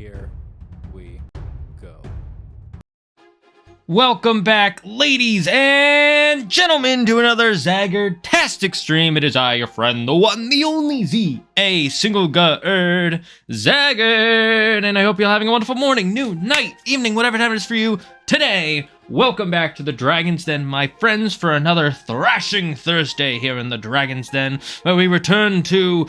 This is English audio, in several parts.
Here we go. Welcome back, ladies and gentlemen, to another Zagger-tastic stream. It is I, your friend, the one, the only Z, a single Gerd, Zagger, and I hope you're having a wonderful morning, noon, night, evening, whatever time it is for you today. Welcome back to the Dragon's Den, my friends, for another thrashing Thursday here in the Dragon's Den, where we return to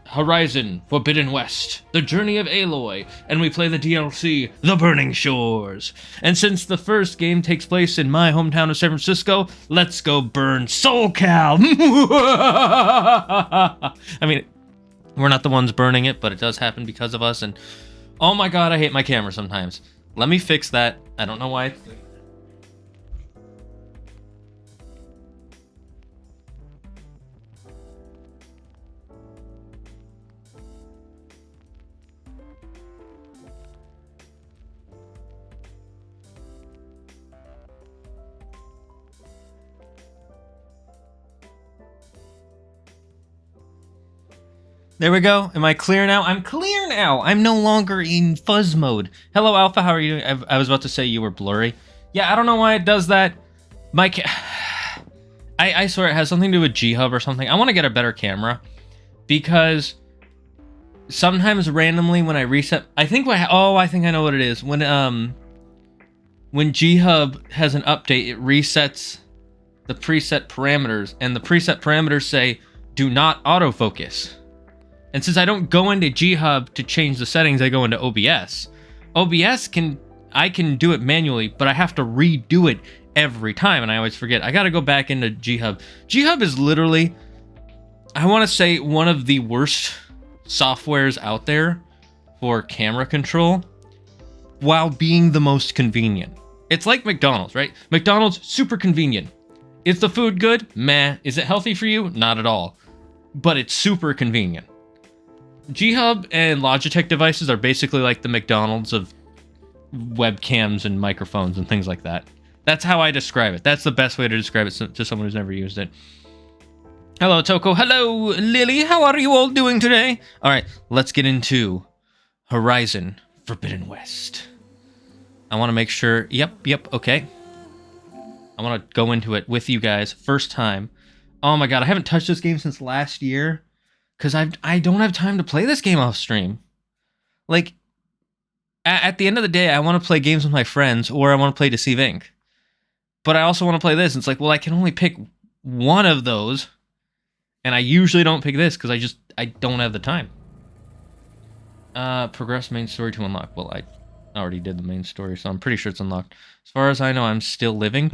Horizon Forbidden West, The Journey of Aloy, and we play the DLC, The Burning Shores. And since the first game takes place in my hometown of San Francisco, let's go burn SoulCal! I mean, we're not the ones burning it, but it does happen because of us, and oh my god, I hate my camera sometimes. Let me fix that. I don't know why it's... There we go. Am I clear now? I'm clear now. I'm no longer in fuzz mode. Hello, Alpha. How are you doing? I was about to say you were blurry. Yeah, I don't know why it does that. I swear it has something to do with G-Hub or something. I want to get a better camera because sometimes randomly when I reset, I think I know what it is. When G-Hub has an update, it resets the preset parameters, and the preset parameters say do not autofocus. And since I don't go into G-Hub to change the settings, I go into OBS. I can do it manually, but I have to redo it every time, and I always forget. I gotta go back into G-Hub. G-Hub is literally, I want to say, one of the worst softwares out there for camera control, while being the most convenient. It's like McDonald's, right? McDonald's, super convenient. Is the food good? Meh. Is it healthy for you? Not at all. But it's super convenient. G-Hub and Logitech devices are basically like the McDonald's of webcams and microphones and things like that. That's how I describe it. That's the best way to describe it to someone who's never used it. Hello, Toko. Hello, Lily. How are you all doing today? All right, let's get into Horizon Forbidden West. I want to make sure... Yep, okay. I want to go into it with you guys. First time. Oh my god, I haven't touched this game since last year. Because I don't have time to play this game off stream. Like, at the end of the day, I want to play games with my friends, or I want to play Deceive Inc. But I also want to play this. It's like, well, I can only pick one of those. And I usually don't pick this, because I don't have the time. Progress main story to unlock. Well, I already did the main story, so I'm pretty sure it's unlocked. As far as I know, I'm still living.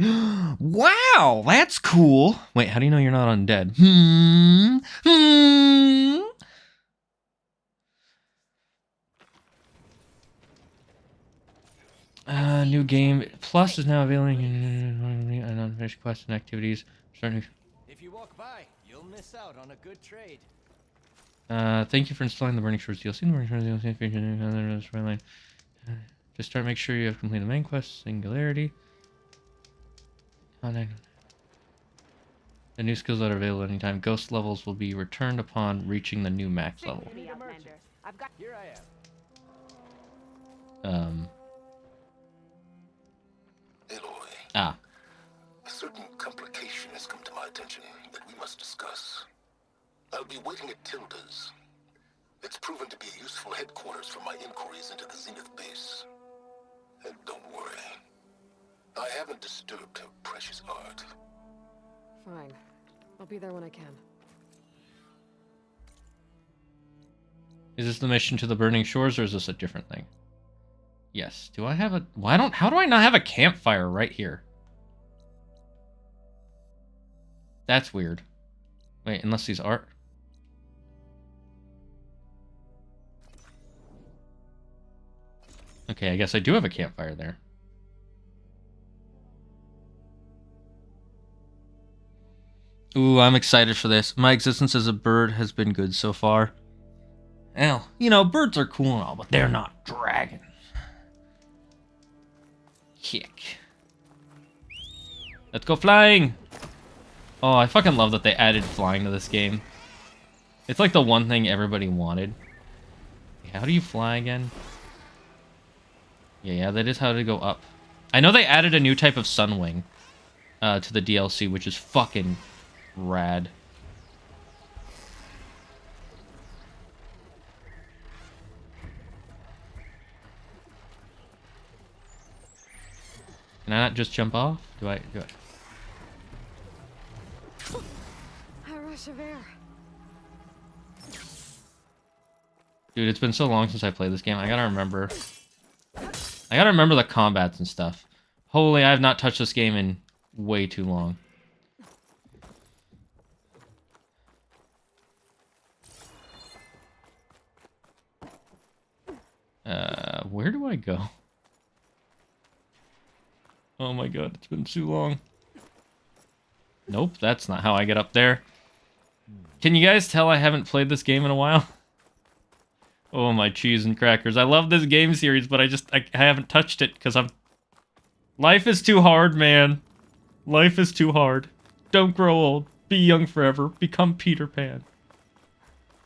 Wow, that's cool. Wait, how do you know you're not undead? New game. Plus is now available in unfinished quests and activities. If you walk by, you'll miss out on a good trade. Thank you for installing the Burning Shores DLC. The Burning Shores DLC featured in the storyline. To start, make sure you have completed the main quest, Singularity. The new skills that are available anytime. Ghost levels will be returned upon reaching the new max level. Here I am. Aloy. Ah. A certain complication has come to my attention that we must discuss. I'll be waiting at Tilda's. It's proven to be a useful headquarters for my inquiries into the Zenith base. And don't worry, I haven't disturbed her precious art. Fine. I'll be there when I can. Is this the mission to the Burning Shores, or is this a different thing? Yes. Do I have a... How do I not have a campfire right here? That's weird. Wait, unless these are... Okay, I guess I do have a campfire there. Ooh, I'm excited for this. My existence as a bird has been good so far. Well, you know, birds are cool and all, but they're not dragons. Kick. Let's go flying! Oh, I fucking love that they added flying to this game. It's like the one thing everybody wanted. How do you fly again? Yeah, that is how to go up. I know they added a new type of Sunwing to the DLC, which is fucking rad. Can I not just jump off? Do I? A rush of air. Dude, it's been so long since I played this game. I gotta remember the combats and stuff. Holy, I have not touched this game in way too long. Where do I go? Oh my god, it's been too long. Nope, that's not how I get up there. Can you guys tell I haven't played this game in a while? Oh, my cheese and crackers. I love this game series, but I haven't touched it because life is too hard, man. Life is too hard. Don't grow old. Be young forever. Become Peter Pan.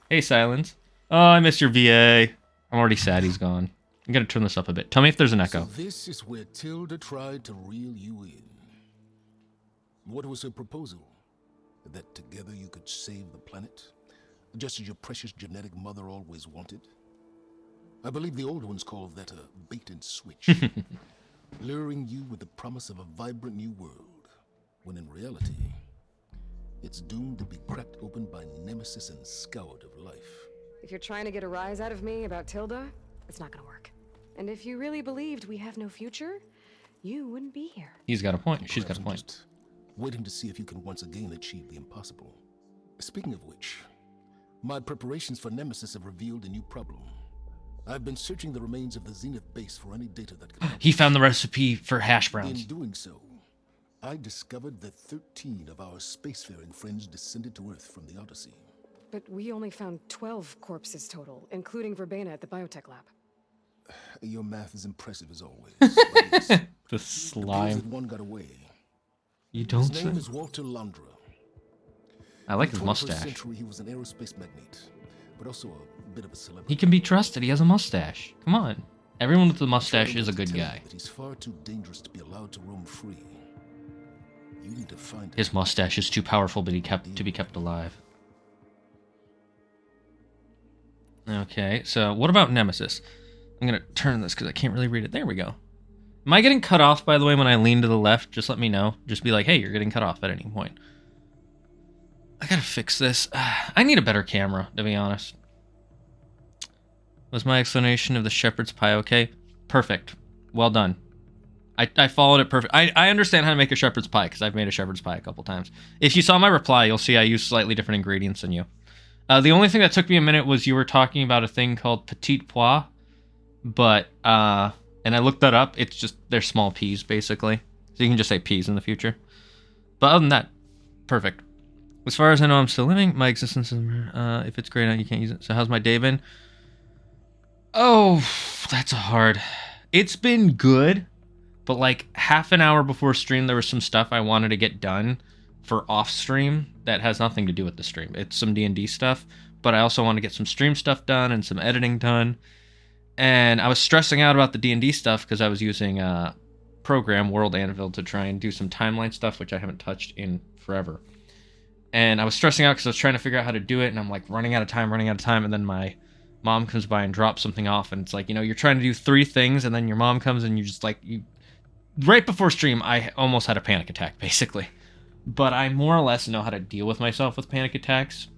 Hey, Silence. Oh, I missed your VA. I'm already sad he's gone. I'm gonna turn this up a bit. Tell me if there's an echo. So this is where Tilda tried to reel you in. What was her proposal? That together you could save the planet? Just as your precious genetic mother always wanted? I believe the old ones called that a bait and switch. Luring you with the promise of a vibrant new world, when in reality, it's doomed to be cracked open by nemesis and scoured of life. If you're trying to get a rise out of me about Tilda, it's not gonna work. And if you really believed we have no future, you wouldn't be here. He's got a point. She's got a I'm point. just waiting to see if you can once again achieve the impossible. Speaking of which, my preparations for Nemesis have revealed a new problem. I've been searching the remains of the Zenith base for any data that could help. He found the recipe for hash In browns. doing so, I discovered that 13 of our spacefaring friends descended to Earth from the Odyssey. But we only found 12 corpses total, including Verbena at the biotech lab. Your math is impressive as always. But yes, The it appears slime. that one got away. You His don't name say. is Walter Landra. I like In his the 21st mustache. century, he was an aerospace magnate, but also a bit of a celebrity. He can be trusted. He has a mustache. Come on. Everyone with a mustache is a good Tell him guy. that he's far too dangerous to be allowed to roam free. You need to find him. His mustache is too powerful to be kept alive. Okay, so what about Nemesis? I'm gonna turn this because I can't really read it. There we go. Am I getting cut off, by the way, when I lean to the left? Just let me know. Just be like, hey, you're getting cut off at any point. I gotta fix this. I need a better camera, to be honest. Was my explanation of the shepherd's pie okay? Perfect. Well done. I followed it perfect. I understand how to make a shepherd's pie because I've made a shepherd's pie a couple times. If you saw my reply, you'll see I use slightly different ingredients than you. The only thing that took me a minute was you were talking about a thing called petit pois, but and I looked that up. It's just they're small peas basically, so you can just say peas in the future. But other than that, perfect. As far as I know, I'm still living. My existence is if it's grayed out, you can't use it. So how's my day been? Oh, that's hard. It's been good, but like half an hour before stream, there was some stuff I wanted to get done for off stream that has nothing to do with the stream. It's some D&D stuff, but I also want to get some stream stuff done and some editing done. And I was stressing out about the D&D stuff because I was using a program, World Anvil, to try and do some timeline stuff, which I haven't touched in forever. And I was stressing out because I was trying to figure out how to do it, and I'm like running out of time, and then my mom comes by and drops something off, and it's like, you know, you're trying to do 3 things, and then your mom comes and you just like, right before stream, I almost had a panic attack, basically. But I more or less know how to deal with myself with panic attacks.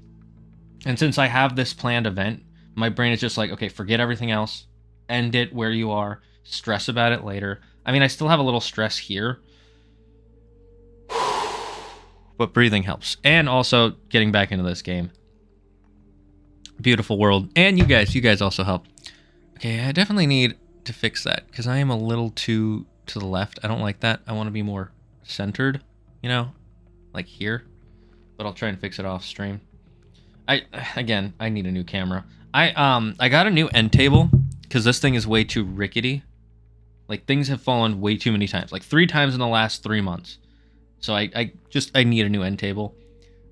And since I have this planned event, my brain is just like, okay, forget everything else. End it where you are. Stress about it later. I mean, I still have a little stress here. But breathing helps. And also getting back into this game. Beautiful world. And you guys also help. Okay, I definitely need to fix that because I am a little too to the left. I don't like that. I want to be more centered, you know? Like here, but I'll try and fix it off stream. I need a new camera. I got a new end table because this thing is way too rickety. Like things have fallen way too many times, like 3 times in the last 3 months. So I need a new end table.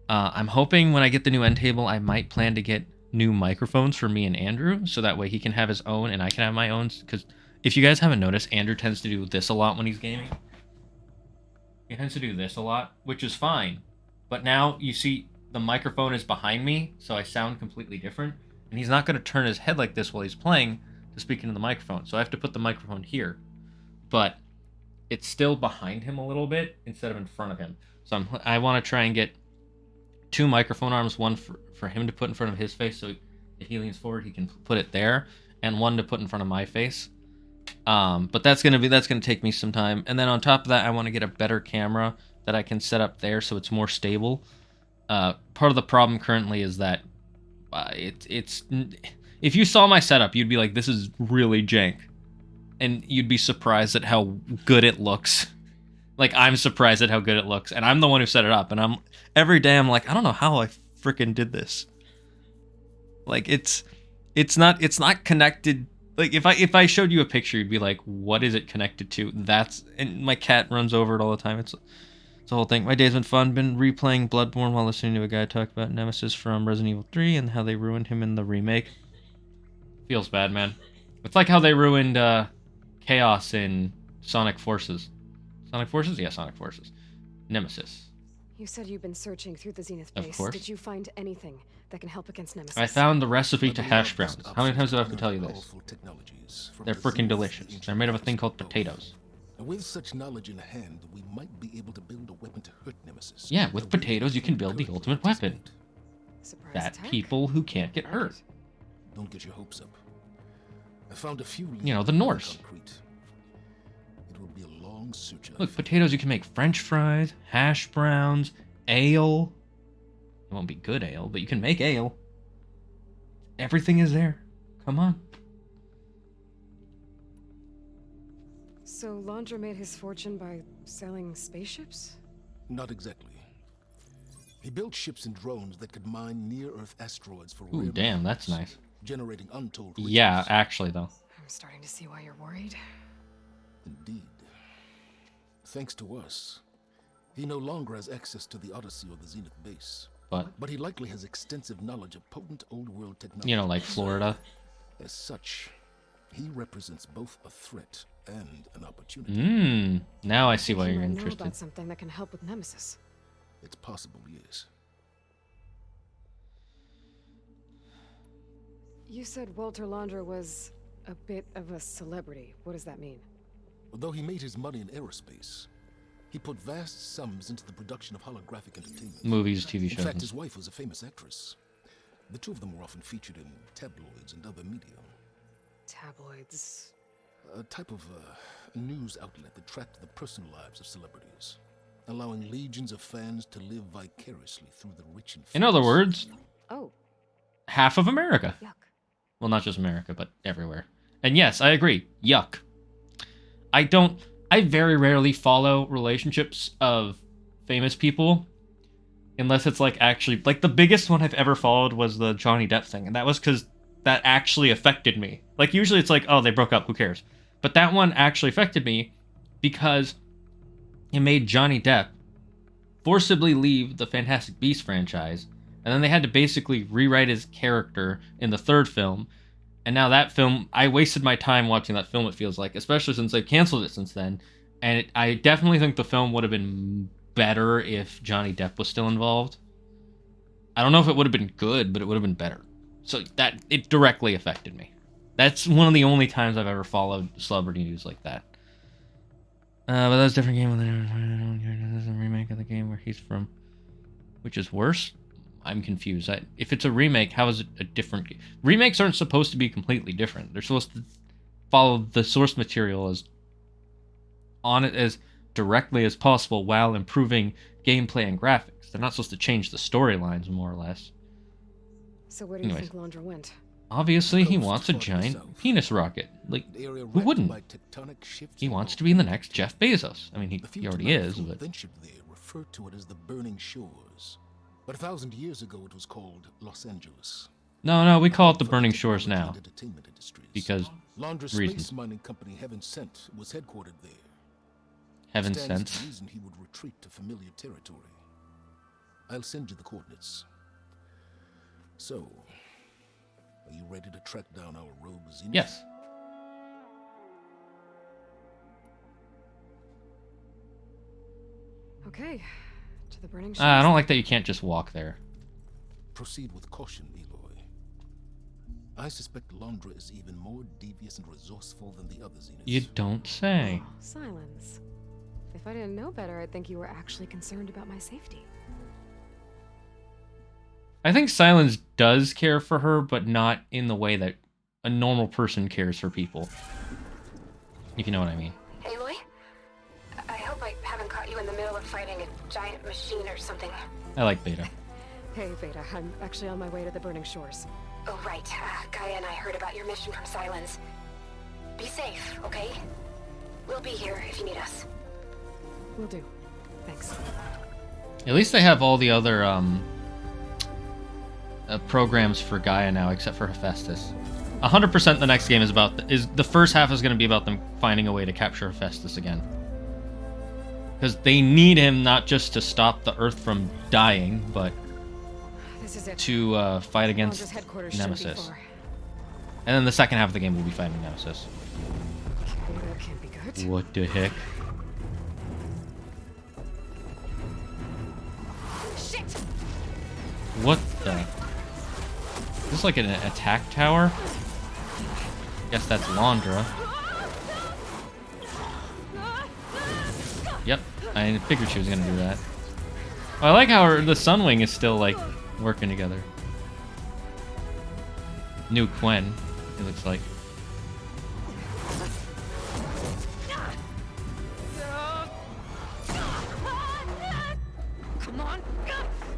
I'm hoping when I get the new end table, I might plan to get new microphones for me and Andrew, so that way he can have his own and I can have my own. Because if you guys haven't noticed, Andrew tends to do this a lot when he's gaming. He tends to do this a lot, which is fine. But now you see the microphone is behind me, so I sound completely different. And he's not going to turn his head like this while he's playing to speak into the microphone. So I have to put the microphone here. But it's still behind him a little bit instead of in front of him. So I want to try and get 2 microphone arms, one for him to put in front of his face, so if he leans forward, he can put it there, and one to put in front of my face. But that's gonna take me some time. And then on top of that, I want to get a better camera that I can set up there so it's more stable. Part of the problem currently is that it's if you saw my setup, you'd be like, this is really jank, and you'd be surprised at how good it looks. Like, I'm surprised at how good it looks, and I'm the one who set it up, and every day I'm like, I don't know how I freaking did this. Like, it's not connected. Like, if I showed you a picture, you'd be like, what is it connected to? And my cat runs over it all the time. It's a whole thing. My day's been fun. Been replaying Bloodborne while listening to a guy talk about Nemesis from Resident Evil 3 and how they ruined him in the remake. Feels bad, man. It's like how they ruined Chaos in Sonic Forces. Sonic Forces? Yeah, Sonic Forces. Nemesis. You said you've been searching through the Zenith Of base. course. Did you find anything that can help against Nemesis? I found the recipe to hash browns. How many times do I have to tell you this? Powerful technologies from They're the freaking Zenith delicious. ancient They're made of a times thing called of both. potatoes. And with such knowledge in hand, we might be able to build a weapon to hurt Nemesis. Yeah, with in a way potatoes, you can we build the couldn't ultimate weapon. anticipate. Surprise That attack? people who can't get Like hurt. it. Don't get your hopes up. I found a few. You know, the leads in Norse. concrete. It will be a long search. Look, potatoes, you can make french fries, hash browns, ale. It won't be good ale, but you can make ale. Everything is there. Come on. So Laundra made his fortune by selling spaceships? Not exactly. He built ships and drones that could mine near-Earth asteroids for Ooh, rare damn, that's minerals, nice. generating untold riches. Yeah, actually, though. I'm starting to see why you're worried. Indeed. Thanks to us, he no longer has access to the Odyssey or the Zenith base. But, But he likely has extensive knowledge of potent old-world technology. you know, like Florida. As such, he represents both a threat and an opportunity. Now I see why He you're might know interested. about something that can help with Nemesis. It's possible, yes. You said Walter Laundra was a bit of a celebrity. What does that mean? Although he made his money in aerospace, he put vast sums into the production of holographic entertainment. Movies, TV In shows. fact, his wife was a famous actress. The two of them were often featured in tabloids and other media. Tabloids. A type of news outlet that tracked the personal lives of celebrities, allowing legions of fans to live vicariously through the rich and In other famous. words, Oh, half of America. yuck. Well, not just America, but everywhere. And yes, I agree. Yuck. I very rarely follow relationships of famous people unless it's like actually, like the biggest one I've ever followed was the Johnny Depp thing. And that was because that actually affected me. Like usually it's like, oh, they broke up, who cares? But that one actually affected me because it made Johnny Depp forcibly leave the Fantastic Beasts franchise. And then they had to basically rewrite his character in the third film. And now that film, I wasted my time watching that film, it feels like, especially since they've canceled it since then. And I definitely think the film would have been better if Johnny Depp was still involved. I don't know if it would have been good, but it would have been better. So that, it directly affected me. That's one of the only times I've ever followed celebrity news like that. But that's a different game. There's a remake of the game where he's from, which is worse. I'm confused. If it's a remake, how is it a different game? Remakes aren't supposed to be completely different. They're supposed to follow the source material as on it as directly as possible while improving gameplay and graphics. They're not supposed to change the storylines, more or less. So where do you Anyways. think Laundra went? Obviously, he Coast wants a farther giant south. penis rocket. Like, The area who wrecked wouldn't? by tectonic shifts He and wants to be the volcanoes. next Jeff Bezos. I mean, The few he already tonight is, who but... ventured there referred to it as the Burning Shores. But 1,000 years ago, it was called Los Angeles. No, we call it the For Burning the Shores technology now. and entertainment industries. Because Laundra reasons. Space Mining Company Heaven Sent was headquartered there. Heaven Stands sent. to reason he would retreat to familiar territory. I'll send you the coordinates. So, are you ready to track down our rogue Zenith? Yes. Okay, to the burning I shores. don't like that you can't just walk there. Proceed with caution, Aloy. I suspect Londra is even more devious and resourceful than the other Zeniths. You don't say. Oh, silence. If I didn't know better, I'd think you were actually concerned about my safety. I think Silence does care for her, but not in the way that a normal person cares for people. If you know what I mean. Aloy? I hope I haven't caught you in the middle of fighting a giant machine or something. I like Beta. Hey, Beta, I'm actually on my way to the burning shores. Oh, right. Gaia and I heard about your mission from Silence. Be safe, okay? We'll be here if you need us. Will do. Thanks. At least they have all the other programs for Gaia now, except for Hephaestus. 100% the next game is about the first half is going to be about them finding a way to capture Hephaestus again, because they need him not just to stop the Earth from dying, but This is it. to fight against Londra's headquarters should be Nemesis. far. And then the second half of the game will be fighting Nemesis. Okay, that can't be good. What the heck? Shit! What the? Is this like an attack tower? Guess that's Londra. Yep, I figured she was gonna do that. Oh, I like how the Sunwing is still like working together. New Quen, it looks like. Come on!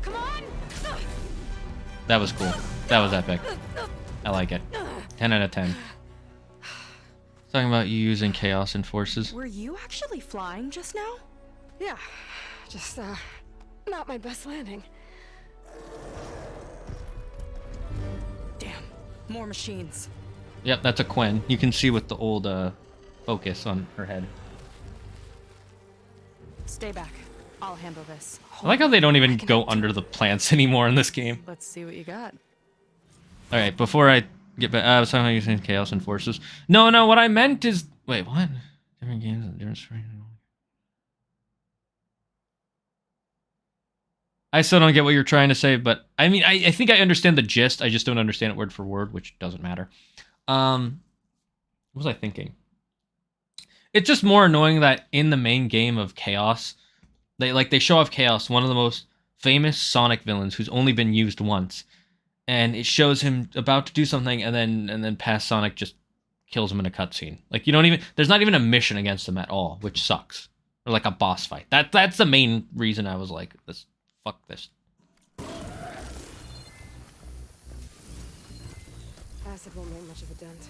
Come on! That was cool. That was epic. I like it. 10 out of 10. Talking about you using Chaos Enforces. Were you actually flying just now? Yeah, just, not my best landing. Damn, more machines. Yep, that's a Quen. You can see with the old focus on her head. Stay back. I'll handle this. I like how they don't even go under the plants anymore in this game. Let's see what you got. Alright, before I get back, I was talking about using Chaos Enforces. No, what I meant is... Wait, what? Different games and different screen. I still don't get what you're trying to say, but I mean, I think I understand the gist. I just don't understand it word for word, which doesn't matter. What was I thinking? It's just more annoying that in the main game of Chaos, they show off Chaos, one of the most famous Sonic villains who's only been used once, and it shows him about to do something, and then past Sonic just kills him in a cutscene. Like, you don't even, there's not even a mission against him at all, which sucks. Or like a boss fight. That's the main reason I was like, fuck this. Acid won't make much of a dent.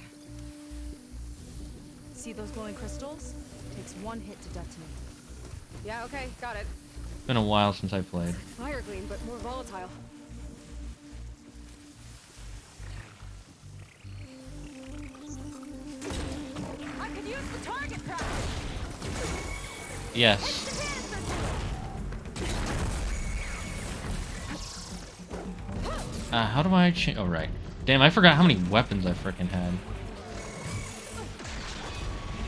See those glowing crystals? Takes one hit to detonate. Yeah, okay, got it. Been a while since I played. Fire gleam, but more volatile. I could use the target practice. Yes. How do I change? Oh, right. Damn, I forgot how many weapons I freaking had.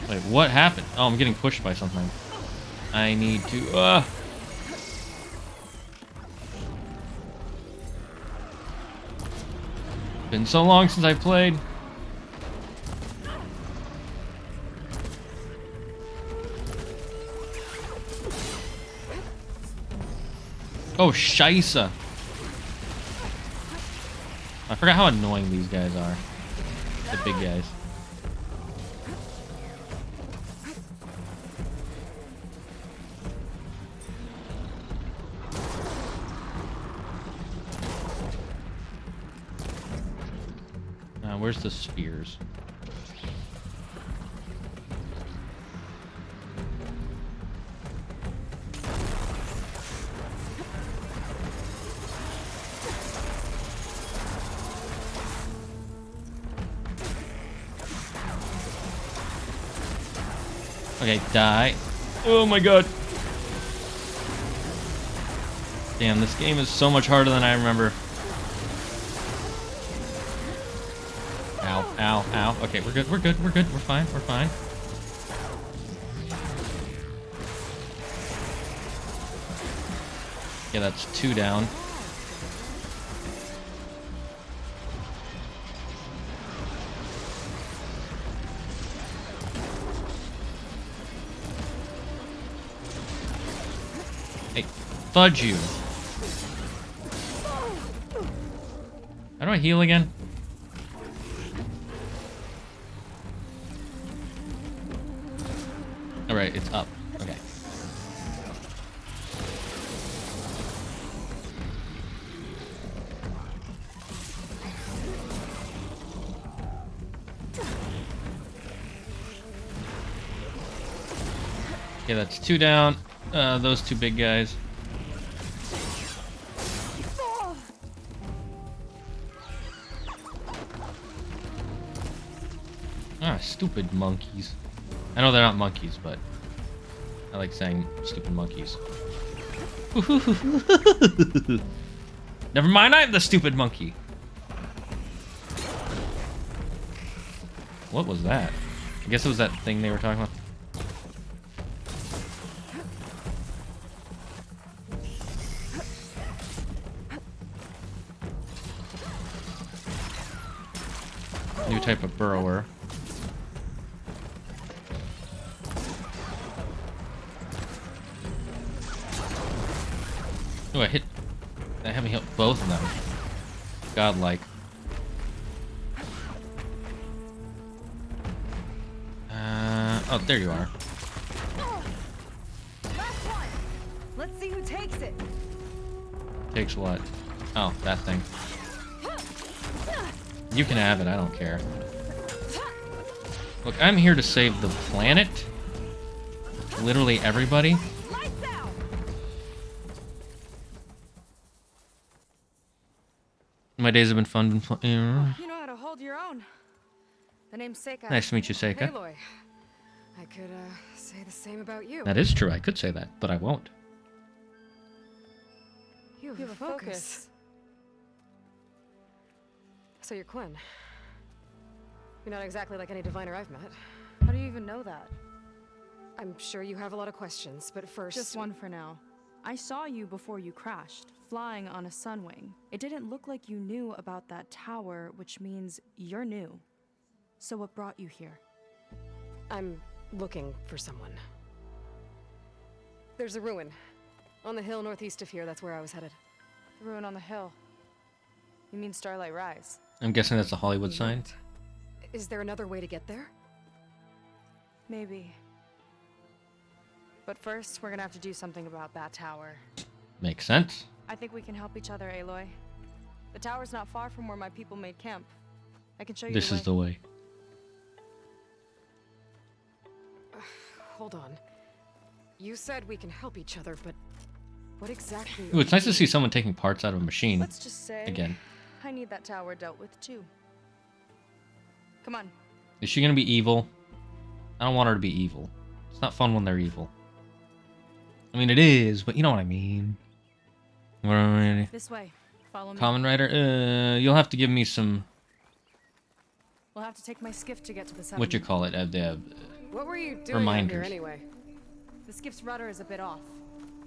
Wait, what happened? Oh, I'm getting pushed by something. I need to... Been so long since I played. Oh, scheisse. I forgot how annoying these guys are. The big guys. Where's the spears? Okay, die. Oh my god. Damn, this game is so much harder than I remember. Ow, ow, ow. Okay, we're good, we're good, we're good, we're fine, we're fine. Yeah, that's 2 down. Hey, fudge you. How do I heal again? Alright, it's up. Okay. Okay, that's 2 down. Those 2 big guys. Ah, stupid monkeys. I know they're not monkeys, but I like saying stupid monkeys. Never mind, I'm the stupid monkey. What was that? I guess it was that thing they were talking about. New type of burrower. Oh, I haven't hit both of them. Godlike. Oh, there you are. Last one. Let's see who takes it. Takes what? Oh, that thing. You can have it, I don't care. Look, I'm here to save the planet. Literally everybody. Lights out. My days have been fun. You know how to hold your own. The name's Seika. Nice to meet you, Seika. Aloy. I could, say the same about you. That is true, I could say that, but I won't. You have a focus. So you're Quinn. You're not exactly like any diviner I've met. How do you even know that? I'm sure you have a lot of questions, but first... Just one for now. I saw you before you crashed, flying on a sunwing. It didn't look like you knew about that tower, which means you're new. So what brought you here? I'm looking for someone. There's a ruin. On the hill northeast of here, that's where I was headed. The ruin on the hill. You mean Starlight Rise? I'm guessing that's a Hollywood sign. Is there another way to get there? Maybe. But first, we're gonna have to do something about that tower. Makes sense. I think we can help each other, Aloy. The tower's not far from where my people made camp. I can show you This the way. is the way. Hold on. You said we can help each other, but what exactly... Ooh, it's nice to see someone taking parts out of a machine. Let's just say... Again. I need that tower dealt with, too. Come on. Is she gonna be evil? I don't want her to be evil. It's not fun when they're evil. I mean, it is, but you know what I mean. This way. Follow me. Common Rider? You'll have to give me some... We'll have to take my skiff to get to the settlement. What you call it? What were you doing out reminders. here anyway? The skiff's rudder is a bit off.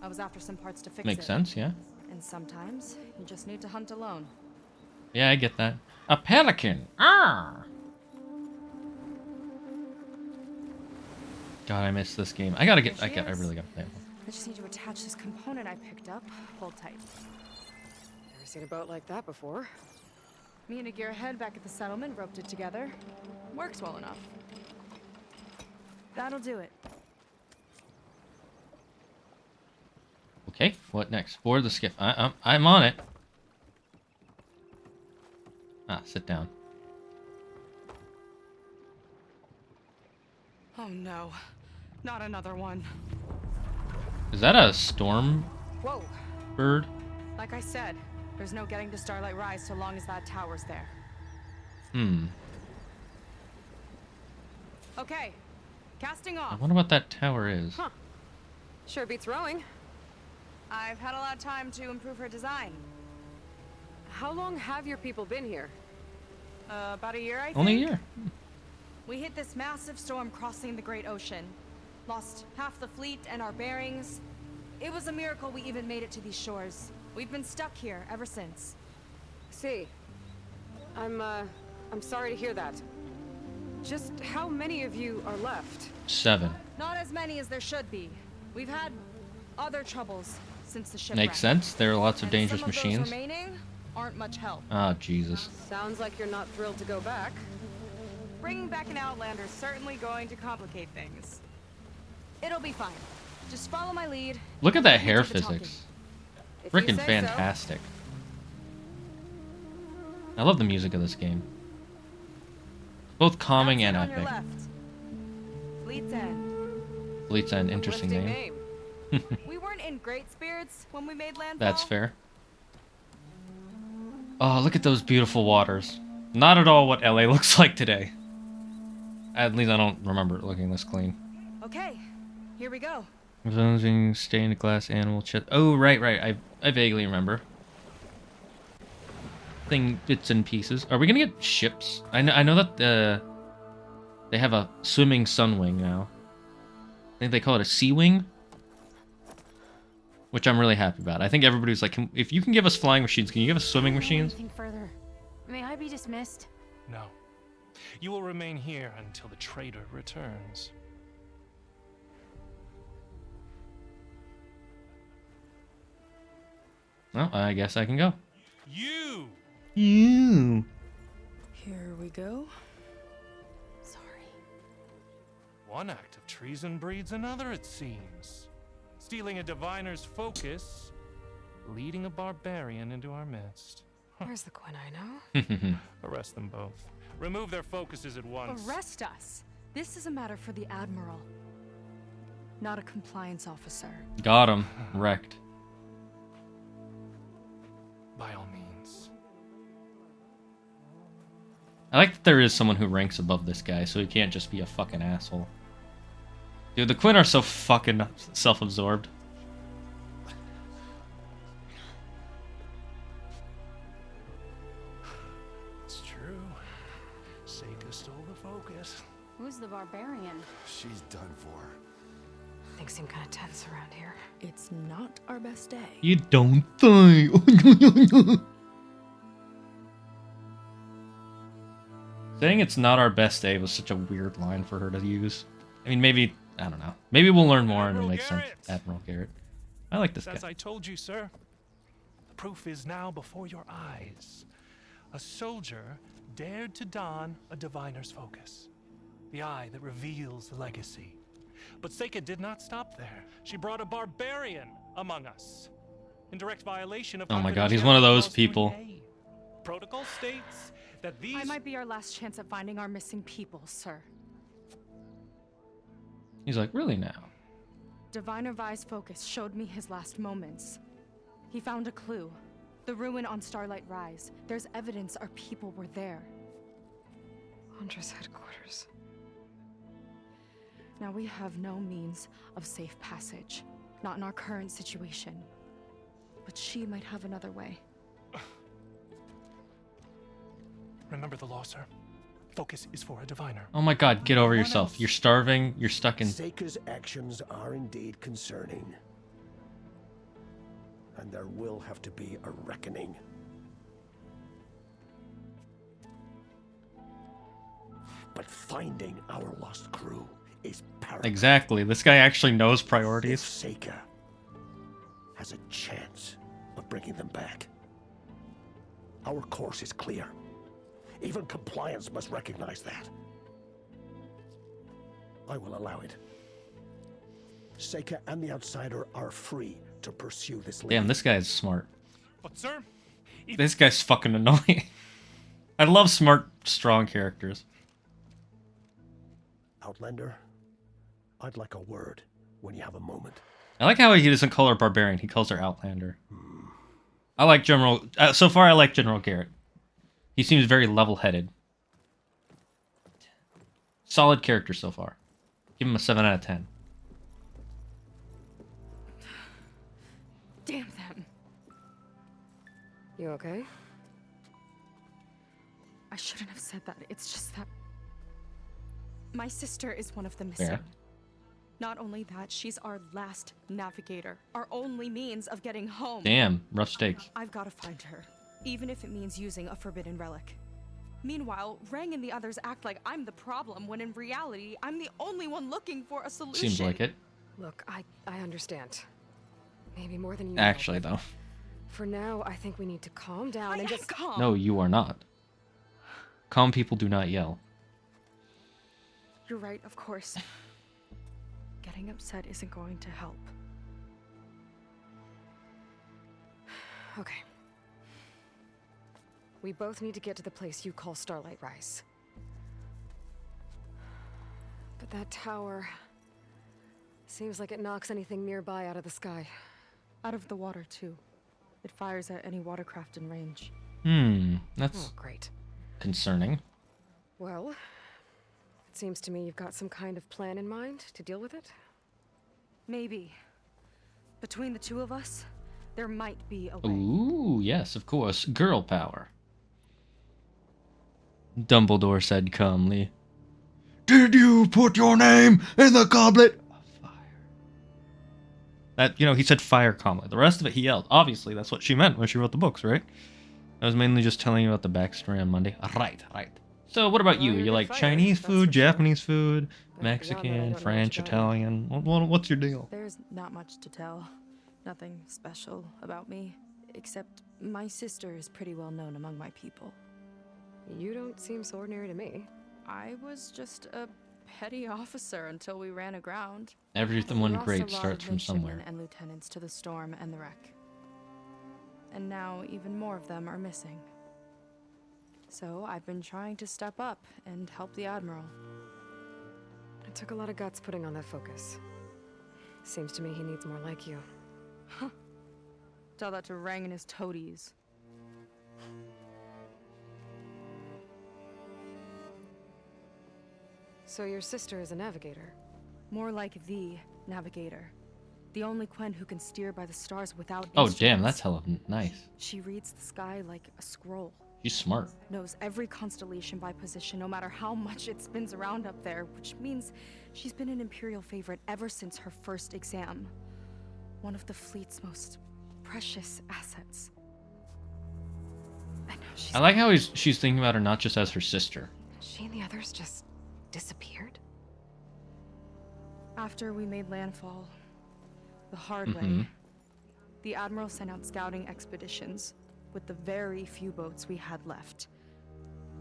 I was after some parts to fix Makes it. sense, yeah. And sometimes, you just need to hunt alone. Yeah, I get that. A pelican! Ah! God, I missed this game. I really gotta play it. I just need to attach this component I picked up. Hold tight. Never seen a boat like that before. Me and a gearhead back at the settlement roped it together. Works well enough. That'll do it. Okay, what next? Board the skiff. I'm on it. Ah, sit down. Oh no, not another one. Is that a storm Whoa. bird? Like I said, there's no getting to Starlight Rise so long as that tower's there. Okay, casting I off. wonder what that tower is. Huh. Sure beats rowing. I've had a lot of time to improve her design. How long have your people been here? About a year, I think. Only a year. We hit this massive storm crossing the Great Ocean. Lost half the fleet and our bearings. It was a miracle we even made it to these shores. We've been stuck here ever since. See, I'm sorry to hear that. Just how many of you are left? 7. Not as many as there should be. We've had other troubles since the shipwreck. Makes sense. There are lots of And dangerous some of those machines. remaining aren't much help. Oh, Jesus. Sounds like you're not thrilled to go back. Bringing back an Outlander is certainly going to complicate things. It'll be fine. Just follow my lead. Look at that Let me hair do the talking. physics. If you Freaking say so. fantastic. I love the music of this game. Both calming That's and it on your epic. left. Fleet's End. Fleet's an interesting Uplifting name. We weren't in great spirits when we made landfall. That's fair. Oh, look at those beautiful waters. Not at all what LA looks like today. At least I don't remember it looking this clean. Okay, here we go. Using stained glass animal chest. Oh, right. I vaguely remember. Thing bits and pieces. Are we gonna get ships? I know that they have a swimming sunwing now. I think they call it a sea wing, which I'm really happy about. I think everybody's like, if you can give us flying machines, can you give us swimming machines? Anything further? May I be dismissed? No. You will remain here until the trader returns. Well, I guess I can go. You! You. Here we go. Sorry. One act of treason breeds another, it seems. Stealing a diviner's focus, leading a barbarian into our midst. Where's the Quinn I know? Arrest them both. Remove their focuses at once. Arrest us. This is a matter for the Admiral, not a compliance officer. Got him. Wrecked. By all means. I like that there is someone who ranks above this guy, so he can't just be a fucking asshole. Dude, the Quinn are so fucking self-absorbed. It's true. Seika stole the focus. Who's the barbarian? She's done for. Things seem kind of tense around here. It's not our best day. You don't think. Saying it's not our best day was such a weird line for her to use. I mean, maybe, I don't know. Maybe we'll learn more and it'll Admiral make sense. Garrett! Admiral Garrett. I like this As guy. I told you, sir, the proof is now before your eyes. A soldier dared to don a diviner's focus, the eye that reveals the legacy. But Seika did not stop there. She brought a barbarian among us, in direct violation of Oh my god, he's one of those confidentiality people. clause 3A. Protocol states that these... I might be our last chance at finding our missing people, sir. He's like, really now? Diviner Vi's focus showed me his last moments. He found a clue. The ruin on Starlight Rise. There's evidence our people were there. Hunter's headquarters. Now we have no means of safe passage. Not in our current situation. But she might have another way. Remember the law, sir. Focus is for a diviner. Oh my god, get over No one yourself. else. You're starving. You're stuck in... Seika's actions are indeed concerning. And there will have to be a reckoning. But finding our lost crew is paramount. Exactly. This guy actually knows If priorities. Seika has a chance of bringing them back, our course is clear. Even compliance must recognize that. I will allow it. Seika and the Outsider are free to pursue this lead. Damn, this guy's smart. But, sir, if This guy's fucking annoying. I love smart, strong characters. Outlander, I'd like a word when you have a moment. I like how he doesn't call her Barbarian. He calls her Outlander. I like General... so far, I like General Garrett. He seems very level-headed. Solid character so far. Give him a 7 out of 10. Damn them. You okay? I shouldn't have said that. It's just that... My sister is one of the missing. Fair. Not only that, she's our last navigator, our only means of getting home. Damn, rough stakes. I've got to find her, even if it means using a forbidden relic. Meanwhile, Rang and the others act like I'm the problem, when in reality, I'm the only one looking for a solution. Seems like it. Look, I understand. Maybe more than you Actually, know, though. for now, I think we need to calm down and just... calm. No, you are not. Calm people do not yell. You're right, of course. Getting upset isn't going to help. Okay. We both need to get to the place you call Starlight Rise. But that tower... seems like it knocks anything nearby out of the sky. Out of the water, too. It fires at any watercraft in range. That's Oh, great. concerning. Well, it seems to me you've got some kind of plan in mind to deal with it. Maybe. Between the two of us, there might be a way. Ooh, yes, of course. Girl power. Dumbledore said calmly. Did you put your name in the goblet of fire? That, he said fire calmly. The rest of it he yelled. Obviously, that's what she meant when she wrote the books, right? I was mainly just telling you about the backstory on Monday. Right. So what about you? Well, you're You a like good fighter, Chinese that's food, for sure. Japanese food, But beyond that, I don't know Mexican, much French, about you. Italian? What's your deal? There's not much to tell. Nothing special about me. Except my sister is pretty well known among my people. You don't seem so ordinary to me. I was just a petty officer until we ran aground. Everything We lost a great lot starts of from midshipmen somewhere. and lieutenants to the storm and the wreck. And now even more of them are missing. So I've been trying to step up and help the Admiral. It took a lot of guts putting on that focus. Seems to me he needs more like you. Tell that to Rang and his toadies. So your sister is a navigator? More like the navigator. The only Quen who can steer by the stars without Oh, instruments. damn, that's hella nice. She reads the sky like a scroll. She's smart. Knows every constellation by position, no matter how much it spins around up there, which means she's been an Imperial favorite ever since her first exam. One of the fleet's most precious assets. I know she's... I like how she's thinking about her not just as her sister. She and the others just disappeared? After we made landfall, the hard way, the Admiral sent out scouting expeditions with the very few boats we had left.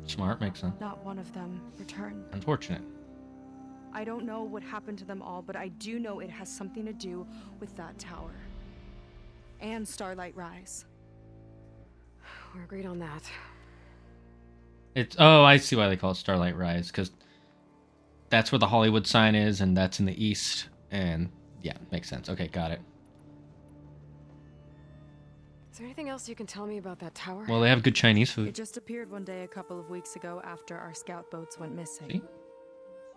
Smart, makes sense. Not one of them returned. Unfortunate. I don't know what happened to them all, but I do know it has something to do with that tower. And Starlight Rise. We're agreed on that. I see why they call it Starlight Rise, because that's where the Hollywood sign is, and that's in the east, and yeah, makes sense. Okay, got it. Is there anything else you can tell me about that tower? Well, they have good Chinese It food. just appeared one day a couple of weeks ago after our scout boats went missing. See?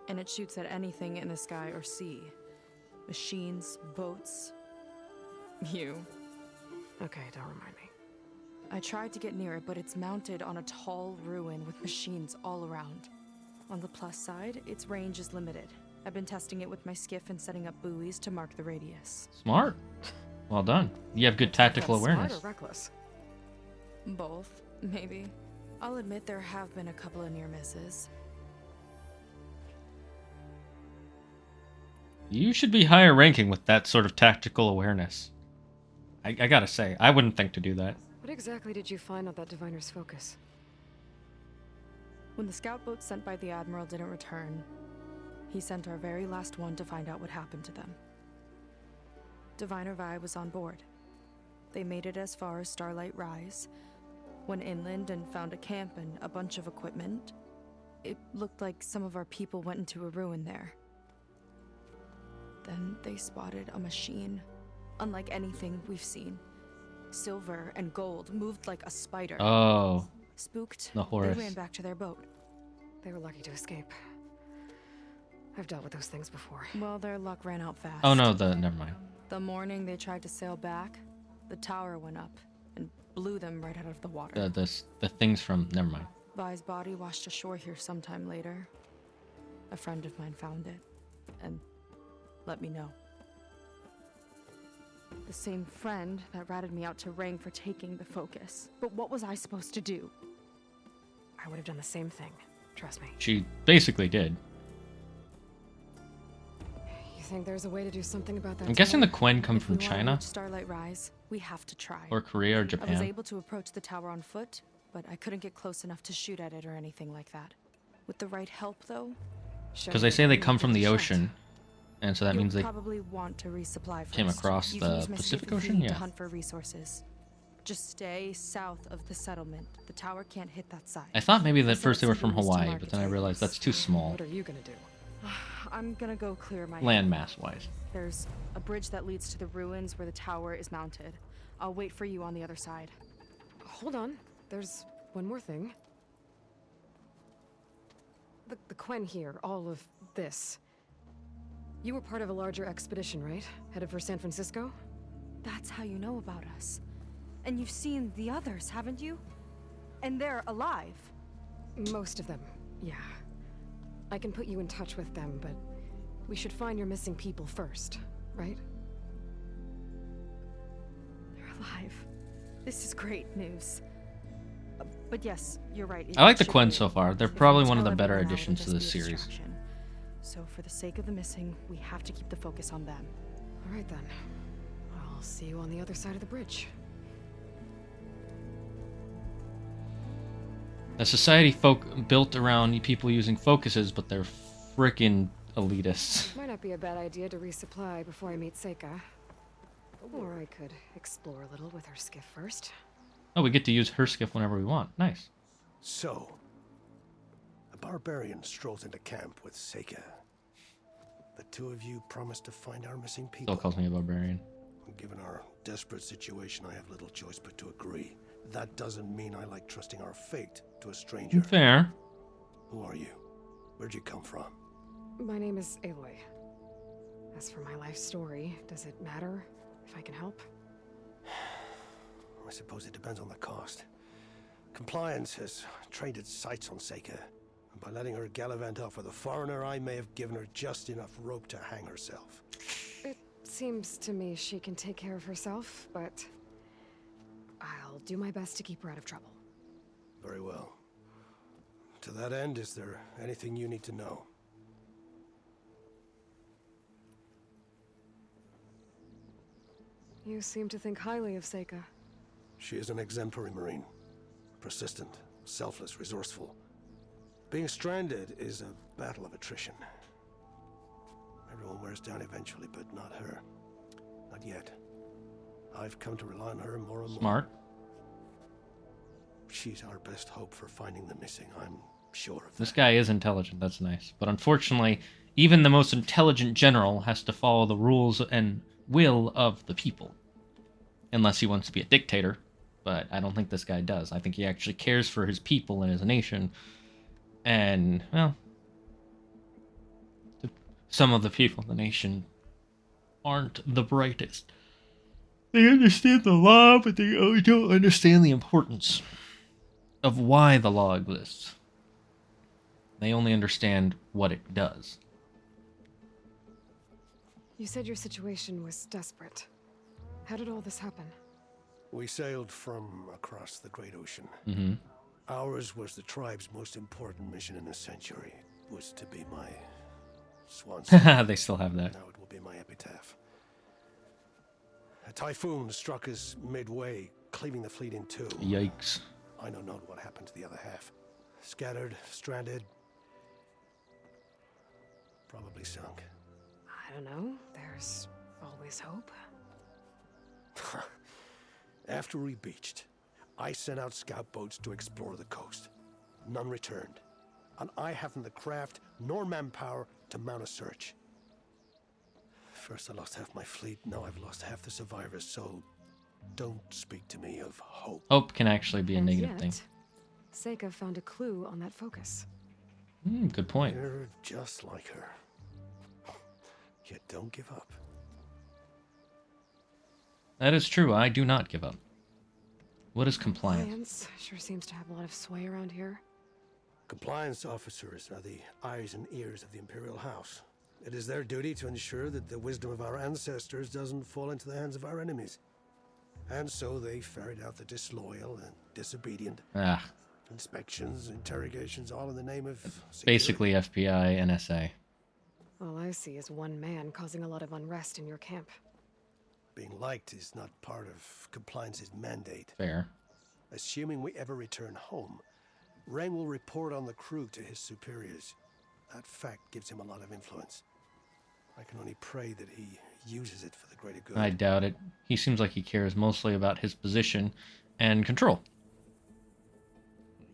And it shoots at anything in the sky or sea. Machines, boats. You. Okay, don't remind me. I tried to get near it, but it's mounted on a tall ruin with machines all around. On the plus side, its range is limited. I've been testing it with my skiff and setting up buoys to mark the radius. Smart. Well done. You have good tactical That's awareness. smart or reckless? Both, maybe. I'll admit there have been a couple of near misses. You should be higher ranking with that sort of tactical awareness. I gotta say, I wouldn't think to do that. What exactly did you find on that diviner's focus? When the scout boat sent by the Admiral didn't return, he sent our very last one to find out what happened to them. Diviner Vi was on board. They made it as far as Starlight Rise, went inland and found a camp and a bunch of equipment. It looked like some of our people went into a ruin there. Then they spotted a machine, unlike anything we've seen. Silver and gold, moved like a spider. Oh, Spooked, the Horus. they ran back to their boat. They were lucky to escape. I've dealt with those things before. Well, their luck ran out fast. Oh no, never mind. The morning they tried to sail back, the tower went up and blew them right out of the water. The things from, never mind. Vi's body washed ashore here sometime later. A friend of mine found it, and let me know. The same friend that ratted me out to Rang for taking the focus. But what was I supposed to do? I would have done the same thing. Trust me. She basically did. You think there's a way to do something about that? I'm guessing the tower? Quen come If from we wanna China reach Starlight Rise, we have to try. or Korea or I was Japan. able to approach the tower on foot, but I couldn't get close enough to shoot at it or anything like that. With the right help, though, Because they say they come from the ocean, and so that you'll means they probably want to resupply first. came across You can the use my Pacific secret Ocean? feed Yeah. to hunt for resources. Just stay south of the settlement. The tower can't hit that side. I thought maybe They that said first they it's were from simple use to Hawaii, market but then I realized that's too small, What are you gonna do? I'm gonna go clear my land mass wise. There's a bridge that leads to the ruins where the tower is mounted. I'll wait for you on the other side. Hold on. There's one more thing. The Quen here, all of this. You were part of a larger expedition, right? Headed for San Francisco? That's how you know about us. And you've seen the others, haven't you? And they're alive. Most of them, yeah. I can put you in touch with them, but we should find your missing people first, right? They're alive. This is great news. But yes, you're right. I like the should Quen be- so far. They're if we probably tell one of the better everyone now, it'll additions to just this be a series. distraction. So for the sake of the missing, we have to keep the focus on them. All right then. I'll see you on the other side of the bridge. A society built around people using focuses, but they're frickin' elitists. Might not be a bad idea to resupply before I meet Seika. Or I could explore a little with her skiff first. Oh, we get to use her skiff whenever we want. Nice. So, a barbarian strolls into camp with Seika. The two of you promised to find our missing people. Still calls me a barbarian. Given our desperate situation, I have little choice but to agree. That doesn't mean I like trusting our fate to a stranger. Fair. Who are you? Where'd you come from? My name is Aloy. As for my life story, does it matter if I can help? I suppose it depends on the cost. Compliance has trained its sights on Seika. And by letting her gallivant off with a foreigner, I may have given her just enough rope to hang herself. It seems to me she can take care of herself, but I'll do my best to keep her out of trouble. Very well. To that end, is there anything you need to know? You seem to think highly of Seika. She is an exemplary Marine. Persistent, selfless, resourceful. Being stranded is a battle of attrition. Everyone wears down eventually, but not her. Not yet. I've come to rely on her more and more. Smart. She's our best hope for finding the missing, I'm sure of This that. guy is intelligent. That's nice. But unfortunately, even the most intelligent general has to follow the rules and will of the people. Unless he wants to be a dictator. But I don't think this guy does. I think he actually cares for his people and his nation. And, well, some of the people in the nation aren't the brightest. They understand the law, but they don't understand the importance of why the law exists. They only understand what it does. You said your situation was desperate. How did all this happen? We sailed from across the Great Ocean. Mm-hmm. Ours was the tribe's most important mission in a century. It was to be my swan song. They still have that. Now it will be my epitaph. A typhoon struck us midway, cleaving the fleet in two. Yikes. I know not what happened to the other half. Scattered, stranded, probably sunk. I don't know. There's always hope. After we beached, I sent out scout boats to explore the coast. None returned, and I haven't the craft nor manpower to mount a search. First I lost half my fleet, now I've lost half the survivors, so don't speak to me of hope. Hope can actually be a And negative yet, thing. Seika found a clue on that focus. Good point. You're just like her. Yet don't give up. That is true. I do not give up. What is compliance? Compliance sure seems to have a lot of sway around here. Compliance officers are the eyes and ears of the Imperial House. It is their duty to ensure that the wisdom of our ancestors doesn't fall into the hands of our enemies. And so they ferret out the disloyal and disobedient. Ah, Inspections, interrogations, all in the name of security. basically FBI, NSA. All I see is one man causing a lot of unrest in your camp. Being liked is not part of compliance's mandate. Fair. Assuming we ever return home, Rang will report on the crew to his superiors. That fact gives him a lot of influence. I can only pray that he uses it for the greater good. I doubt it. He seems like he cares mostly about his position and control.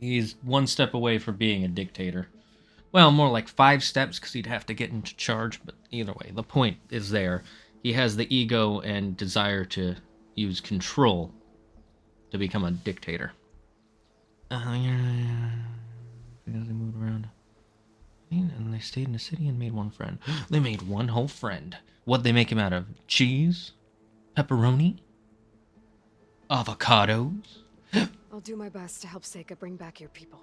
He's one step away from being a dictator. Well, more like 5 steps, because he'd have to get into charge, but either way, the point is there. He has the ego and desire to use control to become a dictator. Yeah. Because they moved around. And they stayed in the city and made one friend. They made one whole friend. What'd they make him out of? Cheese? Pepperoni? Avocados? I'll do my best to help Seika bring back your people.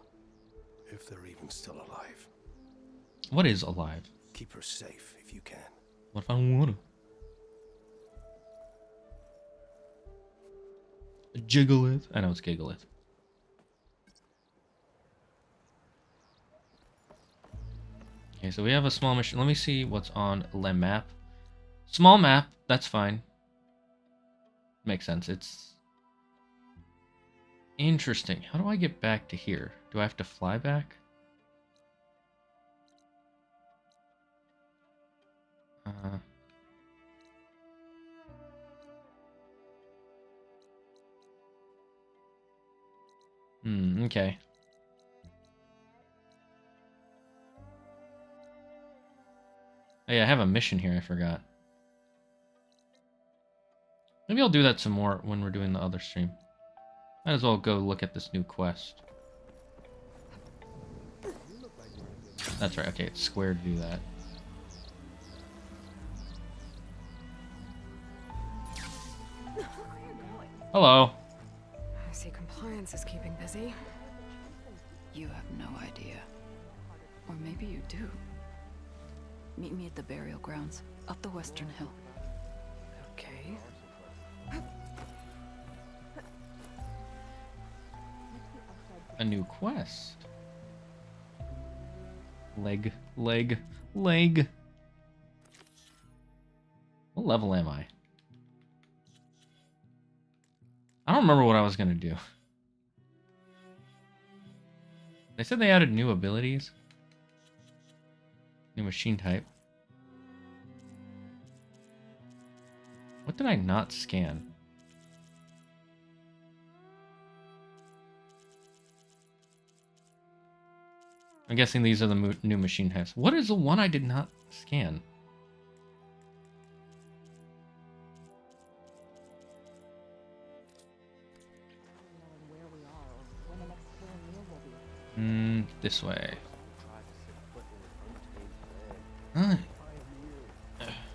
If they're even still alive. What is alive? Keep her safe if you can. What if I don't want to? Jiggleth? I know it's Giggleth. Okay, so we have a small mission. Let me see what's on the map. Small map, that's fine. Makes sense. It's interesting. How do I get back to here? Do I have to fly back? Okay. Oh yeah, I have a mission here, I forgot. Maybe I'll do that some more when we're doing the other stream. Might as well go look at this new quest. That's right, okay, it's square to do that. Hello. I see compliance is keeping busy. You have no idea. Or maybe you do. Meet me at the burial grounds, up the western hill. Okay. A new quest. Leg. What level am I? I don't remember what I was gonna do. They said they added new abilities. New machine type. What did I not scan? I'm guessing these are the new machine types. What is the one I did not scan? This way.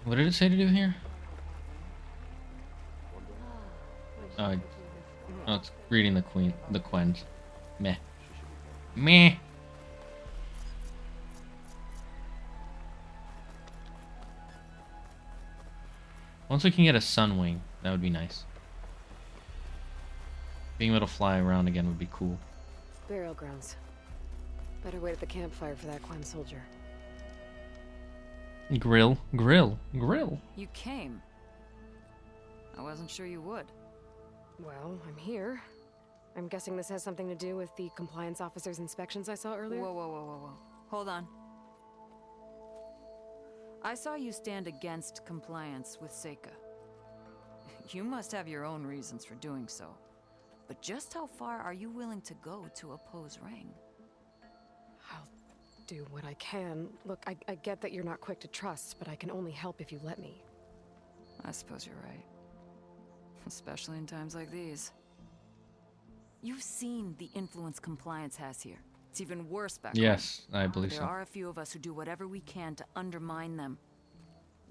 What did it say to do here? Oh, it's reading the quens. Meh. Once we can get a sun wing, that would be nice. Being able to fly around again would be cool. Burial grounds. Better wait at the campfire for that Quan soldier. Grill. You came. I wasn't sure you would. Well, I'm here. I'm guessing this has something to do with the compliance officer's inspections I saw earlier? Whoa. Hold on. I saw you stand against compliance with Seika. You must have your own reasons for doing so. But just how far are you willing to go to oppose Rang? I'll do what I can. Look, I get that you're not quick to trust, but I can only help if you let me. I suppose you're right. Especially in times like these. You've seen the influence compliance has here. It's even worse back home. Yes, I believe so. There are a few of us who do whatever we can to undermine them.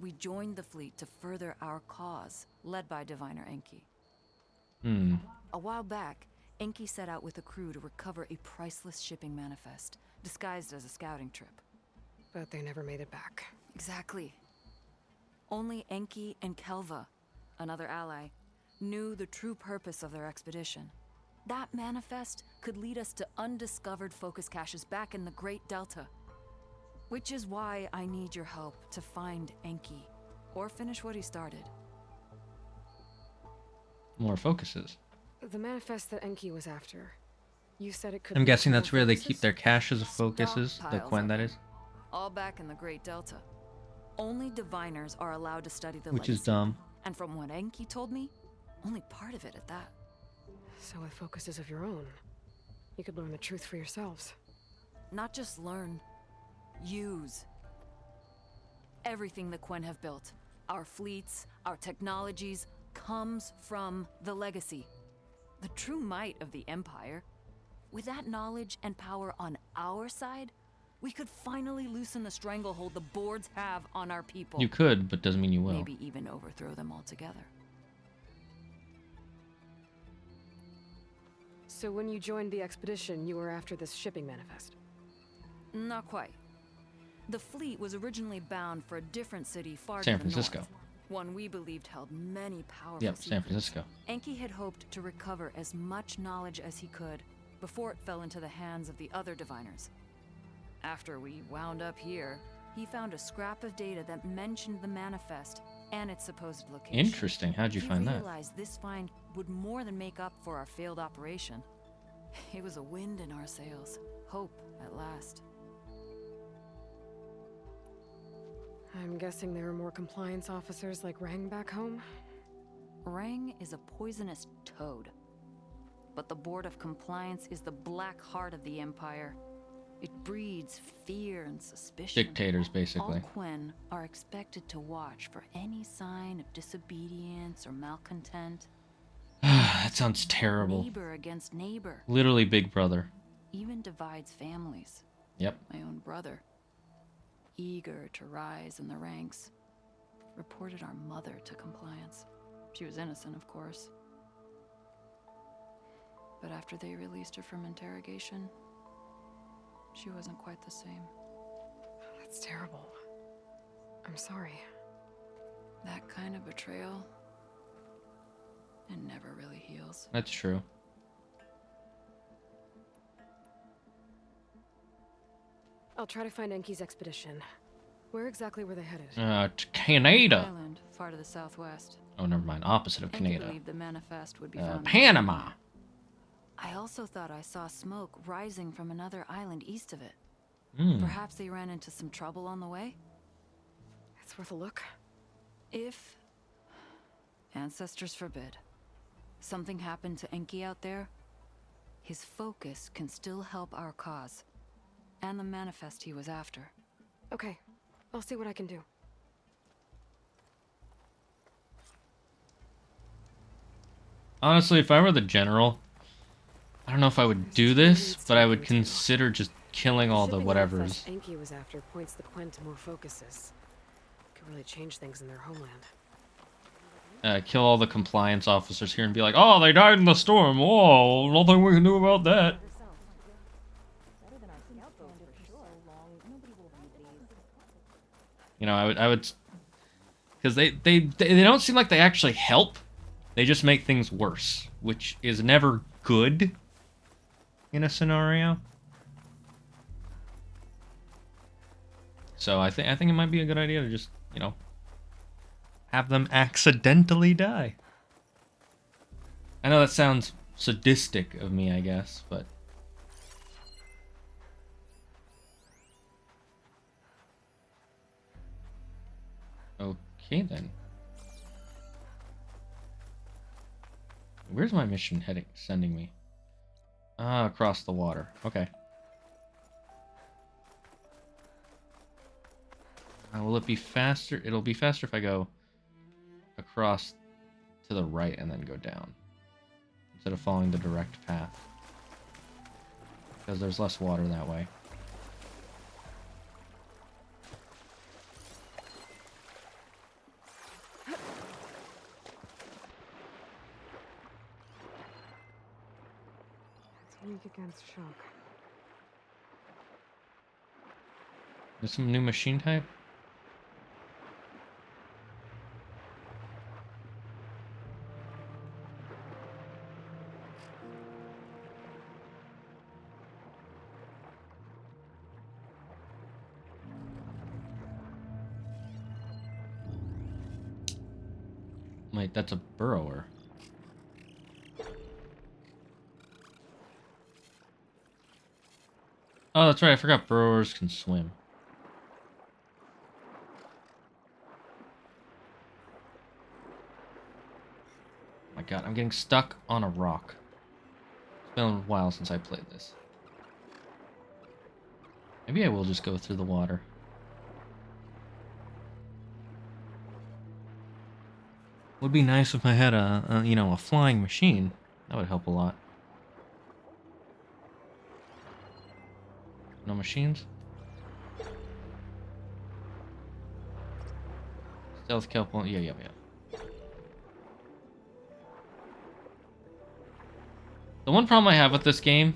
We joined the fleet to further our cause, led by Diviner Enki. A while back, Enki set out with a crew to recover a priceless shipping manifest, disguised as a scouting trip. But they never made it back. Exactly. Only Enki and Kelva, another ally, knew the true purpose of their expedition. That manifest could lead us to undiscovered focus caches back in the Great Delta. Which is why I need your help to find Enki, or finish what he started. More focuses. The manifest that Enki was after. You said it could. I'm lead guessing to that's more where they focuses? keep their caches of focuses. The Stockpiles Quen, of that them. is. All back in the Great Delta. Only diviners are allowed to study the Which is legacy. dumb. And from what Enki told me, only part of it at that. So with focuses of your own, you could learn the truth for yourselves. Not just learn, use. Everything the Quen have built, our fleets, our technologies, comes from the legacy. The true might of the Empire. With that knowledge and power on our side, we could finally loosen the stranglehold the boards have on our people. You could, but doesn't mean you will. Maybe even overthrow them altogether. So when you joined the expedition, you were after this shipping manifest? Not quite. The fleet was originally bound for a different city far San to the Francisco. north. One we believed held many powerful Yep, San secrets. Francisco. Enki had hoped to recover as much knowledge as he could before it fell into the hands of the other diviners. After we wound up here, he found a scrap of data that mentioned the manifest and its supposed location. Interesting. How'd you find He that? realized this find would more than make up for our failed operation. It was a wind in our sails. Hope at last. I'm guessing there are more compliance officers like Rang back home? Rang is a poisonous toad. But the Board of Compliance is the black heart of the Empire. It breeds fear and suspicion. Dictators, basically. All Quen are expected to watch for any sign of disobedience or malcontent. That sounds terrible. Neighbor against neighbor. Literally Big Brother. Even divides families. Yep. My own brother, eager to rise in the ranks, reported our mother to compliance. She was innocent, of course. But after they released her from interrogation, she wasn't quite the same. That's terrible. I'm sorry. That kind of betrayal, it never really heals. That's true. I'll try to find Enki's expedition. Where exactly were they headed? To Canada. Island, far to the southwest. Oh, never mind. Opposite of Enki Canada. believed the manifest would be found. Panama. I also thought I saw smoke rising from another island east of it. Hmm. Perhaps they ran into some trouble on the way? It's worth a look. If, ancestors forbid, something happened to Enki out there, his focus can still help our cause, and the manifest he was after. Okay, I'll see what I can do. Honestly, if I were the general, I don't know if I would do this, but I would consider just killing all the Shipping whatevers. manifest Enki was after points the Quen to more focuses. Could really change things in their homeland. Kill all the compliance officers here and be like, oh, they died in the storm. Oh, nothing we can do about that. You know, I would, because they don't seem like they actually help. They just make things worse, which is never good in a scenario. So I think it might be a good idea to just, you know, have them accidentally die. I know that sounds sadistic of me, I guess, but okay then. Where's my mission heading, sending me? Ah, across the water. Okay. Will it be faster? It'll be faster if I go across to the right and then go down, instead of following the direct path, because there's less water that way. It's weak against shock. There's some new machine type. Wait, that's a burrower. Oh, that's right. I forgot burrowers can swim. Oh my god, I'm getting stuck on a rock. It's been a while since I played this. Maybe I will just go through the water. Would be nice if I had a flying machine. That would help a lot. No machines? Stealth kelp. Yeah. The one problem I have with this game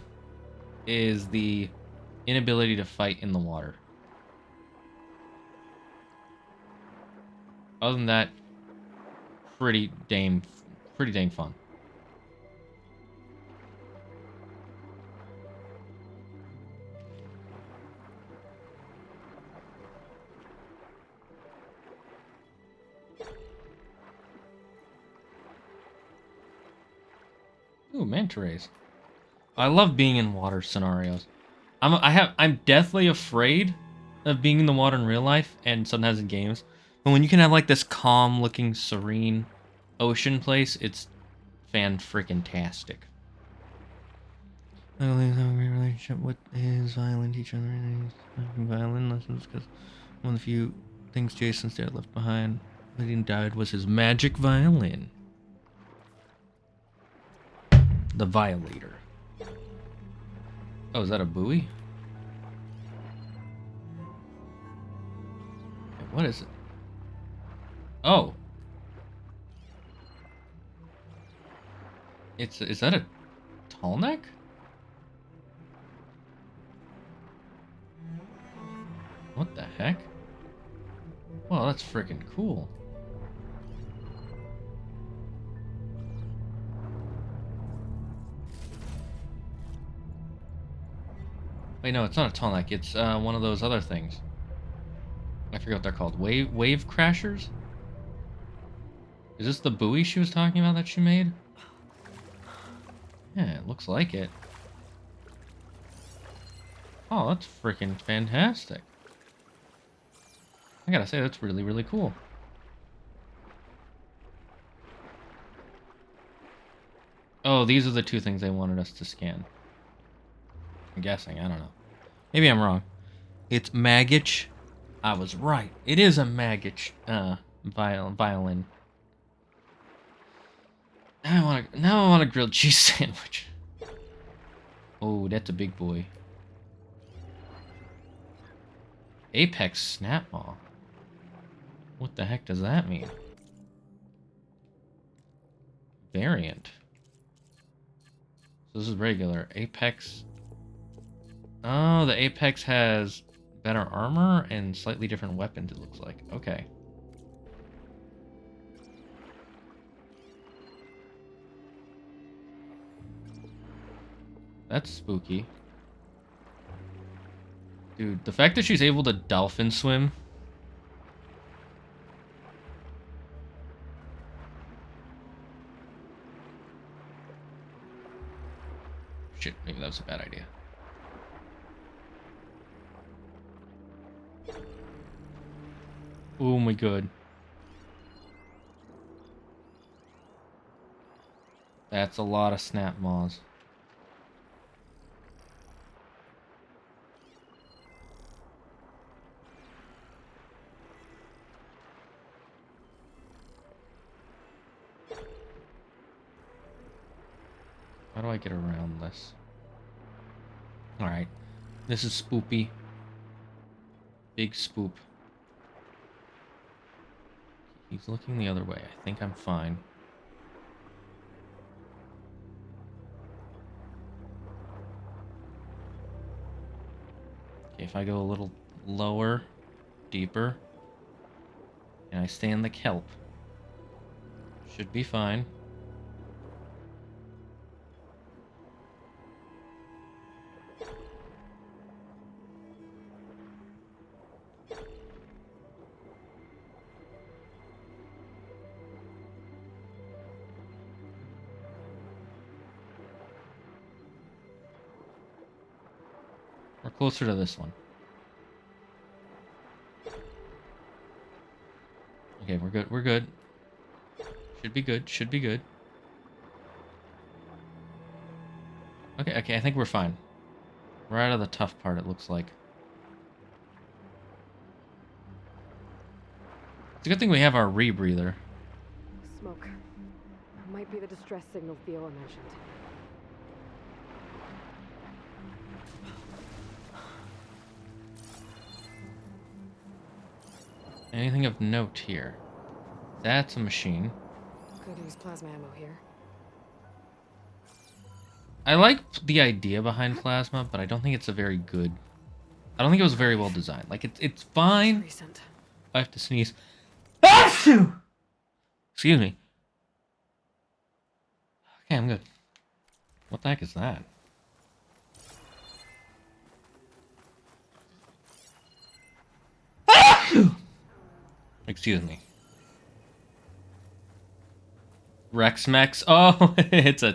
is the inability to fight in the water. Other than that, pretty dang fun. Ooh, manta rays. I love being in water scenarios. I'm deathly afraid of being in the water in real life and sometimes in games. But when you can have like this calm looking serene ocean place, it's fan-freaking-tastic. Aloy has a great relationship with his violin teacher. Violin lessons because one of the few things Jason's dad left behind when he died was his magic violin. The Violator. Oh, is that a buoy? What is it? Oh. Is that a tall neck? What the heck? Well, that's freaking cool. Wait, no, it's not a tall neck. It's one of those other things. I forget what they're called. Wave crashers? Is this the buoy she was talking about that she made? Yeah, it looks like it. Oh, that's freaking fantastic. I gotta say, that's really, really cool. Oh, these are the two things they wanted us to scan. I'm guessing, I don't know. Maybe I'm wrong. It's Magich. I was right. It is a Magich violin. Now I want a grilled cheese sandwich. Oh, that's a big boy. Apex Snapmaw. What the heck does that mean? Variant. So this is regular. Apex. Oh, the Apex has better armor and slightly different weapons, it looks like. Okay. That's spooky. Dude, the fact that she's able to dolphin swim. Shit, maybe that was a bad idea. Oh my god. That's a lot of snap maws. How do I get around this? Alright. This is spoopy. Big spoop. He's looking the other way. I think I'm fine. Okay, if I go a little lower, deeper, and I stay in the kelp. Should be fine. We're closer to this one. Okay, we're good. We're good. Should be good. Should be good. Okay, I think we're fine. We're out of the tough part, it looks like. It's a good thing we have our rebreather. Smoke. Might be the distress signal Viola mentioned. Anything of note here? That's a machine. Could use plasma ammo here. I like the idea behind plasma, but I don't think it's a very good... I don't think it was very well designed. Like, it's fine. Recent. I have to sneeze. Excuse me. Okay, I'm good. What the heck is that? Excuse me. Rex Mex. Oh, it's a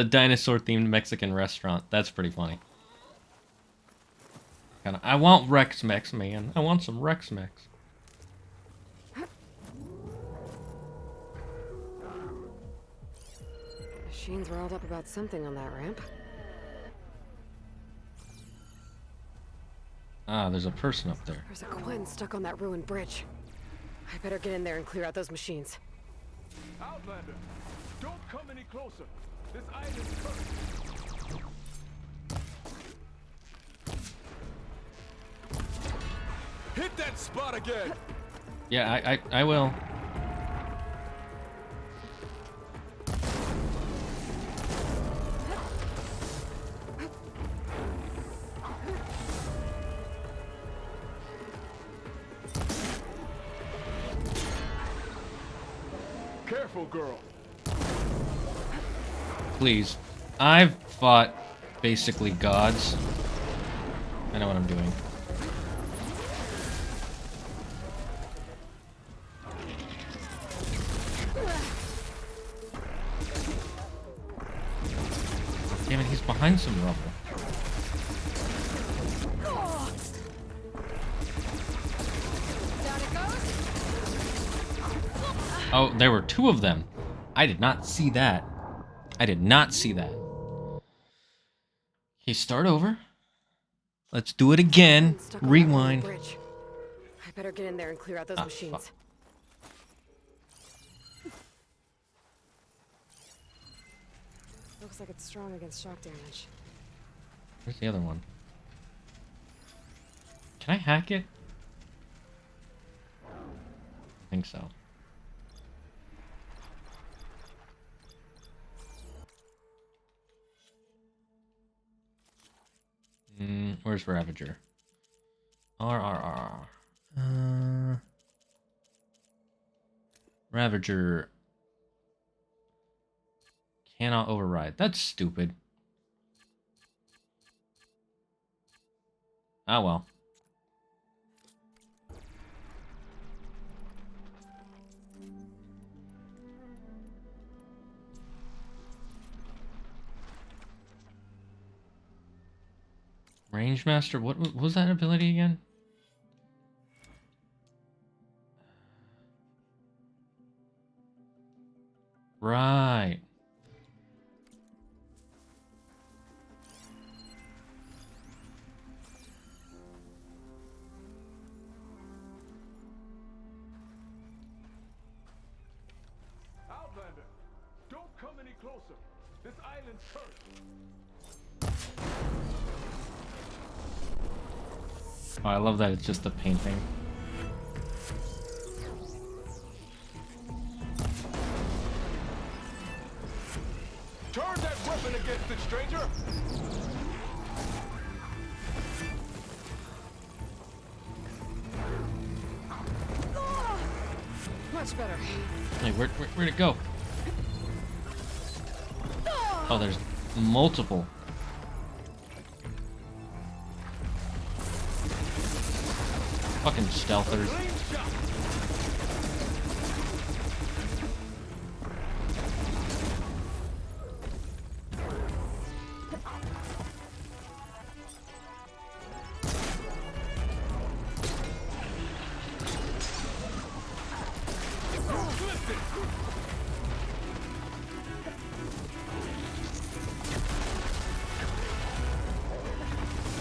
dinosaur themed Mexican restaurant. That's pretty funny. I want Rex Mex, man. I want some Rex Mex. Machines riled up about something on that ramp. Ah, there's a person up there. There's a Quen stuck on that ruined bridge. I better get in there and clear out those machines. Outlander, don't come any closer. This island's cursed. Hit that spot again. Yeah, I will. Careful, girl. Please. I've fought basically gods. I know what I'm doing. Damn it, he's behind some rubble. Oh, there were two of them. I did not see that. I did not see that. Okay, start over. Let's do it again. Rewind. I better get in there and clear out those machines. Fuck. Looks like it's strong against shock damage. Where's the other one? Can I hack it? I think so. Where's Ravager? RRR. Ravager cannot override. That's stupid. Ah, well. Range Master, what was that ability again? Right. Outlander, don't come any closer. This island's cursed. Oh, I love that it's just a painting. Turn that weapon against it, stranger! Much better. Hey, where'd it go? Oh, there's multiple. Fucking stealthers.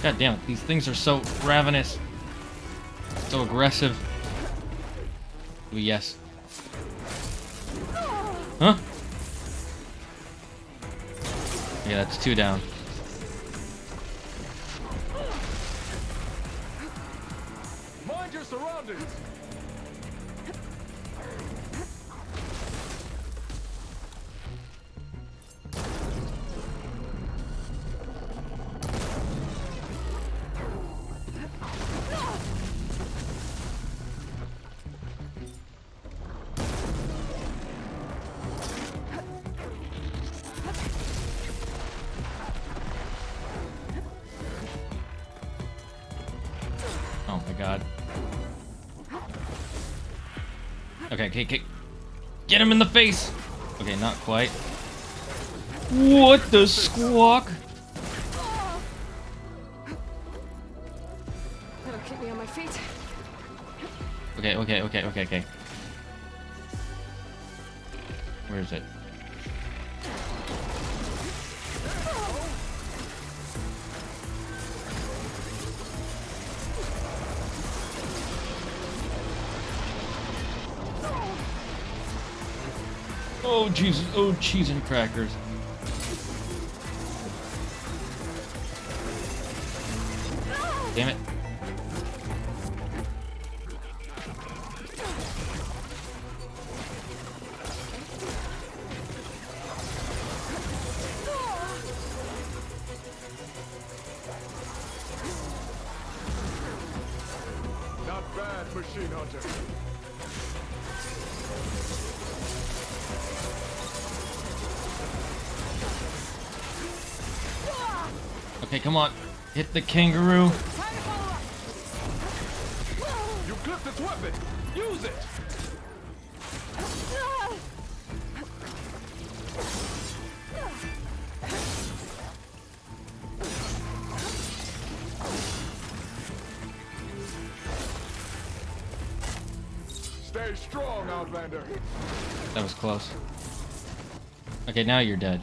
God damn it, these things are so ravenous. So aggressive. Ooh, yes. Huh? Yeah, that's 2 down. Mind your surroundings. Oh my god. Okay, okay. Get him in the face! Okay, not quite. What the squawk? That'll keep me on my feet. Okay. Where is it? Oh Jesus! Oh, cheese and crackers. Damn it. Not bad, machine hunter. Okay, come on. Hit the kangaroo. You clipped its weapon. Use it. Stay strong, Outlander. That was close. Okay, now you're dead.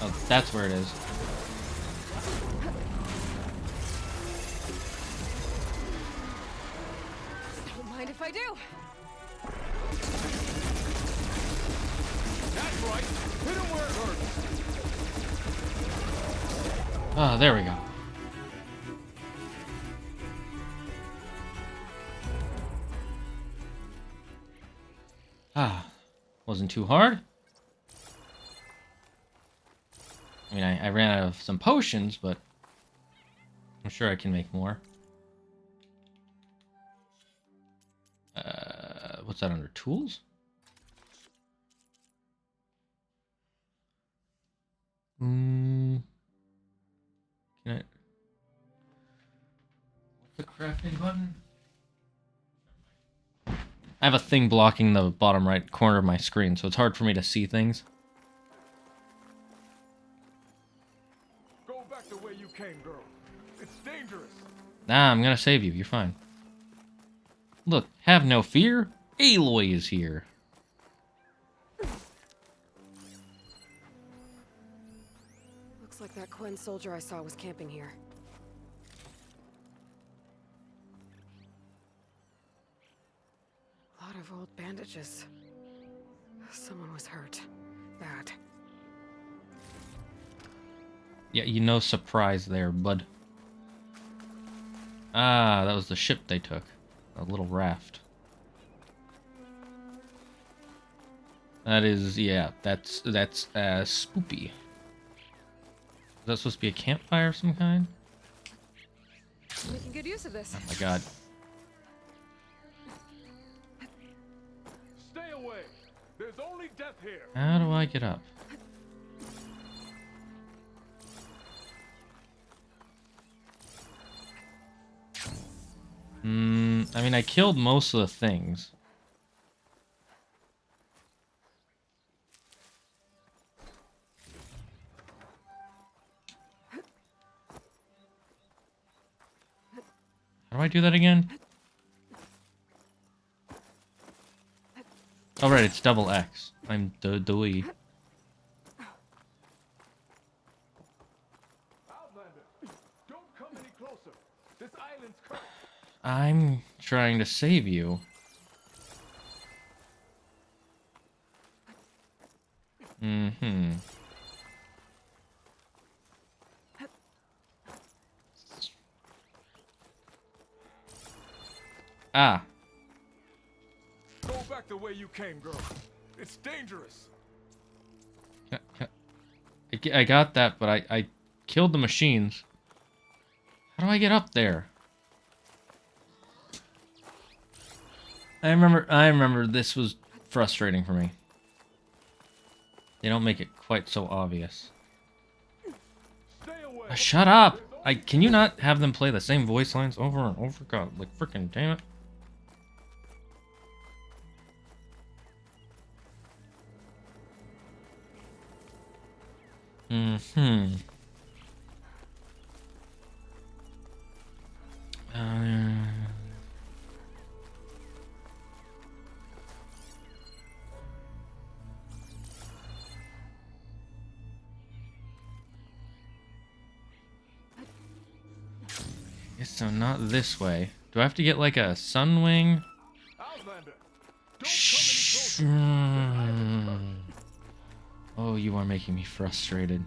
Oh, that's where it is. Don't mind if I do. That's right. Hit him where it hurts. Ah, there we go. Ah, wasn't too hard. I mean, I ran out of some potions, but I'm sure I can make more. What's that under tools? Can I? What's the crafting button? I have a thing blocking the bottom right corner of my screen, so it's hard for me to see things. Go back the way you came, girl. It's dangerous. Nah, I'm gonna save you. You're fine. Look, have no fear. Aloy is here. Looks like that Quen soldier I saw was camping here. A lot of old bandages. Someone was hurt. Bad. Yeah, you know, surprise there, bud. Ah, that was the ship they took. A little raft. That is, yeah, that's spoopy. Is that supposed to be a campfire of some kind? Maybe good use of this. Oh my god. Stay away. There's only death here. How do I get up? I mean, I killed most of the things. How do I do that again? Oh, right, it's double X. I'm doy. Outlander, don't come any closer. This island's cursed. I'm trying to save you. Ah. Go back the way you came, girl. It's dangerous. I got that, but I killed the machines. How do I get up there? I remember this was frustrating for me. They don't make it quite so obvious. Shut up! Can you not have them play the same voice lines over and over? God, like freaking damn it. So not this way. Do I have to get like a sun wing? Outlander, Shh. Oh, you are making me frustrated.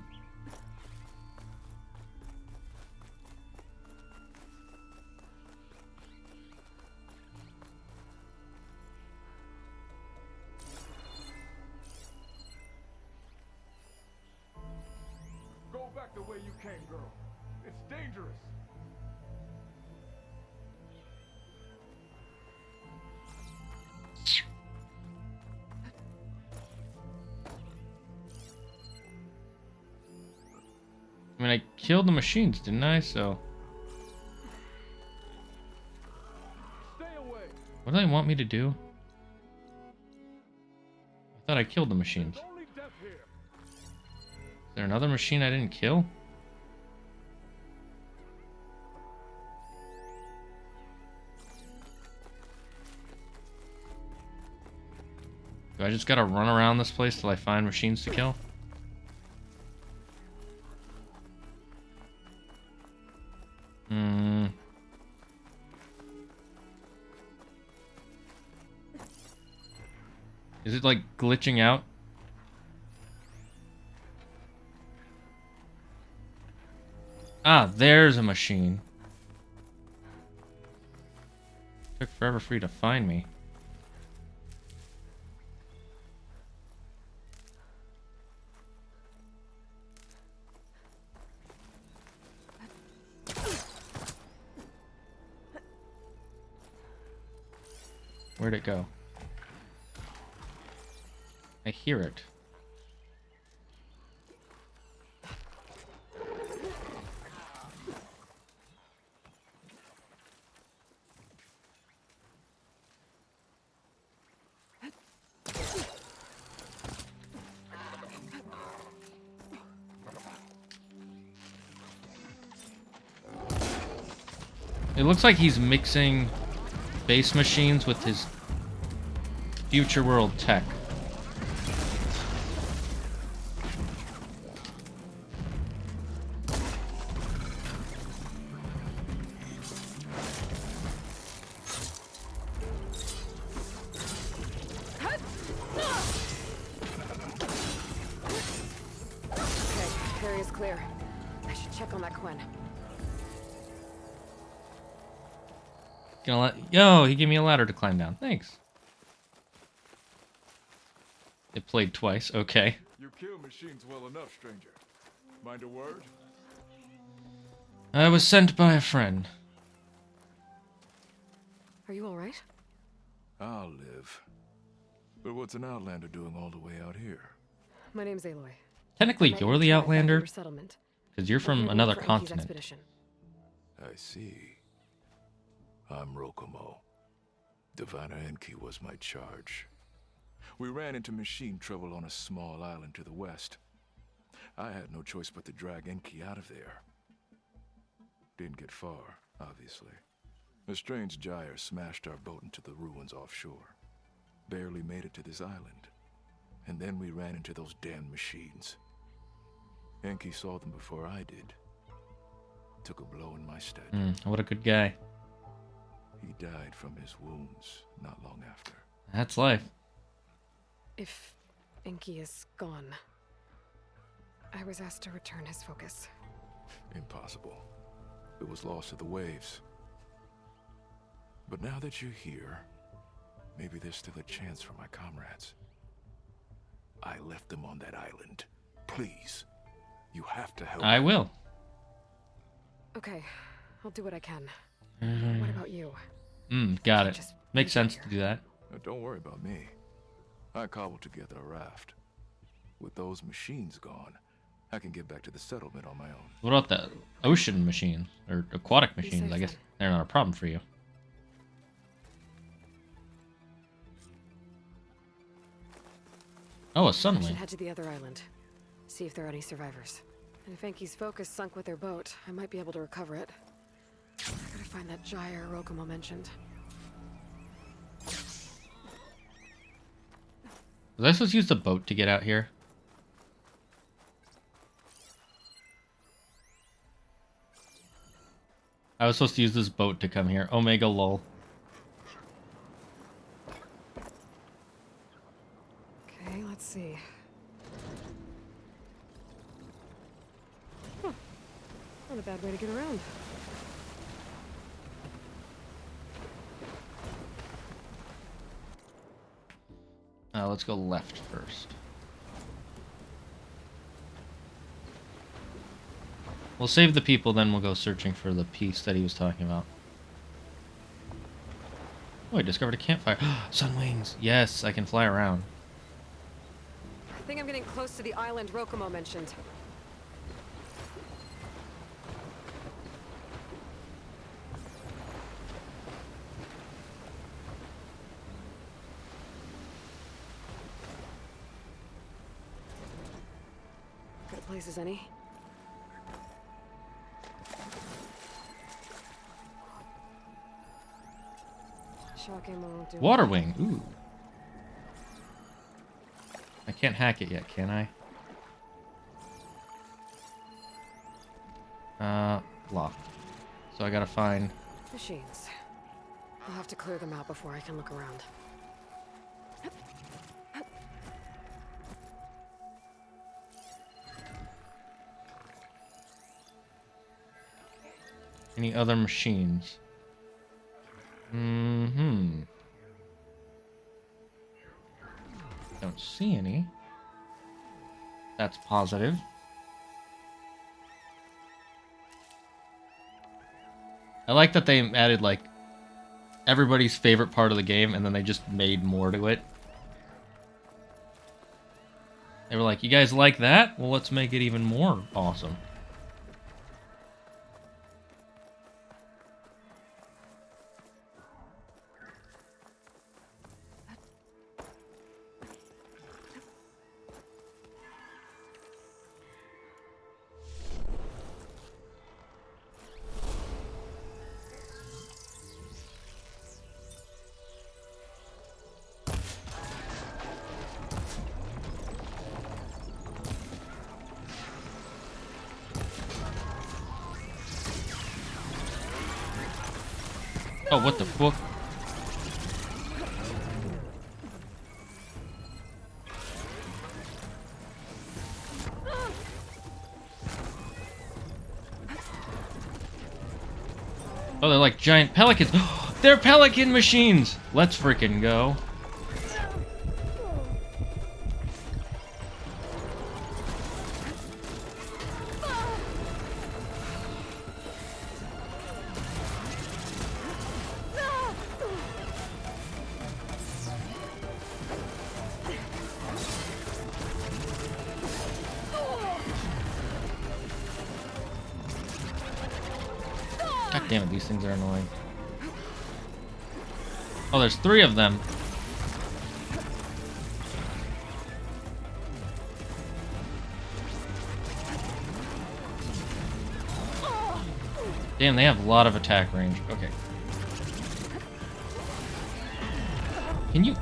go back the way you came, girl. It's dangerous. I mean, I killed the machines, didn't I? So... Stay away. what do they want me to do? I thought I killed the machines. Only death here. Is there another machine I didn't kill? Do I just gotta run around this place till I find machines to kill? Is it like glitching out? Ah, there's a machine. Took forever for you to find me. Where'd it go? I hear it. It looks like he's mixing base machines with his future world tech. Okay, area is clear. I should check on that Quinn. Yo, he gave me a ladder to climb down. Thanks. It played twice. Okay. You kill machines well enough, stranger. Mind a word? I was sent by a friend. Are you all right? I'll live. But what's an outlander doing all the way out here? My name's Aloy. Technically, I you're the Outlander, settlement. because you're We're from here to another work for Enki's continent. expedition. I see. I'm Rokomo. Diviner Enki was my charge. We ran into machine trouble on a small island to the west. I had no choice but to drag Enki out of there. Didn't get far, obviously. A strange gyre smashed our boat into the ruins offshore. Barely made it to this island. And then we ran into those damn machines. Enki saw them before I did. Took a blow in my stead. What a good guy. He died from his wounds not long after. That's life. If Enki is gone, I was asked to return his focus. Impossible. It was lost to the waves. But now that you're here, maybe there's still a chance for my comrades. I left them on that island. Please, you have to help. I will. Okay, I'll do what I can. What about you? Got it. Makes sense to do that. Don't worry about me. I cobbled together a raft. With those machines gone, I can get back to the settlement on my own. What about the ocean machines or aquatic machines? safe I guess then. they're not a problem for you. Oh, a I should sunwing. head to the other island. See if there are any survivors. And if Enki's focus sunk with their boat, I might be able to recover it. I gotta find that gyre Rokomo mentioned. Was I supposed to use the boat to get out here? I was supposed to use this boat to come here. Omega lol. Okay, let's see. Huh. Not a bad way to get around. Let's go left first. We'll save the people, then we'll go searching for the piece that he was talking about. Oh, I discovered a campfire. Sun wings. Yes, I can fly around. I think I'm getting close to the island Rokomo mentioned. Good place as any. Shock ammo won't do. Water wing. Ooh. I can't hack it yet, can I? Locked. So I gotta find... Machines. I'll have to clear them out before I can look around. Any other machines? Don't see any. That's positive. I like that they added, like, everybody's favorite part of the game, and then they just made more to it. They were like, you guys like that? Well, let's make it even more awesome. Oh, what the fuck? Oh, they're like giant pelicans. They're pelican machines! Let's freaking go. God damn it, these things are annoying. Oh, there's 3 of them. Damn, they have a lot of attack range. Okay. Can you...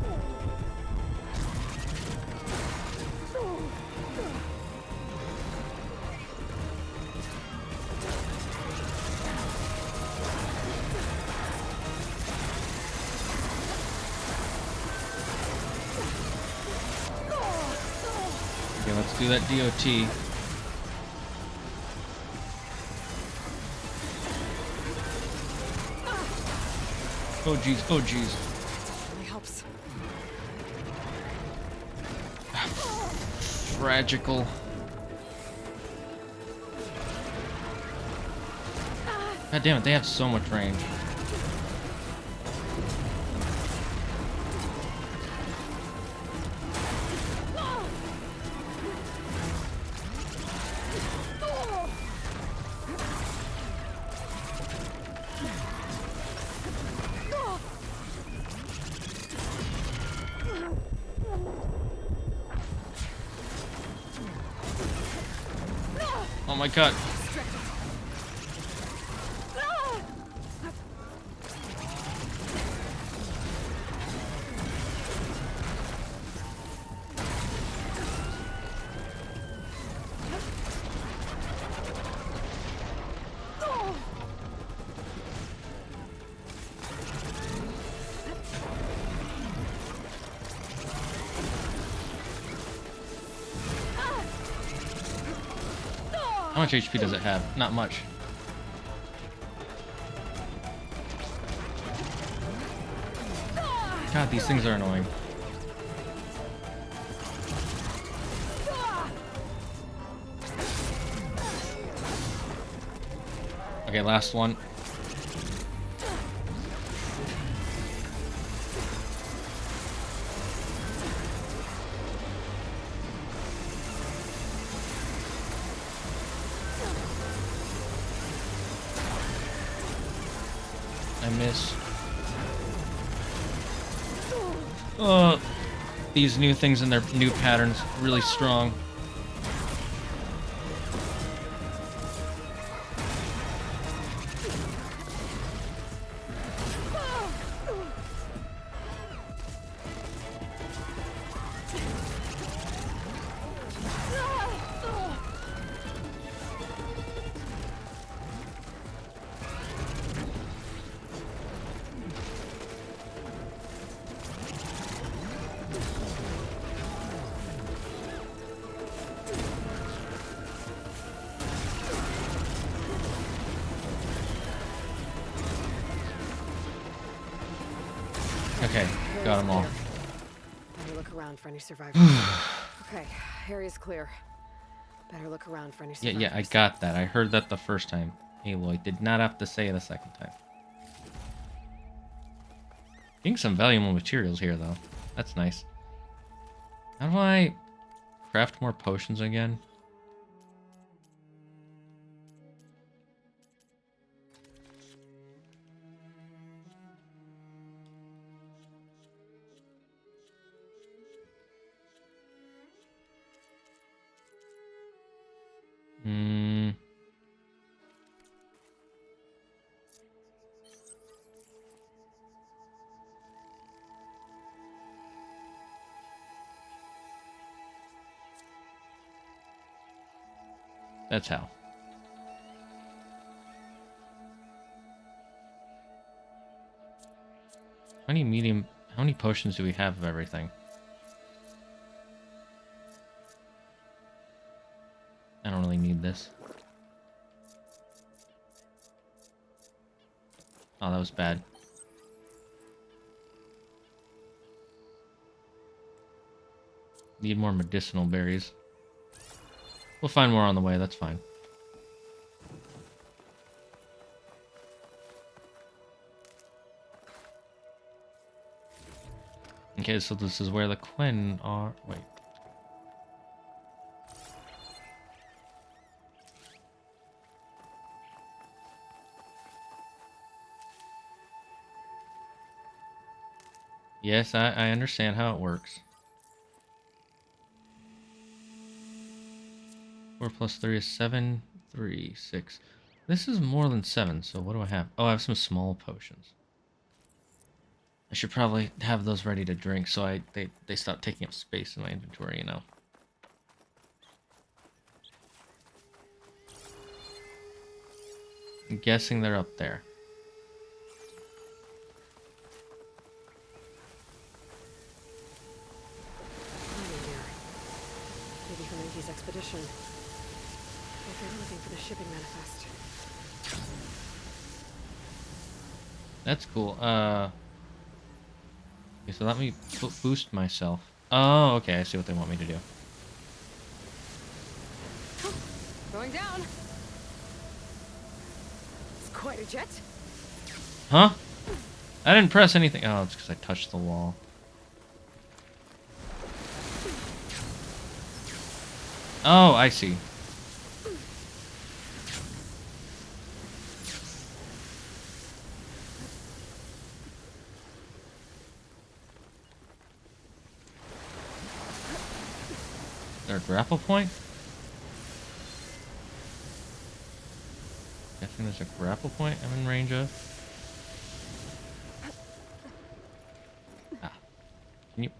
Okay, let's do that DOT. Oh jeez, oh jeez. Really helps. Tragical. God damn it, they have so much range. Oh my god. How much HP does it have? Not much. God, these things are annoying. Okay, last one. I miss. These new things and their new patterns really strong. Okay, got them all. Better look around for any survivors. Okay, area's clear. Better look around for any survivors. Yeah, I got that. I heard that the first time. Aloy did not have to say it a second time. Getting some valuable materials here, though. That's nice. How do I craft more potions again? That's how. How many potions do we have of everything? I don't really need this. Oh, that was bad. Need more medicinal berries. We'll find more on the way, that's fine. Okay, so this is where the Quinn are. Wait. Yes, I understand how it works. 4 plus 3 is 7. 3, 6. This is more than 7, so what do I have? Oh, I have some small potions. I should probably have those ready to drink so they stop taking up space in my inventory, you know. I'm guessing they're up there. Maybe from Enki's expedition. If they're looking for the shipping manifest. That's cool. Okay, so let me boost myself. Oh, okay, I see what they want me to do. Going down. It's quite a jet. Huh? I didn't press anything. Oh, it's because I touched the wall. Oh, I see. Is there a grapple point? Guessing there's a grapple point I'm in range of. Ah. Can you...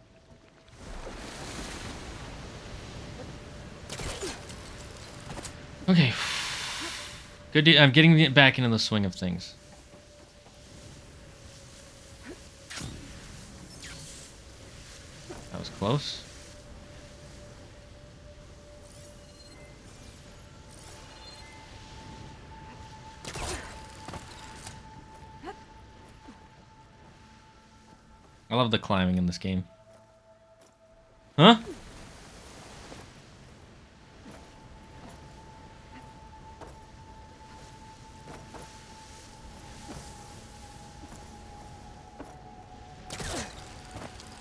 Okay. Good. I'm getting back into the swing of things. That was close. I love the climbing in this game. Huh?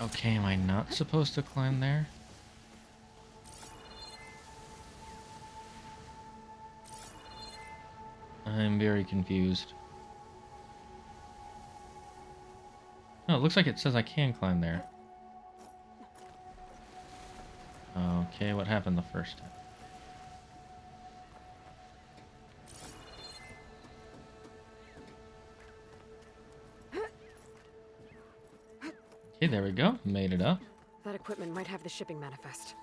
Okay, am I not supposed to climb there? I'm very confused. No, it looks like it says I can climb there. Okay, what happened the first time? Okay, there we go. Made it up. That equipment might have the shipping manifest.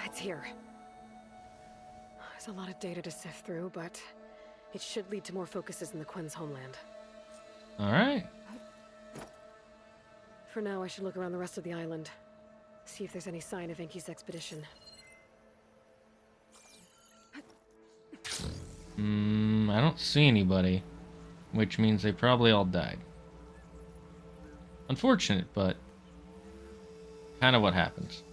It's here. There's a lot of data to sift through, but it should lead to more focuses in the Quen's homeland. Alright. For now, I should look around the rest of the island. See if there's any sign of Enki's expedition. I don't see anybody. Which means they probably all died. Unfortunate, but kind of what happens.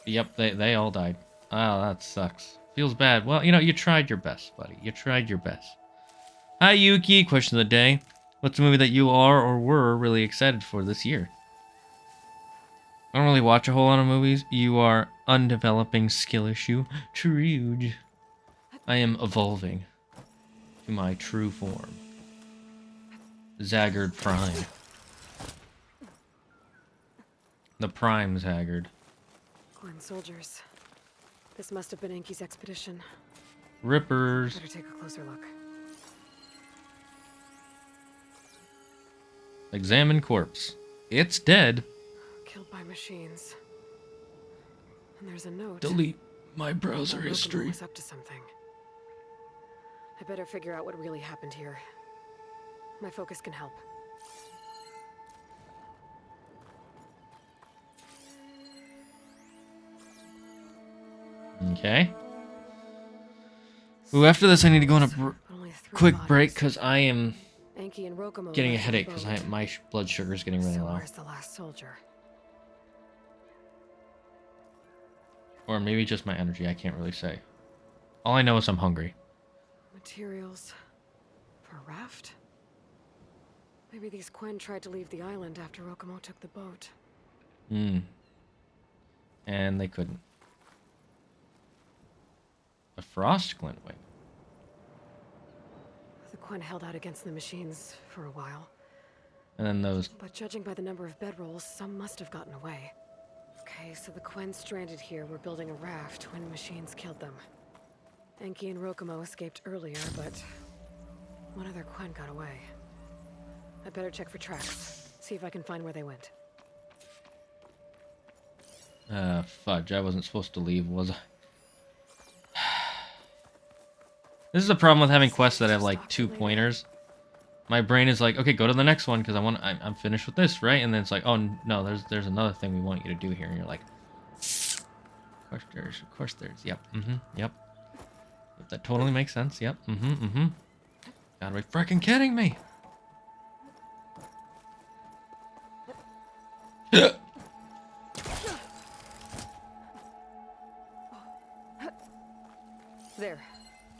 Yep, they all died. Oh, that sucks. Feels bad. Well, you know, you tried your best, buddy. You tried your best. Hi, Yuki. Question of the day. What's a movie that you are or were really excited for this year? I don't really watch a whole lot of movies. You are undeveloping skill issue. True. I am evolving to my true form. Zaggard Prime. The Prime Zaggard. Quen soldiers. This must have been Enki's expedition. Rippers. Better take a closer look. Examine corpse. It's dead. Killed by machines. And there's a note. Delete my browser Rokomo history. was up to something. I better figure out what really happened here. My focus can help. Okay. Ooh, after this I need to go on a Only 3 quick bodies. break because I am Enki and Rokomo getting a left on headache the because boat. my blood sugar is getting really So low. where's the last soldier? Or maybe just my energy, I can't really say. All I know is I'm hungry. Materials for a raft? Maybe these Quen tried to leave the island after Rokomo took the boat. And they couldn't. A frost glint wing. The Quen held out against the machines for a while. And then those... But judging by the number of bedrolls, some must have gotten away. Okay, so the Quen stranded here were building a raft when machines killed them. Enki and Rokumo escaped earlier, but one of their Quen got away. I better check for tracks, see if I can find where they went. Fudge, I wasn't supposed to leave, was I? This is a problem with having quests that have like 2 pointers. My brain is like, okay, go to the next one because I'm finished with this, right? And then it's like, oh no, there's another thing we want you to do here, and you're like, of course there's, yep, yep. That totally makes sense, yep, Gotta be freaking kidding me. There,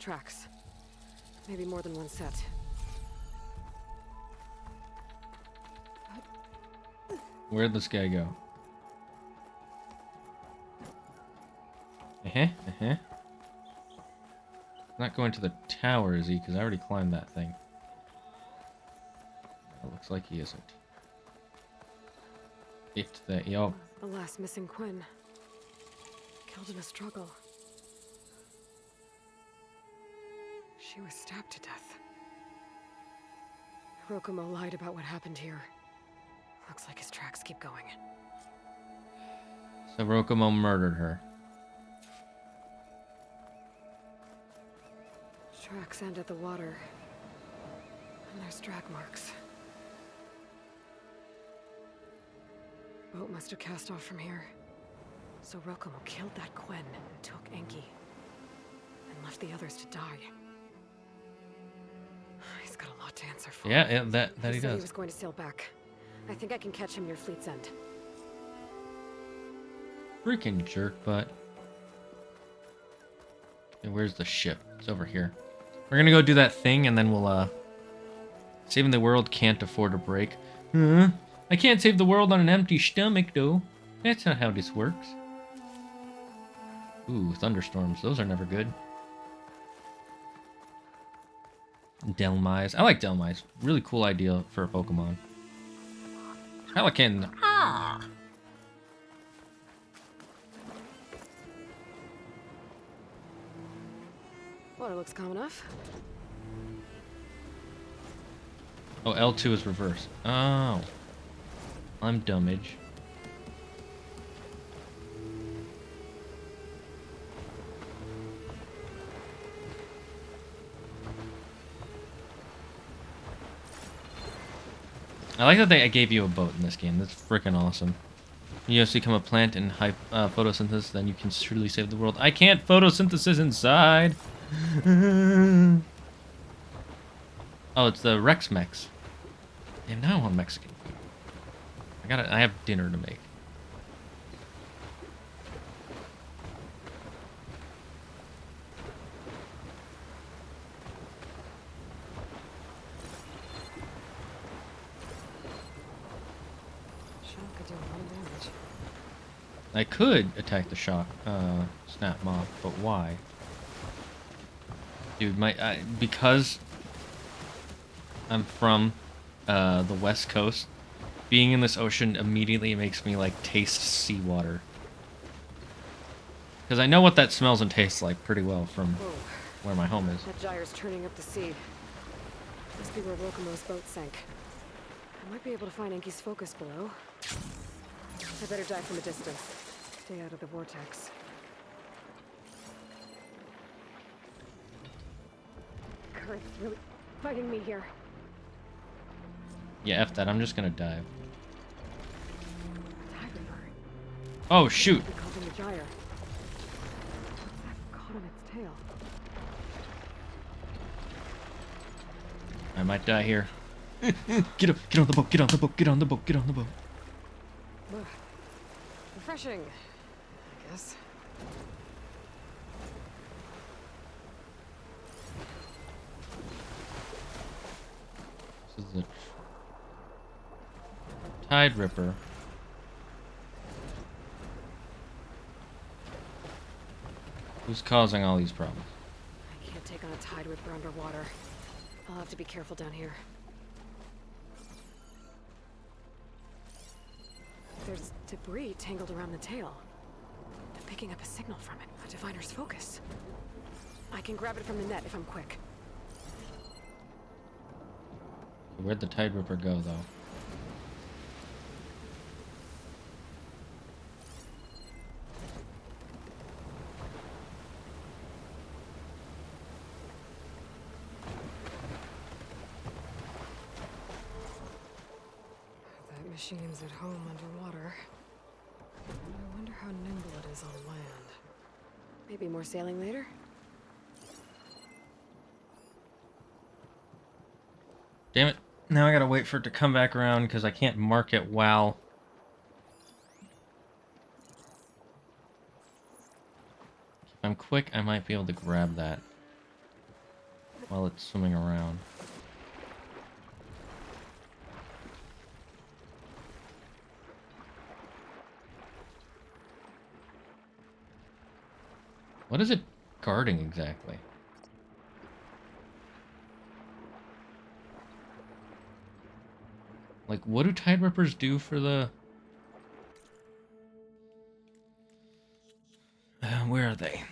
tracks. Maybe more than one set. Where'd this guy go? Not going to the tower, is he? Because I already climbed that thing. It looks like he isn't. It's that, yo. The last missing Quen. Killed in a struggle. She was stabbed to death. Rokumo lied about what happened here. Looks like his tracks keep going. So Rokumo murdered her. Tracks end at the water. And there's drag marks. Boat must have cast off from here. So Rokumo killed that Quen and took Enki. And left the others to die. He's got a lot to answer for. Yeah, that he said does. He was going to sail back. I think I can catch him near Fleet's End. Freaking jerk butt. Okay, where's the ship? It's over here. We're gonna go do that thing and then we'll saving the world can't afford a break. I can't save the world on an empty stomach though. That's not how this works. Ooh, thunderstorms. Those are never good. Delmise. I like Delmise. Really cool idea for a Pokemon. Pelican. Water looks calm enough. Oh, L2 is reverse. Oh. I'm dumbage. I like that I gave you a boat in this game. That's freaking awesome. You just become a plant and photosynthesis, then you can truly save the world. I can't photosynthesis inside. Oh, it's the Rex Mex. Damn, now I want Mexican food. I have dinner to make. Shock could do a lot of damage. I could attack the shock, snap mob, but why? Dude, because I'm from the West Coast, being in this ocean immediately makes me like taste seawater. Because I know what that smells and tastes like pretty well from where my home is. That gyre's turning up the sea. Must be where Rokumo's boat sank. I might be able to find Enki's focus below. I better dive from a distance. Stay out of the vortex. Current's really fighting me here. Yeah, F that. I'm just gonna dive. Tiger bird. Oh, shoot. We called him the gyre. What's that caught on its tail? I might die here. Get up, get on the boat, get on the boat, get on the boat, get on the boat. Ugh. Refreshing, I guess. This is the Tide Ripper. Who's causing all these problems? I can't take on a tide ripper underwater. I'll have to be careful down here. There's debris tangled around the tail. I'm picking up a signal from it, a diviner's focus. I can grab it from the net if I'm quick. Where'd the Tide Ripper go, though? That machine's at home underwater. I wonder how nimble it is on land. Maybe more sailing later? Damn it. Now I gotta wait for it to come back around because I can't mark it while... If I'm quick, I might be able to grab that while it's swimming around. What is it guarding exactly? Like, what do Tide Rippers do for the... where are they?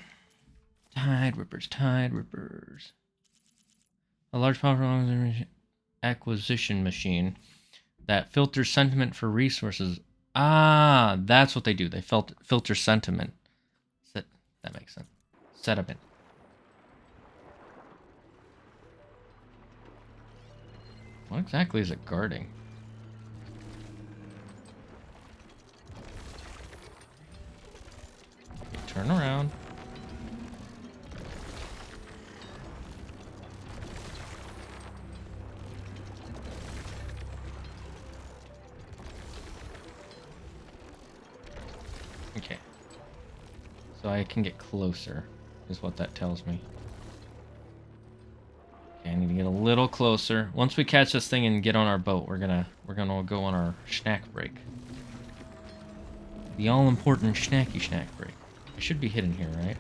Tide Rippers, Tide Rippers. A large powerful acquisition machine that filters sentiment for resources. Ah, that's what they do. They filter sentiment. That makes sense. Sediment. What exactly is it guarding? Turn around. Okay. So I can get closer, is what that tells me. Okay, I need to get a little closer. Once we catch this thing and get on our boat, we're gonna go on our snack break. The all-important snacky snack break. It should be hidden here, right?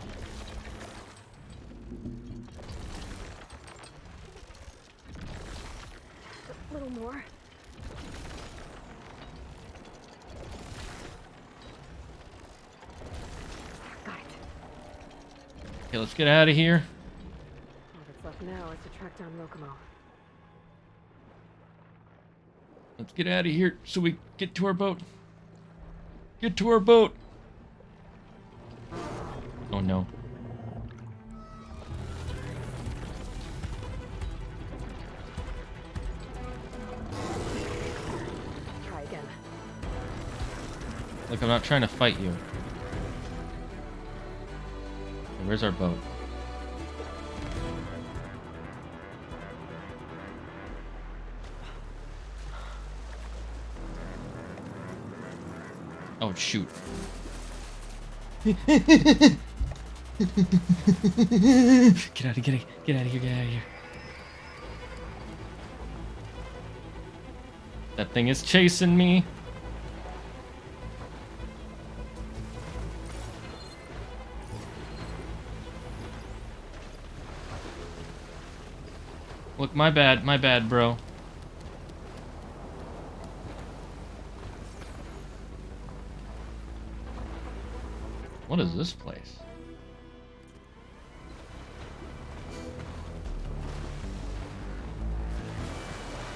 A little more. Got it. Okay, let's get out of here. All that's left now is to track down Rokomo. Let's get out of here so we get to our boat. Get to our boat. Oh no. Try again. Look, I'm not trying to fight you. Okay, where's our boat? Oh shoot. Get out of here, get out of here. That thing is chasing me. Look, my bad, bro. What is this place?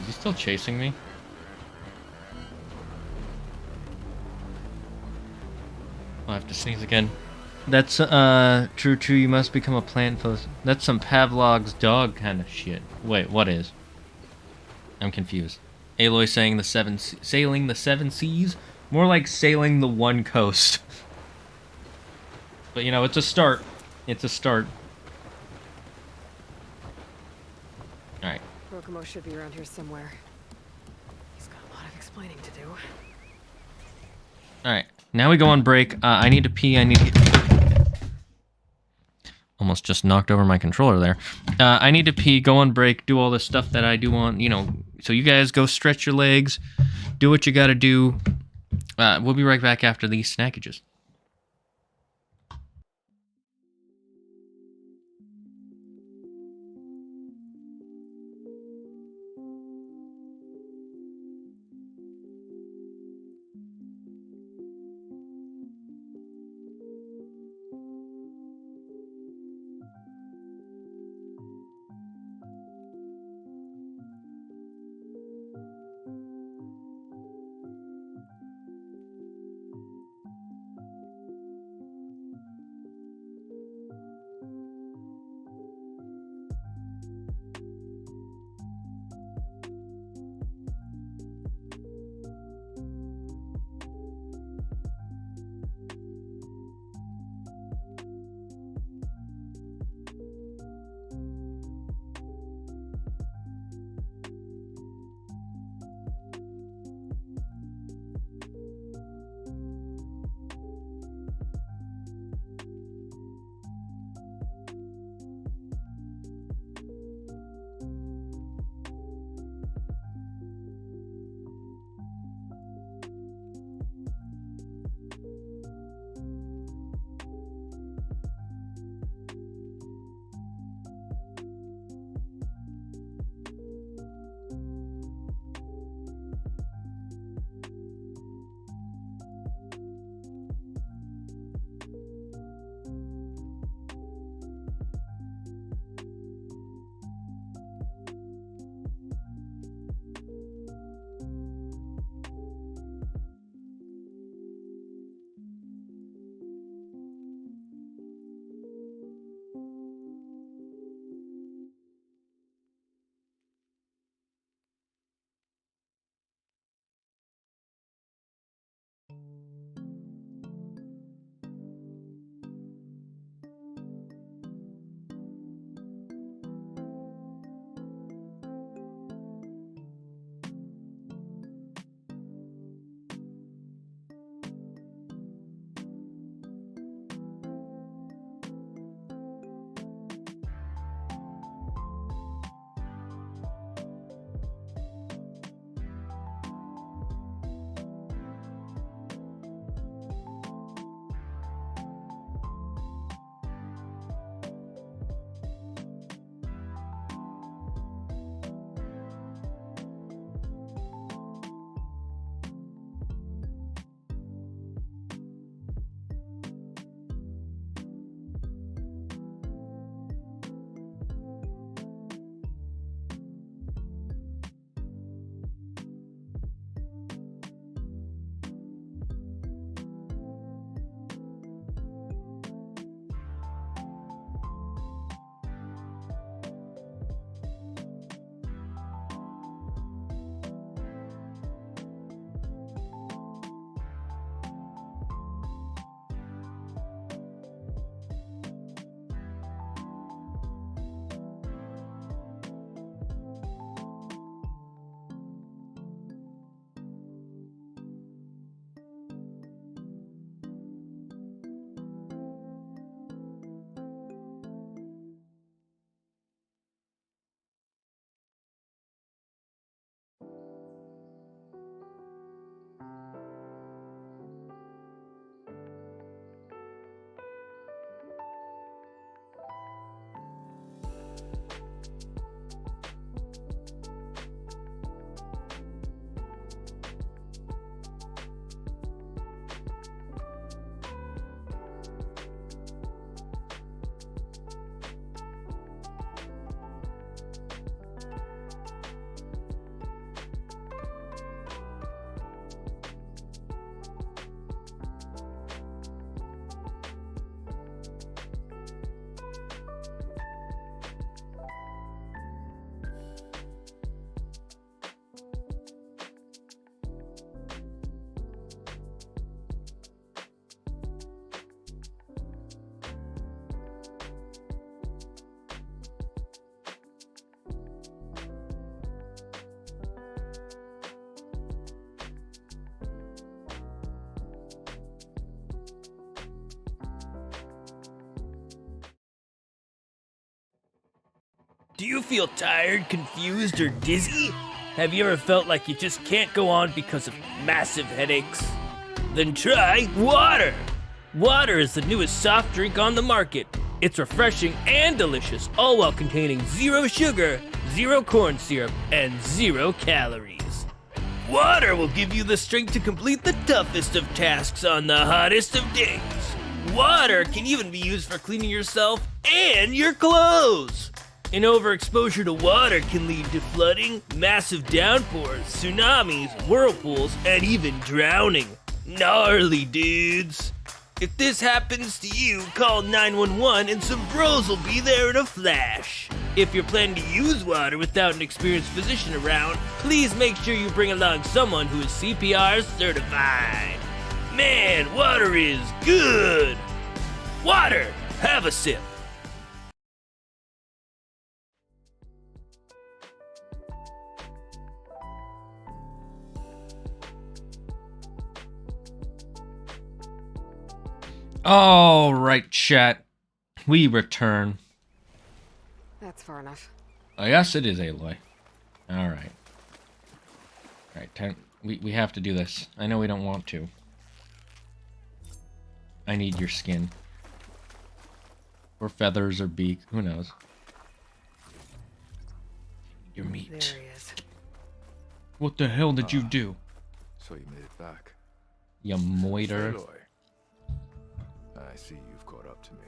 Is he still chasing me? I'll have to sneeze again. That's, true, you must become a plant post. That's some Pavlov's dog kind of shit. Wait, what is? I'm confused. Aloy saying sailing the seven seas? More like sailing the one coast. But, you know, it's a start. It's a start. Alright. Rokomo should be around here somewhere. He's got a lot of explaining to do. Alright. Now we go on break. I need to pee. I need to... Almost just knocked over my controller there. I need to pee, go on break, do all this stuff that I do on, you know... So you guys go stretch your legs. Do what you gotta do. We'll be right back after these snackages. Do you feel tired, confused, or dizzy? Have you ever felt like you just can't go on because of massive headaches? Then try water! Water is the newest soft drink on the market. It's refreshing and delicious, all while containing 0 sugar, 0 corn syrup, and 0 calories. Water will give you the strength to complete the toughest of tasks on the hottest of days. Water can even be used for cleaning yourself and your clothes. An overexposure to water can lead to flooding, massive downpours, tsunamis, whirlpools, and even drowning. Gnarly, dudes. If this happens to you, call 911 and some bros will be there in a flash. If you're planning to use water without an experienced physician around, please make sure you bring along someone who is CPR certified. Man, water is good. Water, have a sip. All right, chat. We return. That's far enough. Yes, it is, Aloy. All right. All right, we have to do this. I know we don't want to. I need your skin. Or feathers or beak. Who knows? Your meat. There he is. What the hell did you do? So you made it back. You moiter. Aloy, I see you've caught up to me.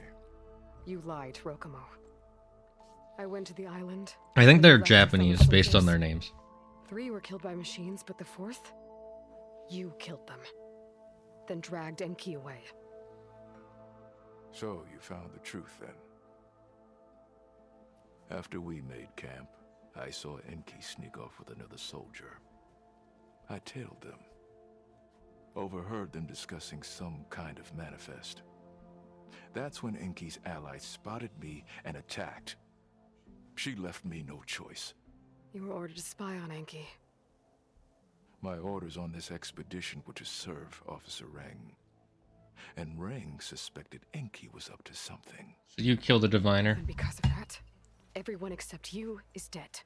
You lied, Rokomo. I went to the island. I think they're left Japanese fellow based on soldiers. their names. 3 were killed by machines, but the 4th? You killed them. Then dragged Enki away. So you found the truth then. After we made camp, I saw Enki sneak off with another soldier. I tailed them. Overheard them discussing some kind of manifest. That's when Enki's allies spotted me and attacked. She left me no choice. You were ordered to spy on Enki. My orders on this expedition were to serve Officer Reng. And Reng suspected Enki was up to something. So you killed a diviner. And because of that, everyone except you is dead.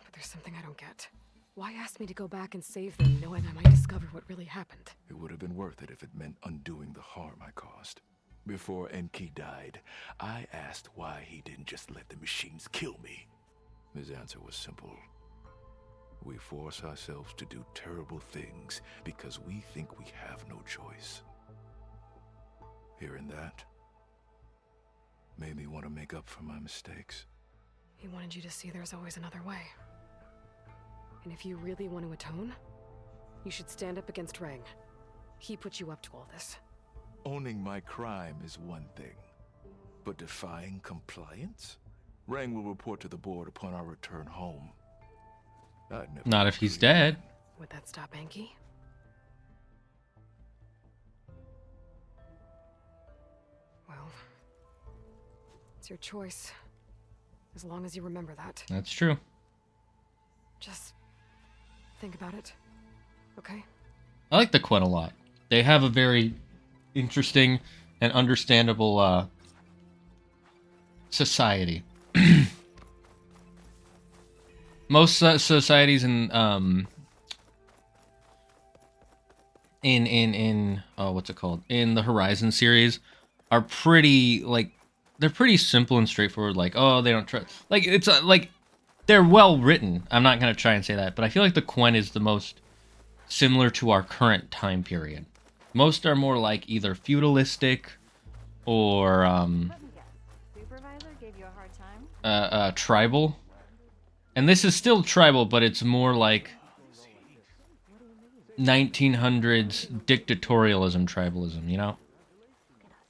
But there's something I don't get. Why ask me to go back and save them, knowing I might discover what really happened? It would have been worth it if it meant undoing the harm I caused. Before Enki died, I asked why he didn't just let the machines kill me. His answer was simple. We force ourselves to do terrible things because we think we have no choice. Hearing that made me want to make up for my mistakes. He wanted you to see there's always another way. And if you really want to atone, you should stand up against Reng. He put you up to all this. Owning my crime is one thing, but defying compliance? Reng will report to the board upon our return home. I'd never Not if he's dead. Would that stop Enki? Well, it's your choice. As long as you remember that. That's true. Just think about it, okay? I like the Quen a lot. They have a very interesting and understandable society. Most societies in what's it called? In the Horizon series are pretty they're pretty simple and straightforward. Like, oh, they don't trust. Like, it's like they're well written. I'm not gonna try and say that, but I feel like the Quen is the most similar to our current time period. Most are more like either feudalistic or Supervisor gave you a hard time? Tribal. And this is still tribal, but it's more like 1900s dictatorialism, tribalism, you know?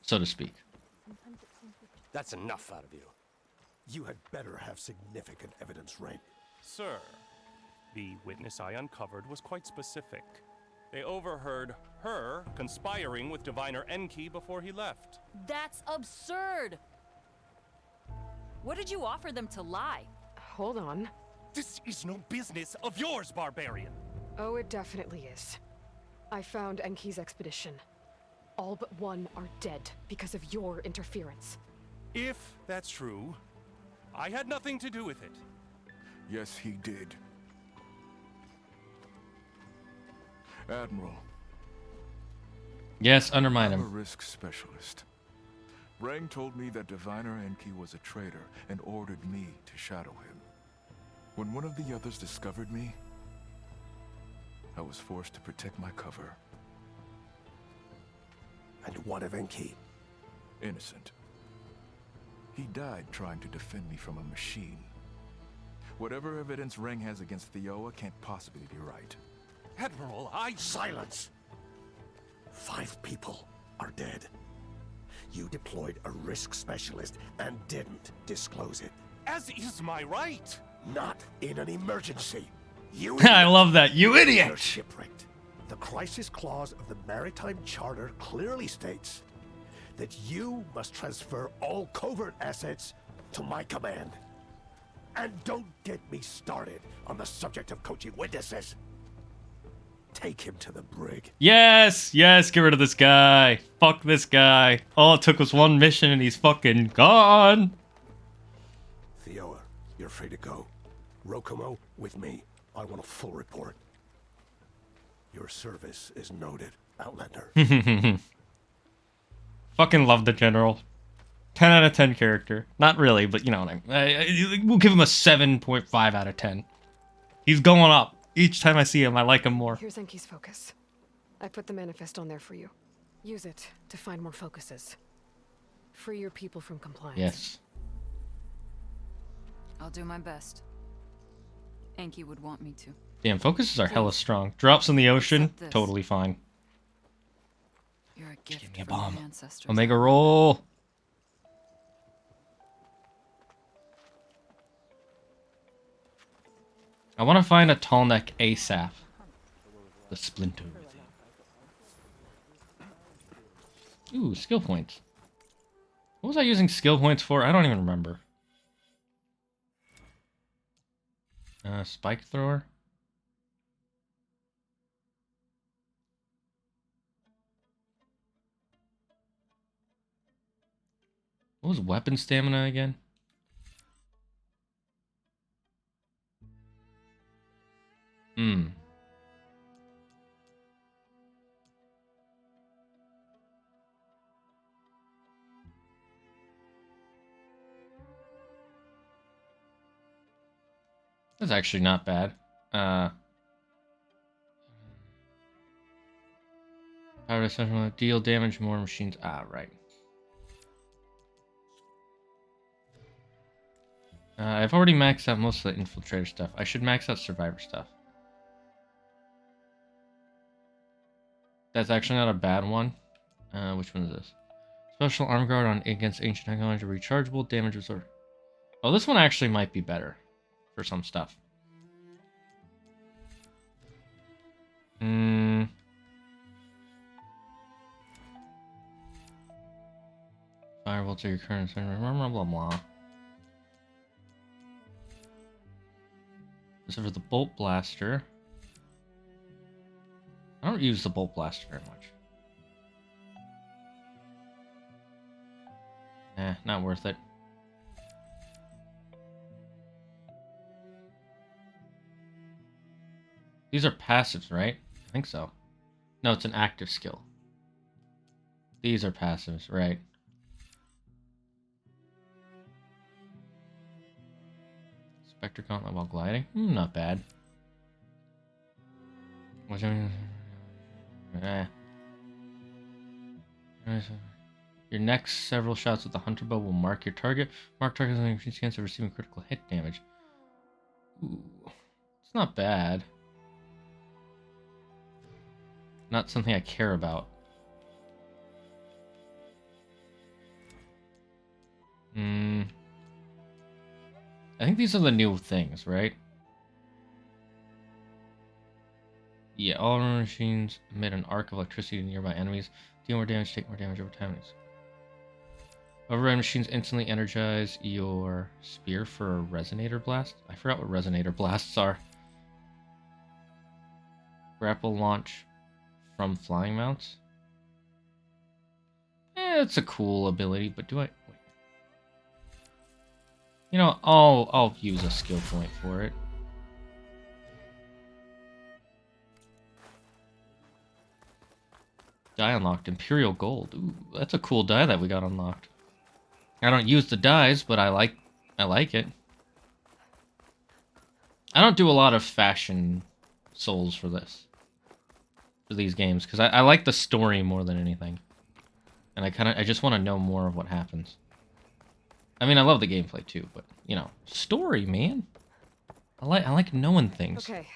So to speak. That's enough out of you. You had better have significant evidence, Reng. Sir, the witness I uncovered was quite specific. They overheard her conspiring with Diviner Enki before he left. That's absurd! What did you offer them to lie? Hold on. This is no business of yours, barbarian! Oh, it definitely is. I found Enki's expedition. All but one are dead because of your interference. If that's true, I had nothing to do with it. Yes, he did. Admiral, Yes, undermine I'm a him. risk specialist. Rang told me that Diviner Enki was a traitor and ordered me to shadow him. When one of the others discovered me, I was forced to protect my cover. And what of Enki? Innocent. He died trying to defend me from a machine. Whatever evidence Rang has against Theoa can't possibly be right. Admiral, Silence! 5 people are dead. You deployed a risk specialist and didn't disclose it. As is my right. Not in an emergency. You I love that. You You're idiot! shipwrecked. The crisis clause of the Maritime Charter clearly states that you must transfer all covert assets to my command. And don't get me started on the subject of coaching witnesses. Take him to the brig. Yes, yes, get rid of this guy. Fuck this guy. All it took was one mission and he's fucking gone. Theoa, you're free to go. Rokomo, with me. I want a full report. Your service is noted, Outlander. Fucking love the general. 10 out of 10 character. Not really, but you know what we'll give him a 7.5 out of 10. He's going up. Each time I see him, I like him more. Here's Enki's focus. I put the manifest on there for you. Use it to find more focuses. Free your people from compliance. Yes. I'll do my best. Enki would want me to. Damn, focuses are hella strong. Drops in the ocean, Accept this. totally fine. You're a gift Give me a from my bomb. ancestors. Omega roll. I want to find a tall neck ASAP. The splinter. Ooh, skill points. What was I using skill points for? I don't even remember. Spike thrower. What was weapon stamina again? Hmm. That's actually not bad. Power essential deal damage more machines. Ah, right. I've already maxed out most of the infiltrator stuff. I should max out survivor stuff. That's actually not a bad one. Which one is this? Special arm guard on against ancient technology, rechargeable damage absorb. Oh, this one actually might be better for some stuff. Firewall to your current center. Blah blah blah. This is for the bolt blaster. I don't use the bolt blaster very much. Nah, not worth it. These are passives, right? I think so. No, it's an active skill. These are passives, right? Spectre Gauntlet while gliding? Not bad. Your next several shots with the hunter bow will mark your target. Mark targets on your chance of receiving critical hit damage. Ooh, it's not bad. Not something I care about. I think these are the new things, right? Yeah, all machines emit an arc of electricity to nearby enemies. Deal more damage, take more damage over time. Override machines instantly energize your spear for a resonator blast. I forgot what resonator blasts are. Grapple launch from flying mounts. It's a cool ability, but do I... Wait. You know, I'll use a skill point for it. Die unlocked, Imperial Gold. Ooh, that's a cool die that we got unlocked. I don't use the dies, but I like it. I don't do a lot of fashion souls for these games, because I like the story more than anything. And I just want to know more of what happens. I mean, I love the gameplay too, but, you know, story, man. I like knowing things. Okay,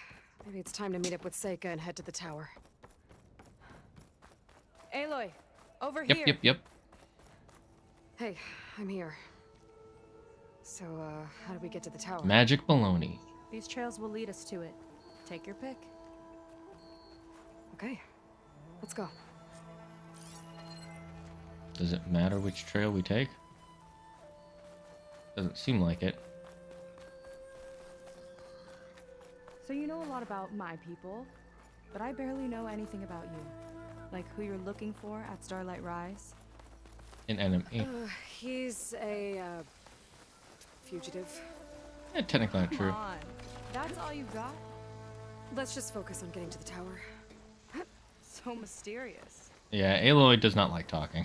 maybe it's time to meet up with Seika and head to the tower. Aloy, over here. Yep. Hey, I'm here. So, how do we get to the tower? Magic baloney. These trails will lead us to it. Take your pick. Okay, let's go. Does it matter which trail we take? Doesn't seem like it. So you know a lot about my people, but I barely know anything about you. Like who you're looking for at Starlight Rise? An enemy. He's a, fugitive. Yeah, technically not true. Come on. That's all you got? Let's just focus on getting to the tower. So mysterious. Yeah, Aloy does not like talking.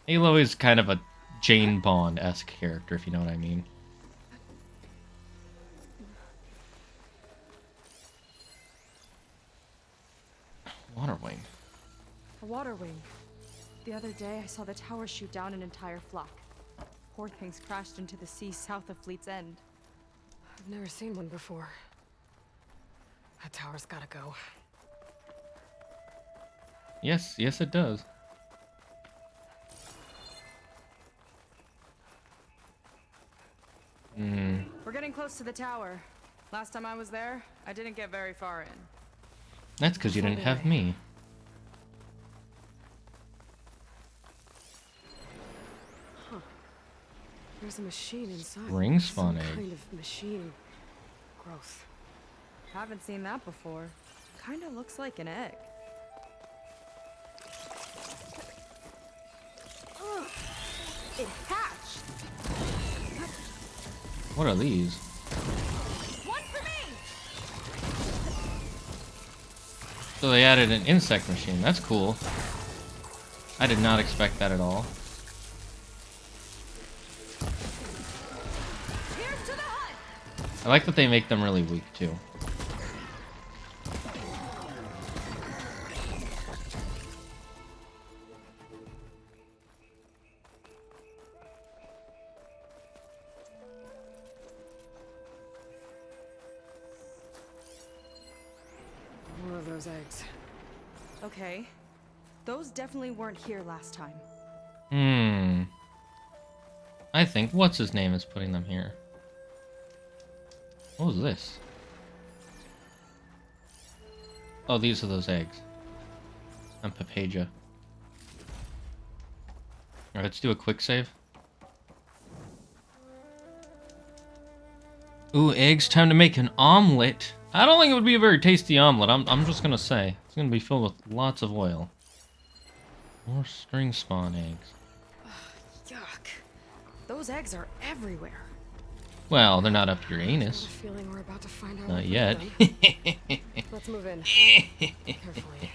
Aloy is kind of a Jane Bond-esque character, if you know what I mean. Water wing. A water wing. The other day, I saw the tower shoot down an entire flock. Poor things crashed into the sea south of Fleet's End. I've never seen one before. That tower's gotta go. Yes, it does. We're getting close to the tower. Last time I was there, I didn't get very far in. That's because you didn't have me. Huh. There's a machine inside. Ring spawn Some egg. kind of machine growth. Haven't seen that before. Kinda looks like an egg. Ugh. It hatched! What are these? One for me! So they added an insect machine. That's cool. I did not expect that at all. Here's to the hunt! I like that they make them really weak too. More of those eggs. Okay. Those definitely weren't here last time. I think what's his name is putting them here. What was this? Oh, these are those eggs. I'm Papagia. Alright, let's do a quick save. Ooh, eggs, time to make an omelet. I don't think it would be a very tasty omelet. I'm just gonna say. It's gonna be filled with lots of oil. More string spawn eggs. Yuck. Those eggs are everywhere. Well, they're not up your I have a anus. feeling we're about to find out. Not what yet. we've done. Let's move in. Carefully.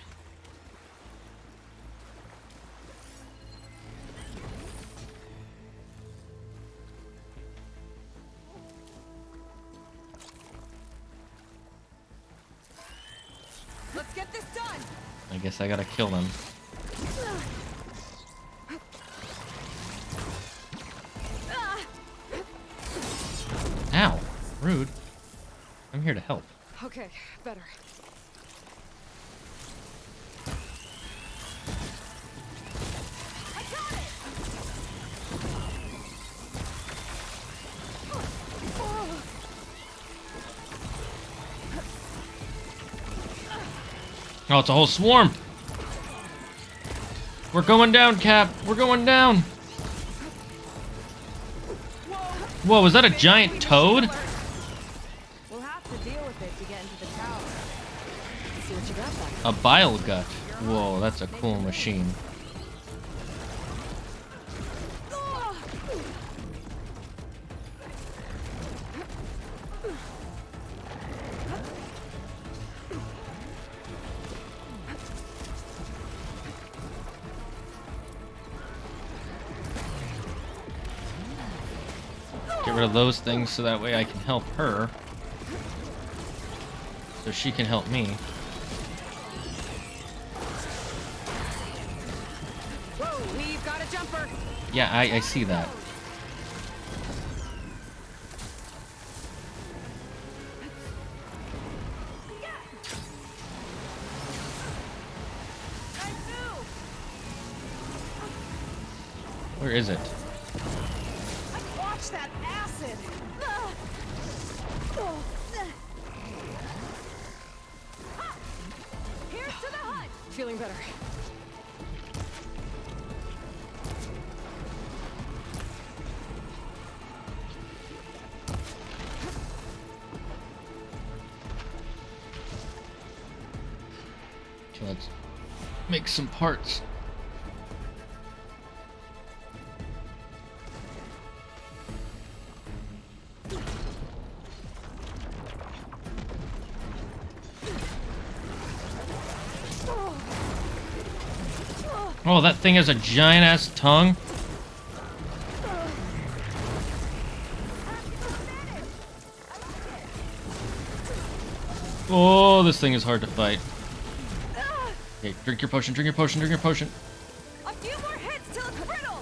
Let's get this done! I guess I gotta kill them. Ow! Rude. I'm here to help. Okay, better. I got it! Oh, it's a whole swarm! We're going down, Cap! We're going down! Whoa, was that a giant toad? We'll have to deal with it to get into the tower. See what you got back. A bile gut. Whoa, that's a cool machine. Get rid of those things so that way I can help her. So she can help me. Whoa, we've got a jumper. Yeah, I see that. Where is it? Watch that acid. Here's to the hut. Feeling better. Okay, let's make some parts. Oh, that thing has a giant ass tongue. Oh, this thing is hard to fight. Okay, drink your potion, drink your potion, drink your potion. A few more hits till it's brittle.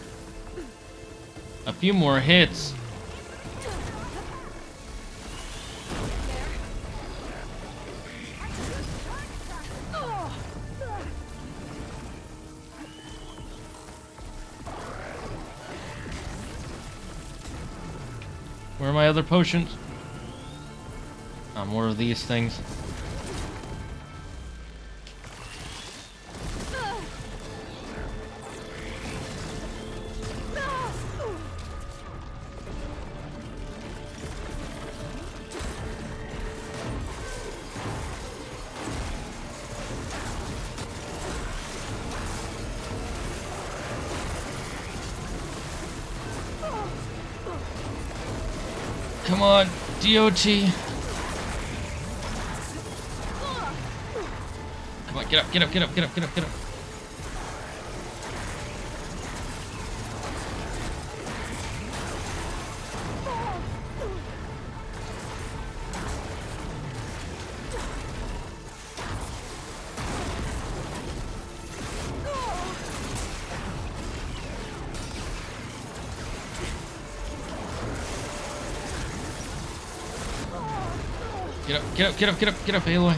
A few more hits. Where are my other potions? More of these things. Come on, DOT. Come on, get up, get up, get up, get up, get up, get up. Get up, get up, get up, get up, get up, Aloy.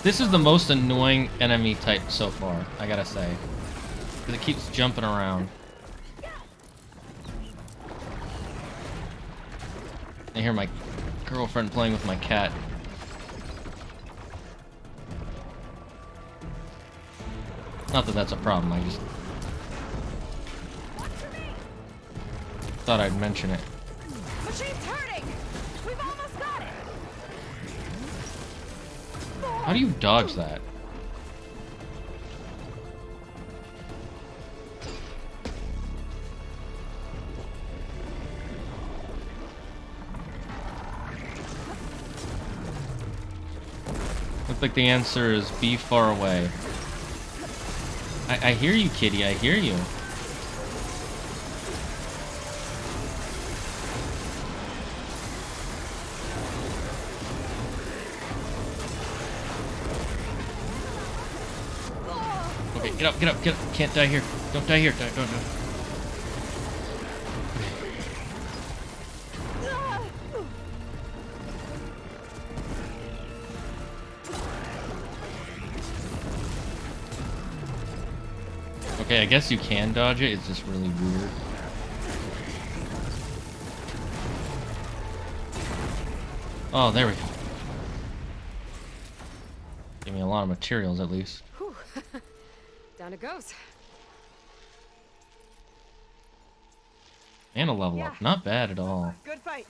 This is the most annoying enemy type so far, I gotta say. Because it keeps jumping around. I hear my girlfriend playing with my cat. Not that that's a problem, I just thought I'd mention it. Machine's hurting. We've almost got it. How do you dodge that? Looks like the answer is be far away. I hear you, kitty, I hear you. Okay, get up, get up, get up. Can't die here. Don't die here. Don't. Okay, I guess you can dodge it. It's just really weird. Oh, there we go. Give me a lot of materials at least. Whew. Down it goes. And a level up. Not bad at all. Good fight.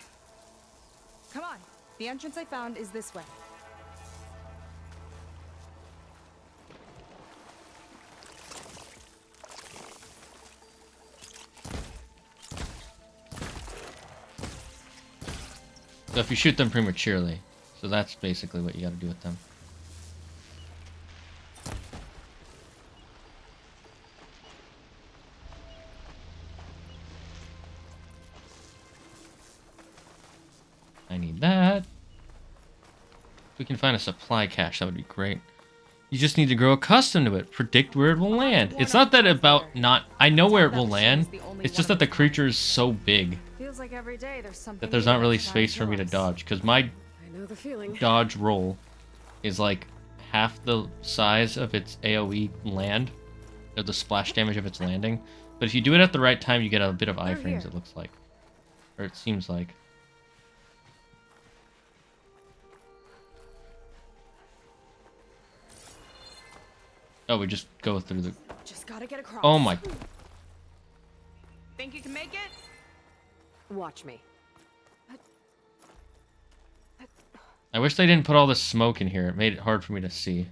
Come on. The entrance I found is this way. So if you shoot them prematurely. So that's basically what you gotta do with them. I need that. If we can find a supply cache, that would be great. You just need to grow accustomed to it. Predict where it will land. It's not that about not... I know where it will land. It's just that the creature is so big Feels like every day there's something that there's new not really that's trying space to for me kill to us. dodge. Because my I know the feeling. dodge roll is like half the size of its AoE land, or the splash damage of its landing. But if you do it at the right time, you get a bit of iframes, it looks like. Or it seems like. Oh, we just go through the... Just gotta get across. Oh my... Think you can make it? Watch me. I wish they didn't put all this smoke in here. It made it hard for me to see.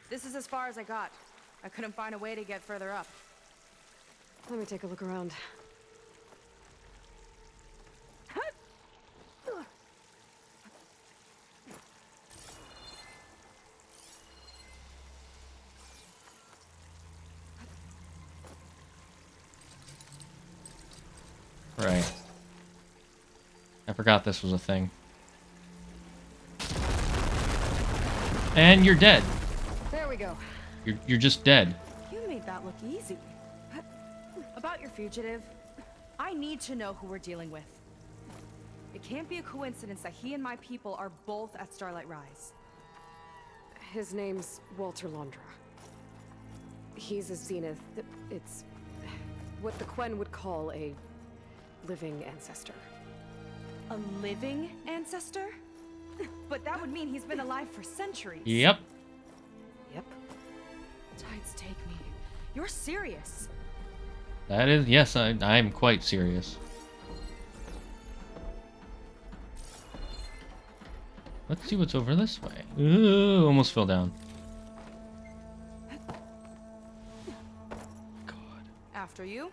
This is as far as I got. I couldn't find a way to get further up. Let me take a look around. Right. I forgot this was a thing. And you're dead. There we go. You're just dead. You made that look easy. About your fugitive, I need to know who we're dealing with. It can't be a coincidence that he and my people are both at Starlight Rise. His name's Walter Londra. He's a Zenith. It's what the Quen would call a living ancestor. A living ancestor? But that would mean he's been alive for centuries. Yep. Yep. Tides take me. You're serious. That is... Yes, I'm quite serious. Let's see what's over this way. Ooh, almost fell down. God. After you?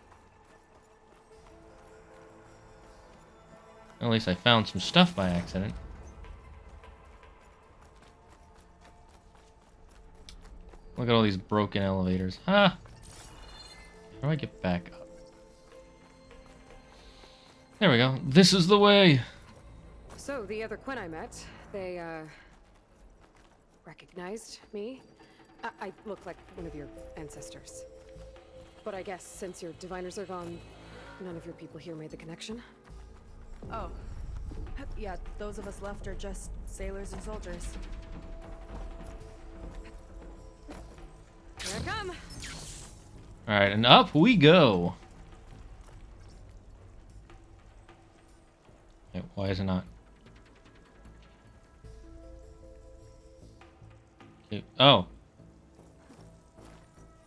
At least I found some stuff by accident. Look at all these broken elevators. Ha! How do I get back up? There we go. This is the way. So, the other Quen I met, they, recognized me. I look like one of your ancestors. But I guess since your diviners are gone, none of your people here made the connection? Oh. Yeah, those of us left are just sailors and soldiers. Here I come! Alright, and up we go. Wait, why is it not? Okay. Oh.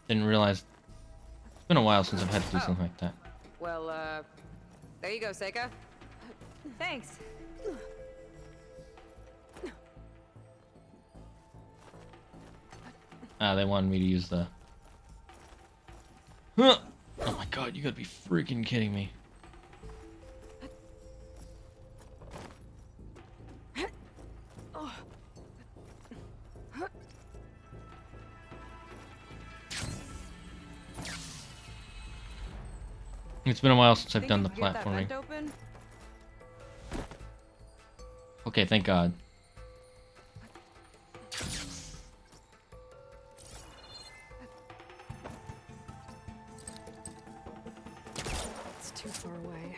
Didn't realize. It's been a while since I've had to do something like that. Well, there you go, Seika. Thanks. Ah, they wanted me to use the... Huh. Oh my god, you gotta be freaking kidding me. It's been a while since I've done the platforming. Okay, thank God. It's too far away.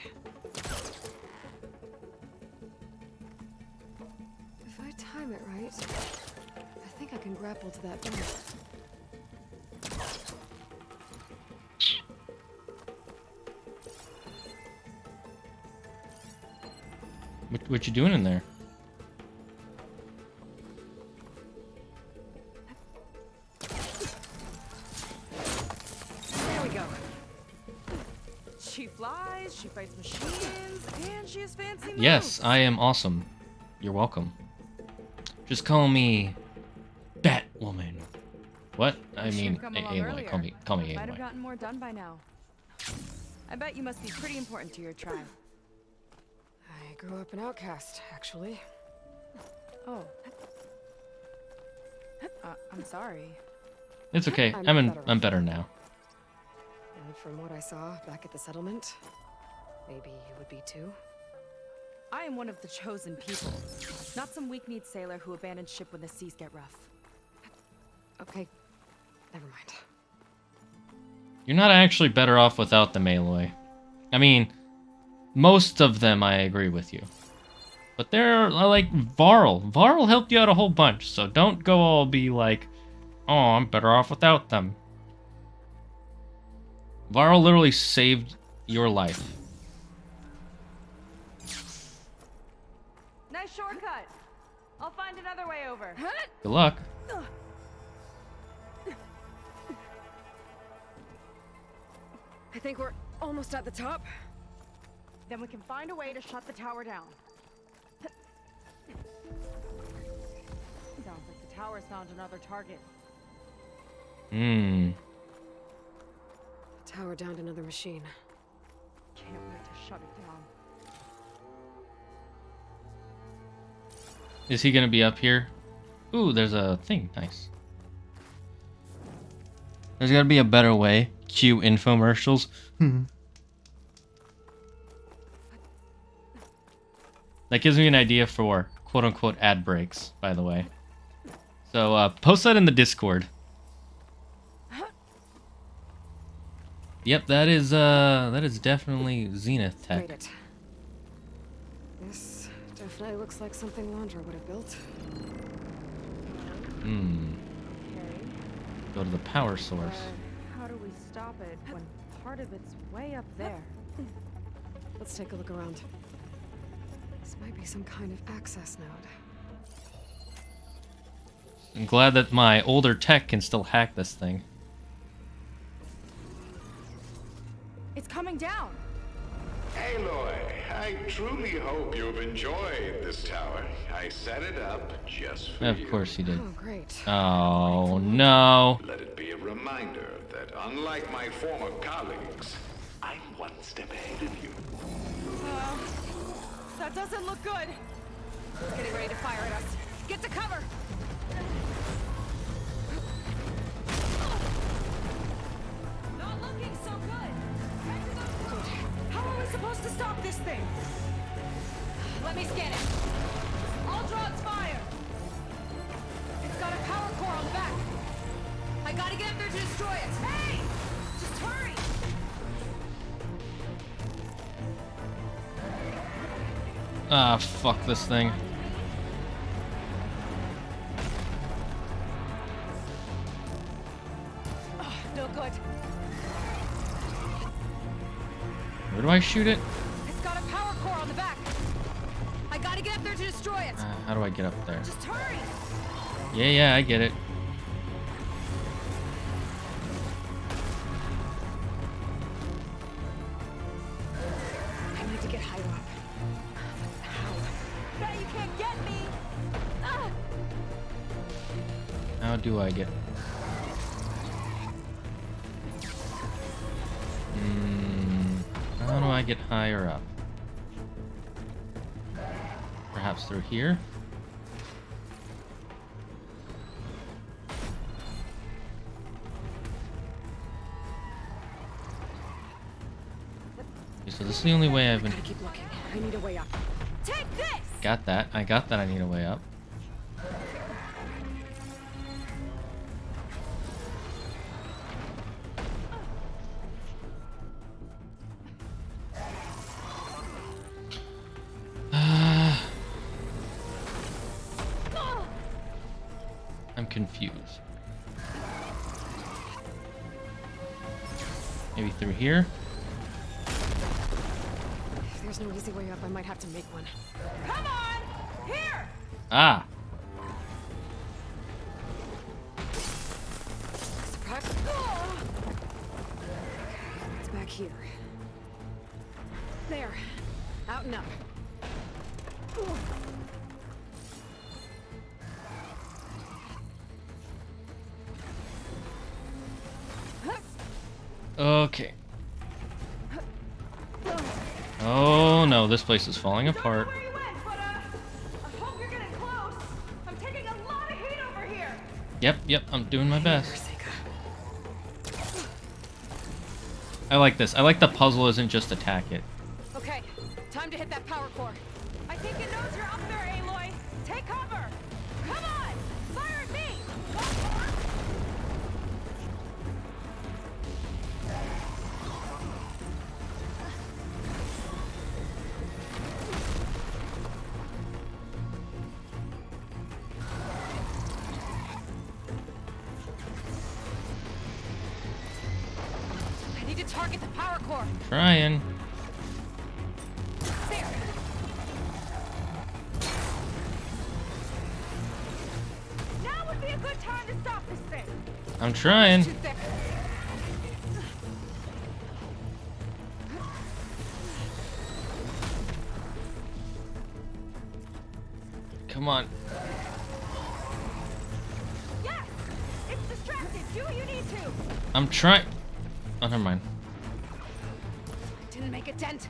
If I time it right, I think I can grapple to that door. What you doing in there? There we go. She flies, she fights machines, and she has fancy moves. Yes, I am awesome. You're welcome. Just call me Batwoman. What? I mean, Aloy. Call me Might have Aloy. gotten more done by now. I bet you must be pretty important to your tribe. I grew up an outcast, actually. Oh. I'm sorry. It's okay. I'm better now. And from what I saw back at the settlement, maybe you would be too. I am one of the chosen people, not some weak-kneed sailor who abandons ship when the seas get rough. Okay, never mind. You're not actually better off without them, Aloy. I mean, most of them I agree with you. But they're like Varl. Varl helped you out a whole bunch, so don't go all be like, oh, I'm better off without them. Varl literally saved your life. Nice shortcut. I'll find another way over. Good luck. I think we're almost at the top. Then we can find a way to shut the tower down. Sounds like the tower's found another target. Hmm. Tower downed another machine. Can't wait to shut it down. Is he gonna be up here? Ooh, there's a thing. Nice. There's gotta be a better way. Cue infomercials. That gives me an idea for quote-unquote ad breaks, by the way. So post that in the Discord. Yep, that is definitely Zenith tech. Wait it. This definitely looks like something Landra would have built. Hmm. Go to the power source. How do we stop it when part of it's way up there? Let's take a look around. This might be some kind of access node. I'm glad that my older tech can still hack this thing. It's coming down. Aloy, I truly hope you've enjoyed this tower. I set it up just for you. Of course he did. Oh, great. Oh, no. Let it be a reminder that unlike my former colleagues, I'm one step ahead of you. That doesn't look good. It's getting ready to fire at us. Get to cover! Not looking so good. How are we supposed to stop this thing? Let me scan it. All drones fire. It's got a power core on the back. I gotta get up there to destroy it. Hey! Just hurry! Ah, fuck this thing. No good. Where do I shoot it? It's got a power core on the back. I gotta get up there to destroy it. How do I get up there? Just hurry! Yeah, I get it. I need to get higher up. Bet you can't get me! Ah! How do I get... How do I get higher up? Perhaps through here? Okay, so this is the only way I've been... Gotta keep looking. I need a way up. Take this! Got that. I got that I need a way up. I'm confused. Maybe through here? If there's no easy way up, I might have to make one. Come on! Here! Ah! Surprise. It's back here. There. Out and up. Okay. Oh no, this place is falling apart. Where you went, but I hope you're getting close. I'm taking a lot of heat over here. Yep, I'm doing my best. I like this. I like the puzzle isn't just attack it. Okay, time to hit that power core. I think it knows you're up there, Aloy. Take cover. Come on, fire at me. I need to target the power core. Trying. There. Now would be a good time to stop this thing. I'm trying. Too thick. Come on. Yes, it's distracted. Do what you need to. I'm trying. Oh, never mind. Didn't make a dent.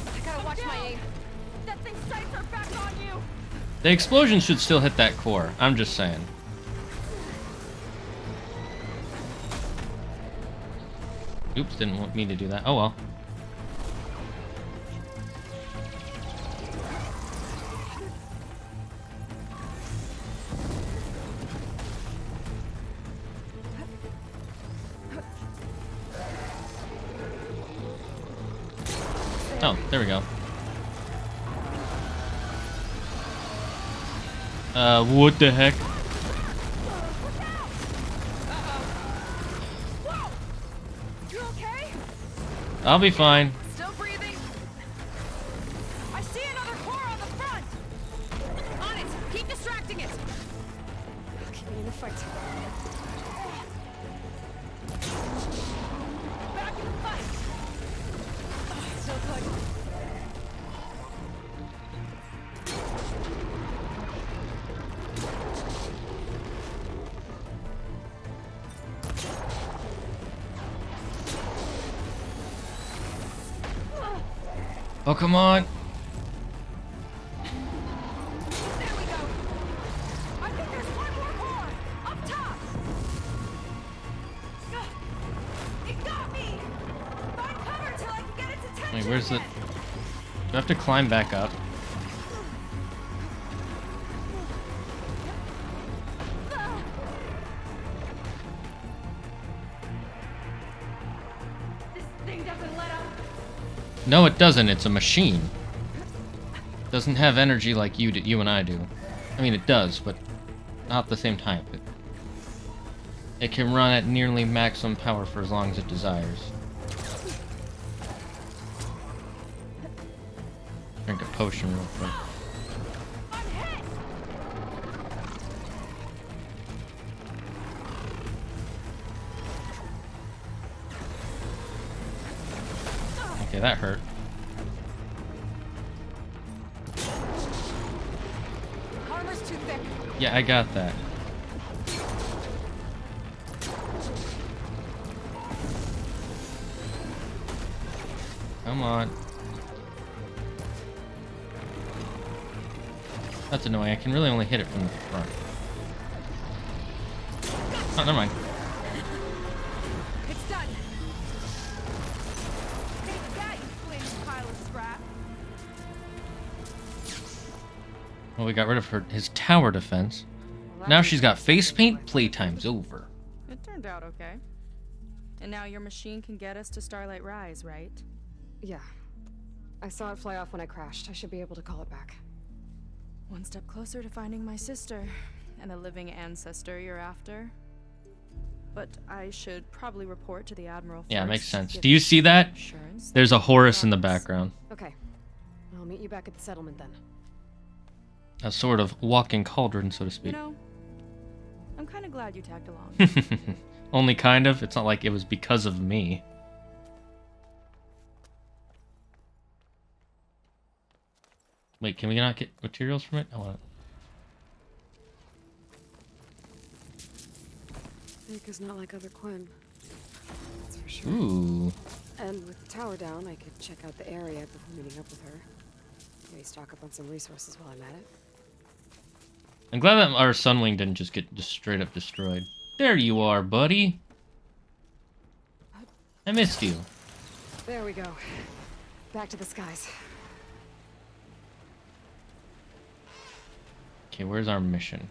I gotta watch my aim. That thing's sights are back on you. The explosion should still hit that core. I'm just saying. Oops, didn't want me to do that. Oh well. Oh, there we go. What the heck? You okay? I'll be fine. Still breathing. I see another core on the front. On it! Keep distracting it! Keep me in the fight. Back in the fight. So good. Oh, come on. There we go. I think there's one more core up top. It got me. Find cover till I can get its attention. Wait, where's the... again. Do I have to climb back up? This thing doesn't let up. No, it doesn't. It's a machine. It doesn't have energy like you and I do. I mean, it does, but not at the same time. It can run at nearly maximum power for as long as it desires. Drink a potion real quick. I'm hit. Okay, that hurt. Armor's too thick. Yeah, I got that. Come on. That's annoying. I can really only hit it from the front. Oh, never mind. It's done. Take that, you flaming pile of scrap. Well, we got rid of his tower defense. Now she's got face paint. Playtime's over. It turned out okay. And now your machine can get us to Starlight Rise, right? Yeah. I saw it fly off when I crashed. I should be able to call it back. One step closer to finding my sister and the living ancestor you're after. But I should probably report to the Admiral first. Yeah, makes sense. give Do you see that? assurance There's a that Horus in the progress. background. Okay. I'll meet you back at the settlement then. A sort of walking cauldron, so to You speak. know, I'm kind of glad you tagged along. Only kind of. It's not like it was because of me. Wait, can we not get materials from it? I want it. Nika's not like other Quinn. That's for sure. Ooh. And with the tower down, I could check out the area before meeting up with her. Maybe stock up on some resources while I'm at it. I'm glad that our Sunwing didn't just get straight up destroyed. There you are, buddy. I missed you. There we go. Back to the skies. Okay, where's our mission?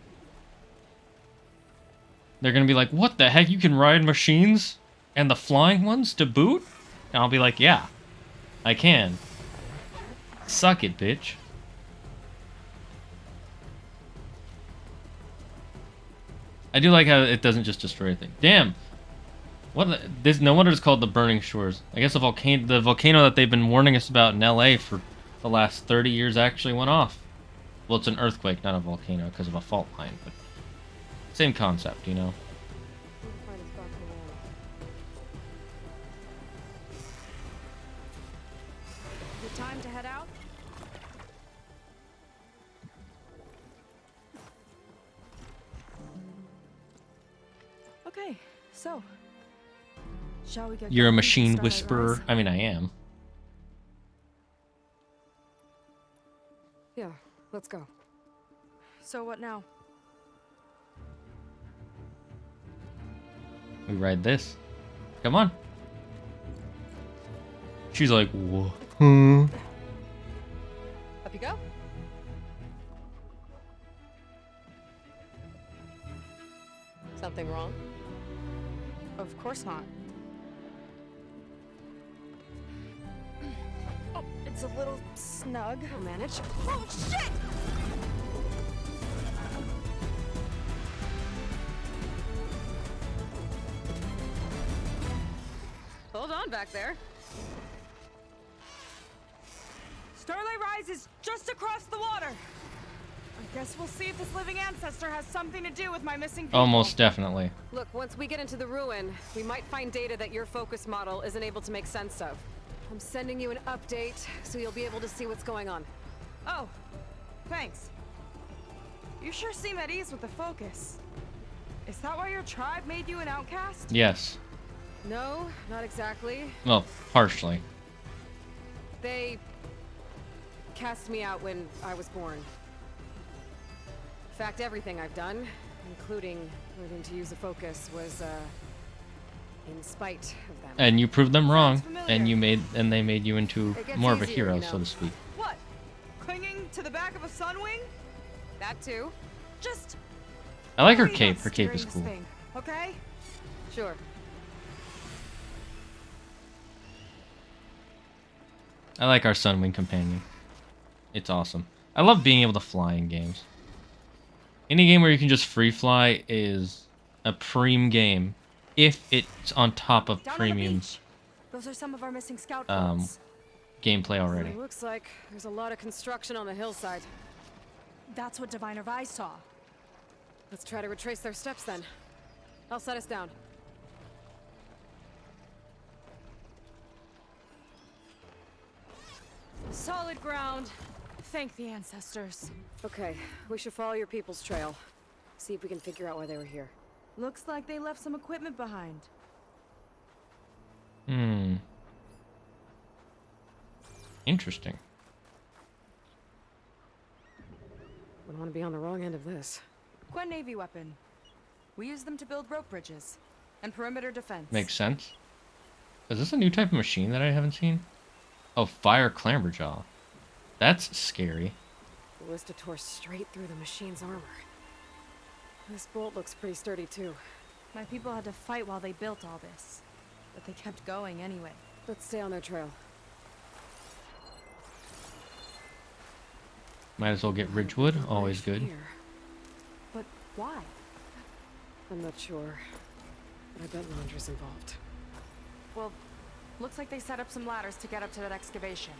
They're gonna be like, what the heck? You can ride machines? And the flying ones to boot? And I'll be like, yeah, I can. Suck it, bitch. I do like how it doesn't just destroy things. Damn. This? No wonder it's called the Burning Shores. I guess the volcano that they've been warning us about in LA for the last 30 years actually went off. Well, it's an earthquake, not a volcano, because of a fault line, but same concept, you know. Good time to head out? Okay, so shall we get You're a going with machine Starlight whisperer. Rise? I mean, I am. Yeah, let's go. So what now? We ride this. Come on. She's like, whoa. Up you go. Something wrong? Of course not. Oh, it's a little snug. I'll manage. Oh, shit! Hold on back there. Starlight Rise is just across the water. I guess we'll see if this living ancestor has something to do with my missing people. Almost definitely. Look, once we get into the ruin, we might find data that your focus model isn't able to make sense of. I'm sending you an update so you'll be able to see what's going on. Oh, thanks. You sure seem at ease with the focus. Is that why your tribe made you an outcast? Yes. No, not exactly. Well, partially. They cast me out when I was born. In fact, everything I've done, including learning to use a focus, was in spite of them. And you proved them wrong, familiar. and they made you into It gets more of a easier, hero, you know. so to speak. What? Clinging to the back of a sunwing? That too. Just I like her hurry cape. up Her cape steering is this cool. thing, okay? Sure. I like our Sunwing companion. It's awesome. I love being able to fly in games. Any game where you can just free fly is a preem game, if it's on top of Down on the premium beach. Those are some of our missing scout boats. gameplay already. It looks like there's a lot of construction on the hillside. That's what Diviner Vi saw. Let's try to retrace their steps then. I'll set us down. Solid ground. Thank the ancestors. Okay, we should follow your people's trail. See if we can figure out why they were here. Looks like they left some equipment behind. Interesting. Wouldn't want to be on the wrong end of this. Quen Navy weapon. We use them to build rope bridges and perimeter defense. Makes sense. Is this a new type of machine that I haven't seen? Oh, fire clamberjaw. That's scary. The ballista tore straight through the machine's armor. This bolt looks pretty sturdy too. My people had to fight while they built all this, but they kept going anyway. Let's stay on their trail. Might as well get Ridgewood. Always good. Here. But why? I'm not sure, but I bet Laundra's involved. Well, looks like they set up some ladders to get up to that excavation.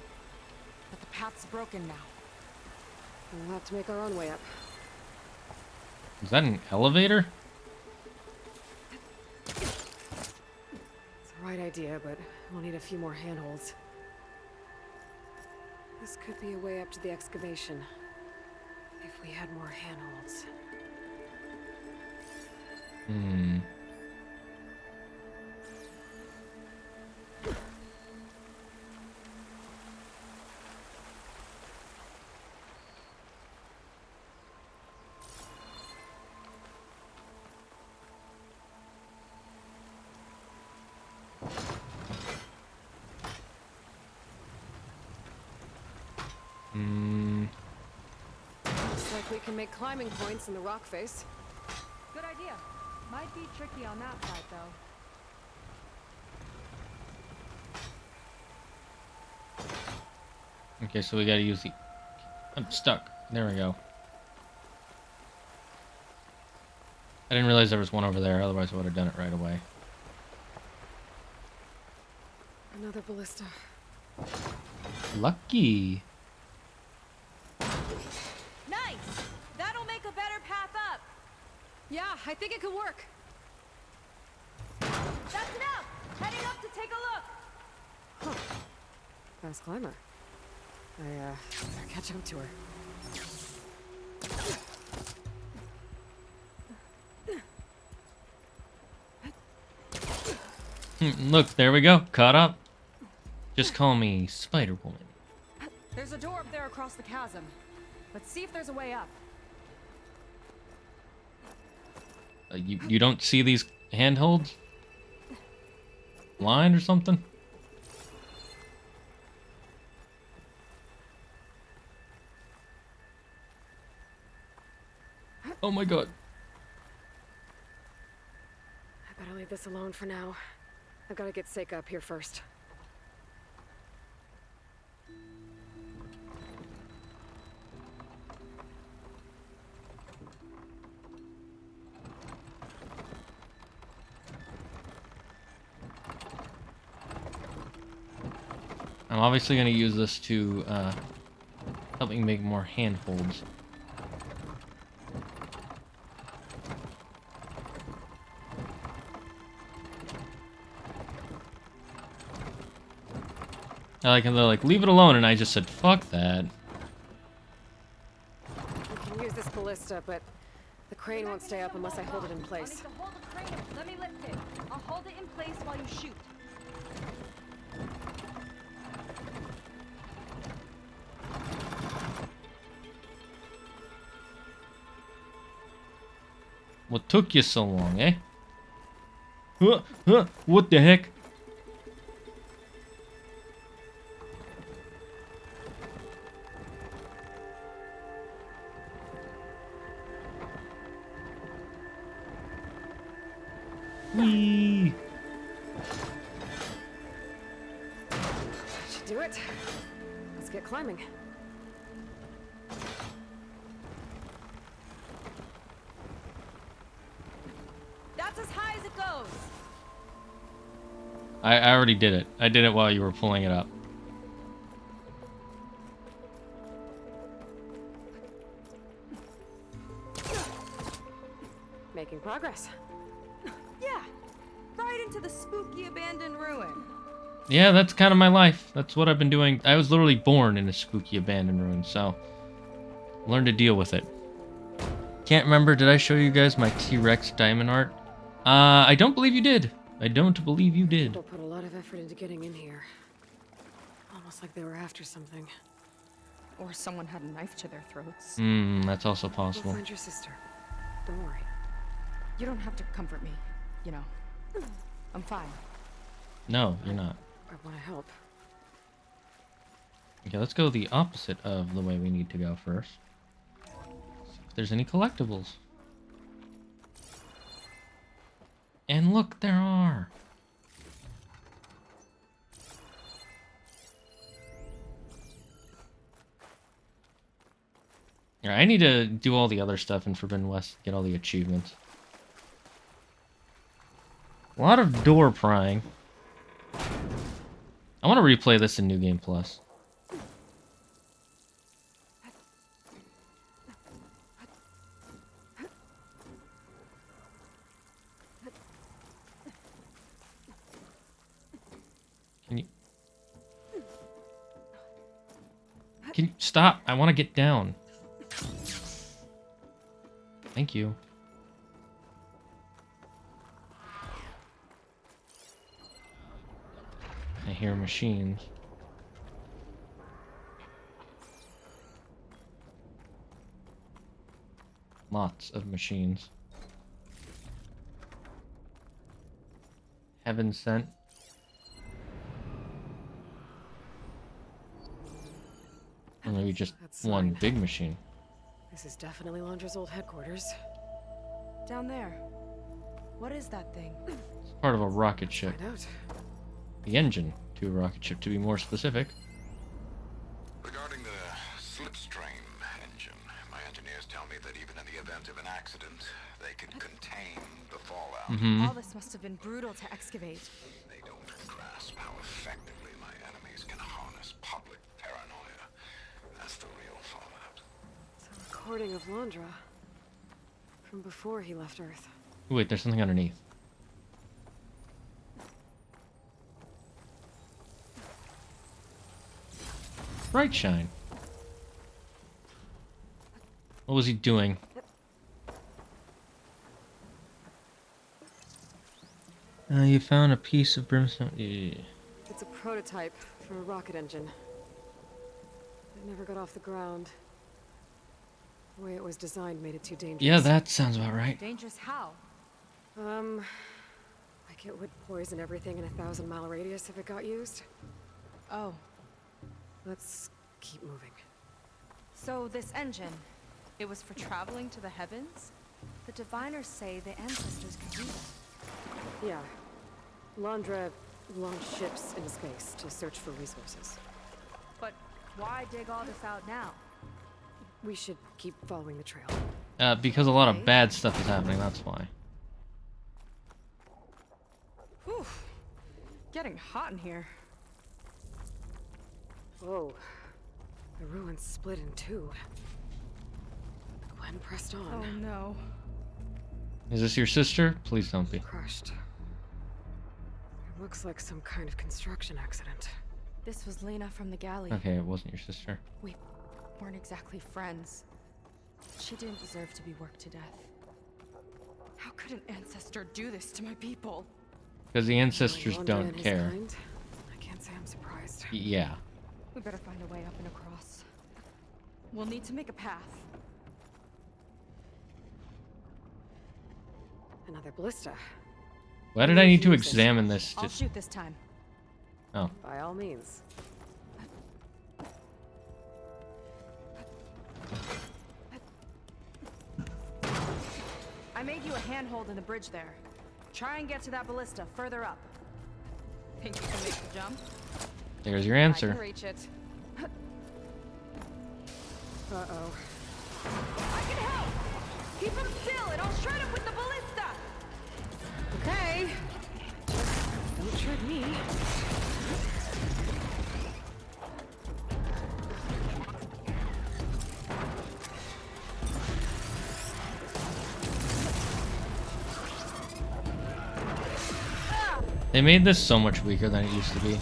But the path's broken now. We'll have to make our own way up. Is that an elevator? It's the right idea, but we'll need a few more handholds. This could be a way up to the excavation. If we had more handholds. Looks like we can make climbing points in the rock face. Good idea. Might be tricky on that side, though. Okay, so we gotta use the... I'm stuck. There we go. I didn't realize there was one over there, otherwise I would have done it right away. Another ballista. Lucky. Nice! That'll make a better path up! Yeah, I think it could work. That's enough! Heading up to take a look! Huh. Fast climber. I, better catch up to her. Look, there we go. Caught up. Just call me Spider-Woman. There's a door up there across the chasm. Let's see if there's a way up. You don't see these handholds? Blind or something? Oh my god. I better leave this alone for now. I've got to get Seika up here first. I'm obviously going to use this to help me make more handholds. They're like, leave it alone, and I just said, fuck that. We can use this ballista, but the crane won't stay up unless I hold it in place. I'll need to hold the crane. Let me lift it. I'll hold it in place while you shoot. What took you so long, eh? What the heck? Whee! Should do it. Let's get climbing. That's as high as it goes. I already did it. I did it while you were pulling it up. Making progress. Yeah, right into the spooky abandoned ruin. Yeah, that's kind of my life. That's what I've been doing. I was literally born in a spooky abandoned ruin, so learn to deal with it. Can't remember, did I show you guys my T-Rex diamond art? I don't believe you did. I don't believe you did. People put a lot of effort into getting in here. Almost like they were after something. Or someone had a knife to their throats. That's also We'll possible. find your sister. Don't worry. You don't have to comfort me, you know. I'm fine. No, you're not. I want to help. Okay, let's go the opposite of the way we need to go first. See if there's any collectibles. And look, there are. Yeah, I need to do all the other stuff in Forbidden West, get all the achievements. A lot of door prying. I want to replay this in New Game Plus. Can you stop? I want to get down. Thank you. I hear machines. Lots of machines. Heaven sent. maybe just That's one fine. big machine. This is definitely Londra's old headquarters. Down there. What is that thing? It's part of a rocket ship. Find out. The engine to a rocket ship, to be more specific. Regarding the slipstream engine, my engineers tell me that even in the event of an accident, they can contain the fallout. All this must have been brutal to excavate. They don't grasp how effectively my enemies can harness public paranoia. That's the real fallout. It's a recording of Londra. From before he left Earth. Wait, there's something underneath. Bright shine. What was he doing? You found a piece of brimstone. Yeah. It's a prototype for a rocket engine. It never got off the ground. The way it was designed made it too dangerous. Yeah, that sounds about right. Dangerous how? Like it would poison everything in a 1,000-mile radius if it got used. Oh. Let's keep moving. So this engine, it was for traveling to the heavens? The diviners say the ancestors could do that. Yeah. Londra launched ships into space to search for resources. But why dig all this out now? We should keep following the trail. Because a lot of bad stuff is happening, that's why. Whew. Getting hot in here. Whoa. The ruins split in two. Gwen pressed on. Oh no. Is this your sister? Please don't be. Crushed. It looks like some kind of construction accident. This was Lena from the galley. Okay, it wasn't your sister. We weren't exactly friends. She didn't deserve to be worked to death. How could an ancestor do this to my people? Because the ancestors Londra don't and his care. kind? I can't say I'm surprised. Yeah. We better find a way up and across. We'll need to make a path. Another ballista. Why did I need to examine this? I'll shoot this time. Oh. By all means. I made you a handhold in the bridge there. Try and get to that ballista further up. Think you can make the jump? There's your I answer. can reach it. Uh-oh. I can help! Keep him still and I'll shred him with the ballista! Okay. Don't shred me. They made this so much weaker than it used to be.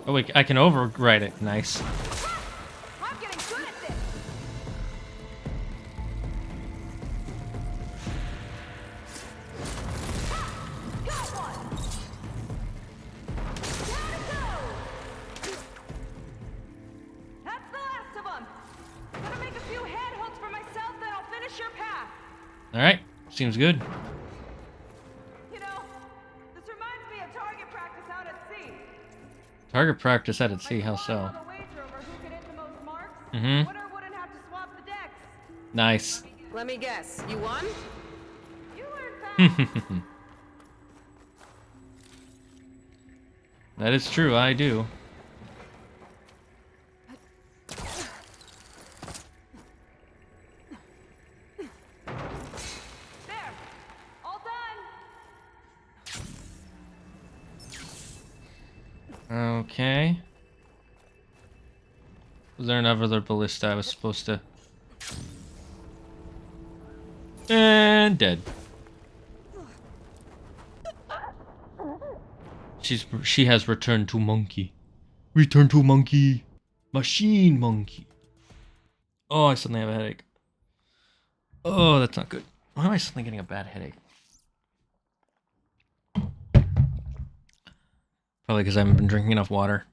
Oh wait, I can override it. Nice. I'm getting good at this! Got one! Down it goes! That's the last of them! Gonna make a few handholds for myself, then I'll finish your path. Alright, seems good. You know, this reminds me of target practice out at sea. Target practice out at sea, how so? Mm-hmm. Wouldn't have to swap the decks. Nice. Let me guess. You won? You learn fast. That is true, I do. There. All done. Okay. Was there another ballista I was supposed to... And dead. She has returned to monkey. Return to monkey. Machine monkey. Oh, I suddenly have a headache. Oh, that's not good. Why am I suddenly getting a bad headache? Probably because I haven't been drinking enough water.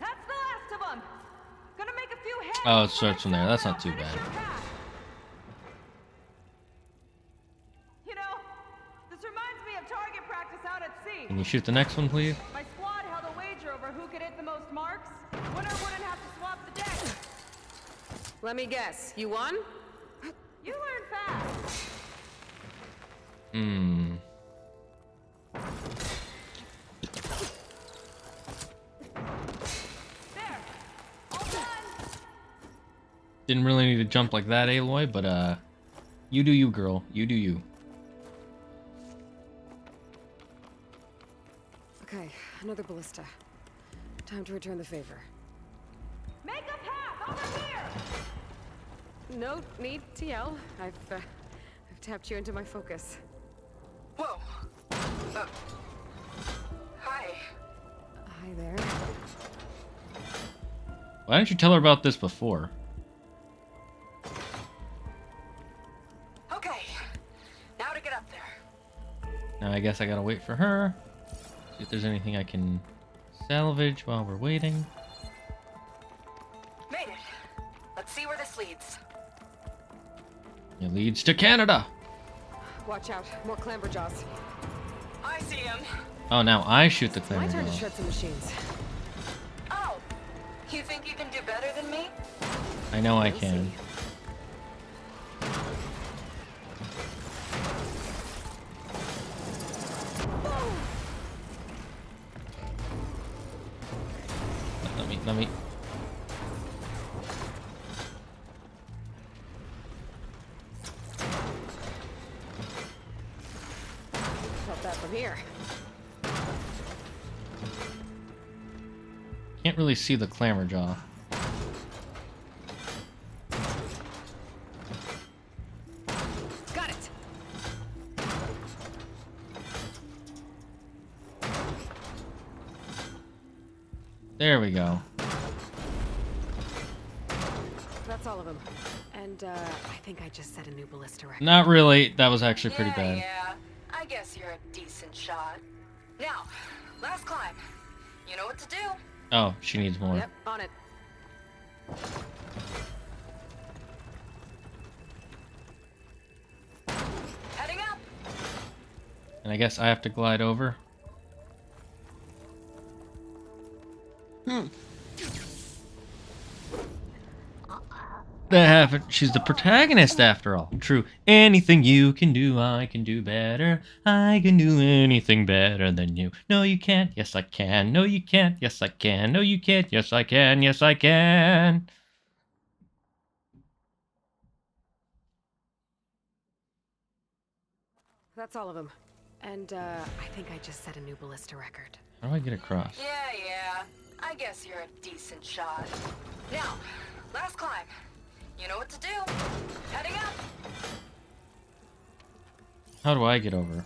That's the last of them. Gonna make a few hits. Oh, it starts from there. That's not too bad. You know, this reminds me of target practice out at sea. Can you shoot the next one, please? My squad held a wager over who could hit the most marks. Winner wouldn't have to swap the deck. Let me guess. You won? You learn fast. Hmm. There. All done. Didn't really need to jump like that, Aloy, but you do you, girl. You do you. Okay, another ballista. Time to return the favor. Make a path over here. No need, TL. I've tapped you into my focus. Whoa. Hi. Hi there. Why didn't you tell her about this before? Okay. Now to get up there. Now I guess I gotta wait for her. See if there's anything I can salvage while we're waiting. Made it. Let's see where this leads. It leads to Canada. Watch out, more clamberjaws. I see him. Oh, now I shoot the My turn to clamor. shred some machines. Oh. You think you can do better than me? I know I We'll can. see. Let me. Felt that from here. Can't really see the clamor jaw. Got it. There we go. That's all of them. And I think I just set a new ballista record. Not really. That was actually pretty Yeah, bad. yeah. I guess you're a decent shot. Now, last climb. You know what to do. Oh, she needs more. Yep, on it. Heading up. And I guess I have to glide over. That happened. She's the protagonist after all. True. Anything you can do, I can do better. I can do anything better than you. No, you can't. Yes, I can. No, you can't. Yes, I can. No, you can't. Yes, I can. Yes, I can. That's all of them. And I think I just set a new ballista record. How do I get across? Yeah, yeah. I guess you're a decent shot. Now, last climb. You know what to do. Heading up. How do I get over?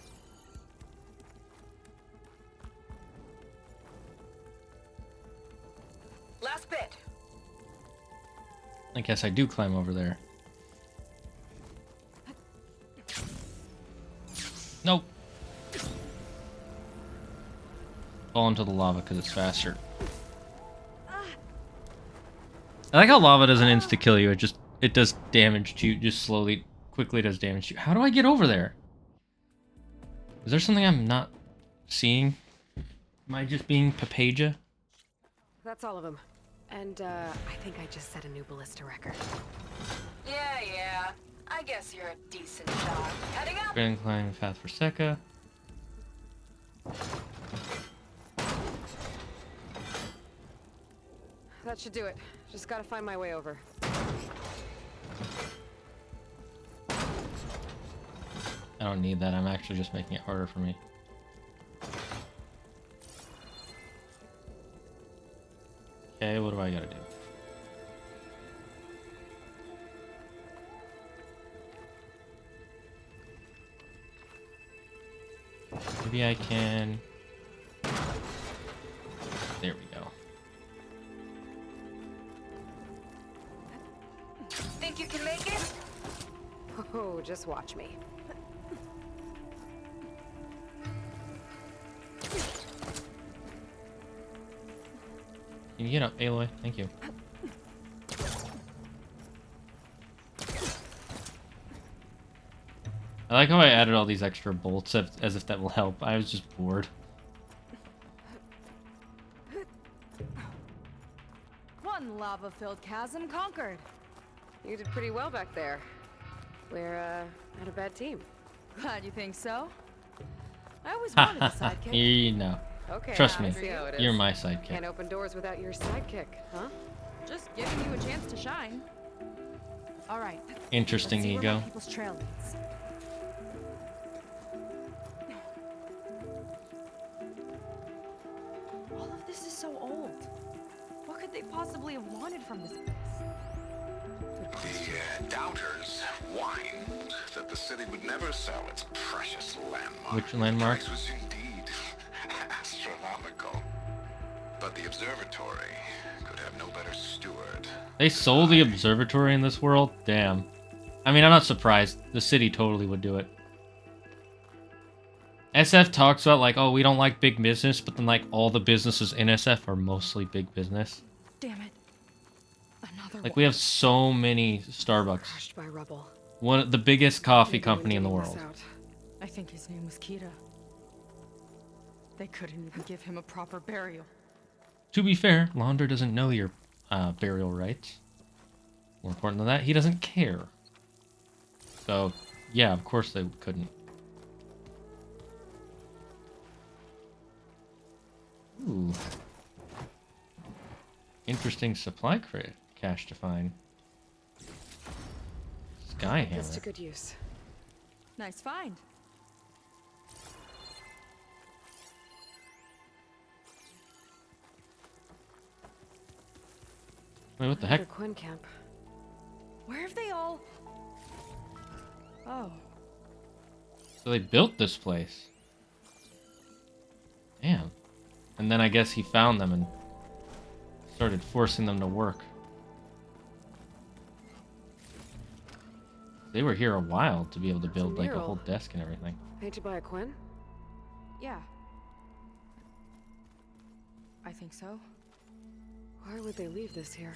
Last bit. I guess I do climb over there. Nope. Fall into the lava because it's faster. I like how lava doesn't insta-kill you. It does damage to you. Just slowly, quickly does damage to you. How do I get over there? Is there something I'm not seeing? Am I just being Papagia? That's all of them. And I think I just set a new ballista record. Yeah, yeah. I guess you're a decent shot. Heading up. Grand climb path for Sekka. That should do it. Just gotta find my way over. I don't need that. I'm actually just making it harder for me. Okay, what do I gotta do? Maybe I can... There we go. Think you can make it? Oh, just watch me. Can you get up, Aloy? Thank you. I like how I added all these extra bolts as if that will help. I was just bored. One lava-filled chasm conquered. You did pretty well back there. We're, not a bad team. Glad you think so. I always wanted a sidekick. You know. Okay, Trust I me, see how it you're is. my sidekick. Can't open doors without your sidekick, huh? Just giving you a chance to shine. All right. Interesting Let's see where ego. my people's trail leads. All of this is so old. What could they possibly have wanted from this place? The doubters whined that the city would never sell its precious landmark. Which landmark? The price was indeed astronomical. But the observatory could have no better steward. They sold the observatory in this world? Damn. I mean, I'm not surprised. The city totally would do it. SF talks about, like, oh, we don't like big business, but then, like, all the businesses in SF are mostly big business. Damn it. Another Like, one. we have so many Starbucks. Crushed by rubble. One of the biggest coffee Maybe company in the we're digging world. this out. I think his name was Kita. They couldn't even give him a proper burial. To be fair, Launder doesn't know your burial rights. More important than that, he doesn't care. So, yeah, of course they couldn't. Ooh. Interesting supply crate cache to find. Sky Put this to hammer. good use. Nice find. Wait, what the Another heck? Quinn camp. Where have they all... Oh. So they built this place. Damn. And then I guess he found them and started forcing them to work. They were here a while to be able to build like a mural. whole desk and everything. Painted by a Quinn? Yeah. I think so. Why would they leave this here?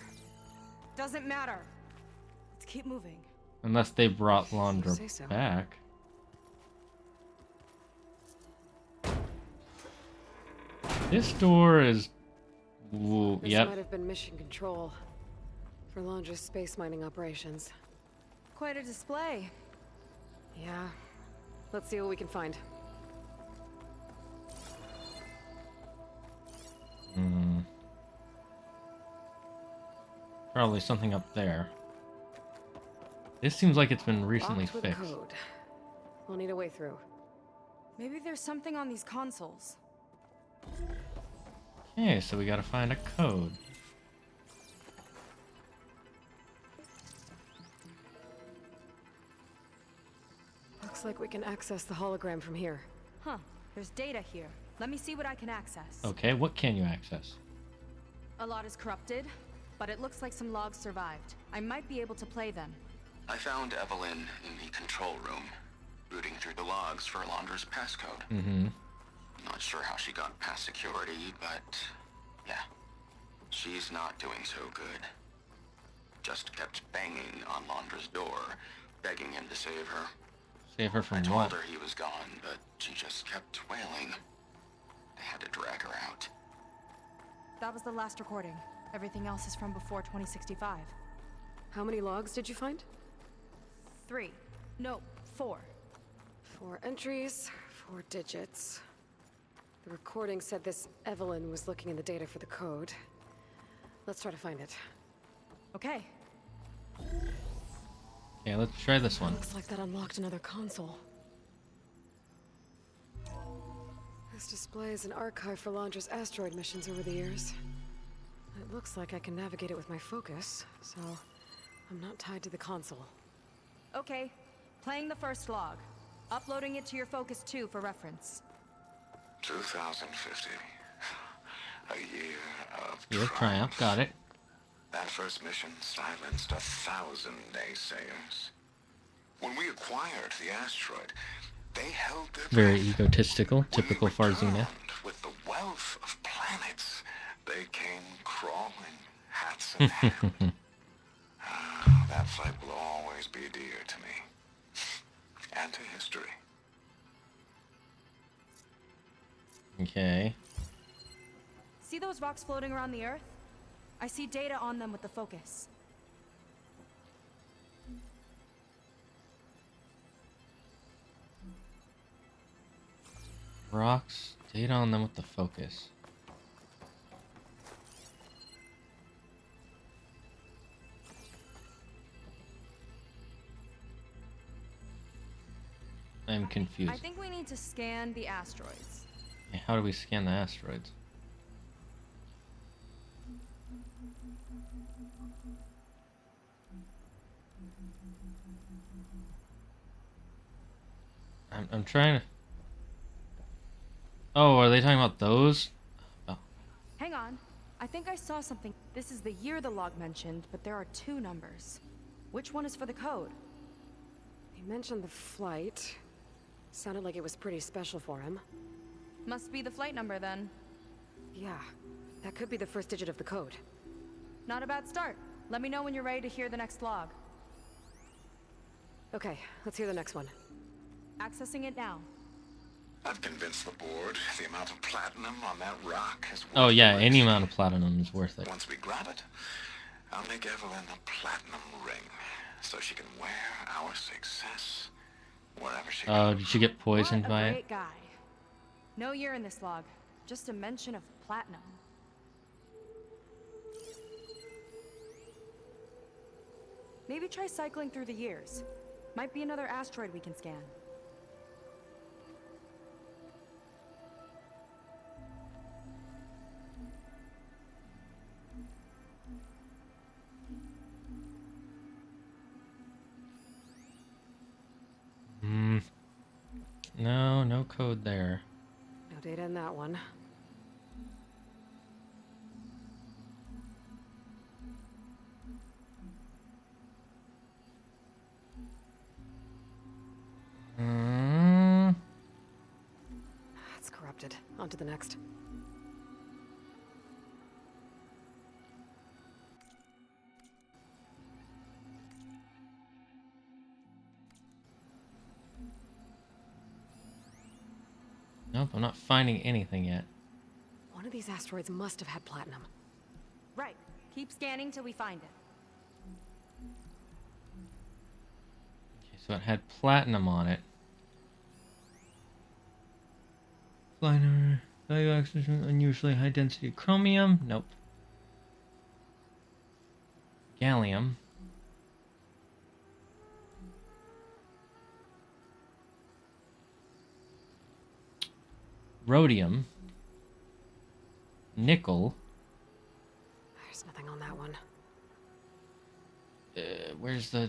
Doesn't matter. Let's keep moving. Unless they brought You Laundra say so. back. This door is... Ooh, This yep. might have been mission control for Laundra's space mining operations. Quite a display. Yeah. Let's see what we can find. Hmm. Probably something up there. This seems like it's been recently Locked with a fixed. code. We'll need a way through. Maybe there's something on these consoles. Okay, so we gotta find a code. Looks like we can access the hologram from here. Huh. There's data here. Let me see what I can access. Okay, what can you access? A lot is corrupted, but it looks like some logs survived. I might be able to play them. I found Evelyn in the control room, rooting through the logs for Alondra's passcode. Mm-hmm. Not sure how she got past security, but yeah, she's not doing so good. Just kept banging on Londra's door, begging him to save her. Save her I from told what? her he was gone, but she just kept wailing. They had to drag her out. That was the last recording. Everything else is from before 2065. How many logs did you find? 3. No, 4. 4 entries, 4 digits. The recording said this Evelyn was looking in the data for the code. Let's try to find it. Okay. Yeah, let's try this one. Looks like that unlocked another console. This displays an archive for Laundra's asteroid missions over the years. It looks like I can navigate it with my focus, so I'm not tied to the console. Okay. Playing the first log. Uploading it to your Focus 2 for reference. 2050. A year of Year of triumph, got it. That first mission silenced 1,000 naysayers. When we acquired the asteroid, they held their Very breath. egotistical, When typical we Farzina. returned with the wealth of planets, they came crawling, hats in hand. That fight will always be dear to me. And to history. Okay. See those rocks floating around the Earth? I see data on them with the focus. Rocks, data on them with the focus. I'm confused. I think we need to scan the asteroids. Okay, how do we scan the asteroids? I'm trying to... Oh, are they talking about those? Oh. Hang on. I think I saw something. This is the year the log mentioned, but there are 2 numbers. Which one is for the code? He mentioned the flight. Sounded like it was pretty special for him. Must be the flight number then. Yeah, that could be the first digit of the code. Not a bad start. Let me know when you're ready to hear the next log. Okay, let's hear the next one. Accessing it now. I've convinced the board the amount of platinum on that rock is worth Oh yeah, the any risk. amount of platinum is worth it. Once we grab it, I'll make Evelyn a platinum ring, so she can wear our success wherever she Oh, goes. did she get poisoned What a by great it? guy. No year in this log. Just a mention of platinum. Maybe try cycling through the years. Might be another asteroid we can scan. No, no code there. No data in that one. It's corrupted. On to the next. Nope, I'm not finding anything yet. One of these asteroids must have had platinum. Right. Keep scanning till we find it. Okay, so it had platinum on it. Liner, value oxygen, unusually high density chromium. Nope. Gallium. Rhodium. Nickel. There's nothing on that one. Where's the...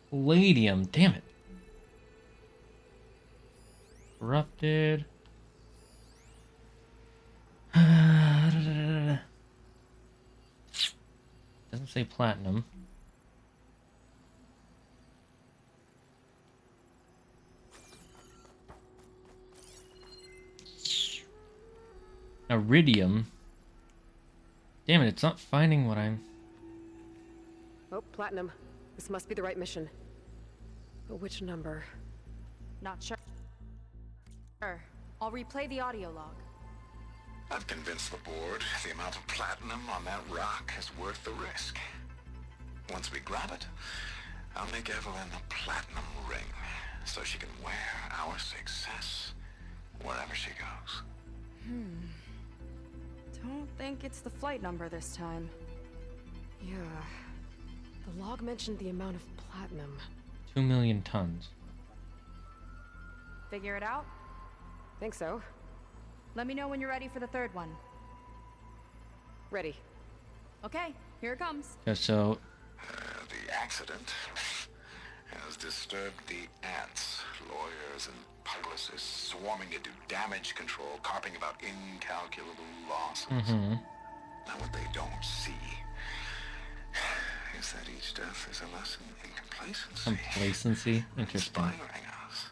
Palladium. Damn it. Corrupted. Doesn't say platinum. Iridium. Damn it, it's not finding what I'm... Oh, platinum. This must be the right mission. But which number? Not sure. I'll replay the audio log. I've convinced the board the amount of platinum on that rock is worth the risk. Once we grab it, I'll make Evelyn a platinum ring, so she can wear our success wherever she goes. Don't think it's the flight number this time. Yeah. The log mentioned the amount of platinum. 2 million tons. Figure it out? Think so. Let me know when you're ready for the third one. Ready. Okay, here it comes. Okay, so government has disturbed the ants, lawyers and publicists swarming to do damage control, carping about incalculable losses. Now what they don't see is that each death is a lesson in complacency. Complacency? Interesting. Inspiring us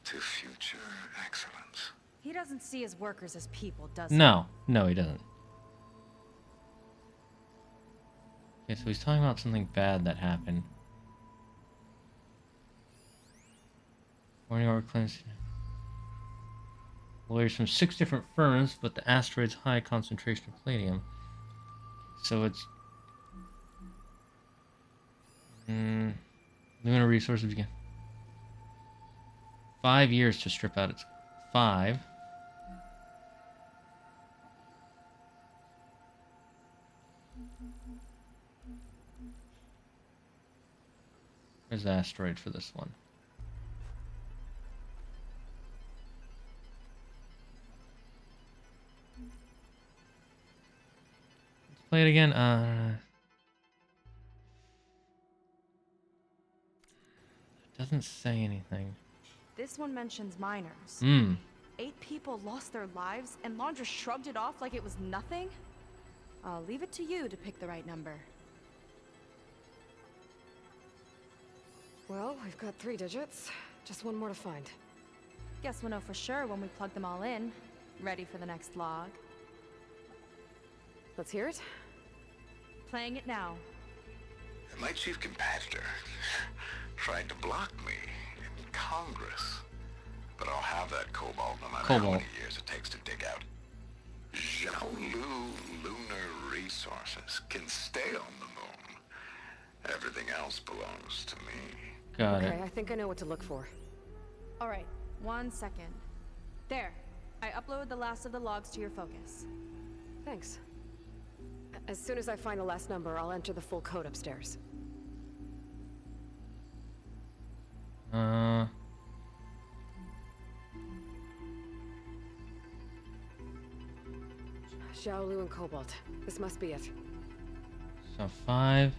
to future excellence. He doesn't see his workers as people, does he? No, he doesn't. Okay, so he's talking about something bad that happened. Warning over claims. Lawyers from 6 different firms, but the asteroid's high concentration of palladium. So it's lunar resources again. 5 years to strip out its 5. Where's the asteroid for this one? Let's play it again. It doesn't say anything. This one mentions miners. 8 people lost their lives, and Laundra shrugged it off like it was nothing? I'll leave it to you to pick the right number. Well, we've got 3 digits. Just one more to find. Guess we'll know for sure when we plug them all in. Ready for the next log. Let's hear it. Playing it now. My chief competitor tried to block me in Congress. But I'll have that cobalt no matter how many years it takes to dig out. Xiaolu Lunar Resources can stay on the moon. Everything else belongs to me. Got it. Okay, I think I know what to look for. All right, 1 second. There. I uploaded the last of the logs to your focus. Thanks. As soon as I find the last number, I'll enter the full code upstairs. Xiaolu and Cobalt. This must be it. So 5.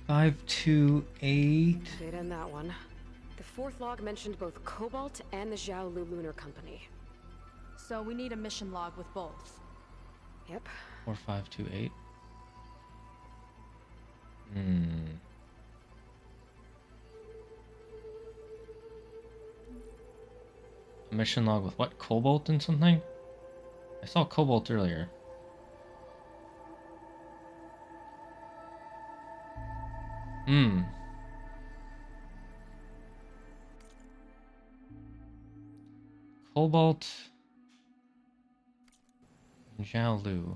Five, 2, 8. Data in that one. The 4th log mentioned both Cobalt and the Xiaolu Lunar Company. So we need a mission log with both. Yep. 4, 5, 2, 8. A mission log with what? Cobalt and something? I saw Cobalt earlier. Cobalt and Xiaolu.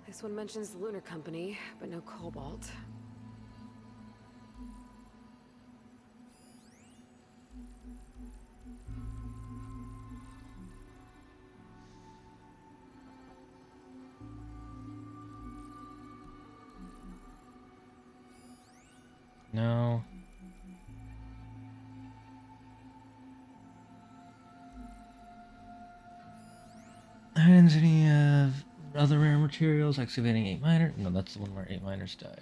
This one mentions the Lunar Company, but no Cobalt. No. High density of other rare materials, excavating 8 miners. No, that's the one where 8 miners died.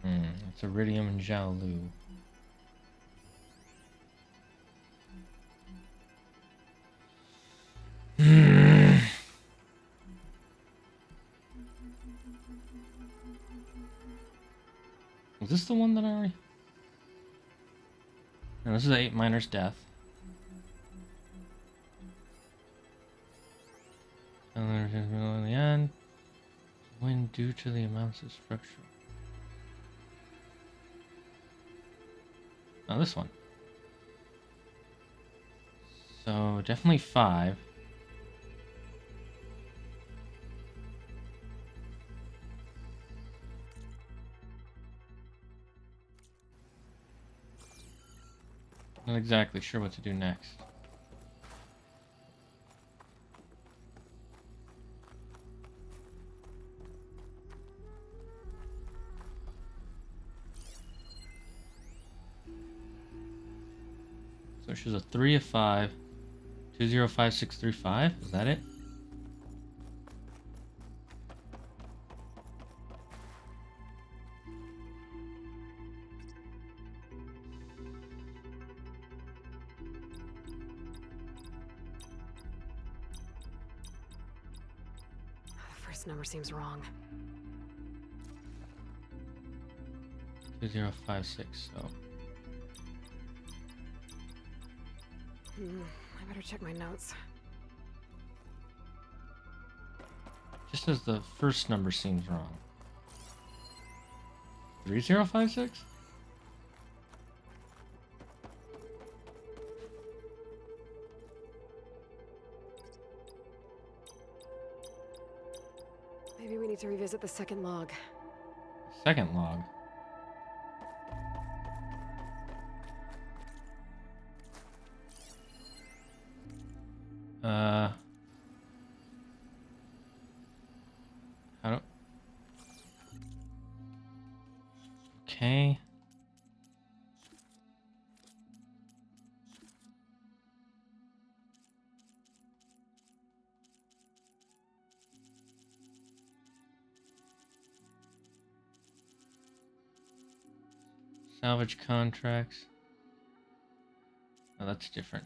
It's iridium and Xiaolu. Is this the one that I already... No, this is 8 miners' death. And in the end, when due to the amounts of structure. Oh, this one. So definitely 5. Not exactly sure what to do next. So it shows a 3 of 5. 205635. Is that it? The first number seems wrong. 2056. So I better check my notes. just says the first number seems wrong. 3056? Maybe we need to revisit the second log. Second log. I don't. Okay. Salvage contracts. Oh, that's different.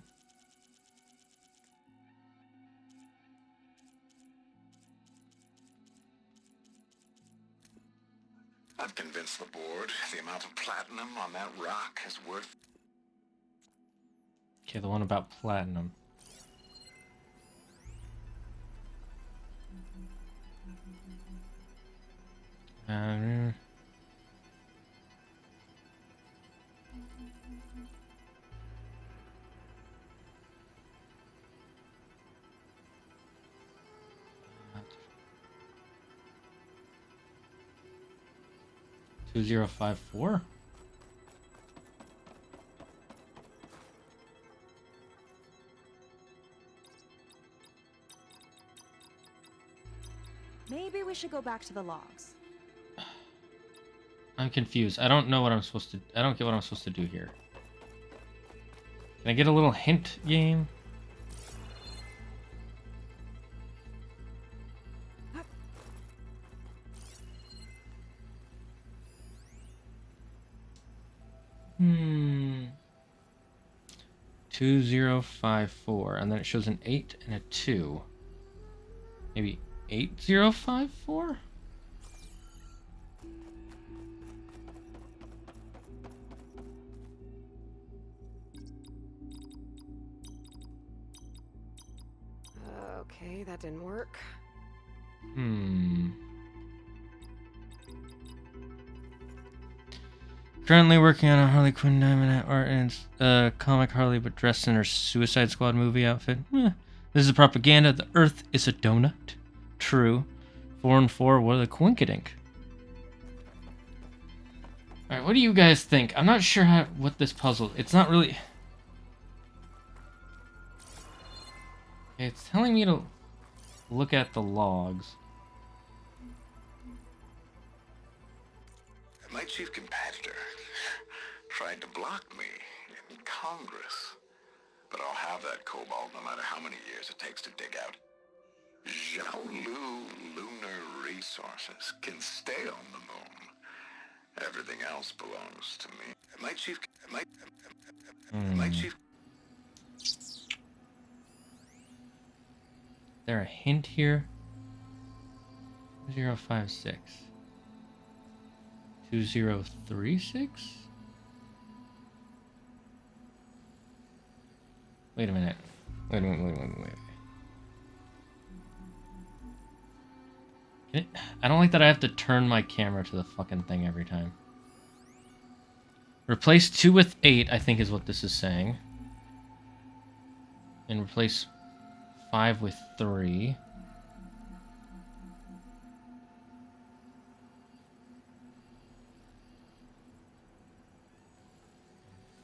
I've convinced the board the amount of platinum on that rock is worth... Okay, the one about platinum. Uh, 2054? Maybe we should go back to the logs. I'm confused. I don't know what I'm supposed to... I don't get what I'm supposed to do here. Can I get a little hint, game? Hmm. 2054, and then it shows an 8 and a 2. Maybe 8054? Okay, that didn't work. Currently working on a Harley Quinn Diamond art and comic Harley, but dressed in her Suicide Squad movie outfit. This is propaganda. The Earth is a donut. True. 4 and 4. What are the quinkadink? All right, what do you guys think? I'm not sure what this puzzle. It's not really. It's telling me to look at the logs. My chief competitor tried to block me in Congress. But I'll have that cobalt no matter how many years it takes to dig out. Zhao-Lu lunar resources can stay on the moon. Everything else belongs to me. My chief... My chief... Is there a hint here? 056. 2036? Wait a minute. Wait. I don't like that I have to turn my camera to the fucking thing every time. Replace 2 with 8, I think is what this is saying. And replace 5 with 3.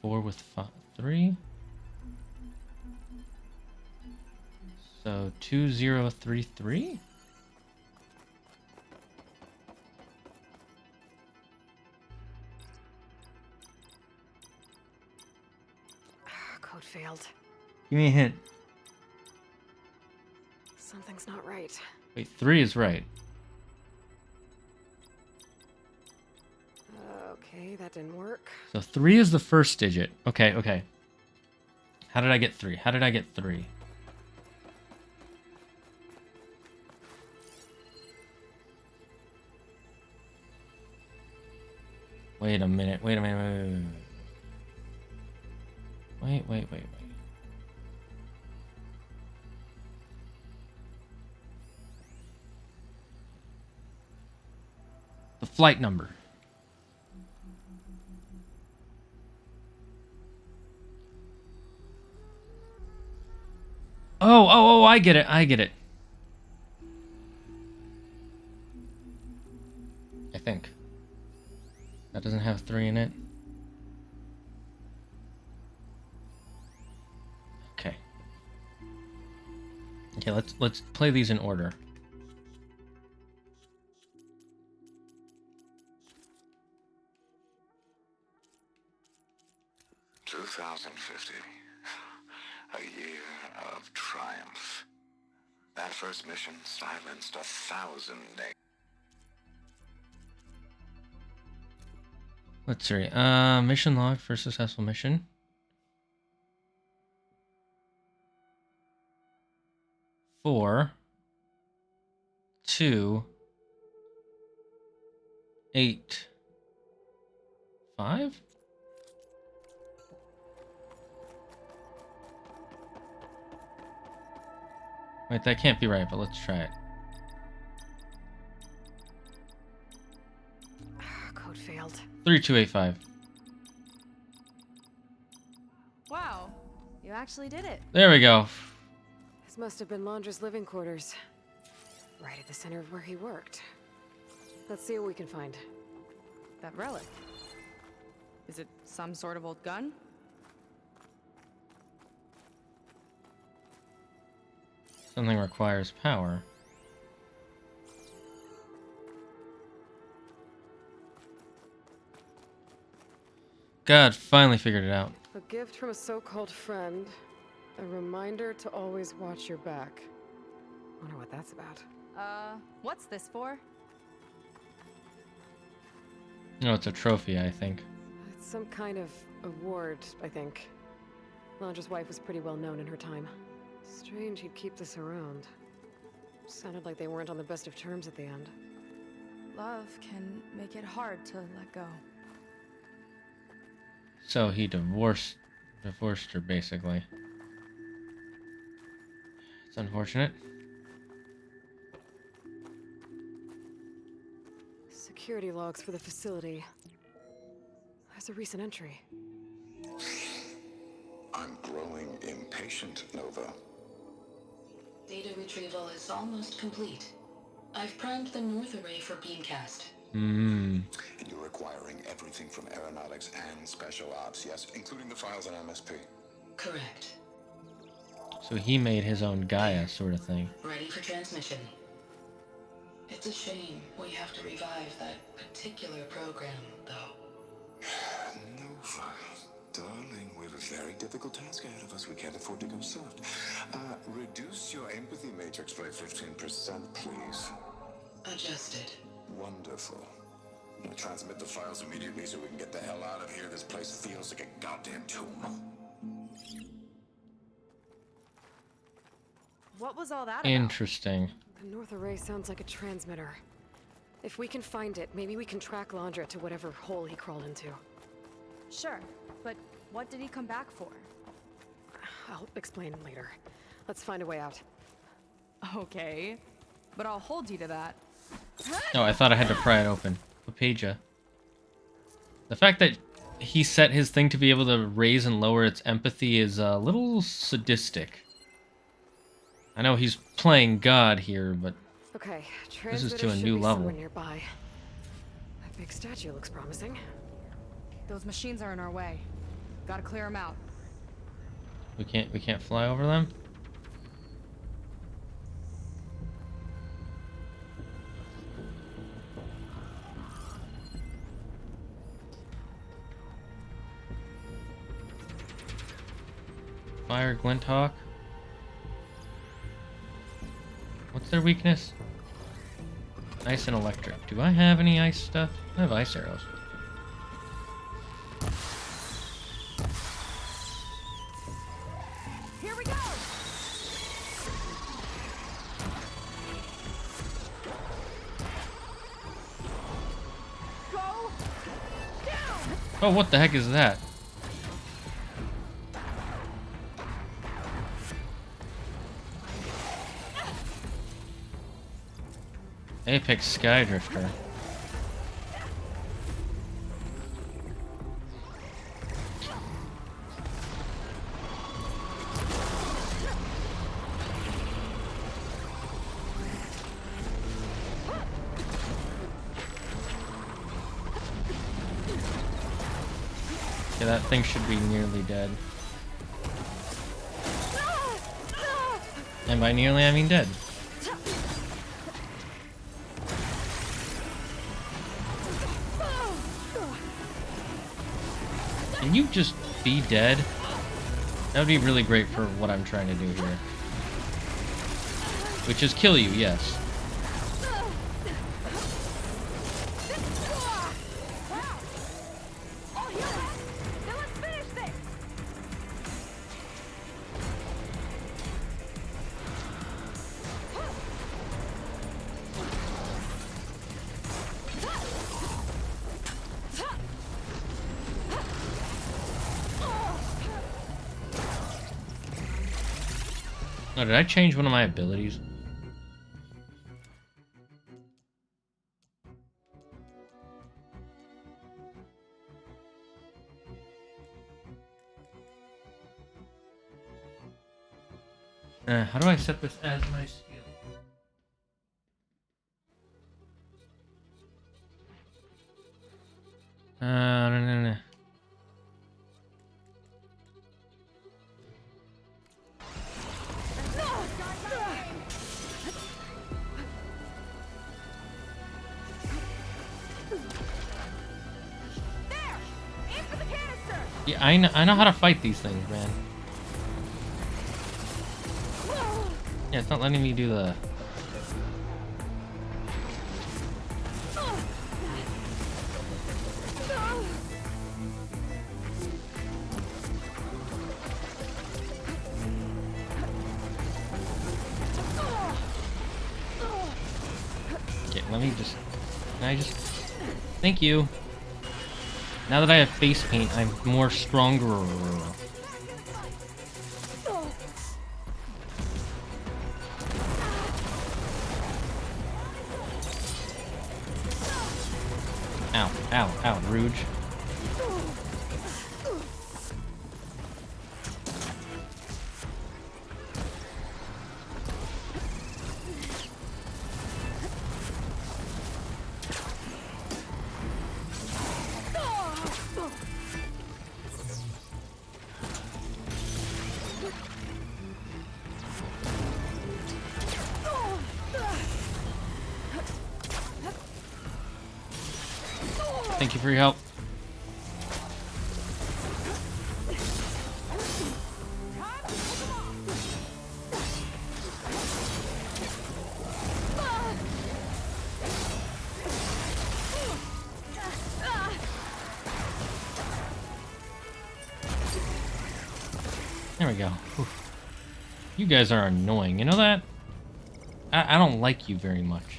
Four with 3. So 2033? Code failed. Give me a hint. Something's not right. Wait, 3 is right. Okay, that didn't work. So 3 is the first digit. Okay, okay. How did I get 3? How did I get 3? Wait a minute. Wait a minute. Wait. The flight number. Oh, I get it. I think. That doesn't have 3 in it. Okay. Okay, let's play these in order. $2,050. A year of triumph. That first mission silenced 1,000 names. Let's see. Mission log for successful mission. 4, 2, 8, 5. Wait, that can't be right, but let's try it. Code failed. 3285. Wow, you actually did it. There we go. This must have been Laundra's living quarters. Right at the center of where he worked. Let's see what we can find. That relic. Is it some sort of old gun? Something requires power. God, finally figured it out. A gift from a so-called friend. A reminder to always watch your back. Wonder what that's about. What's this for? No, it's a trophy, I think. It's some kind of award, I think. Laundra's wife was pretty well known in her time. Strange he'd keep this around. Sounded like they weren't on the best of terms at the end. Love can make it hard to let go. So he divorced her, basically. It's unfortunate. Security logs for the facility. There's a recent entry. I'm growing impatient, Nova. Data retrieval is almost complete. I've primed the north array for beamcast. And you're acquiring everything from aeronautics and special ops, yes, including the files on MSP. Correct. So he made his own Gaia sort of thing. Ready for transmission. It's a shame we have to revive that particular program, though. Nova, darling, we have a very difficult task ahead of us. We can't afford to go soft. Reduce your empathy matrix by 15%, please. Adjusted. Wonderful. We'll transmit the files immediately so we can get the hell out of here. This place feels like a goddamn tomb. What was all that about? Interesting. The north array sounds like a transmitter. If we can find it, maybe we can track Laundra to whatever hole he crawled into. Sure, but what did he come back for? I'll explain later. Let's find a way out. Okay, but I'll hold you to that. No, I thought I had to pry it open. Papagia. The fact that he set his thing to be able to raise and lower its empathy is a little sadistic. I know he's playing God here, but okay, this is to a transmitter should new be level. somewhere nearby. That big statue looks promising. Those machines are in our way. Gotta clear them out. We can't fly over them? Fire Glint Hawk. What's their weakness? Ice and electric. Do I have any ice stuff? I have ice arrows. Here we go. Go down. Oh, what the heck is that? Apex Skydrifter. Yeah, that thing should be nearly dead. And by nearly, I mean dead. Can you just be dead? That would be really great for what I'm trying to do here. Which is kill you, yes. Oh, did I change one of my abilities? How do I set this as my skill? No. Yeah, I know how to fight these things, man. Yeah, it's not letting me do the... Okay, let me just... Can I just... Thank you. Now that I have face paint, I'm more stronger. Ow, ow, ow, Rouge. Thank you for your help. There we go. Oof. You guys are annoying. You know that? I don't like you very much.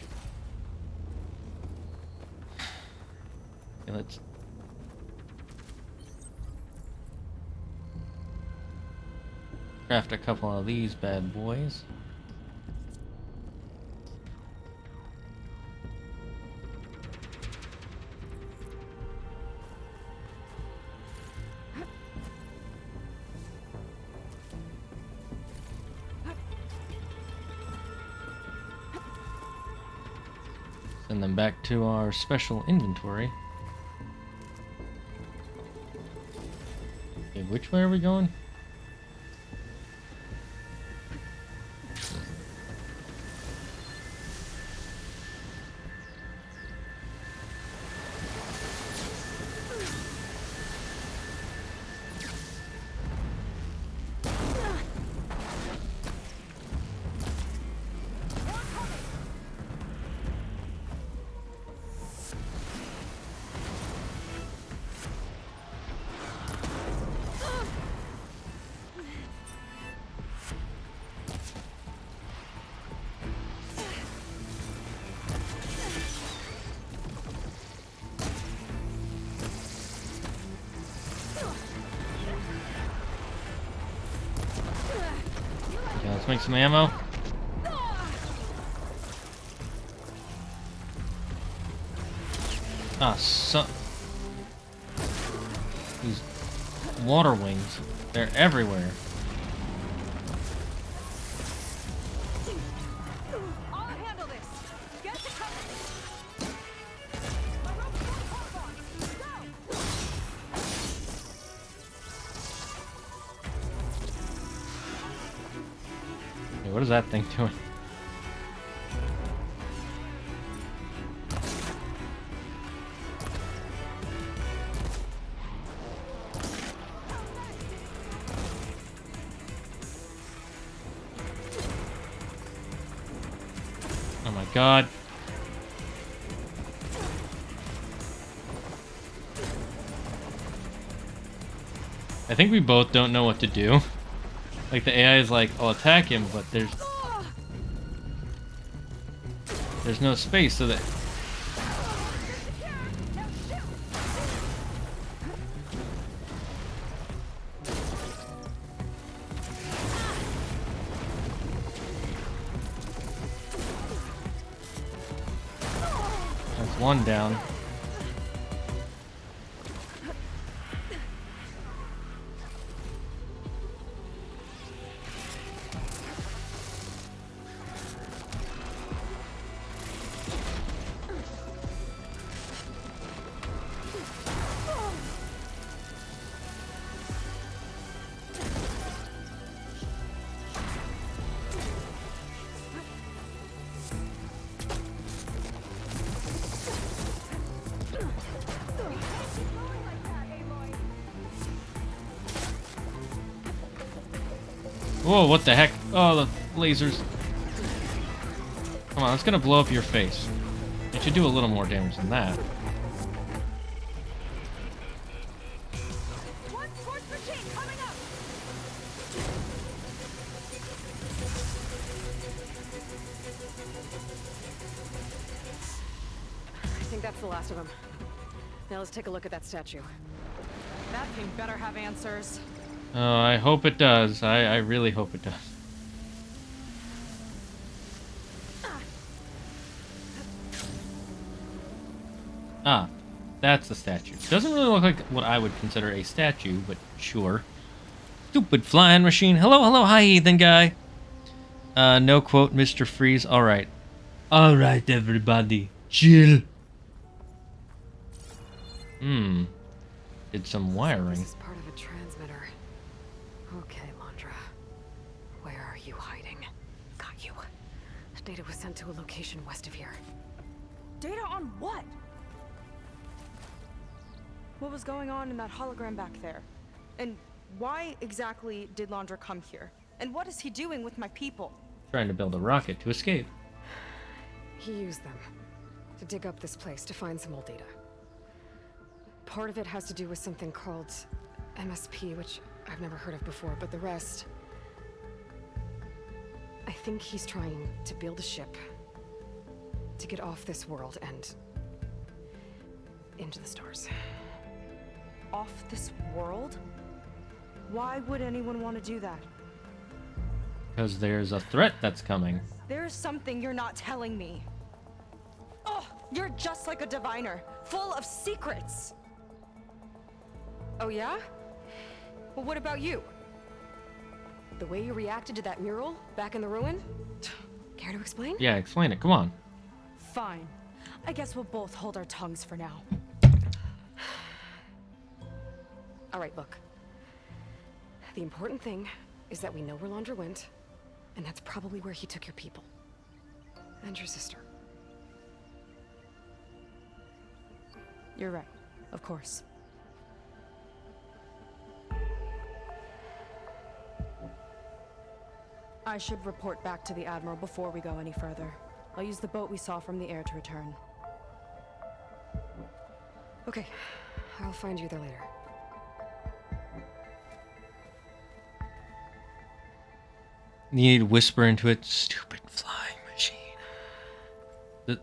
Okay, let's... craft a couple of these bad boys. Send them back to our special inventory. Okay, which way are we going? Let's make some ammo. Ah, these water wings. They're everywhere. I'll handle this. Get to cover. Hey, what is that thing doing? Oh my god. I think we both don't know what to do. Like the AI is like, I'll attack him, but there's no space so that that's one down. Whoa, what the heck? Oh, the lasers. Come on, it's gonna blow up your face. It should do a little more damage than that. One sports machine coming up. I think that's the last of them. Now let's take a look at that statue. That thing better have answers. Oh, I hope it does. I really hope it does. Ah, that's the statue. Doesn't really look like what I would consider a statue, but sure. Stupid flying machine. Hello, hello, hi, Ethan guy. No quote, Mr. Freeze. Alright. Alright, everybody. Chill. Did some wiring. This is part of a transmitter. Okay, Londra. Where are you hiding? Got you. Data was sent to a location west of here. Data on what? What was going on in that hologram back there? And why exactly did Londra come here? And what is he doing with my people? Trying to build a rocket to escape. He used them to dig up this place to find some old data. Part of it has to do with something called MSP, which I've never heard of before, but the rest... I think he's trying to build a ship to get off this world and into the stars. Off this world? Why would anyone want to do that? Because there's a threat that's coming. There's something you're not telling me. Oh, you're just like a diviner, full of secrets. Oh yeah? Well, what about you? The way you reacted to that mural back in the ruin? Care to explain? Yeah, explain it. Come on. Fine. I guess we'll both hold our tongues for now. All right, look. The important thing is that we know where Londra went, and that's probably where he took your people. And your sister. You're right. Of course. I should report back to the Admiral before we go any further. I'll use the boat we saw from the air to return. Okay. I'll find you there later. You need to whisper into it. Stupid flying machine.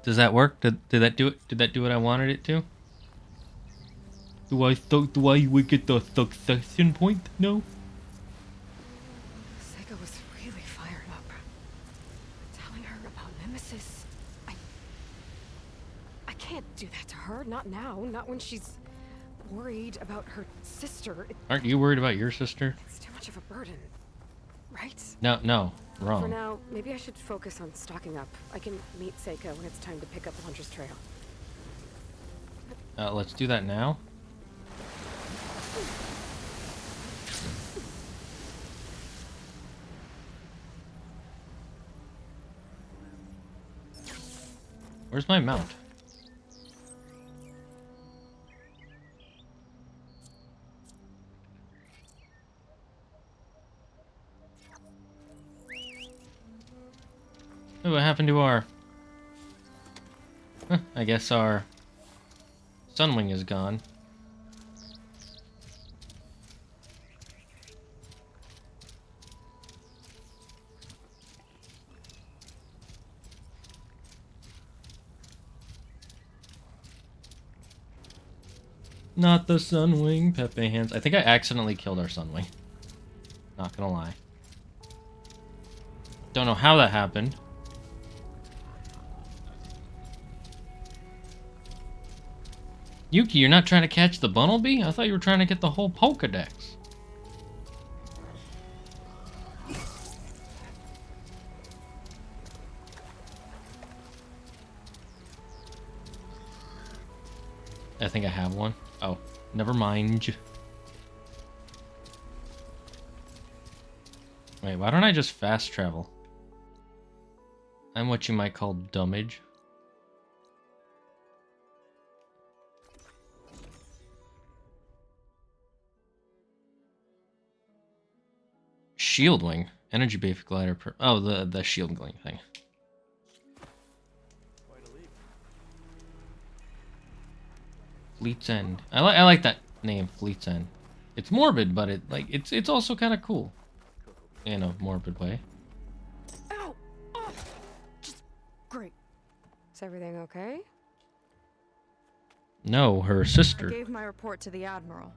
Does that work? Did that do it? Did that do what I wanted it to? Do I get the succession point? No. Seiko was really fired up. do that to her. Not now. Not when she's worried about her sister. Aren't you worried about your sister? It's too much of a burden, right? No, For wrong. now, maybe I should focus on stocking up. I can meet Seika when it's time to pick up Hunter's trail. Let's do that now. Where's my mount? Oh, what happened to our... Huh, I guess our Sunwing is gone. Not the Sunwing, Pepe Hands. I think I accidentally killed our Sunwing. Not gonna lie. Don't know how that happened. Yuki, you're not trying to catch the Bunnelby? I thought you were trying to get the whole Pokedex. I think I have one. Oh, never mind. Wait, why don't I just fast travel? I'm what you might call dumbage. Shield wing, energy base glider. Oh, the shield wing thing. Fleet's End. I like that name, Fleet's End. It's morbid, but it's also kind of cool in a morbid way. Ow! Oh, just great. Is everything okay? No, her I sister. gave my report to the Admiral.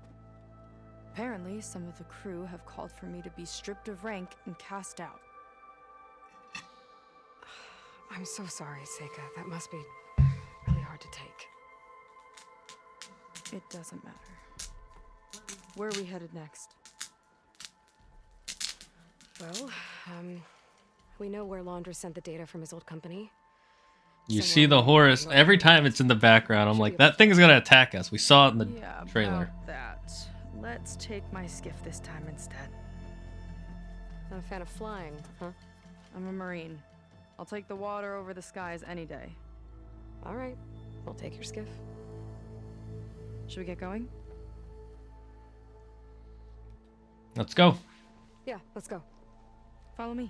Apparently, some of the crew have called for me to be stripped of rank and cast out. I'm so sorry, Seika. That must be really hard to take. It doesn't matter. Where are we headed next? Well, we know where Laundra sent the data from his old company. You see the Horus every time it's in the background. I'm like, that thing's gonna attack us. We saw it in the trailer. About that. Let's take my skiff this time instead. Not a fan of flying, huh? I'm a Marine. I'll take the water over the skies any day. All right, we'll take your skiff. Should we get going? Let's go. Yeah, let's go. Follow me.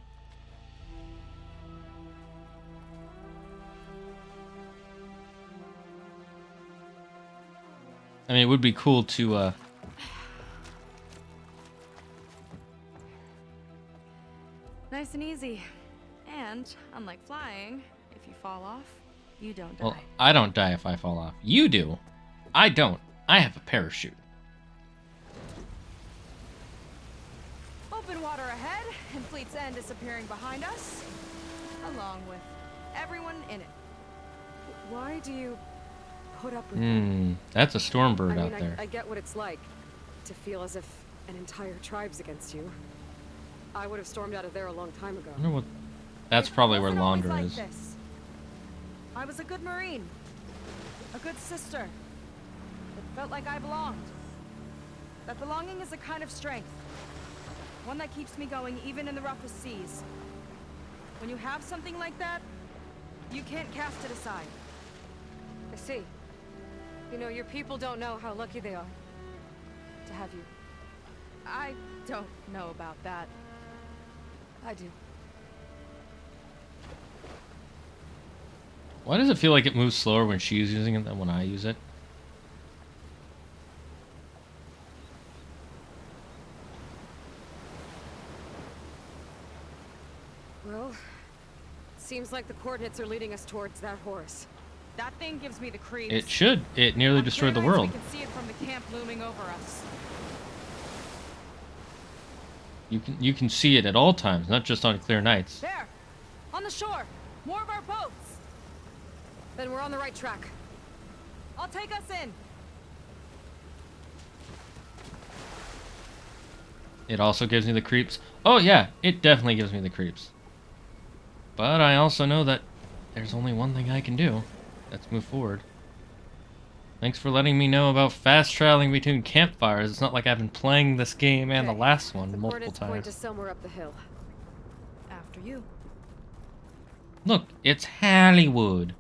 I mean, it would be cool to Nice and easy. And, unlike flying, if you fall off, you don't die. well, I don't die if I fall off. You do. I don't. I have a parachute. Open water ahead, and Fleet's End disappearing behind us, along with everyone in it. Why do you put up with that? That's a Stormbird I mean, out there. I get what it's like to feel as if an entire tribe's against you. I would have stormed out of there a long time ago. I wonder what. That's probably where Laundra Like is. this. I was a good Marine, a good sister. It felt like I belonged. That belonging is a kind of strength, one that keeps me going even in the roughest seas. When you have something like that, you can't cast it aside. I see. You know, your people don't know how lucky they are to have you. I don't know about that. I do. Why does it feel like it moves slower when she's using it than when I use it? Well, seems like the coordinates are leading us towards that Horus. That thing gives me the creeps. It should. It nearly destroyed the world. We can see it from the camp looming over us. You can see it at all times, not just on clear nights. There! On the shore! More of our boats! Then we're on the right track. I'll take us in. It also gives me the creeps. Oh yeah, it definitely gives me the creeps. But I also know that there's only one thing I can do. Let's move forward. Thanks for letting me know about fast traveling between campfires. It's not like I've been playing this game and the last one multiple Coordinates point to times. somewhere up the hill. After you. Look, it's Hollywood.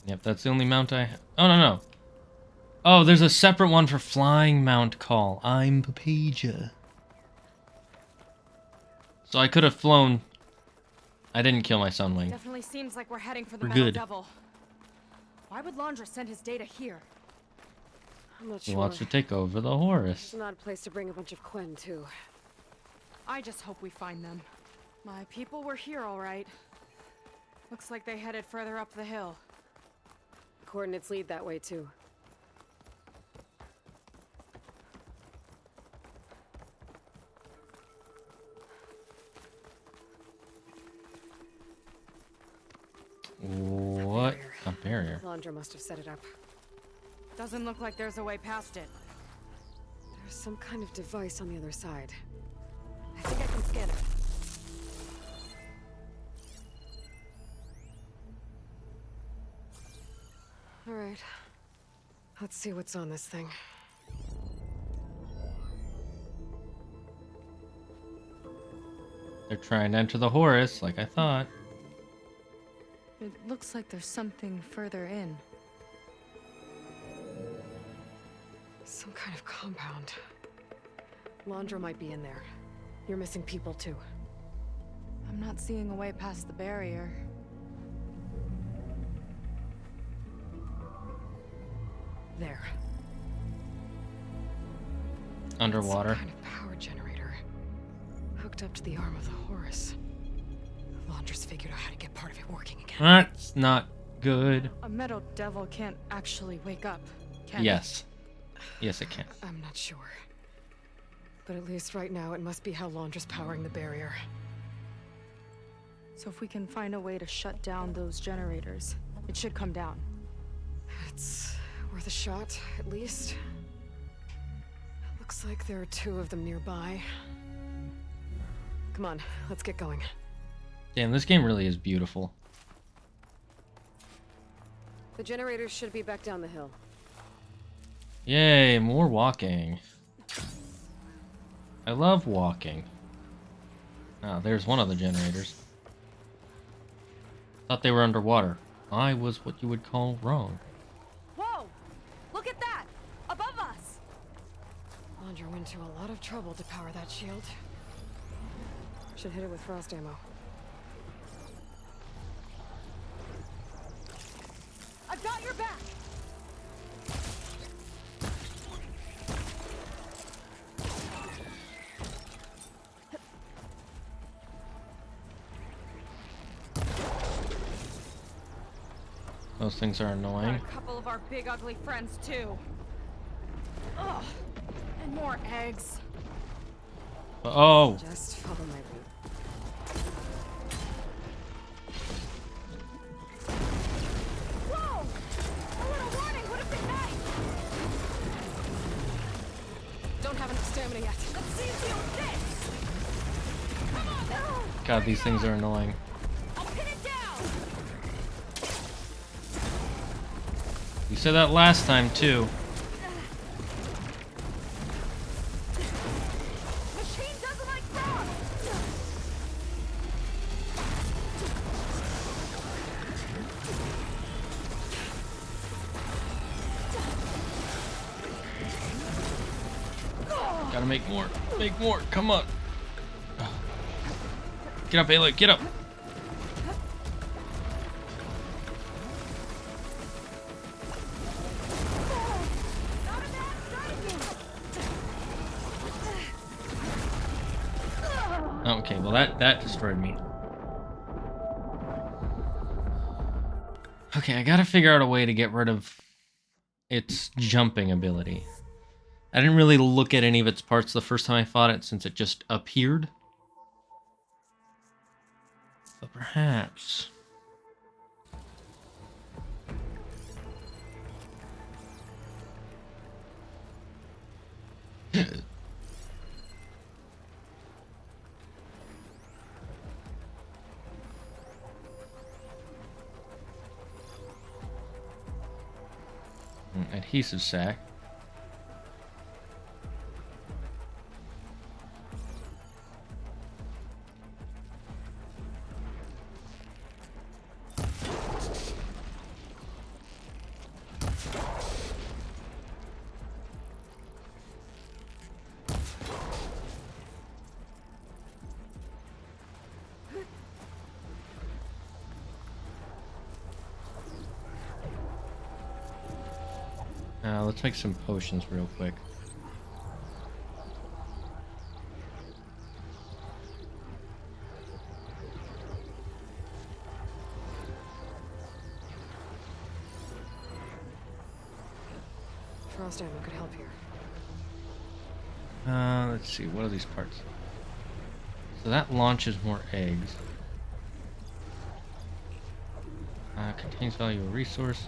Yep, that's the only mount I... Oh, no. Oh, there's a separate one for flying mount call. I'm Papagia. So I could have flown. I didn't kill my Sunwing. Definitely seems like we're heading for the We're Metal good. Devil. Why would Laundra send his data here? I'm not He sure. wants to take over the Horus. It's not a place to bring a bunch of Quen, too. I just hope we find them. My people were here all right. Looks like they headed further up the hill. Coordinates lead that way, too. What? A barrier. Laundra must have set it up. Doesn't look like there's a way past it. There's some kind of device on the other side. I think I can scan it. All right. Let's see what's on this thing. They're trying to enter the Horus, like I thought. It looks like there's something further in. Some kind of compound. Laundra might be in there. You're missing people, too. I'm not seeing a way past the barrier. There. Underwater. Some kind of power generator. Hooked up to the arm of the Horus. Laundra's figured out how to get part of it working again. That's not good. A Metal Devil can't actually wake up, can Yes. Yes, it can. I'm not sure. But at least right now, it must be how Laundra's powering the barrier. So if we can find a way to shut down those generators, it should come down. It's worth a shot, at least. Looks like there are 2 of them nearby. Come on, let's get going. Damn, this game really is beautiful. The generators should be back down the hill. Yay, more walking. I love walking. Ah, there's one of the generators. Thought they were underwater. I was what you would call wrong. Whoa! Look at that! Above us! Laundra went to a lot of trouble to power that shield. Should hit it with frost ammo. I've got your back! Those things are annoying. Got a couple of our big ugly friends too. Ugh. And more eggs. Oh! Just follow my lead. Whoa! A little warning would have been nice. Don't have enough stamina yet. Let's see if you'll this. Come on now. God, these things are annoying. I'll pin it down. You said that last time, too. Machine doesn't like frost. Gotta make more. Make more. Come on. Get up, Aloy. Get up. Okay, well that destroyed me. Okay, I gotta figure out a way to get rid of its jumping ability. I didn't really look at any of its parts the first time I fought it since it just appeared. But perhaps... Adhesive sac. Let's make some potions real quick. Frost ammo could help here. Let's see, what are these parts? So that launches more eggs. Contains valuable resource.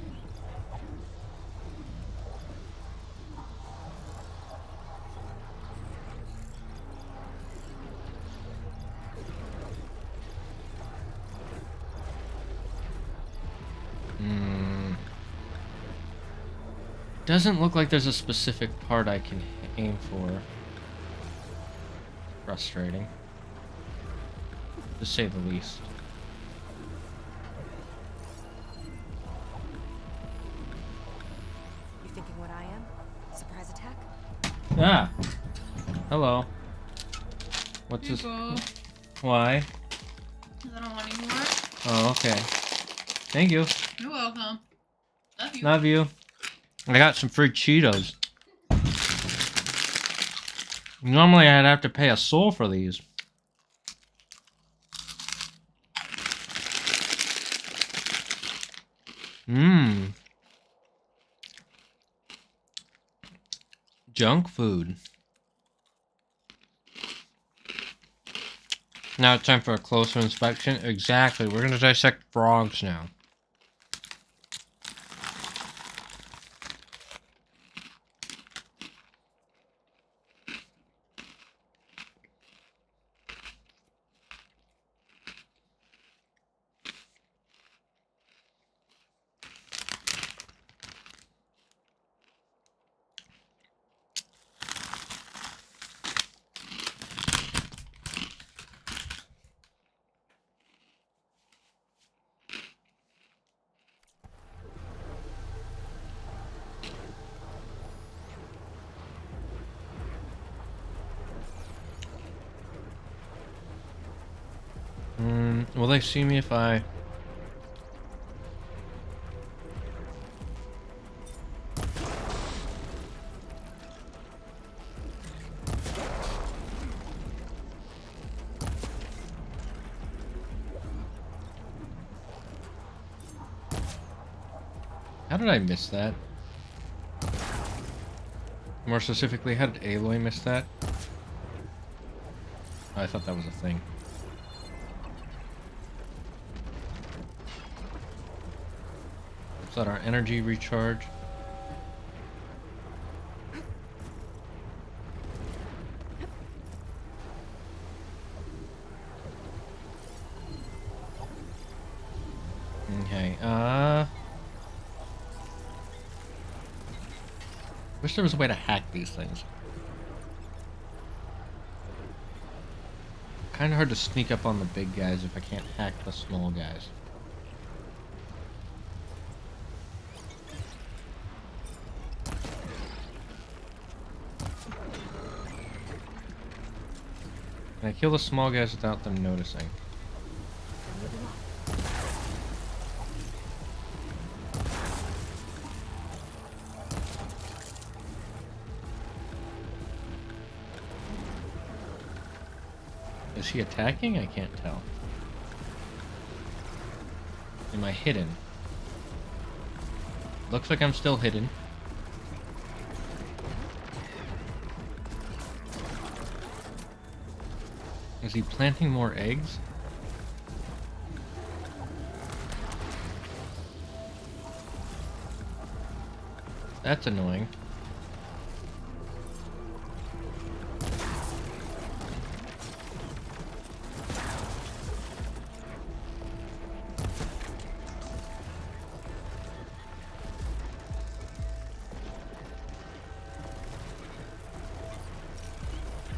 Doesn't look like there's a specific part I can aim for. Frustrating, to say the least. You thinking what I am? Surprise attack? Ah! Hello. What's this? Why? Because I don't want any more. Oh, okay. Thank you. You're welcome. Love you. Love you. I got some free Cheetos. Normally I'd have to pay a soul for these. Junk food. Now it's time for a closer inspection. Exactly. We're gonna dissect frogs now. Will they see me if I... How did I miss that? More specifically, how did Aloy miss that? Oh, I thought that was a thing. Let our energy recharge. Okay, wish there was a way to hack these things. Kinda hard to sneak up on the big guys if I can't hack the small guys. Can I kill the small guys without them noticing? Is he attacking? I can't tell. Am I hidden? Looks like I'm still hidden. Is he planting more eggs? That's annoying.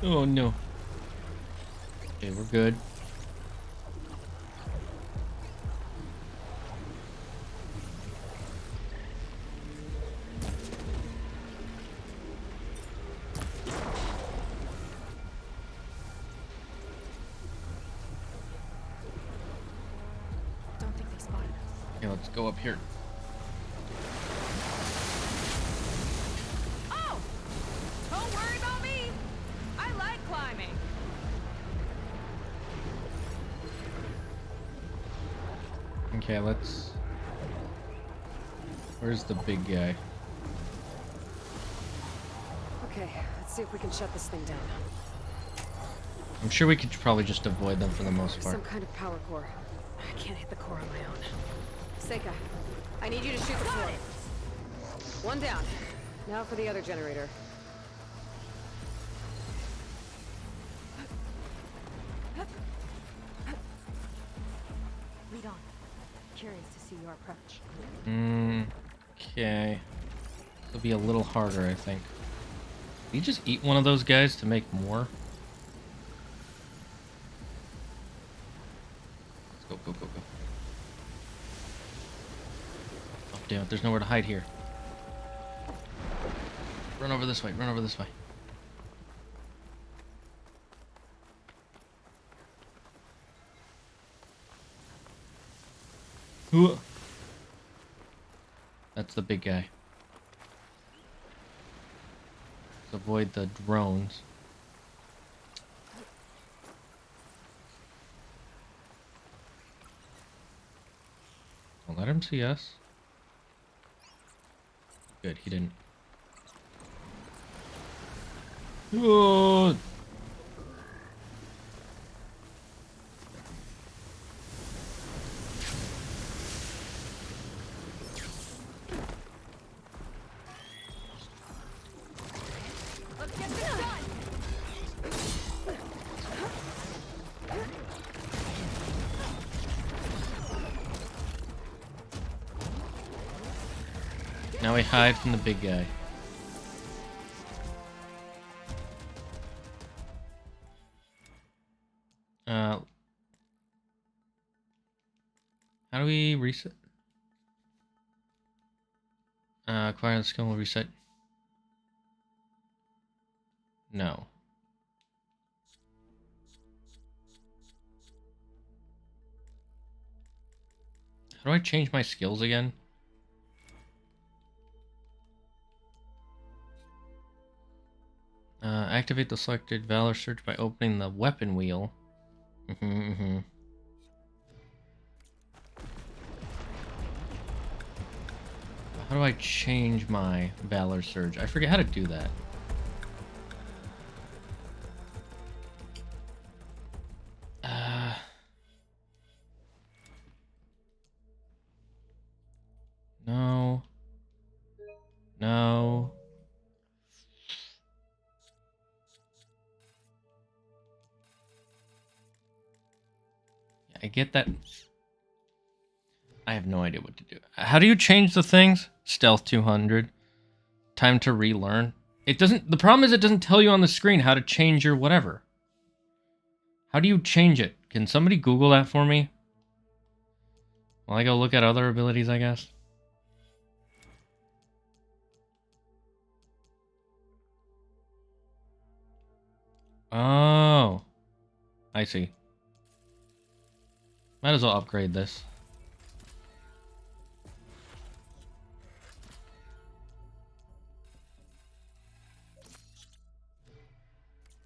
Oh no. Okay, we're good. Don't think they spotted us. Okay, let's go up here. Oh! Don't worry about me! I like climbing! Okay, let's... Where's the big guy? Okay, let's see if we can shut this thing down. I'm sure we could probably just avoid them for the most part. Some kind of power core. I can't hit the core on my own. Seika, I need you to shoot the core. One down. Now for the other generator. Lead on. Curious to see your approach. Okay. It'll be a little harder, I think. Did you just eat one of those guys to make more? Let's go, go, go, go. Oh, damn it, there's nowhere to hide here. Run over this way, run over this way. Ooh. That's the big guy. Let's avoid the drones. Don't let him see us. Good, he didn't. Oh. Let's get this done! Now we hide from the big guy. How do we reset? Acquire the skill will reset. No. How do I change my skills again? Activate the selected Valor Surge by opening the weapon wheel. How do I change my Valor Surge? I forget how to do that. No. No. I get that. I have no idea what to do. How do you change the things? Stealth 200. Time to relearn. It doesn't. The problem is it doesn't tell you on the screen how to change your whatever. How do you change it? Can somebody Google that for me? While I go look at other abilities, I guess. Oh. I see. Might as well upgrade this.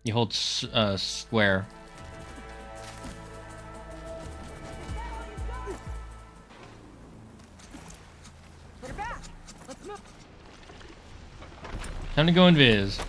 You hold square. Put her back. Let's move. Time to go invis.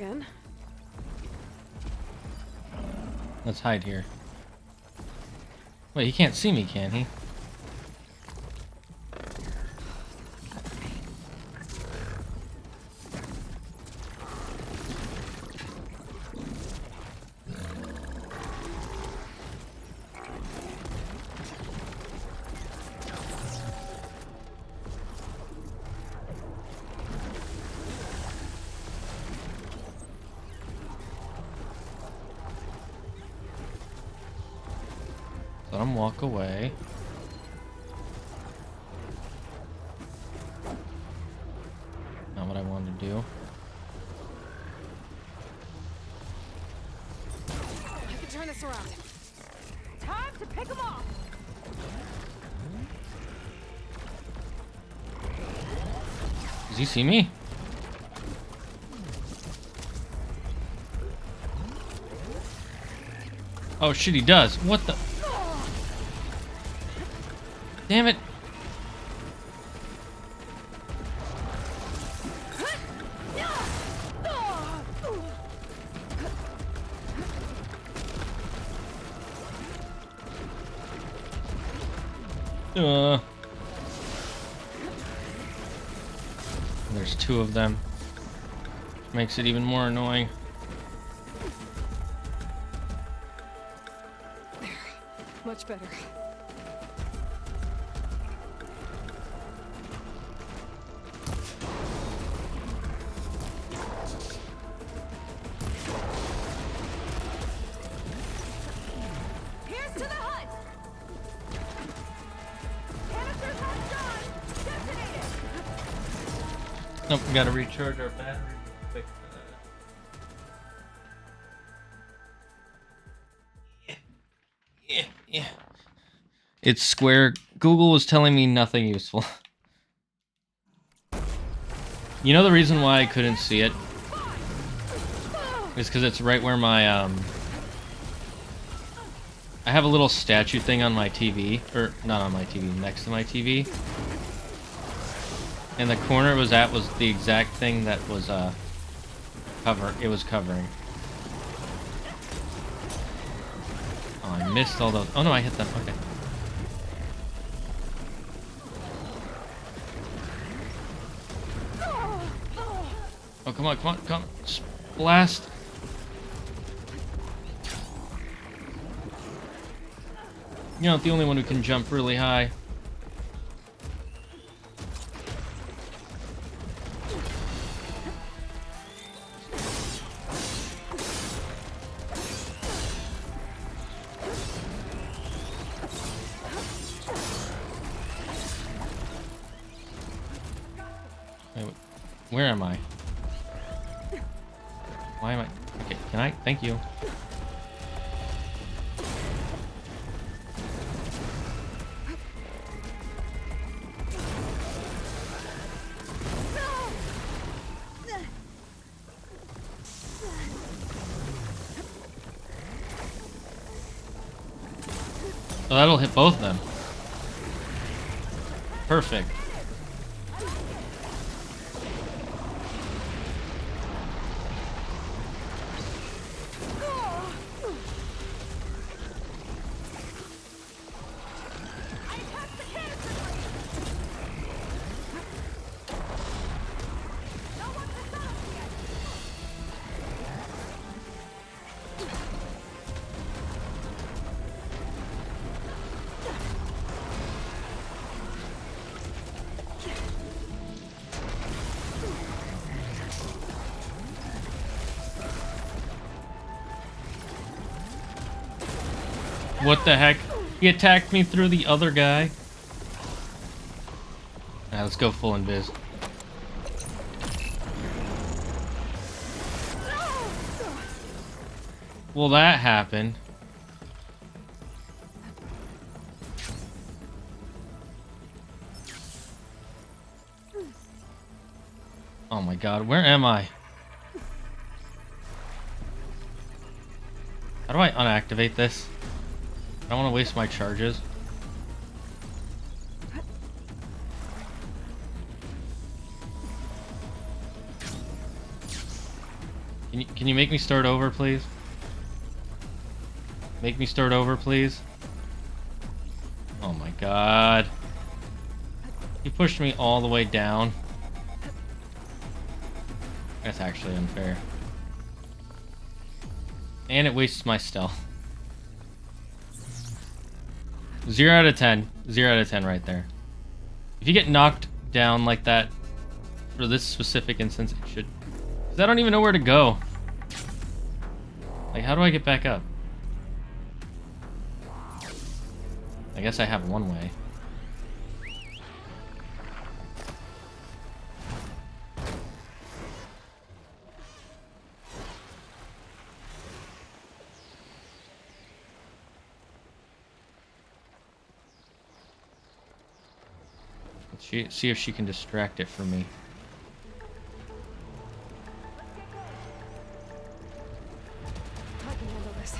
again. Let's hide here. Wait, he can't see me, can he? Let him walk away. Not what I wanted to do. I can turn this around. Time to pick them off. Does he see me? Oh shit, he does. What the? Damn it. There's two of them. Makes it even more annoying. Much better. Here's to the hut! Canisters on John! Detonated! Nope, we gotta recharge our battery real quick. Yeah. It's square. Google was telling me nothing useful. You know the reason why I couldn't see it? Is because it's right where my, I have a little statue thing on my TV. Or, not on my TV, next to my TV. And the corner it was at was the exact thing that was, it was covering. Oh, I missed all those. Oh no, I hit them. Okay. Oh, come on, come on, come on. Just blast. You're not the only one who can jump really high. Wait, where am I? Why am I? Okay, can I? Thank you. Oh, that'll hit both of them. Perfect. What the heck? He attacked me through the other guy. Alright, let's go full invis. Well, that happened. Oh my god, where am I? How do I unactivate this? I don't want to waste my charges. Can you make me start over, please? Make me start over, please. Oh my god. You pushed me all the way down. That's actually unfair. And it wastes my stealth. 0 out of 10. 0 out of 10 right there. If you get knocked down like that for this specific instance, it should... Because I don't even know where to go. Like, how do I get back up? I guess I have one way. Let's see if she can distract it from me. I can handle this.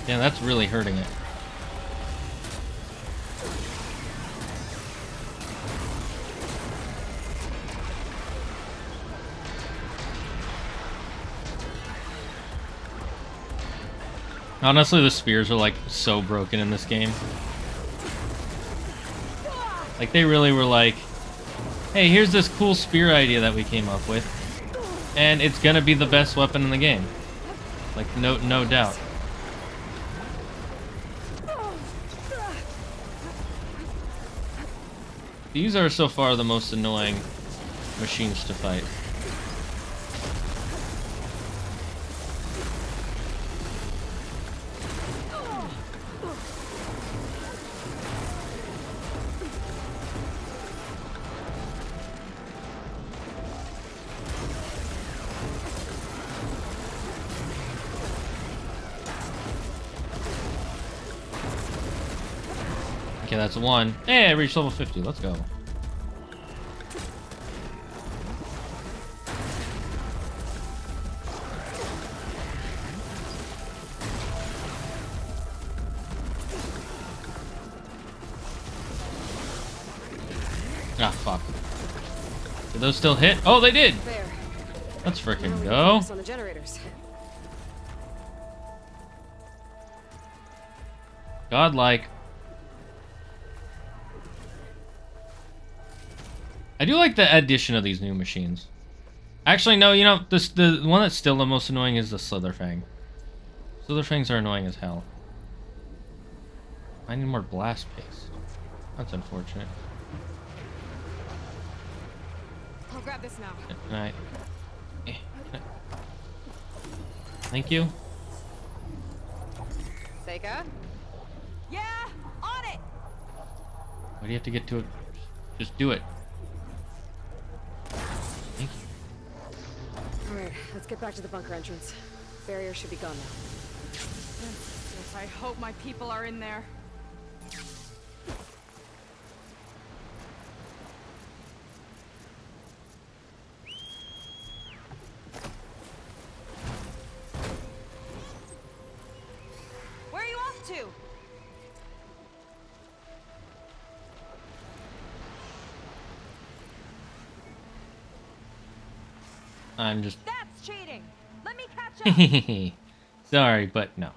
Yeah, that's really hurting it. Honestly, the spears are like so broken in this game. Like they really were like, hey, here's this cool spear idea that we came up with, and it's gonna be the best weapon in the game. Like no doubt. These are so far the most annoying machines to fight. Okay, that's one. Hey, I reached level 50. Let's go. Ah, fuck. Did those still hit? Oh, they did! There. Let's frickin' Now we go. can focus on the generators. Godlike. I do like the addition of these new machines. Actually, no, you know, the one that's still the most annoying is the Slitherfang. Slitherfangs are annoying as hell. I need more blast paste. That's unfortunate. I'll grab this now. Can I... Thank you. Seika? Yeah, on it. Why do you have to get to it? Just do it. Thank you. Alright, let's get back to the bunker entrance. Barrier should be gone now. Yes, I hope my people are in there. Where are you off to? I'm just... That's cheating. Let me catch up. Sorry, but no.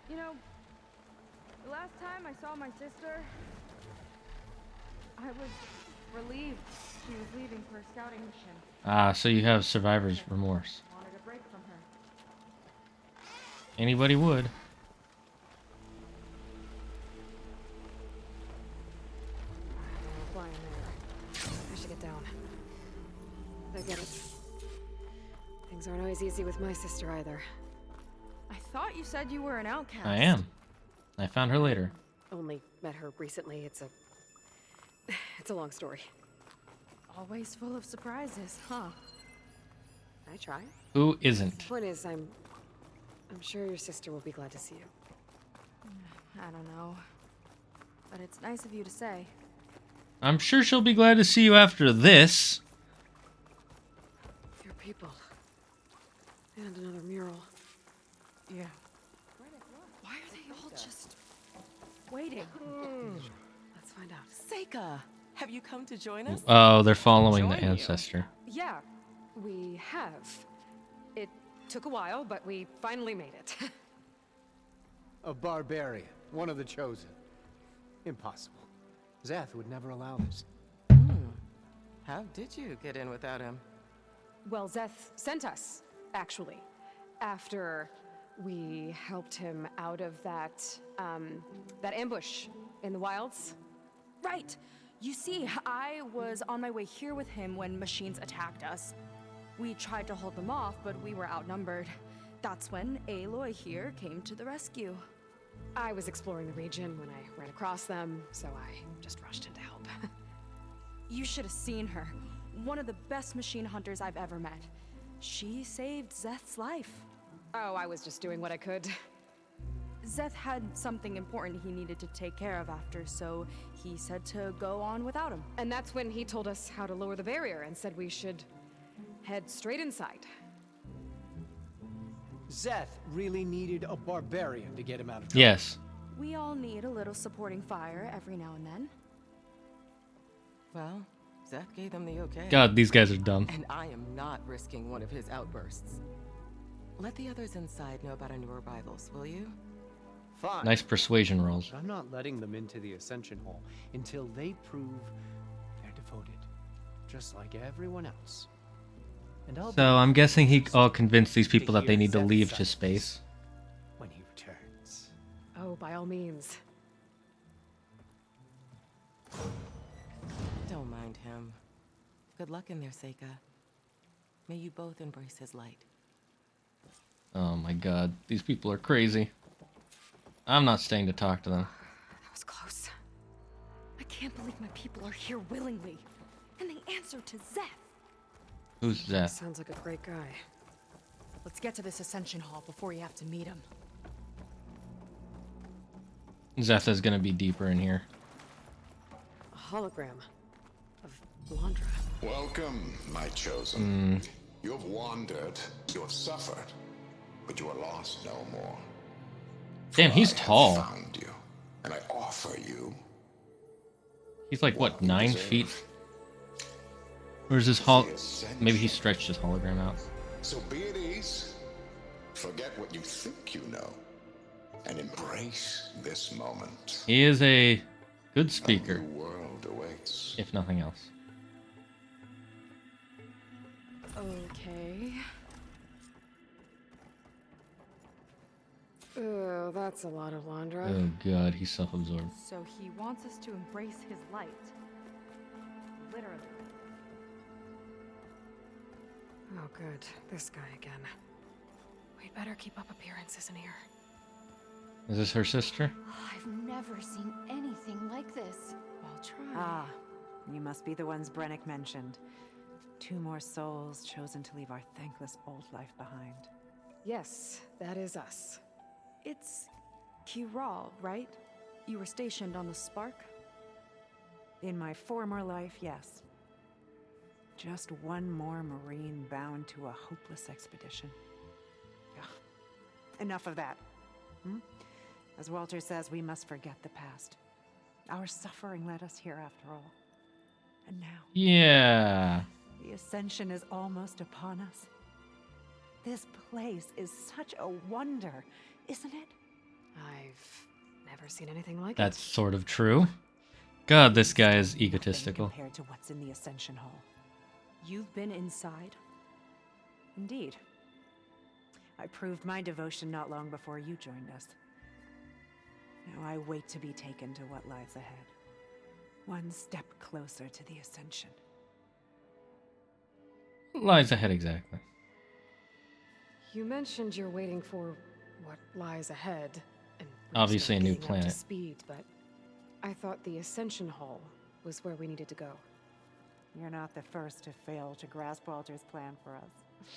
You know, the last time I saw my sister, I was relieved she was leaving for a scouting mission. Ah, so you have survivor's remorse. Wanted a break from her. Anybody would. Flying there. I should get down. I get it. Things aren't always easy with my sister either. I thought you said you were an outcast. I am. I found her later. Only met her recently. It's a long story. Always full of surprises, huh? I try. Who isn't? Point is, I'm sure your sister will be glad to see you. I don't know. But it's nice of you to say. I'm sure she'll be glad to see you after this. Your people. And another mural. Yeah. Why are they all just waiting? Let's find out. Seika, have you come to join us? Oh, they're following the ancestor. Yeah, we have. It took a while, but we finally made it. A barbarian, one of the chosen. Impossible. Zeth would never allow this. How did you get in without him? Well, Zeth sent us, actually, after we helped him out of that ambush in the wilds. Right! You see, I was on my way here with him when machines attacked us. We tried to hold them off, but we were outnumbered. That's when Aloy here came to the rescue. I was exploring the region when I ran across them, so I just rushed in to help. You should have seen her. One of the best machine hunters I've ever met. She saved Zeth's life. Oh, I was just doing what I could. Zeth had something important he needed to take care of after, so he said to go on without him. And that's when he told us how to lower the barrier and said we should head straight inside. Zeth really needed a barbarian to get him out of trouble. Yes. We all need a little supporting fire every now and then. Well, Zeth gave them the okay. God, these guys are dumb. And I am not risking one of his outbursts. Let the others inside know about our new arrivals, will you? Fine. Nice persuasion rolls. But I'm not letting them into the Ascension Hall until they prove they're devoted, just like everyone else. And I'll So I'm guessing he convinced these people that they need to leave to space. when he returns. Oh, by all means. Don't mind him. Good luck in there, Seika. May you both embrace his light. Oh my god, these people are crazy. I'm not staying to talk to them. That was close. I can't believe my people are here willingly. And they answered to Zeth. Who's that? Sounds like a great guy. Let's get to this Ascension Hall before you have to meet him. Zeth is gonna be deeper in here. A hologram of Londra. Welcome, my chosen. You have wandered, you have suffered, but you are lost no more. Damn, he's tall. I found you, and I offer you. He's like, what, 9 feet? Or is his maybe he stretched his hologram out. So be at ease. Forget what you think you know, and embrace this moment. He is a good speaker. A new world awaits. If nothing else. Okay. Oh, that's a lot of Londra. Oh god, he's self-absorbed. So he wants us to embrace his light. Literally. Oh, good. This guy again. We'd better keep up appearances in here. Is this her sister? I've never seen anything like this. I'll try. Ah, you must be the ones Brennick mentioned. 2 more souls chosen to leave our thankless old life behind. Yes, that is us. It's Kiral, right? You were stationed on the Spark? In my former life, yes. Just one more Marine bound to a hopeless expedition. Ugh. Enough of that. As Walter says, we must forget the past. Our suffering led us here after all. And now... Yeah. The Ascension is almost upon us. This place is such a wonder, isn't it? I've never seen anything like That's sort of true. God, this guy is egotistical. Compared to what's in the Ascension Hall. You've been inside? Indeed. I proved my devotion not long before you joined us. Now I wait to be taken to what lies ahead. One step closer to the Ascension. Lies ahead, exactly. You mentioned you're waiting for what lies ahead, and Obviously a new Getting up to planet. speed, but I thought the Ascension Hall was where we needed to go. You're not the first to fail to grasp Walter's plan for us.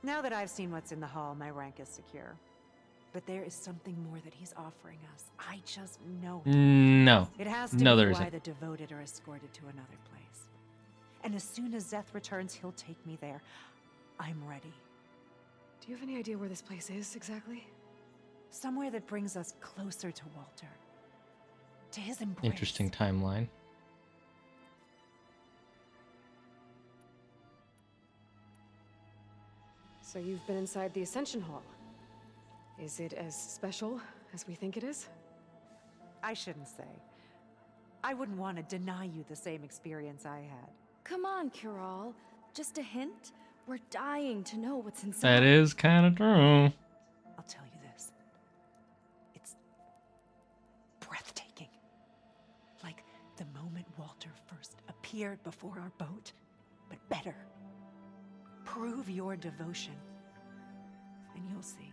Now that I've seen what's in the hall, my rank is secure. But there is something more that he's offering us. I just know it. No. It has to No, be there why isn't. the devoted are escorted to another place. And as soon as Zeth returns, he'll take me there. I'm ready. Do you have any idea where this place is exactly? Somewhere that brings us closer to Walter. To his embrace. Interesting timeline. So you've been inside the Ascension Hall. Is it as special as we think it is? I shouldn't say. I wouldn't want to deny you the same experience I had. Come on, Kiral. Just a hint? We're dying to know what's inside. That is kind of true. I'll tell you this. It's breathtaking. Like the moment Walter first appeared before our boat, but better. Prove your devotion, and you'll see.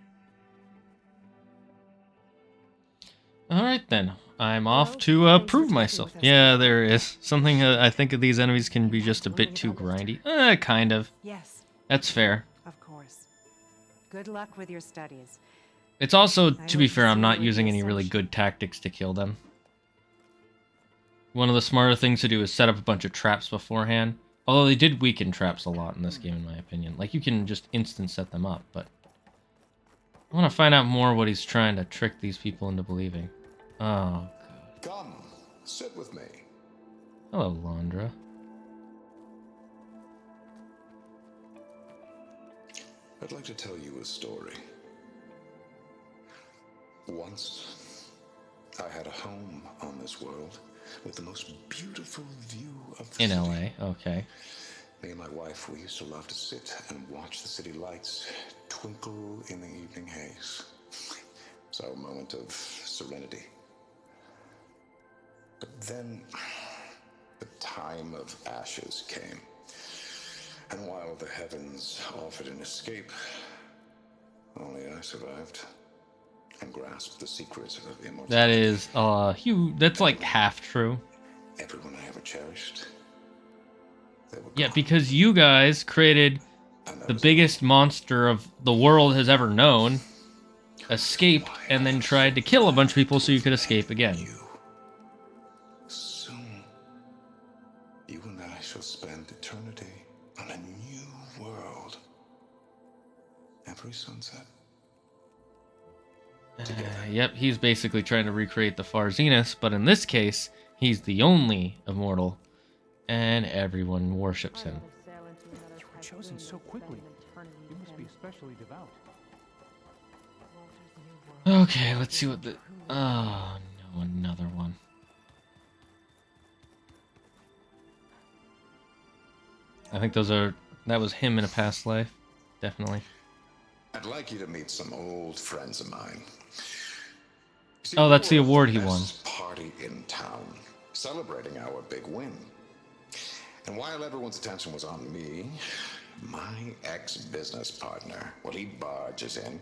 All right then, I'm off to prove myself. Yeah, there is something. I think of these enemies can be just a bit too grindy. Kind of. Yes. That's fair. Of course. Good luck with your studies. It's also, to be fair, I'm not using any really good tactics to kill them. One of the smarter things to do is set up a bunch of traps beforehand. Although they did weaken traps a lot in this game, in my opinion. Like, you can just instant set them up, but I want to find out more what he's trying to trick these people into believing. Oh, Come, sit with me. hello, Londra. I'd like to tell you a story. Once, I had a home on this world with the most beautiful view of the In city. LA, okay. Me and my wife, we used to love to sit and watch the city lights twinkle in the evening haze. It's our moment of serenity. But then, the time of ashes came. And while the heavens offered an escape, only I survived and grasped the secrets of immortality. That is, that's like half true. Everyone I ever cherished. Yeah, because you guys created the biggest monster of the world has ever known, escaped, and then tried to kill a bunch of people so you could escape again. Soon, you and I shall spend eternity on a new world. Every sunset. Yep, he's basically trying to recreate the Far Zenith, but in this case, he's the only immortal, and everyone worships him. You were chosen so quickly. You must be especially devout. Okay, let's see what the... Oh, no, another one. I think that was him in a past life. Definitely. I'd like you to meet some old friends of mine. See, Oh, that's the we were award at he the won. best party in town, celebrating our big win. And while everyone's attention was on me, my ex-business partner, well, he barges in,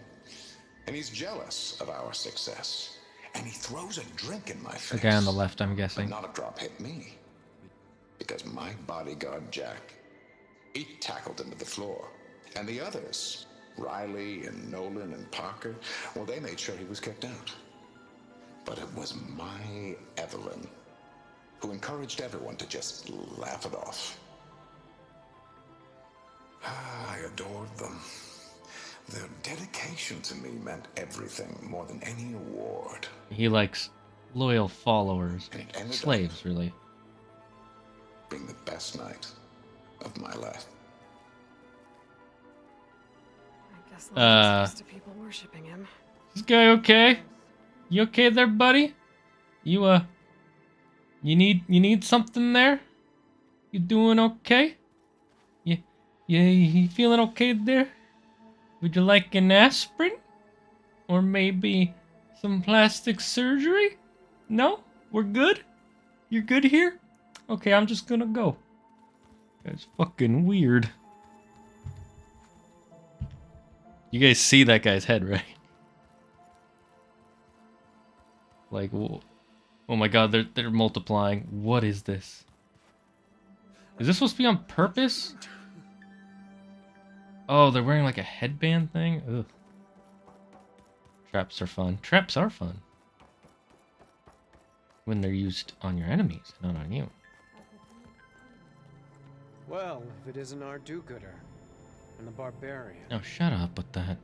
and he's jealous of our success. And he throws a drink in my face. The guy on the left, I'm But guessing. not a drop hit me. Because my bodyguard, Jack, he tackled him to the floor. And the others, Riley and Nolan and Parker, well, they made sure he was kicked out. But it was my Evelyn who encouraged everyone to just laugh it off. I adored them. Their dedication to me meant everything, more than any award. He likes loyal followers. And it ended Slaves, really. Being the best night of my life. I guess London's used to people worshipping him. This guy okay? You okay there, buddy? You need something there? You doing okay? You feeling okay there? Would you like an aspirin? Or maybe some plastic surgery? No? We're good? You're good here? Okay, I'm just gonna go. That's fucking weird. You guys see that guy's head, right? Like, oh my god, they're multiplying. What is this? Is this supposed to be on purpose? Oh, they're wearing like a headband thing? Ugh. Traps are fun. Traps are fun. When they're used on your enemies, not on you. Well, if it isn't our do-gooder and the barbarian. Oh, shut up with that.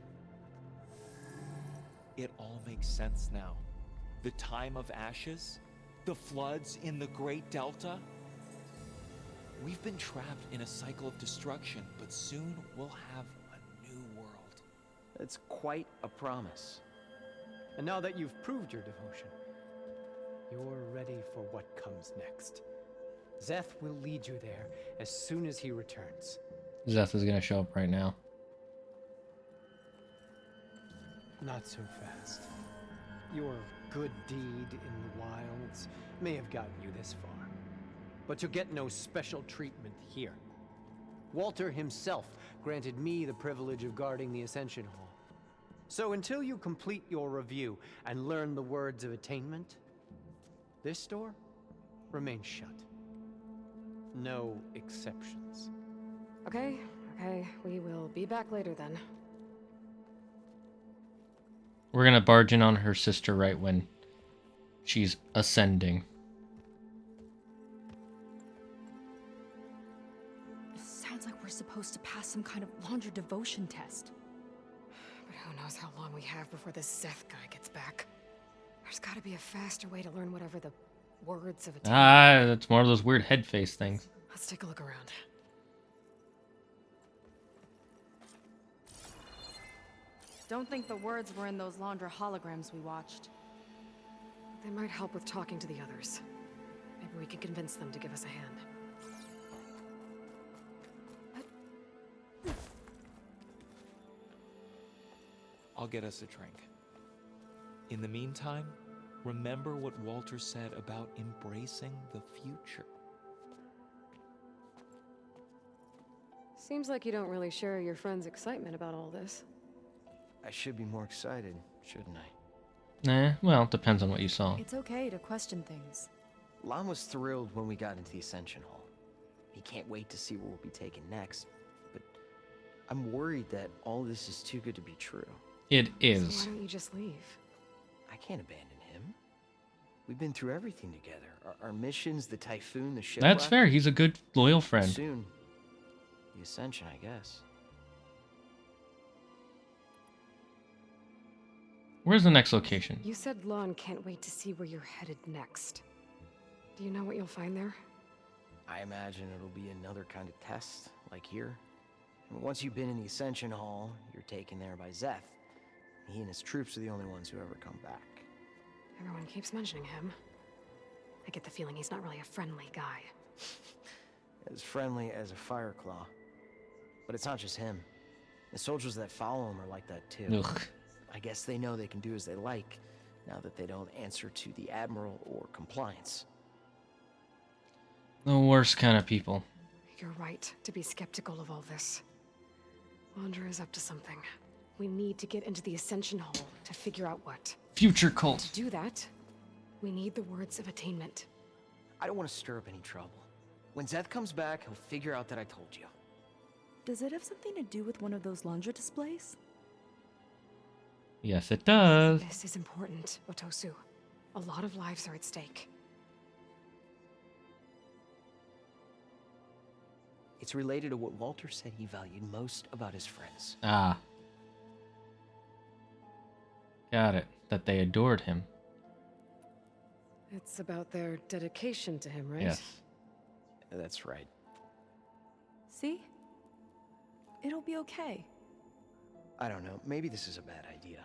It all makes sense now. The time of ashes, the floods in the Great Delta. We've been trapped in a cycle of destruction, but soon we'll have a new world. It's quite a promise. And now that you've proved your devotion, you're ready for what comes next. Zeth will lead you there as soon as he returns. Zeth is gonna show up right now. Not so fast. Your good deed in the wilds may have gotten you this far, but you'll get no special treatment here. Walter himself granted me the privilege of guarding the Ascension Hall. So until you complete your review and learn the words of attainment, this door remains shut. No exceptions. Okay, we will be back later then. We're gonna barge in on her sister right when she's ascending. It sounds like we're supposed to pass some kind of laundry devotion test. But who knows how long we have before this Zeth guy gets back. There's gotta be a faster way to learn whatever the words of a That's more of those weird head face things. Let's take a look around. Don't think the words were in those Laundra holograms we watched. They might help with talking to the others. Maybe we can convince them to give us a hand. I'll get us a drink. In the meantime, remember what Walter said about embracing the future. Seems like you don't really share your friend's excitement about all this. I should be more excited, shouldn't I? Nah, well, it depends on what you saw. It's okay to question things. Lon was thrilled when we got into the Ascension Hall. He can't wait to see where we'll be taken next. But I'm worried that all this is too good to be true. It So is. why don't you just leave? I can't abandon him. We've been through everything together. Our missions, the typhoon, the shipwreck. That's fair. He's a good, loyal friend. Soon, the Ascension, I guess. Where's the next location? You said Lon can't wait to see where you're headed next. Do you know what you'll find there? I imagine it'll be another kind of test, like here. I mean, once you've been in the Ascension Hall, you're taken there by Zeth. He and his troops are the only ones who ever come back. Everyone keeps mentioning him. I get the feeling he's not really a friendly guy. As friendly as a Fireclaw. But it's not just him. The soldiers that follow him are like that too. Ugh. I guess they know they can do as they like, now that they don't answer to the Admiral or compliance. The worst kind of people. You're right to be skeptical of all this. Laundra is up to something. We need to get into the Ascension Hall to figure out what. Future cult. To do that, we need the words of attainment. I don't want to stir up any trouble. When Zeth comes back, he'll figure out that I told you. Does it have something to do with one of those laundry displays? Yes, it does. This is important, Otosu. A lot of lives are at stake. It's related to what Walter said he valued most about his friends. Ah. Got it. That they adored him. It's about their dedication to him, right? Yes. That's right. See? It'll be okay. I don't know. Maybe this is a bad idea.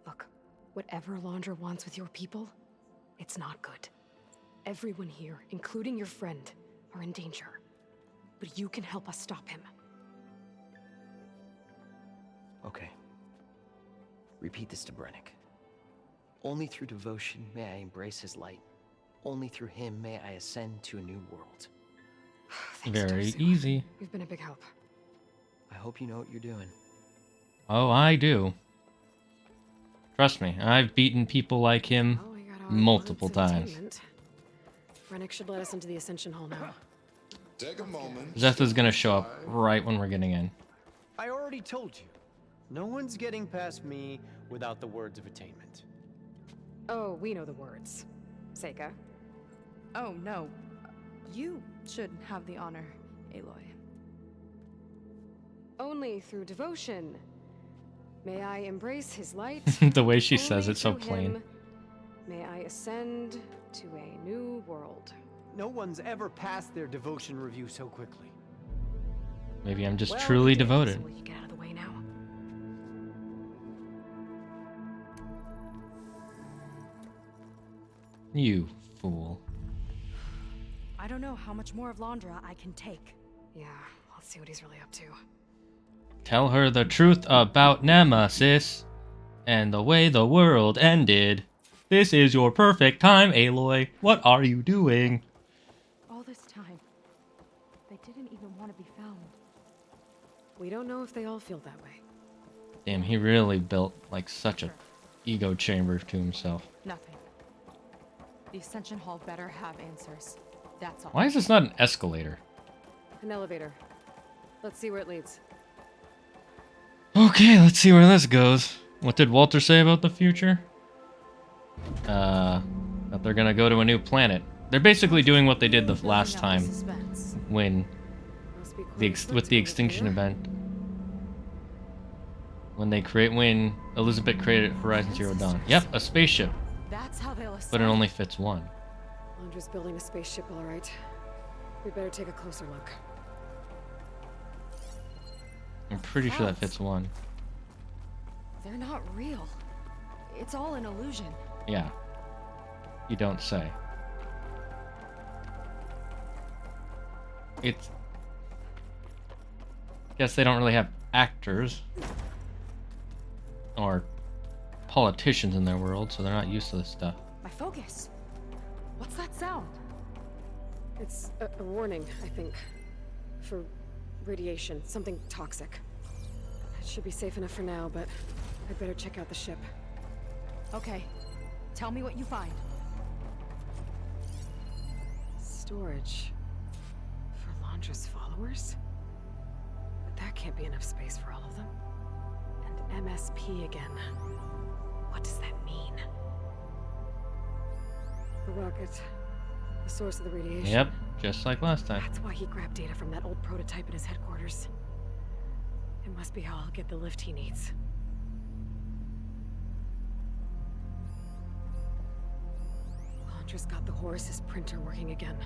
Look, whatever Laundra wants with your people, it's not good. Everyone here, including your friend, are in danger. But you can help us stop him. Okay. Repeat this to Brennick. Only through devotion may I embrace his light. Only through him may I ascend to a new world. Very easy. You've been a big help. I hope you know what you're doing. Oh, I do. Trust me, I've beaten people like him Well, we got multiple times. Rennick should let us into the Ascension Hall now. Take a moment. Zeth is gonna show up right when we're getting in. I already told you. No one's getting past me without the words of attainment. Oh, we know the words. Seika. Oh, no. You should have the honor, Aloy. Only through devotion. May I embrace his light. The way she says Only it so through plain. him may I ascend to a new world. No one's ever passed their devotion review so quickly. Maybe I'm just Well, truly we did, devoted. so will you get out of the way now? You fool. I don't know how much more of Londra I can take. Yeah, let's see what he's really up to. Tell her the truth about Nemesis and the way the world ended. This is your perfect time, Aloy. What are you doing? All this time, they didn't even want to be found. We don't know if they all feel that way. Damn, he really built like such a ego chamber to himself. Nothing. The Ascension Hall better have answers. That's all. Why is this not an escalator? An elevator. Let's see where it leads. Okay, let's see where this goes. What did Walter say about the future? That they're gonna go to a new planet. They're basically doing what they did the last time when with the extinction event. When Elizabeth created Horizon Zero Dawn. Yep, a spaceship. That's how they'll But it only fits one. Londra's building a spaceship, all right. We better take a closer look. I'm pretty sure that fits one. They're not real. It's all an illusion. Yeah. You don't say. It's... Guess they don't really have actors or politicians in their world, so they're not used to this stuff. My focus. What's that sound? It's a warning, I think. For radiation, something toxic. It should be safe enough for now, but I'd better check out the ship. Okay. Tell me what you find. Storage. For Londra's followers? But that can't be enough space for all of them. And MSP again. What does that mean? The rocket. The source of the radiation. Yep, just like last time. That's why he grabbed data from that old prototype in his headquarters. It must be how I'll get the lift he needs. Londra's got the Horus's printer working again.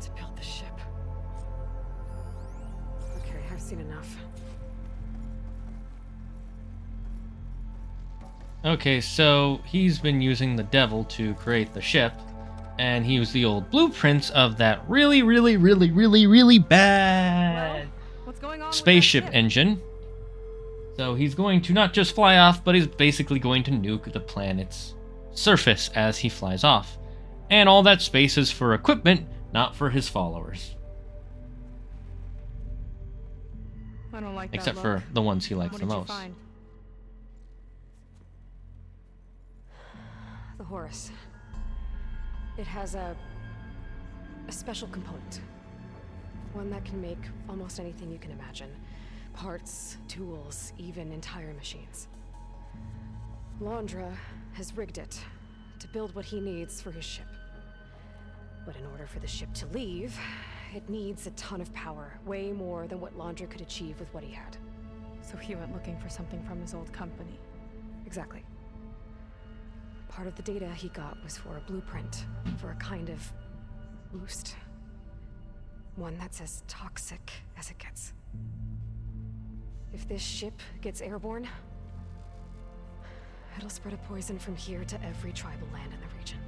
To build the ship. Okay, I've seen enough. Okay, so he's been using the devil to create the ship, and he used the old blueprints of that really bad What's going on spaceship engine. So he's going to not just fly off, but he's basically going to nuke the planet's surface as he flies off. And all that space is for equipment, not for his followers. I don't like Except that for look. the ones he likes What the did you most. find? The Horus. It has a special component. One that can make almost anything you can imagine. Parts, tools, even entire machines. Londra has rigged it to build what he needs for his ship. But in order for the ship to leave, it needs a ton of power, way more than what Londra could achieve with what he had. So he went looking for something from his old company. Exactly. Part of the data he got was for a blueprint, for a kind of boost. One that's as toxic as it gets. If this ship gets airborne, it'll spread a poison from here to every tribal land in the region.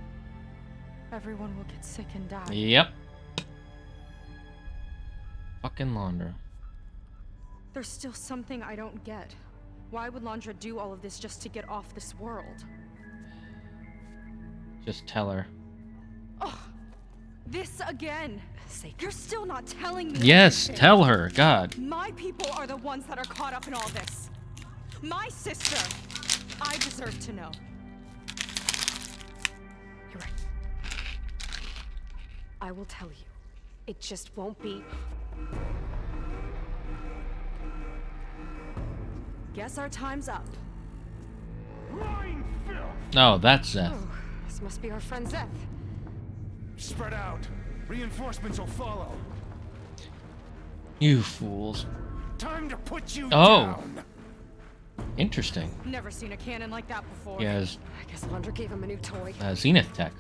Everyone will get sick and die. Yep. Fucking Londra. There's still something I don't get. Why would Londra do all of this just to get off this world? Just tell her. Oh, this again. You're still not telling me. Yes, anything. tell her. God. My people are the ones that are caught up in all this. My sister. I deserve to know. I will tell you. It just won't be. Guess our time's up. Oh, that's Zeth. Oh, this must be our friend Zeth. Spread out. Reinforcements will follow. You fools. Time to put you Oh. down. Interesting. Never seen a cannon like that before. He has I guess Lundra gave him a new toy. Zenith tech.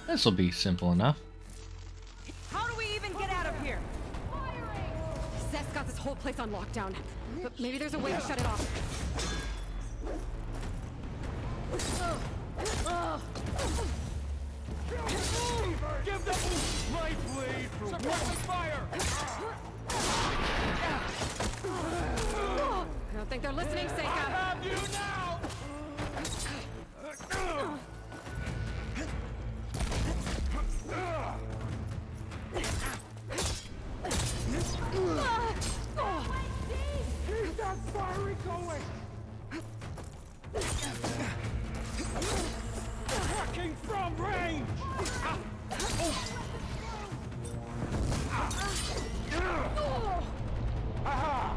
This'll be simple enough. How do we even get out of here? Zeth's got this whole place on lockdown. But maybe there's a way to shut it off. Give them life blade for suppressing fire. I don't think they're listening, Seika. I have you now. Keep that fiery going. Attacking from range. Aha!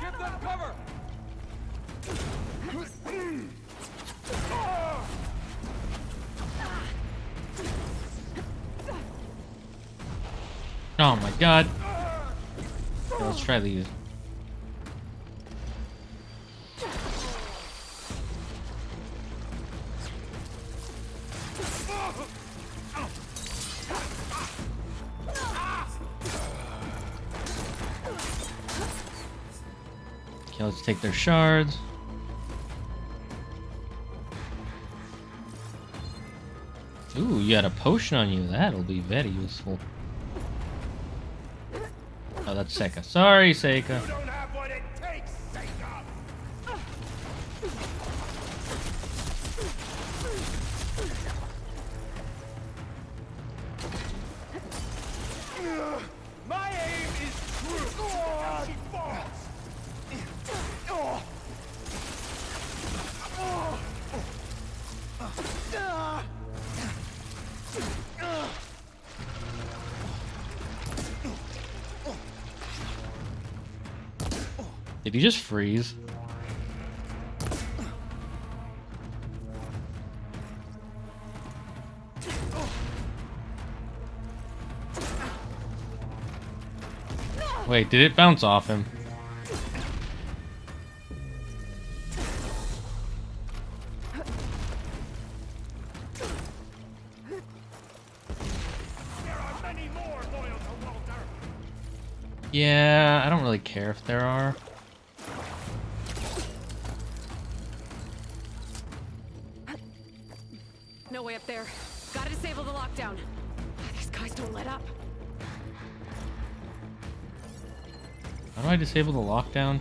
Give them cover! Oh my god. Okay, let's try these. Okay, let's take their shards. Ooh, you got a potion on you. That'll be very useful. Oh, that's Seika. Sorry, Seika. You don't have what it takes, Seika! My aim is true. She falls. Did he just freeze? Wait, did it bounce off him? Yeah, I don't really care if there are. No way up there. Gotta disable the lockdown. These guys don't let up. How do I disable the lockdown?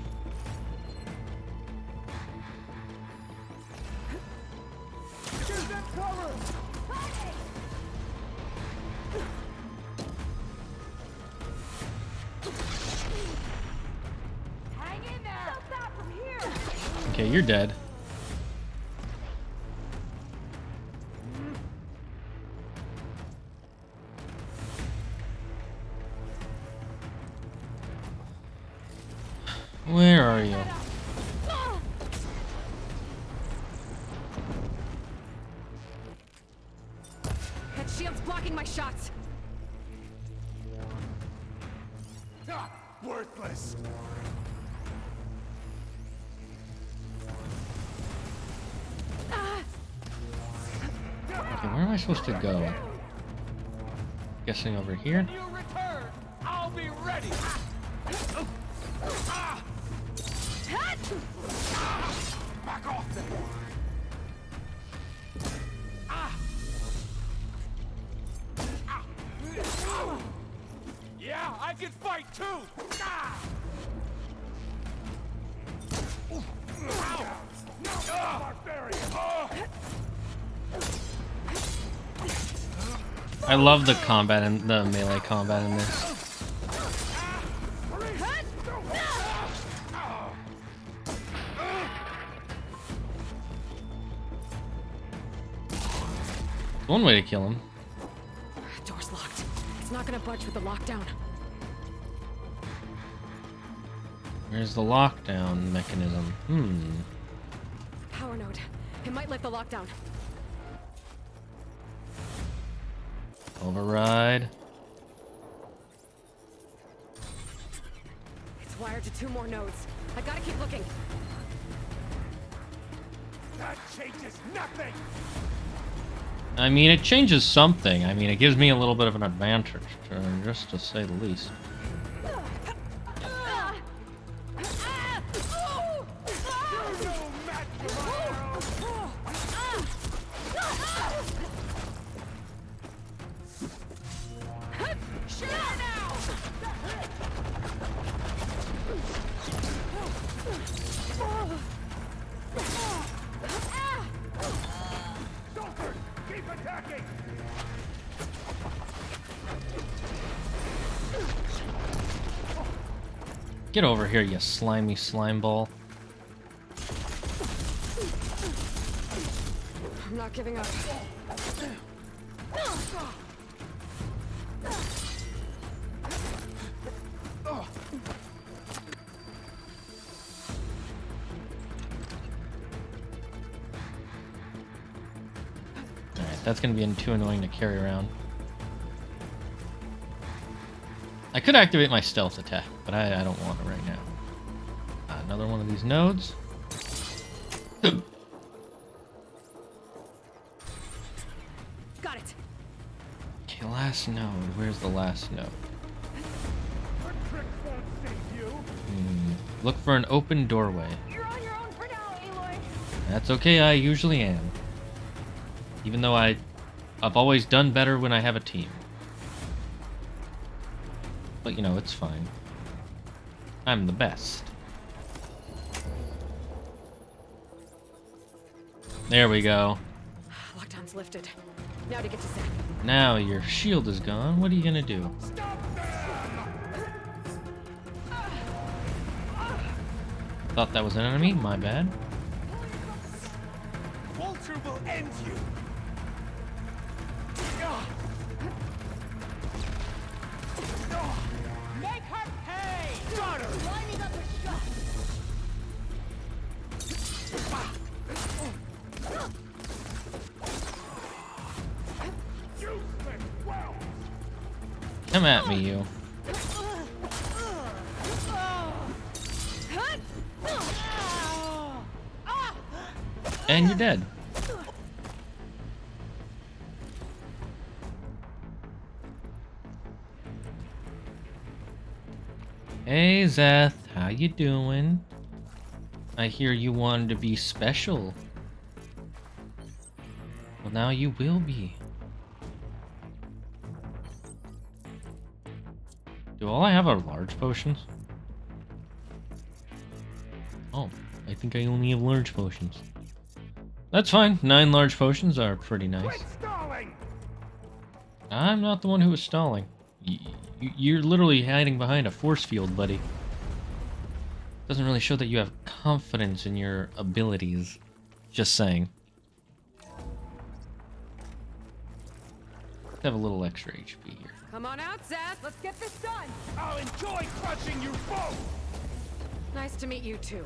Give them cover! Hang in there! Stop from here! Okay, you're dead. Where are you? That shield's blocking my shots. Ah, worthless. Okay, where am I supposed to go? Guessing over here? You return. I'll be ready. Back off there. Yeah, I can fight too. I love the combat and the melee combat in this. One way to kill him. Door's locked. It's not gonna budge with the lockdown. Where's the lockdown mechanism? Power node. It might lift the lockdown. Override. It's wired to 2 more nodes. I gotta keep looking. That changes nothing. I mean, it changes something. I mean, it gives me a little bit of an advantage, just to say the least. Get over here, you slimy slime ball. I'm not giving up. Alright, that's gonna be too annoying to carry around. I could activate my stealth attack, but I don't want it right now. Another one of these nodes. Got it. Okay, last node. Where's the last node? Look for an open doorway. You're on your own for now, Aloy. That's okay, I usually am. Even though I've always done better when I have a team. But you know, it's fine. I'm the best. There we go. Lockdown's lifted. Now to get to Zach. Now your shield is gone. What are you gonna do? Thought that was an enemy? My bad. Walter will end you. Make her pay! Got her! Lining up a shot! Come at me, you. And you're dead. Hey, Zeth, how you doing? I hear you wanted to be special. Well, now you will be. Do all I have are large potions? Oh, I think I only have large potions. That's fine. 9 large potions are pretty nice. I'm not the one who was stalling. You're literally hiding behind a force field, buddy. Doesn't really show that you have confidence in your abilities. Just saying. Let's have a little extra HP here. Come on out, Zeth. Let's get this done. I'll enjoy crushing you both. Nice to meet you too.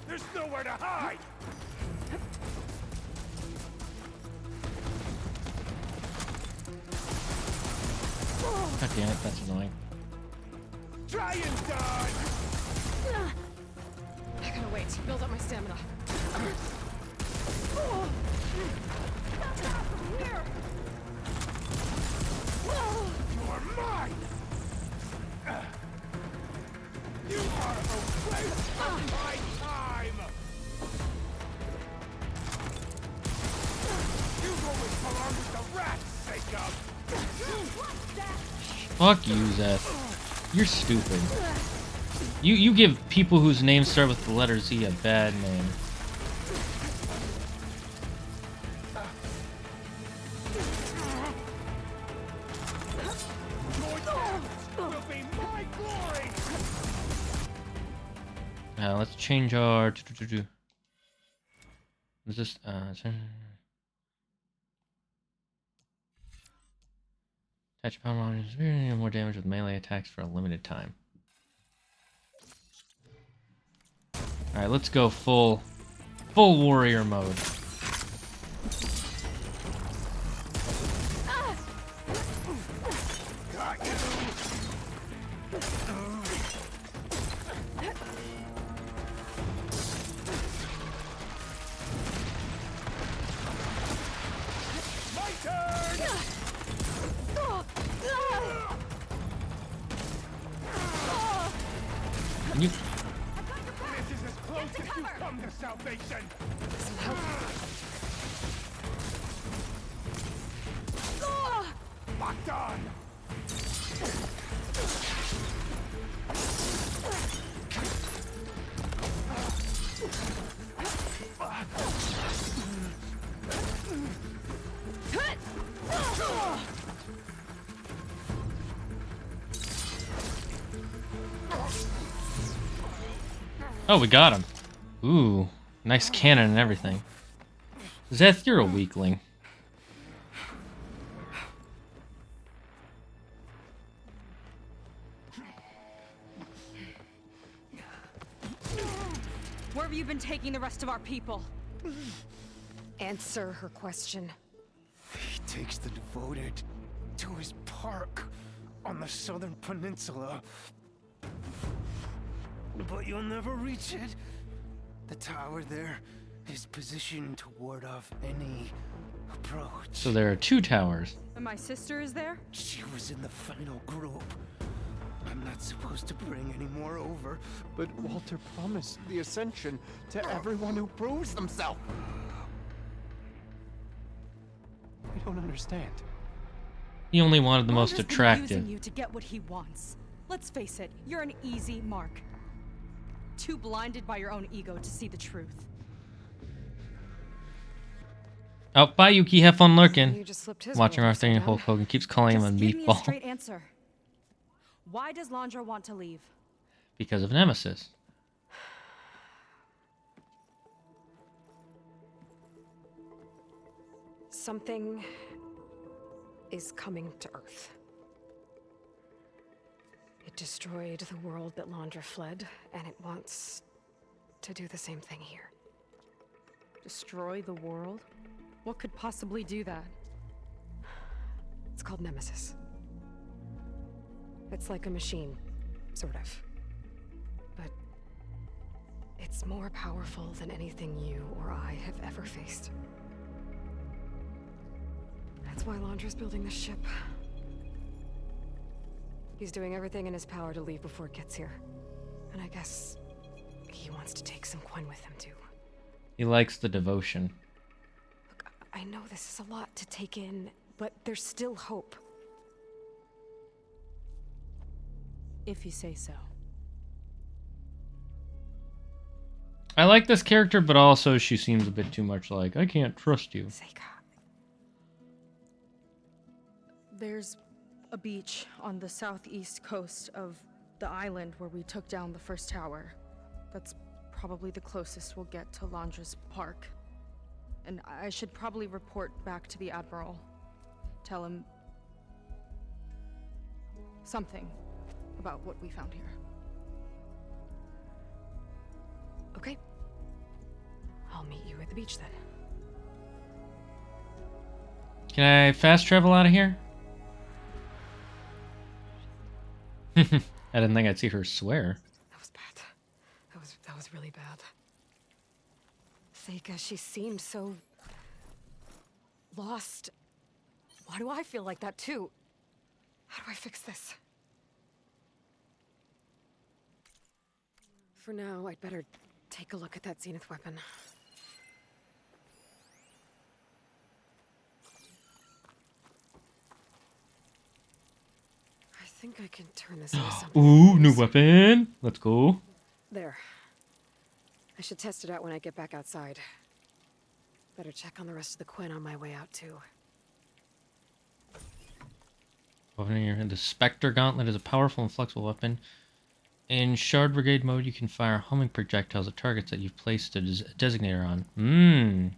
There's nowhere to hide! God damn it, that's annoying. Try and dodge! I gotta wait. Build up my stamina. You're mine! You are a waste of my time! You go with Polar Fuck you, Zeth. You're stupid. You give people whose names start with the letter Z a bad name. Now let's change our. Is this attach power launchers, more damage with melee attacks for a limited time. All right, let's go full warrior mode. You This is as close as you come to salvation. Locked on. Oh, we got him. Ooh, nice cannon and everything. Zeth, you're a weakling. Where have you been taking the rest of our people? Answer her question. He takes the devoted to his park on the southern peninsula. But you'll never reach it. The tower there is positioned to ward off any approach. So there are 2 towers. And my sister is there? She was in the final group. I'm not supposed to bring any more over, but Walter promised the Ascension to everyone who proves themselves. I don't understand. He only wanted the most Walter's been attractive. using you to get what he wants. Let's face it, you're an easy mark. Too blinded by your own ego to see the truth. Oh, bye, Yuki. Have fun lurking. You just slipped his Watching our world thing, upside Hulk Hogan keeps calling him a Give me a meatball straight answer. Why does Landra want to leave? because of Nemesis. Something is coming to Earth. It destroyed the world that Landra fled, and it wants to do the same thing here. Destroy the world? What could possibly do that? It's called Nemesis. It's like a machine, sort of. But it's more powerful than anything you or I have ever faced. That's why Landra's building this ship. He's doing everything in his power to leave before it gets here. And I guess he wants to take some Quen with him too. He likes the devotion. Look, I know this is a lot to take in, but there's still hope. If you say so. I like this character, but also she seems a bit too much like, I can't trust you. There's a beach on the southeast coast of the island where we took down the first tower. That's probably the closest we'll get to Landra's park. And I should probably report back to the Admiral. Tell him something about what we found here. Okay. I'll meet you at the beach then. Can I fast travel out of here? I didn't think I'd see her swear. That was bad. That was really bad. Seika, she seemed so lost. Why do I feel like that too? How do I fix this? For now, I'd better take a look at that Zenith weapon. think I can turn this into something. Ooh, new weapon. Let's go. There. I should test it out when I get back outside. Better check on the rest of the Quinn on my way out, too. Opening your hand. The Spectre Gauntlet is a powerful and flexible weapon. In Shard Brigade mode, you can fire homing projectiles at targets that you've placed a designator on.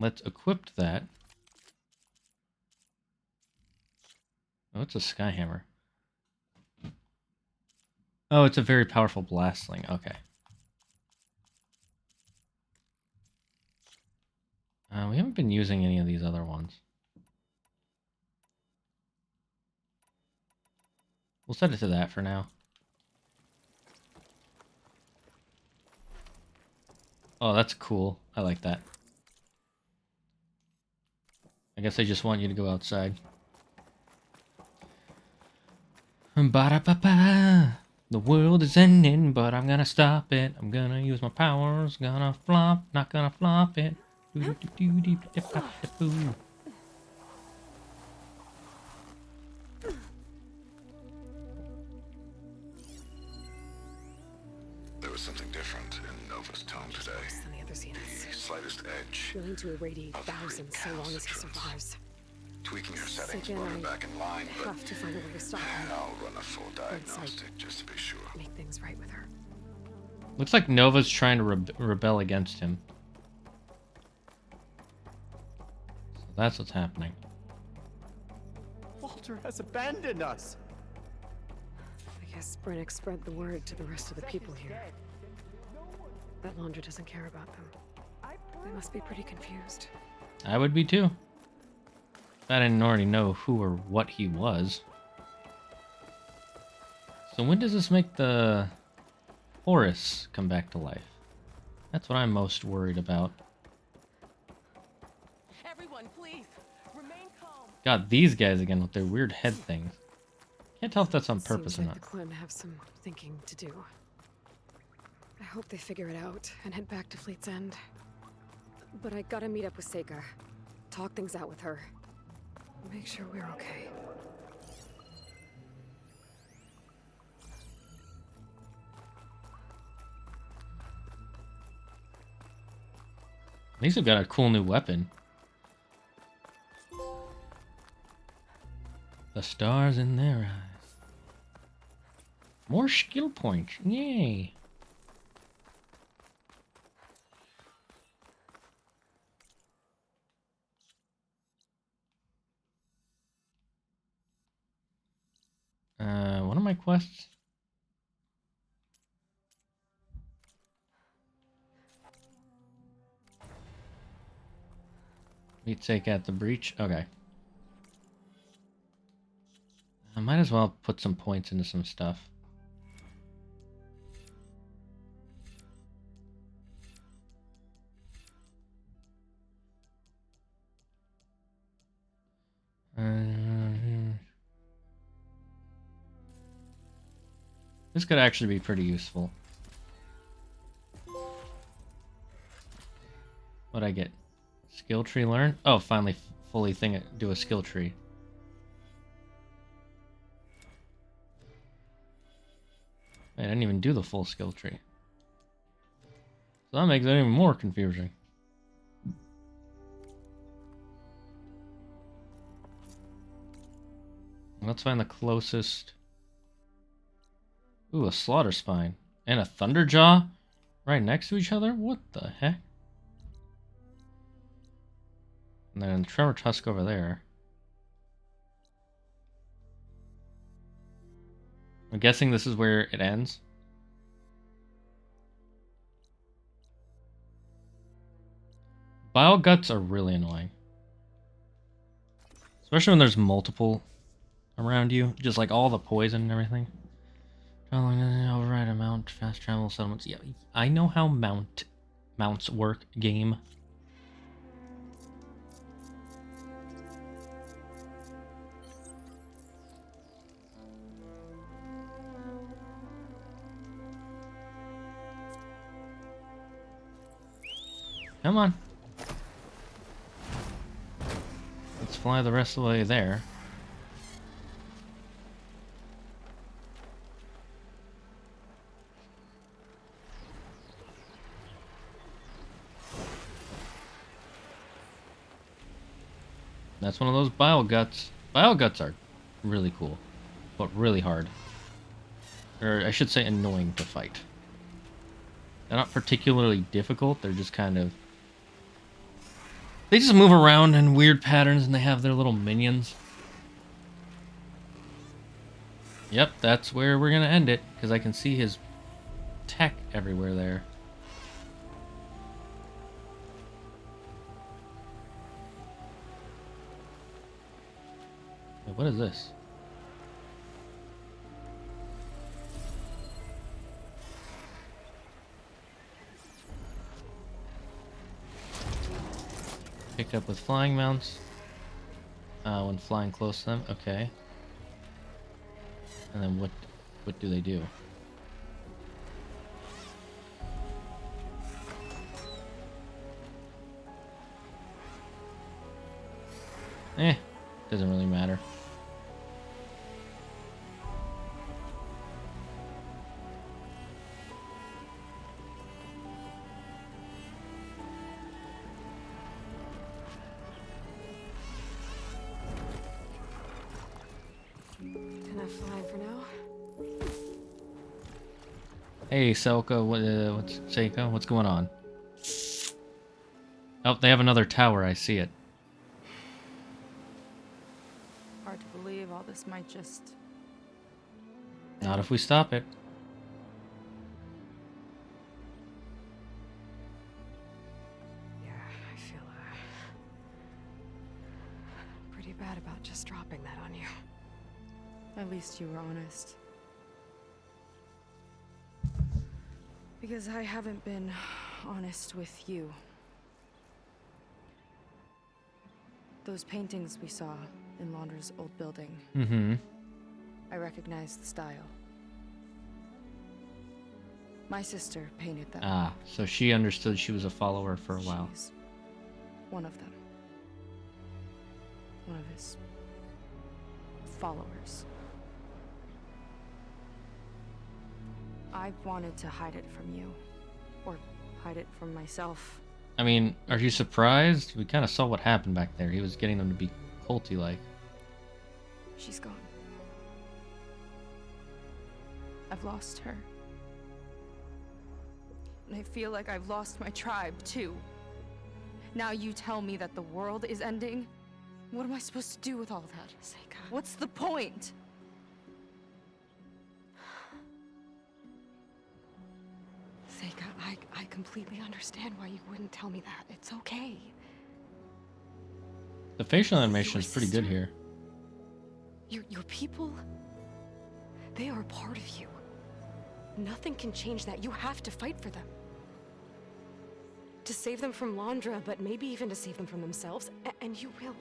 Let's equip that. Oh, it's a Skyhammer. Oh, it's a very powerful blast sling. Okay. We haven't been using any of these other ones. We'll set it to that for now. Oh, that's cool. I like that. I guess I just want you to go outside. Ba-da-ba-ba. The world is ending, but I'm gonna stop it. I'm gonna use my powers. Gonna flop, not gonna flop it. Doo-doo-doo-doo-doo-doo-doo-doo. There was something different in Nova's tone today. Than the other Zeniths. The slightest edge. Willing to irradiate thousands so long as he survives. Tweaking your settings, Second, brought him back in line, but have to find a way to stop him. I'll run a full diagnostic just to be sure. Make things right with her. Looks like Nova's trying to rebel against him. So that's what's happening. Walter has abandoned us. I guess Brennick spread the word to the rest of the people here. That Laundra doesn't care about them. They must be pretty confused. I would be too. If I didn't already know who or what he was. So when does this make the Horus come back to life? That's what I'm most worried about. Everyone, please remain calm. God, these guys again with their weird head things. Can't tell if that's on purpose Seems or like not. the Quinn have some thinking to do. I hope they figure it out and head back to Fleet's End. But I gotta meet up with Seika. Talk things out with her. Make sure we're okay. At least they've got a cool new weapon. The stars in their eyes. More skill points. Yay. One of my quests. Meet Seika at the breach. Okay. I might as well put some points into some stuff. This could actually be pretty useful. What'd I get? Skill tree learn? Oh, finally fully do a skill tree. I didn't even do the full skill tree. So that makes it even more confusing. Let's find the closest. Ooh, a slaughter spine. And a thunderjaw? Right next to each other? What the heck? And then tremor tusk over there. I'm guessing this is where it ends. Bile guts are really annoying. Especially when there's multiple around you. Just like all the poison and everything. Override a mount, fast travel settlements. Yeah, I know how mounts work, game. Come on. fly the rest of the way there. That's one of those bile guts. Bile guts are really cool, but really hard. Or I should say annoying to fight. They're not particularly difficult, they're just kind of... They just move around in weird patterns and they have their little minions. Yep, that's where we're gonna end it, because I can see his tech everywhere there. What is this? Pick up with flying mounts. When flying close to them, okay. And then what do they do? Doesn't really matter. Enough flying for now. Hey, Selka, what's Seika? What's going on? Oh, they have another tower. I see it. Hard to believe all this might just... Not if we stop it. Yeah, I feel pretty bad about just dropping that on you. At least you were honest. Because I haven't been honest with you. Those paintings we saw in Laundra's old building. Mm-hmm. I recognize the style. My sister painted them. Ah, so she understood she was a follower for a while. She's one of them. One of his followers. I wanted to hide it from you. Or hide it from myself. I mean, are you surprised? We kind of saw what happened back there. He was getting them to be culty-like. She's gone. I've lost her. And I feel like I've lost my tribe, too. Now you tell me that the world is ending? What am I supposed to do with all that? Seika. What's the point? Seika, I completely understand why you wouldn't tell me that. It's okay. The facial animation is pretty good here. Your people, they are a part of you. Nothing can change that. You have to fight for them. To save them from Laundra, but maybe even to save them from themselves, and you will.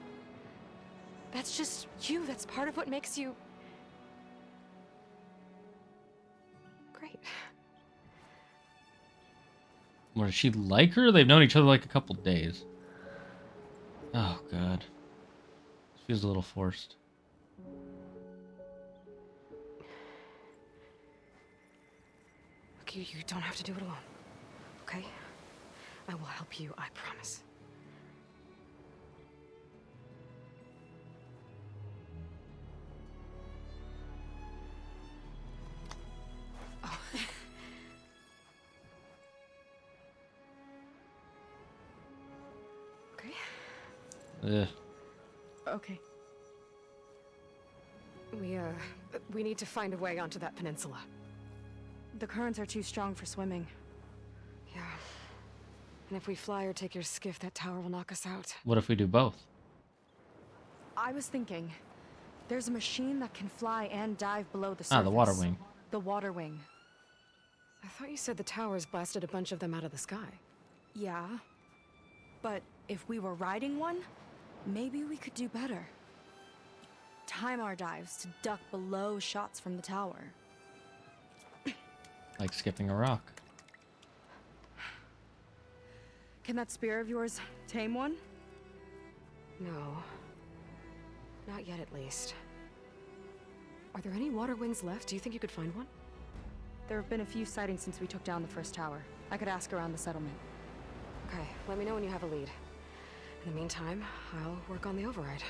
That's just you. That's part of what makes you... great. What, does she like her? They've known each other like a couple days. Oh, God. This feels a little forced. Look, you don't have to do it alone, okay? I will help you, I promise. Oh. Okay. Ugh. Okay. We need to find a way onto that peninsula. The currents are too strong for swimming. Yeah. And if we fly or take your skiff, that tower will knock us out. What if we do both? I was thinking, there's a machine that can fly and dive below the surface. Ah, the water wing. The water wing. I thought you said the towers blasted a bunch of them out of the sky. Yeah. But if we were riding one, maybe we could do better. Time our dives to duck below shots from the tower. Like skipping a rock. Can that spear of yours tame one? No. Not yet, at least. Are there any water wings left? Do you think you could find one? There have been a few sightings since we took down the first tower. I could ask around the settlement. Okay, let me know when you have a lead. In the meantime, I'll work on the override.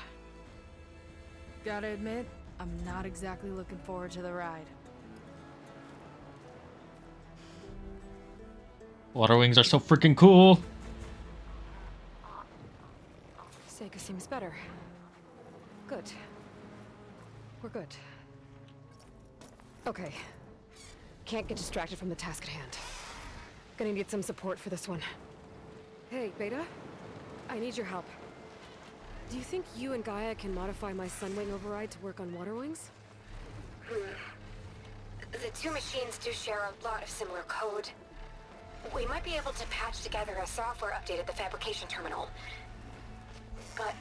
Gotta admit, I'm not exactly looking forward to the ride. Water wings are so freaking cool. Seika seems better. Good. We're good. Okay. Can't get distracted from the task at hand. Gonna need some support for this one. Hey, Beta? I need your help. Do you think you and Gaia can modify my Sunwing override to work on water wings? The two machines do share a lot of similar code. We might be able to patch together a software update at the fabrication terminal. But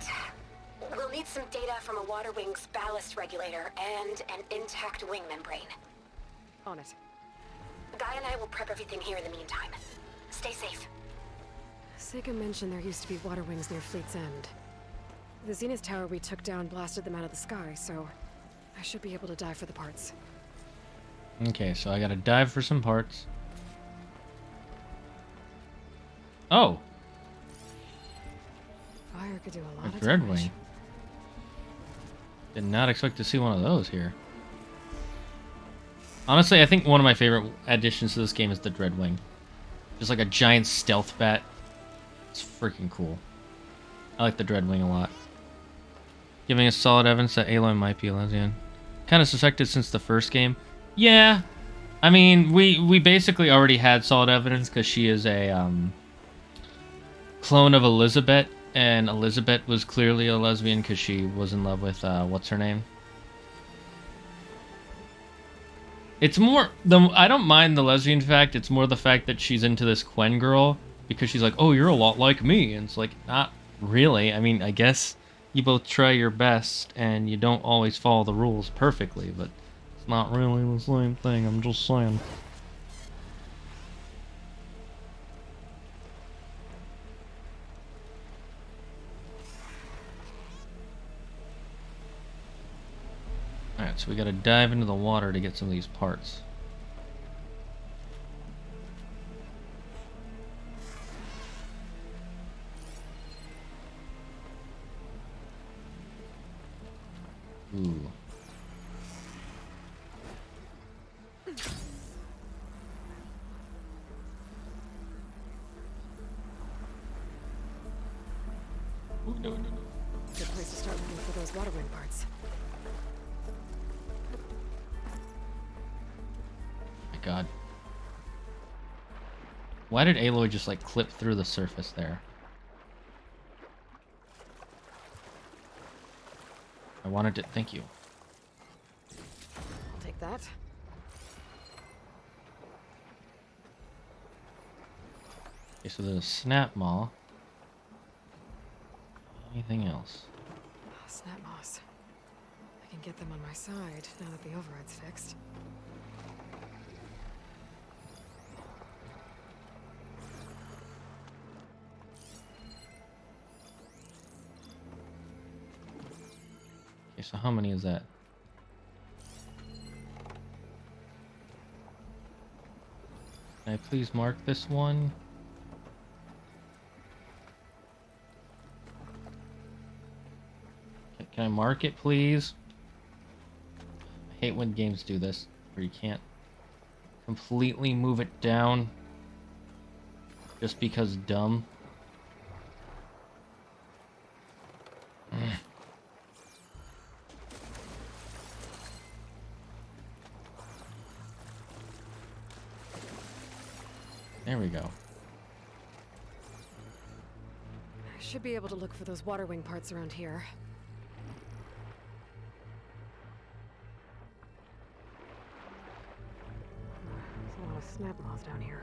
we'll need some data from a water wing's ballast regulator and an intact wing membrane. On it. Guy and I will prep everything here in the meantime. Stay safe. Seika mentioned there used to be water wings near Fleet's End. The Zenith Tower we took down blasted them out of the sky, so I should be able to dive for the parts. Okay, so I gotta dive for some parts. Oh! Fire could do a lot A of Dreadwing. damage. Did not expect to see one of those here. Honestly, I think one of my favorite additions to this game is the Dreadwing. Just like a giant stealth bat. It's freaking cool. I like the Dreadwing a lot. Giving us solid evidence that Aloy might be a lesbian. Kind of suspected since the first game. Yeah. I mean, we basically already had solid evidence because she is a clone of Elizabeth. And Elizabeth was clearly a lesbian because she was in love with, what's her name? It's more, I don't mind the lesbian fact, it's more the fact that she's into this Quen girl. Because she's like, oh, you're a lot like me. And it's like, not really. I mean, I guess you both try your best and you don't always follow the rules perfectly. But it's not really the same thing, I'm just saying. Alright, so we gotta dive into the water to get some of these parts. Ooh. No. Good place to start looking for those water wing parts. My god. Why did Aloy just like clip through the surface there? I wanted to, thank you. I'll take that. Okay, so there's a snap maw. Anything else? Snap moss. I can get them on my side now that the override's fixed. Okay, so how many is that? Can I please mark this one? Can I mark it, please? I hate when games do this, where you can't completely move it down just because dumb. There we go. I should be able to look for those water wing parts around here. There's a lot of snap moths down here.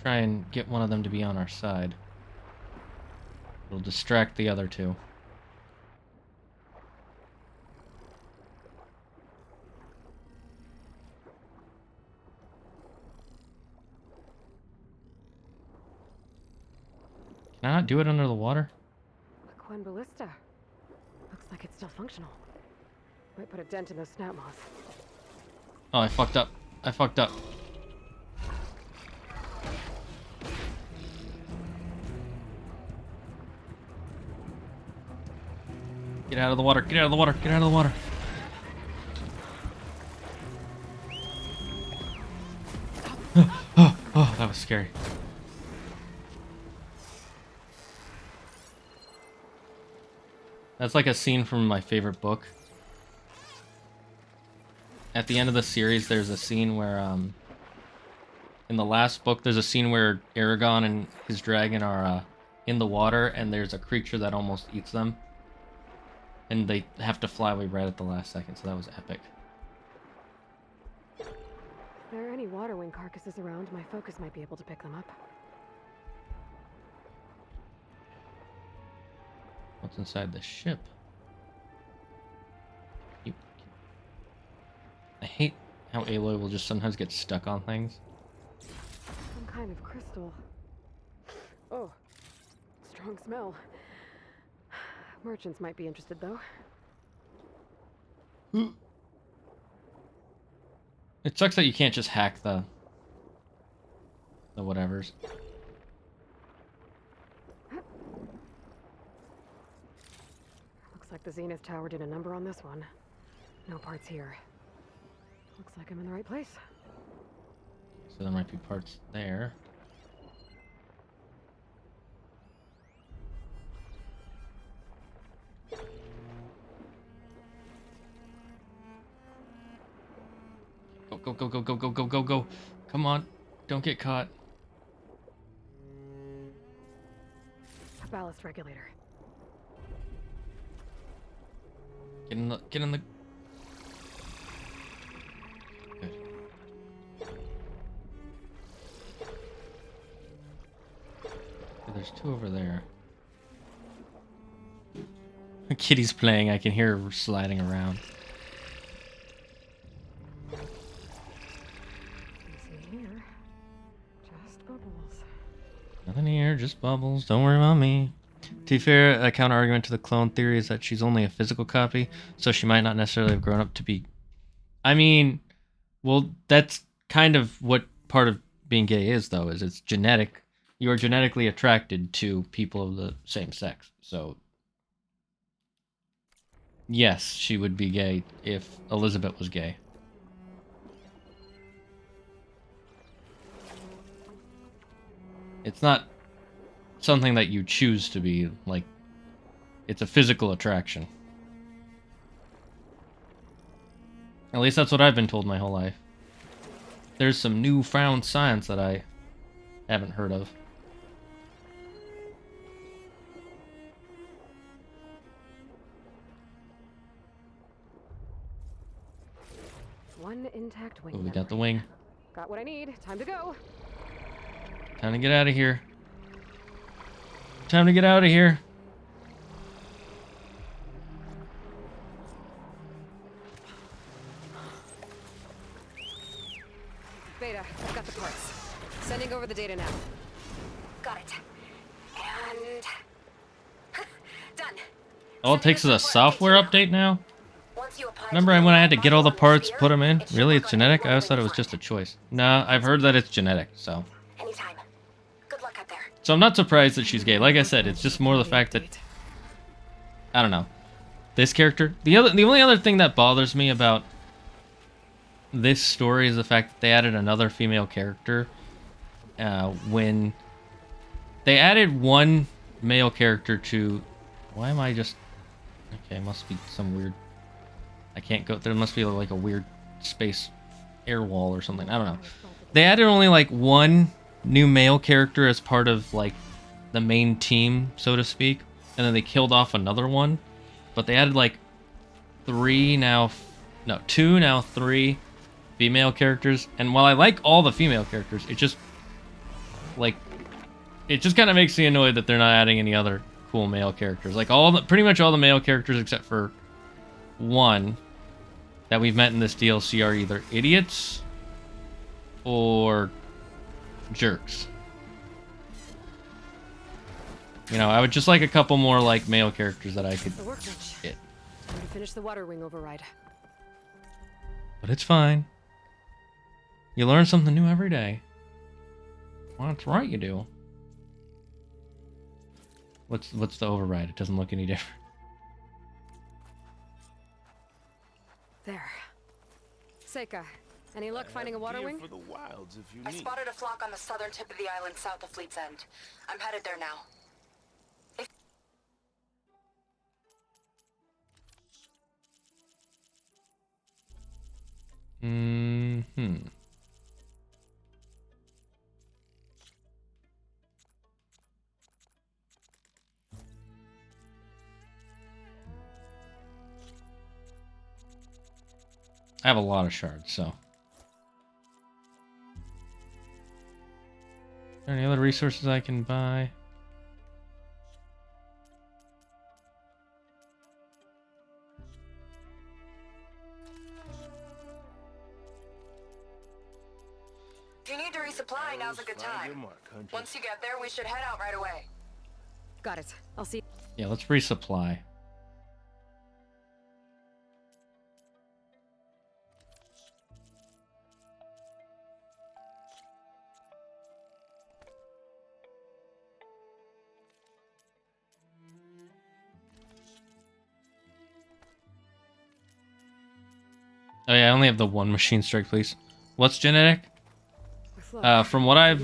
Try and get one of them to be on our side. It'll distract the other two. Can I not do it under the water? Quinn ballista. Looks like it's still functional. Might put a dent in those snap moths. Oh, I fucked up. I fucked up. Get out of the water. Get out of the water. Get out of the water. Oh, that was scary. That's like a scene from my favorite book. At the end of the series, there's a scene where, in the last book, there's a scene where Aragon and his dragon are, in the water, and there's a creature that almost eats them. And they have to fly away right at the last second, so that was epic. If there are any water wing carcasses around, my focus might be able to pick them up. What's inside the ship? I hate how Aloy will just sometimes get stuck on things. Some kind of crystal. Oh, strong smell. Merchants might be interested, though. It sucks that you can't just hack the whatevers. Looks like the Zenith Tower did a number on this one. No parts here. Looks like I'm in the right place. So there might be parts there. Go, go, go, go, go, go, go, go. Come on. Don't get caught. A ballast regulator. Get in the Good. Okay, there's two over there. Kitty's playing, I can hear her sliding around. Here. Just bubbles. Nothing here, just bubbles. Don't worry about me. To be fair, a counter argument to the clone theory is that she's only a physical copy, so she might not necessarily have grown up to be. I mean, well, that's kind of what part of being gay is, though, is it's genetic. You are genetically attracted to people of the same sex. So, yes, she would be gay if Elizabeth was gay. It's not something that you choose to be, like, it's a physical attraction. At least that's what I've been told my whole life. There's some newfound science that I haven't heard of. One intact wing. Oh, we got the wing. Got what I need. Time to go. Time to get out of here. Time to get out of here. Beta, I've got the parts. Sending over the data now. Got it. And done. All it takes is a software update now? Remember when I had to get all the parts, put them in? Really, it's genetic? I always thought it was just a choice. Nah, I've heard that it's genetic, so. Anytime. Good luck out there. So I'm not surprised that she's gay. Like I said, it's just more the fact that, I don't know. This character, the only other thing that bothers me about this story is the fact that they added another female character when they added one male character to. Why am I just? Okay, must be some weird. I can't go. There must be like a weird space air wall or something. I don't know. They added only like one new male character as part of like the main team, so to speak, and then they killed off another one. But they added like two now 3 female characters. And while I like all the female characters, it just kind of makes me annoyed that they're not adding any other cool male characters. Like pretty much all the male characters except for one that we've met in this DLC are either idiots or jerks. You know, I would just like a couple more like male characters that I could The workbench. get. Time to finish the water wing override. But it's fine. You learn something new every day. Well, that's right, you do. What's the override? It doesn't look any different. There. Seika, any luck finding a water wing? For the wilds, if you I need. spotted a flock on the southern tip of the island south of Fleet's End. I'm headed there now. I have a lot of shards, so. Are there any other resources I can buy? If you need to resupply, now's a good time. Once you get there, we should head out right away. Got it. I'll see. Yeah, let's resupply. Oh yeah, I only have the one machine strike, please. What's genetic? From what I've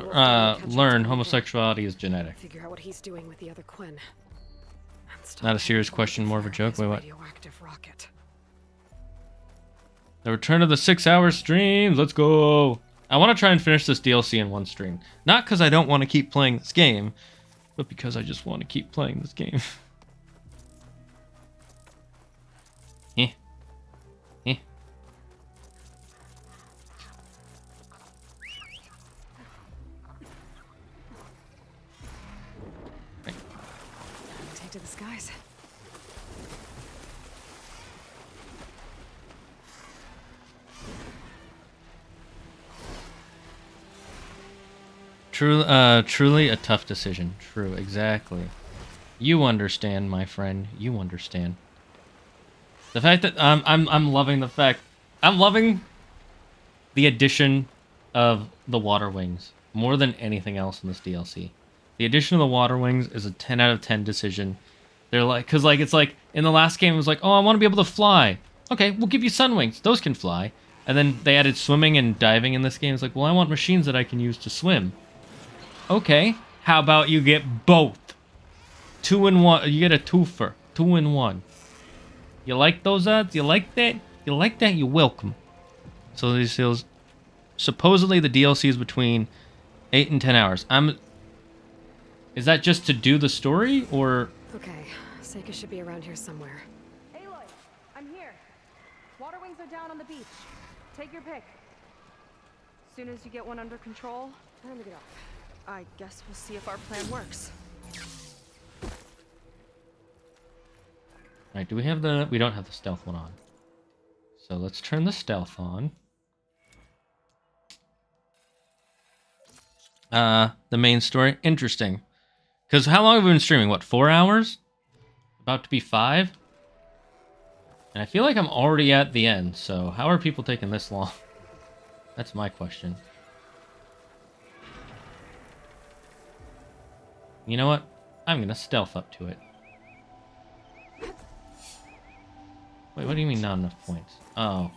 learned, homosexuality is genetic. Figure out what he's doing with the other Quinn. Not a serious question, more of a joke. Wait, what? Radioactive rocket. The return of the 6-hour streams. Let's go. I want to try and finish this DLC in one stream. Not because I don't want to keep playing this game, but because I just want to keep playing this game. Eh. Eh. Take to the skies. Truly a tough decision. True, exactly. You understand, my friend. You understand. The fact that I'm loving the fact I'm loving the addition of the water wings more than anything else in this DLC. The addition of the water wings is a 10 out of 10 decision. They're like, cause like it's like in the last game it was like, oh, I want to be able to fly. Okay, we'll give you sun wings. Those can fly. And then they added swimming and diving in this game. It's like, well, I want machines that I can use to swim. Okay, how about you get both? 2 in 1. You get a twofer. 2 in 1. You like those odds? You like that? You like that? You're welcome. So these deals. Supposedly the DLC is between 8 and 10 hours. Is that just to do the story, or? Okay, Seika should be around here somewhere. Aloy, I'm here. Water wings are down on the beach. Take your pick. As soon as you get one under control, time to get off. I guess we'll see if our plan works. Alright, do we have the... We don't have the stealth one on. So let's turn the stealth on. The main story. Interesting. Because how long have we been streaming? What, 4 hours? About to be 5? And I feel like I'm already at the end, so how are people taking this long? That's my question. You know what? I'm gonna stealth up to it. Wait, what do you mean not enough points? Oh.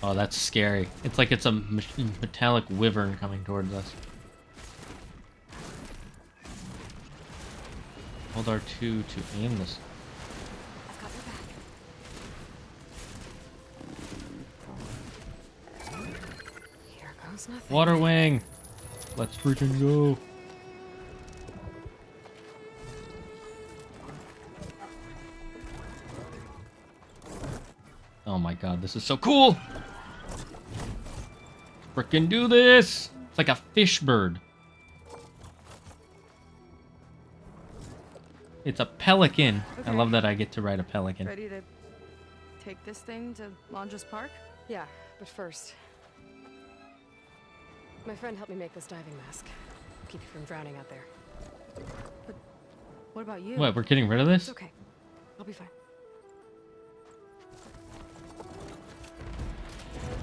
Oh, that's scary. It's like it's a metallic wyvern coming towards us. Hold R2 to aim this. I've got your back. Here goes nothing. Water wing! Let's freaking go. Oh my god, this is so cool! Frickin' do this! It's like a fish bird. It's a pelican. Okay. I love that I get to ride a pelican. Ready to take this thing to Londra's Park? Yeah, but first, my friend helped me make this diving mask. Keep you from drowning out there. But what about you? What, we're getting rid of this? It's okay. I'll be fine.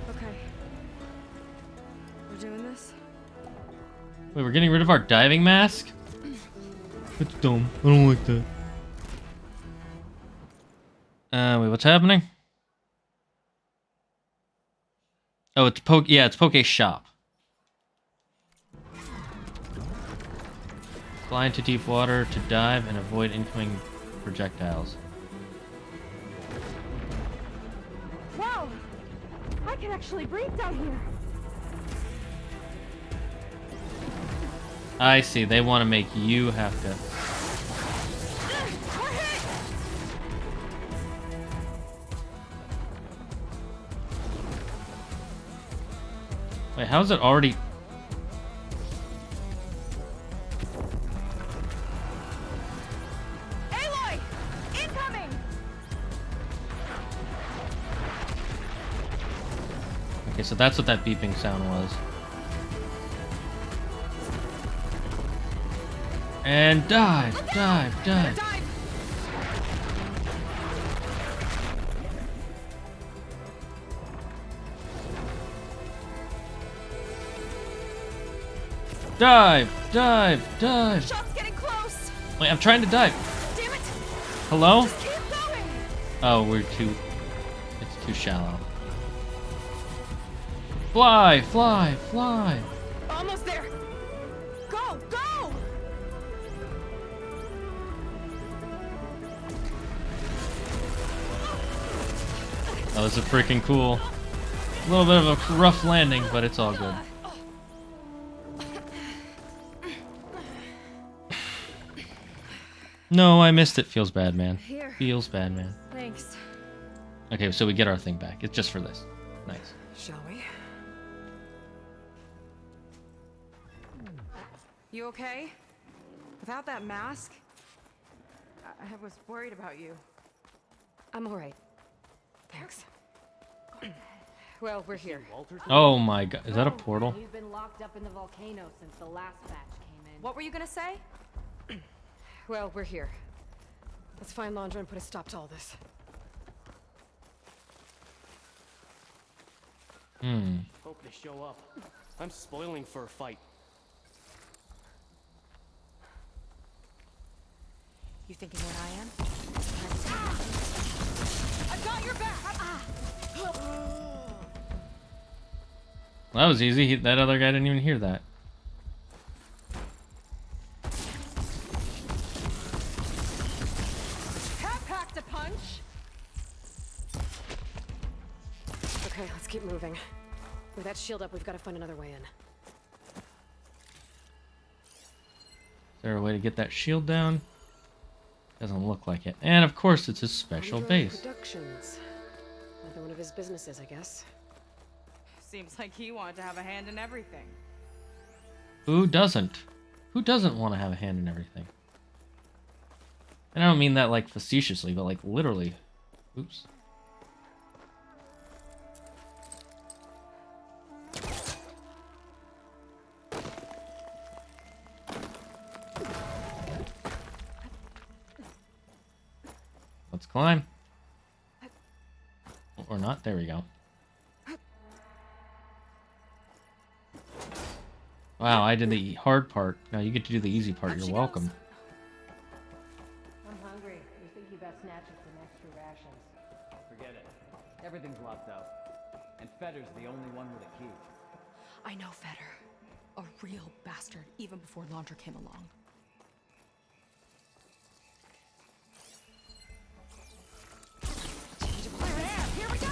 Okay. We're doing this? Wait, we're getting rid of our diving mask? It's dumb. I don't like that. Wait, what's happening? Oh, it's it's Poke Shop. Fly into deep water to dive and avoid incoming projectiles. Wow! I can actually breathe down here. I see. They want to make you have to. Wait, how's it already? Aloy! Incoming! Okay, so that's what that beeping sound was. And dive, dive, dive. Dive, dive, dive. Shot's getting close. Wait, I'm trying to dive. Damn it! Hello? Just keep going. Oh, it's too shallow. Fly, fly, fly. Almost there. Go, go! That was a freaking cool. A little bit of a rough landing, but it's all good. No, I missed it. Feels bad, man. Here. Feels bad, man. Thanks. Okay, so we get our thing back. It's just for this. Nice. Shall we? You okay? Without that mask? I was worried about you. I'm alright. Thanks. Well, we're here. Oh my god. Is that a portal? He's been locked up in the volcano since the last batch came in. What were you gonna say? Well, we're here. Let's find Londra and put a stop to all this. Hope they show up. I'm spoiling for a fight. You thinking what I am? I've got your back! Well, that was easy. That other guy didn't even hear that. Packed a punch! Okay, let's keep moving. With that shield up, we've got to find another way in. Is there a way to get that shield down? Doesn't look like it. And of course, it's his special base. Productions. Another one of his businesses, I guess. Seems like he wanted to have a hand in everything. Who doesn't? Who doesn't want to have a hand in everything? And I don't mean that like facetiously, but like literally. Oops. Let's climb. Or not. There we go. Wow, I did the hard part. Now you get to do the easy part. You're welcome. I'm hungry. You think you best snatch us some extra rations? Forget it. Everything's locked up. And Fetter's the only one with a key. I know Fetter. A real bastard, even before Londra came along. Here we go!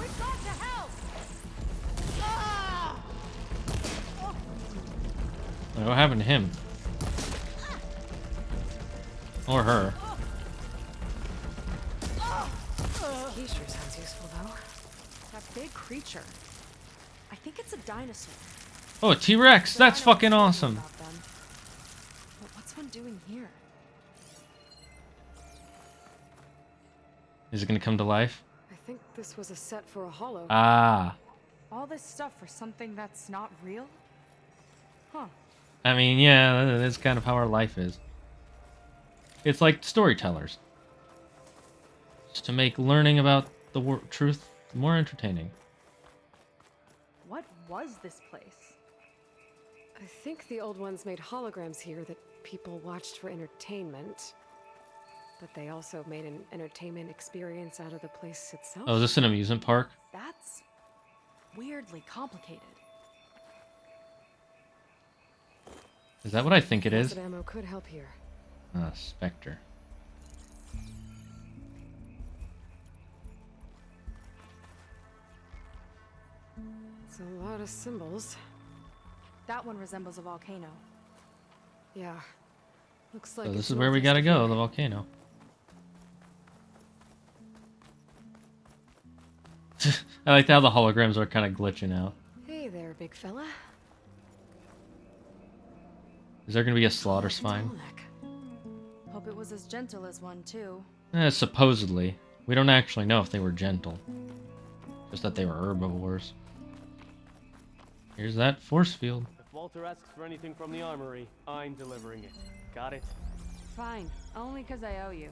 We've got to help! Ah! What happened to him? Or her? He sure sounds useful, though. That big creature. I think it's a dinosaur. Oh, a T-Rex! That's fucking awesome. But what's one doing here? Is it gonna come to life? I think this was a set for a holo. Ah. All this stuff for something that's not real? Huh. I mean, yeah, that's kind of how our life is. It's like storytellers. Just to make learning about the truth more entertaining. What was this place? I think the old ones made holograms here that people watched for entertainment. But they also made an entertainment experience out of the place itself. Oh, is this an amusement park? That's weirdly complicated. Is that what I think it is? Acid ammo could help here. Ah, Spectre. It's a lot of symbols. That one resembles a volcano. Yeah. Looks like So this it's is where we northeast gotta of go, here. the volcano. I like how the holograms are kind of glitching out. Hey there, big fella. Is there gonna be a slaughter spine? Hope it was as gentle as one, too. Supposedly. We don't actually know if they were gentle. Just that they were herbivores. Here's that force field. If Walter asks for anything from the armory, I'm delivering it. Got it? Fine. Only because I owe you.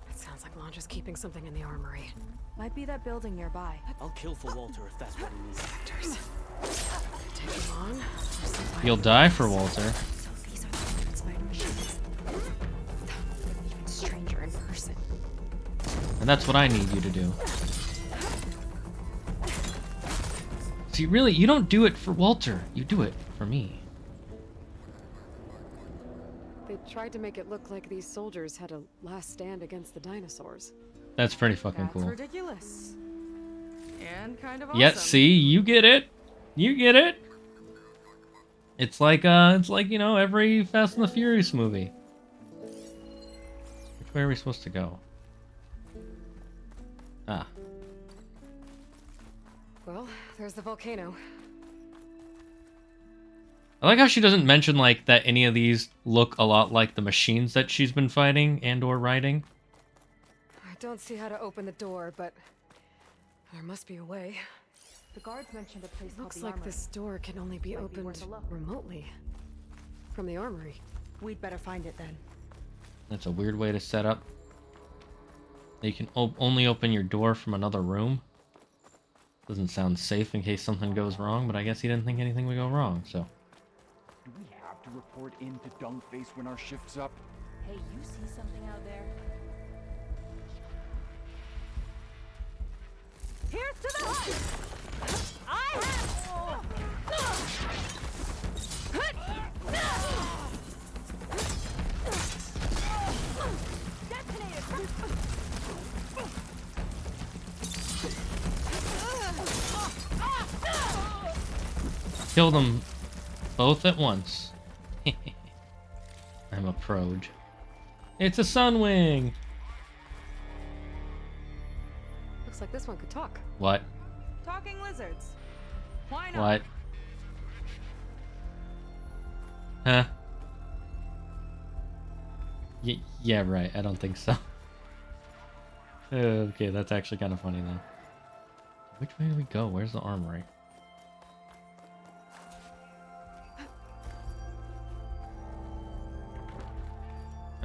It sounds like Londra's keeping something in the armory. Might be that building nearby. I'll kill for Walter if that's what he needs. Spectres. Take him on. You'll die for Walter. So these are the spider machines. Even stranger in person. And that's what I need you to do. See, really, you don't do it for Walter. You do it for me. They tried to make it look like these soldiers had a last stand against the dinosaurs. That's pretty fucking That's cool. ridiculous. And kind of awesome. Yeah, see, you get it. You get it. It's like you know, every Fast and the Furious movie. Which way are we supposed to go? Ah. Well, there's the volcano. I like how she doesn't mention like that any of these look a lot like the machines that she's been fighting and or riding. I don't see how to open the door, but there must be a way. The guards mentioned a place called Looks the like armory. this door can only be Might be opened worth a look. remotely. From the armory. We'd better find it then. That's a weird way to set up. You can only open your door from another room. Doesn't sound safe in case something goes wrong, but I guess he didn't think anything would go wrong, so. Do we have to report in to Dunkface when our shift's up? Hey, you see something out there? Here's to the hut! I Kill them both at once. I'm a proj. It's a Sunwing! Looks like this one could talk. What? Talking lizards. Why not? What? Huh? Yeah, right. I don't think so. Okay, that's actually kind of funny though. Which way do we go? Where's the armory?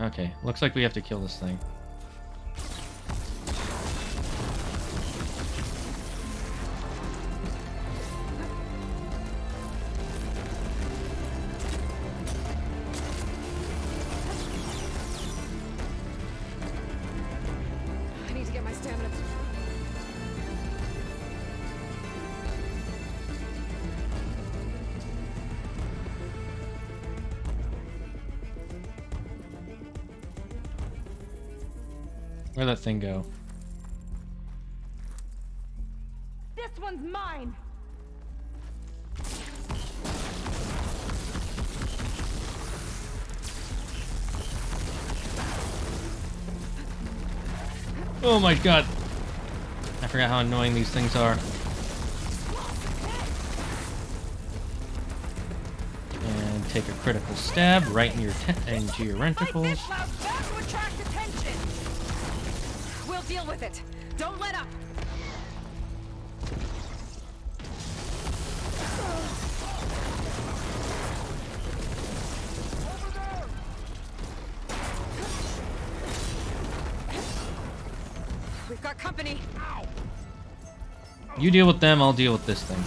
Okay, looks like we have to kill this thing. I need to get my stamina. Where'd that thing go? This one's mine! Oh my god! I forgot how annoying these things are. And take a critical stab right in your into your renticles. We'll Deal with it. Don't let up. We've got company. You deal with them, I'll deal with this thing.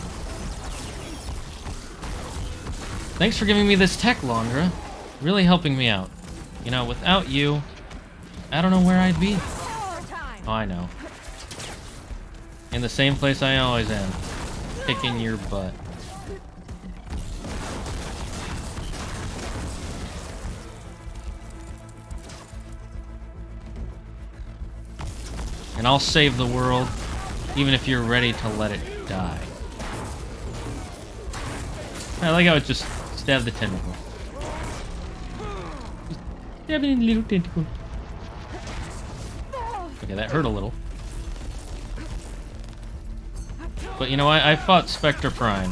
Thanks for giving me this tech, Londra. Really helping me out. You know, without you, I don't know where I'd be. Oh, I know. In the same place I always am. Kicking your butt. And I'll save the world, even if you're ready to let it die. I like how it just stabbed the tentacle. Stabbing a little tentacle. Okay, that hurt a little. But you know, I fought Spectre Prime.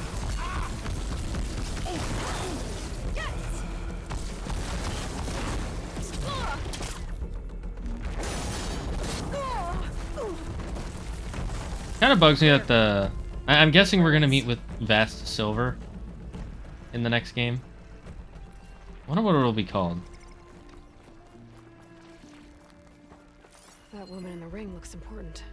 Kind of bugs me that the... I'm guessing we're going to meet with Vast Silver in the next game. I wonder what it'll be called. That woman in the ring looks important.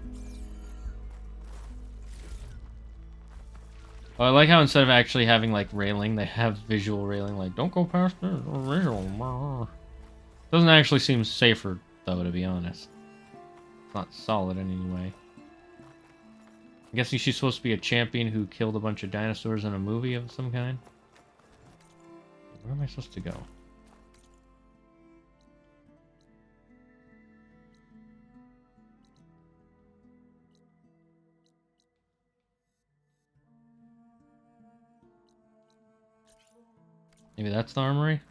Oh, I like how instead of actually having like railing, they have visual railing, like don't go past there. Doesn't actually seem safer though, to be honest. It's not solid in any way. I'm guessing she's supposed to be a champion who killed a bunch of dinosaurs in a movie of some kind. Where am I supposed to go? Maybe that's the armory?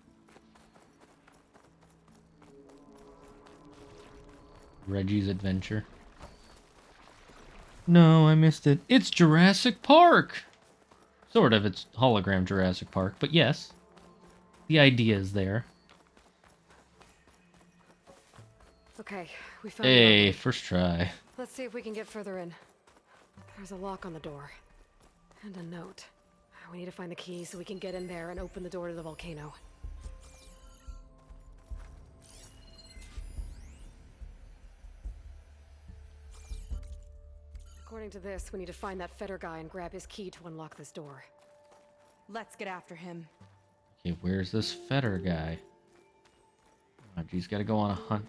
Reggie's Adventure. No, I missed it. It's Jurassic Park! Sort of, it's hologram Jurassic Park, but yes. The idea is there. Okay, we found Hey, first try. Let's see if we can get further in. There's a lock on the door. And a note. We need to find the key so we can get in there and open the door to the volcano. According to this, we need to find that Fetter guy and grab his key to unlock this door. Let's get after him. Okay, where's this Fetter guy? Oh, geez, gotta go on a hunt.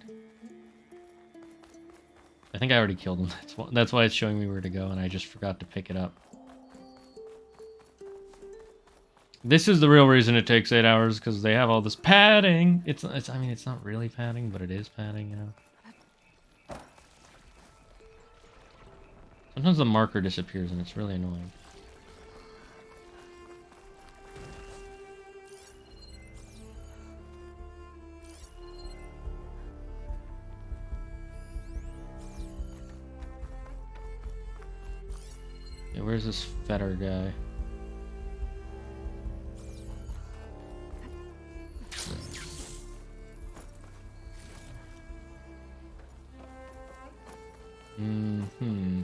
I think I already killed him. That's why it's showing me where to go, and I just forgot to pick it up. This is the real reason it takes 8 hours, because they have all this padding. I mean, it's not really padding, but it is padding, you know. Sometimes the marker disappears, and it's really annoying. Yeah, where's this Fetter guy? Mm-hmm.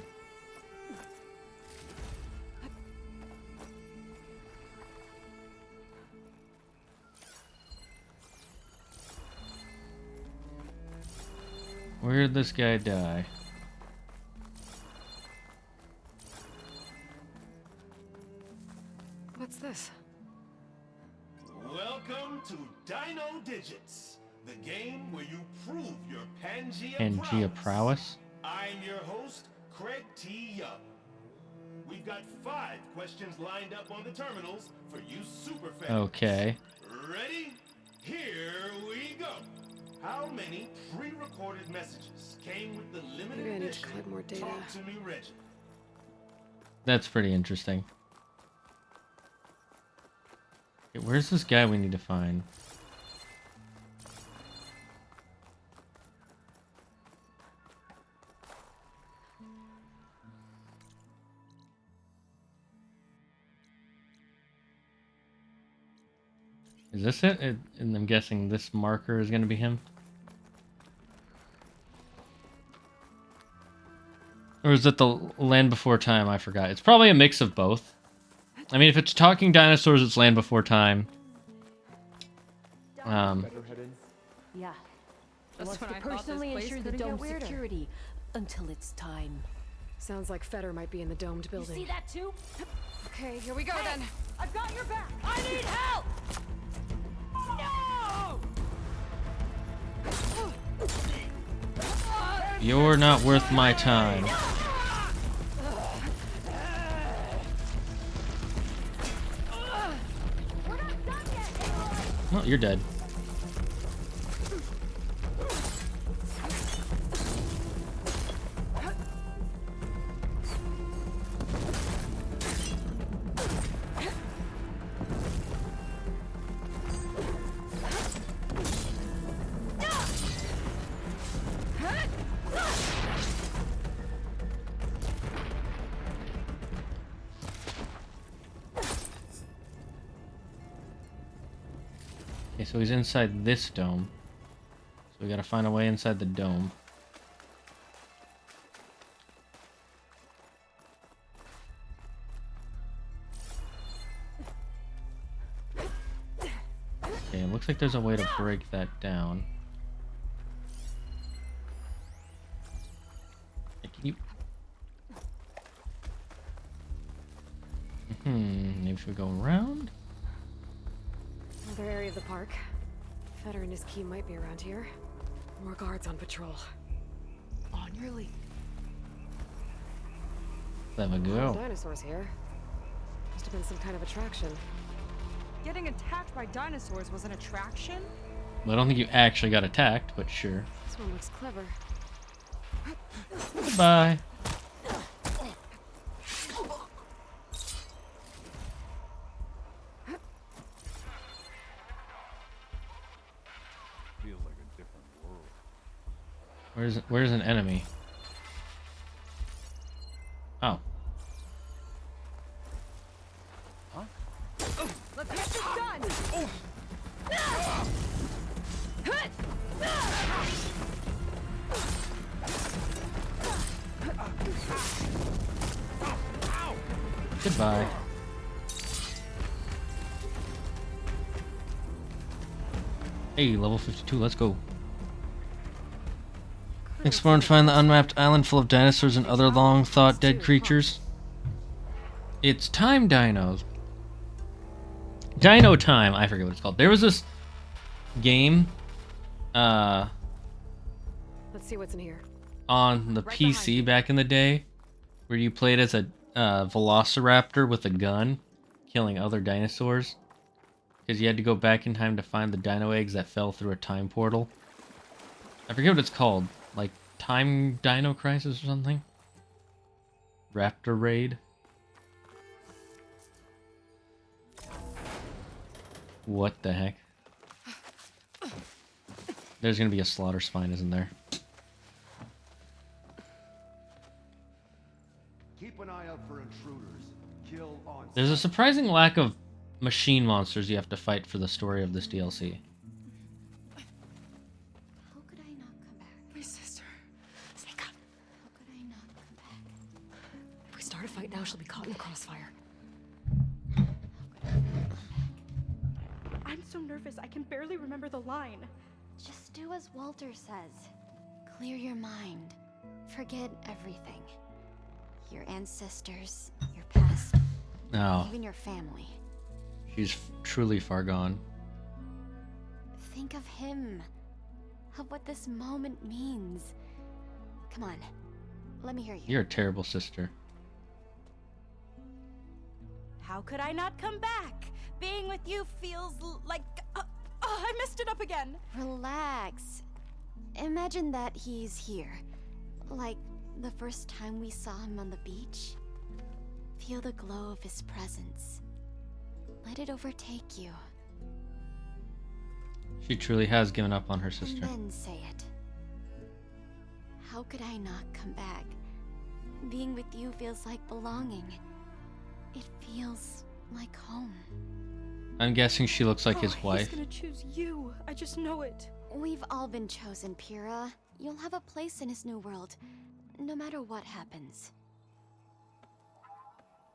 Where did this guy die? What's this? Welcome to Dino Digits, the game where you prove your Pangea prowess? I'm your host, Craig T. Young. We've got 5 questions lined up on the terminals for you superfans. Okay. Ready? Here we go. How many pre-recorded messages came with the limited Maybe I need to edition collect more data. Talk to Me Reggie? That's pretty interesting. Okay, where's this guy we need to find? Is this it? And I'm guessing this marker is going to be him. Or is it the Land Before Time? I forgot. It's probably a mix of both. I mean, if it's talking dinosaurs, it's Land Before Time. Yeah. Just Wants when to I thought this personally place ensure the couldn't get dome's weirder. security until it's time. Sounds like Feder might be in the domed building. You see that too? Okay, here we go then. I've got your back. I need help. No! You're not worth my time. Well, you're dead. Okay, so he's inside this dome. So we gotta find a way inside the dome. Okay, it looks like there's a way to break that down. Hey, can you... maybe if we go around? Another area of the park. Feder and his key might be around here. More guards on patrol. On your lead. There we go. Dinosaurs here. Must have been some kind of attraction. Getting attacked by dinosaurs was an attraction? Well, I don't think you actually got attacked, but sure. This one looks clever. Goodbye. Feels like a different world. Where's an enemy? Oh. Huh? Let's get this done. Goodbye. Hey, level 52, let's go. Explore and find the unmapped island full of dinosaurs and other long-thought dead creatures. It's time dinos. Dino Time, I forget what it's called. There was this game Let's see what's in here. on the PC back in the day where you played as a velociraptor with a gun killing other dinosaurs because you had to go back in time to find the dino eggs that fell through a time portal. I forget what it's called, like Time Dino Crisis or something. Raptor Raid. What the heck? There's gonna be a slaughter spine, isn't there? Keep an eye out for intruders. Kill on. There's a surprising lack of machine monsters you have to fight for the story of this DLC. How could I not come back? My sister. Sneak up. How could I not come back? If we start a fight now, she'll be caught in the crossfire. I'm so nervous, I can barely remember the line. Just do as Walter says. Clear your mind. Forget everything. Your ancestors, your past, No, even your family. she's truly far gone. Think of him. Of what this moment means. Come on. Let me hear you. You're a terrible sister. How could I not come back? Being with you feels like... I messed it up again. Relax. Imagine that he's here. Like the first time we saw him on the beach. Feel the glow of his presence. Let it overtake you. She truly has given up on her sister. And then say it. How could I not come back? Being with you feels like belonging. It feels like home. I'm guessing she looks like his wife. He's gonna choose you. I just know it. We've all been chosen, Pyrrha. You'll have a place in his new world. no matter what happens.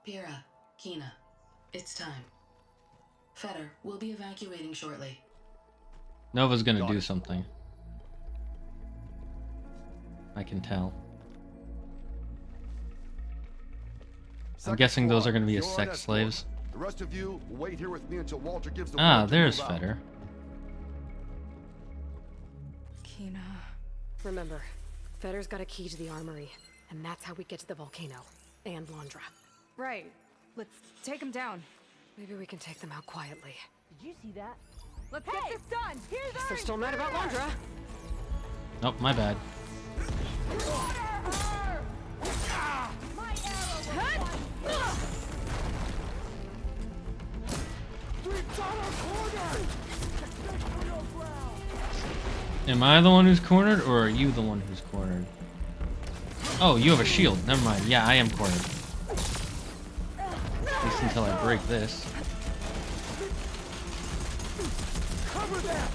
Pyrrha, Kina, it's time. Fetter, we'll be evacuating shortly. Nova's gonna do something. I can tell. I'm guessing those are gonna be his sex slaves. The rest of you wait here with me until Walter gives the Ah, word to there's move out. Fetter. Kina. Remember, Fetter's got a key to the armory, and that's how we get to the volcano. And Londra. Right. Let's take him down. Maybe we can take them out quietly. Did you see that? Let's get this done. Here's Guess they're still mad about Londra. Nope, my bad. Am I the one who's cornered, or are you the one who's cornered? Oh, you have a shield. Never mind. Yeah, I am cornered. At least until I break this. Cover that!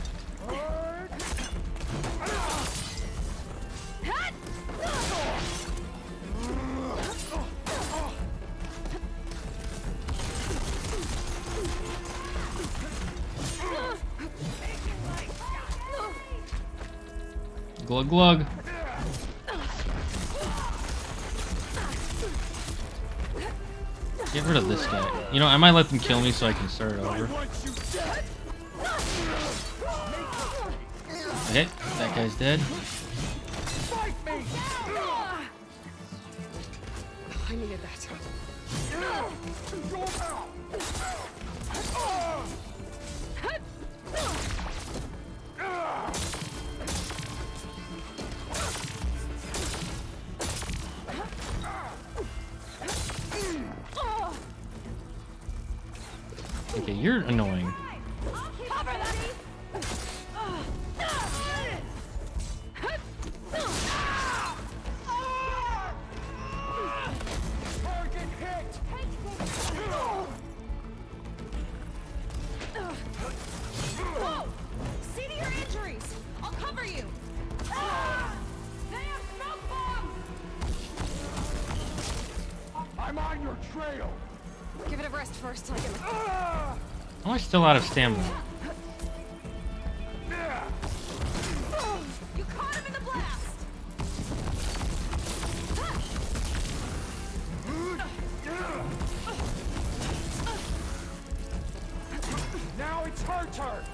Glug glug. Get rid of this guy. You know, I might let them kill me so I can start it over. Okay, that guy's dead. I needed that. Okay, you're annoying. Target hit! Whoa! See to your injuries! I'll cover you! They have smoke bombs! I'm on your trail! Give it a rest first till I get How am I still out of stamina? You caught him in the blast! Now it's her turn!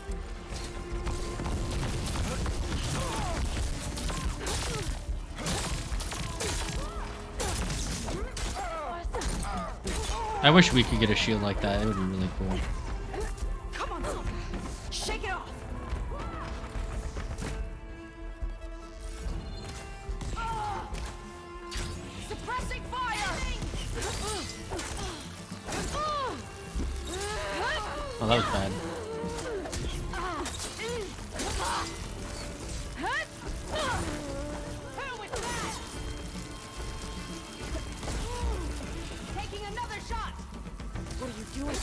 I wish we could get a shield like that. It would be really cool. Come on, Silva. Shake it off! Suppressing fire! Oh, that was bad. Taking another shot! What are you doing?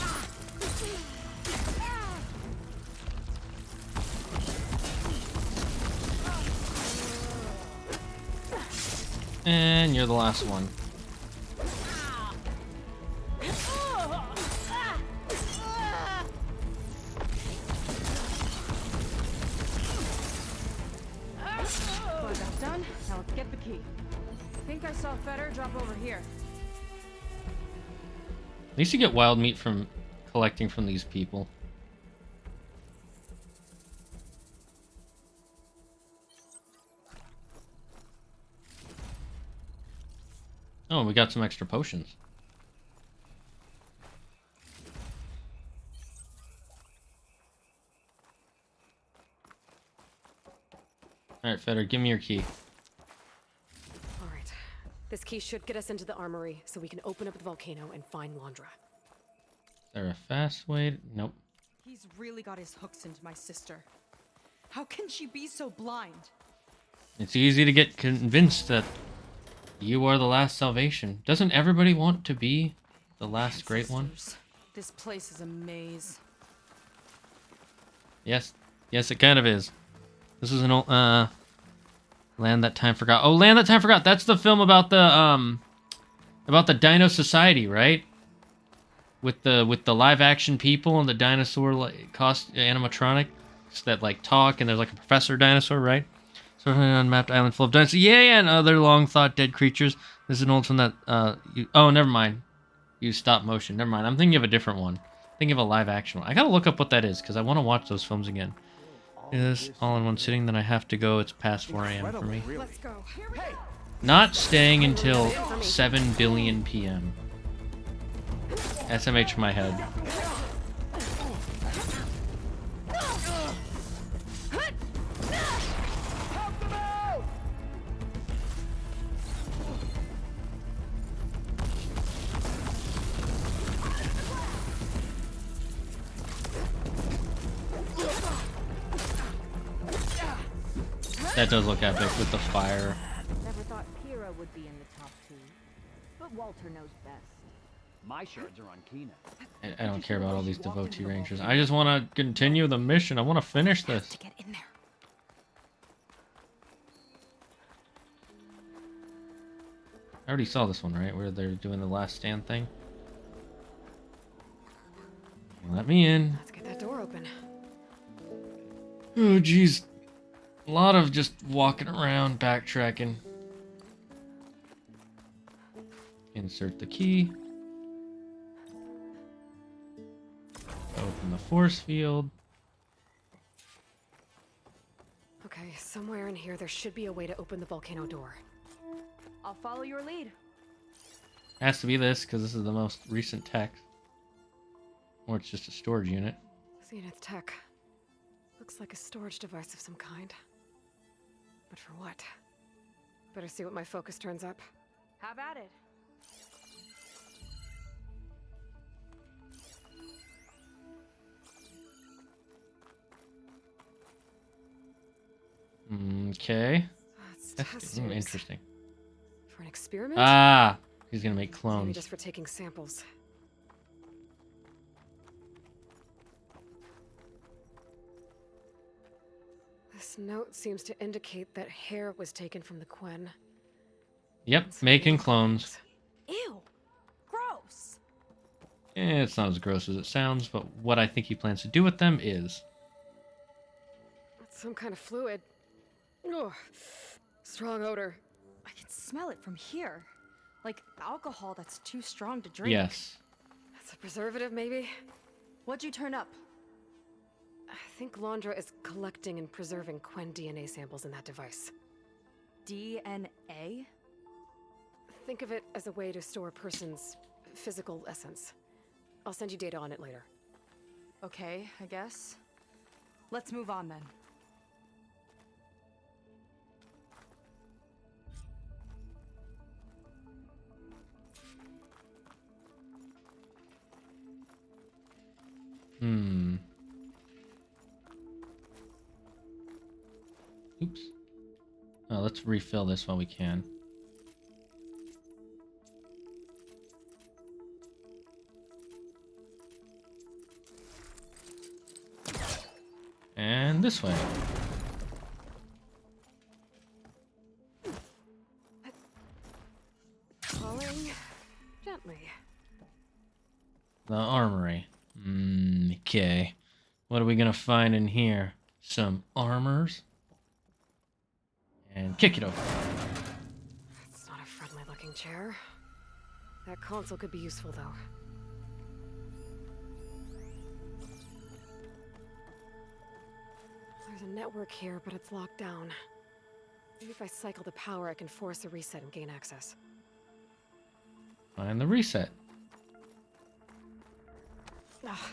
And you're the last one. Well, that's done. Now let's get the key. I think I saw Fetter drop over here. At least you get wild meat from collecting from these people. Oh, we got some extra potions. Alright, Fetter, give me your key. All right. This key should get us into the armory so we can open up the volcano and find Londra. Is there a fast way? Nope. He's really got his hooks into my sister. How can she be so blind? It's easy to get convinced that you are the last salvation. Doesn't everybody want to be the last great one? This place is a maze. Yes. Yes, it kind of is. This is an old, Land That Time Forgot. Oh, Land That Time Forgot. That's the film about the Dino Society, right? With the live action people and the dinosaur like animatronic that like talk, and there's like a professor dinosaur, right? So an unmapped island full of dinosaurs. Yeah, and other long thought dead creatures. This is an old one that oh, never mind. Use stop motion. Never mind. I'm thinking of a different one. Thinking of a live action one. I gotta look up what that is because I want to watch those films again. Is all in one sitting, then I have to go. It's past 4 a.m. for me. Let's go. Not staying until 7 billion p.m. SMH in my head. That does look epic with the fire. Never thought Kira would be in the top 2, but Walter knows best. My shards are on Kina. I don't care about all these devotee rangers. I just want to continue the mission. I want to finish this. To get in there. I already saw this one, right? Where they're doing the last stand thing. Let me in. Let's get that door open. Oh, jeez. A lot of just walking around, backtracking. Insert the key. Open the force field. Okay, somewhere in here there should be a way to open the volcano door. I'll follow your lead. Has to be this, because this is the most recent tech. Or it's just a storage unit. Zenith tech. Looks like a storage device of some kind. But for what? Better see what my focus turns up. Have at it. Okay. That's That's interesting. For an experiment? Ah! He's gonna make Maybe clones. just for taking samples. This note seems to indicate that hair was taken from the Quen. Yep, making clones. Ew. Gross. It's not as gross as it sounds, but what I think he plans to do with them is... It's some kind of fluid. Oh, strong odor. I can smell it from here. Like alcohol that's too strong to drink. Yes. That's a preservative, maybe? What'd you turn up? I think Londra is collecting and preserving Quen DNA samples in that device. DNA? Think of it as a way to store a person's physical essence. I'll send you data on it later. Okay, I guess. Let's move on then. Oops. Oh, let's refill this while we can. And this way. Falling gently. The armory. Okay. What are we gonna find in here? Some armors. And kick it over. It's not a friendly looking chair. That console could be useful though. There's a network here, but it's locked down. Maybe if I cycle the power, I can force a reset and gain access. Find the reset. Ah,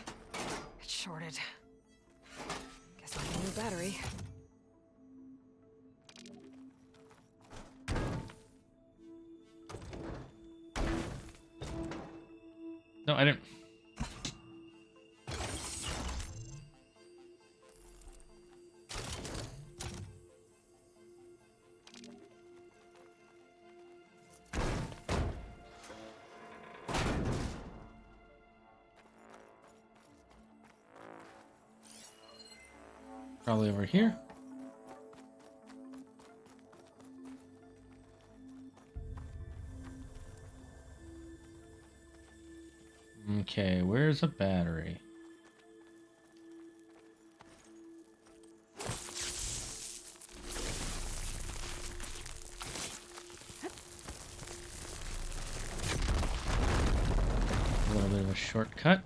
it's shorted. Guess I need a new battery. No, I didn't. Probably over here. Okay, where's a battery? A little bit of a shortcut.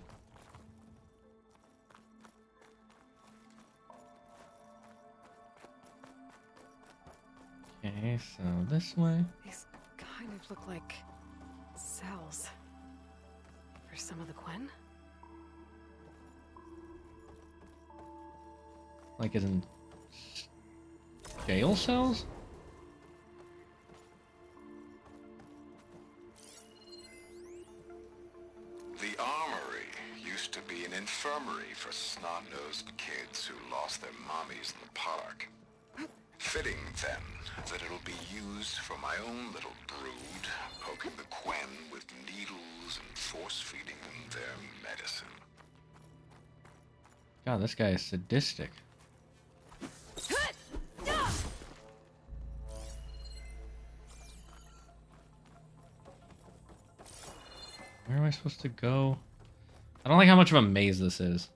Okay, so this way. These kind of look like cells. For some of the Quen? Like as in jail cells? The armory used to be an infirmary for snot-nosed kids who lost their mommies in the park. Fitting, then, that it'll be used for my own little brood, poking the Quen with needles and force-feeding them their medicine. God, this guy is sadistic. Where am I supposed to go? I don't like how much of a maze this is.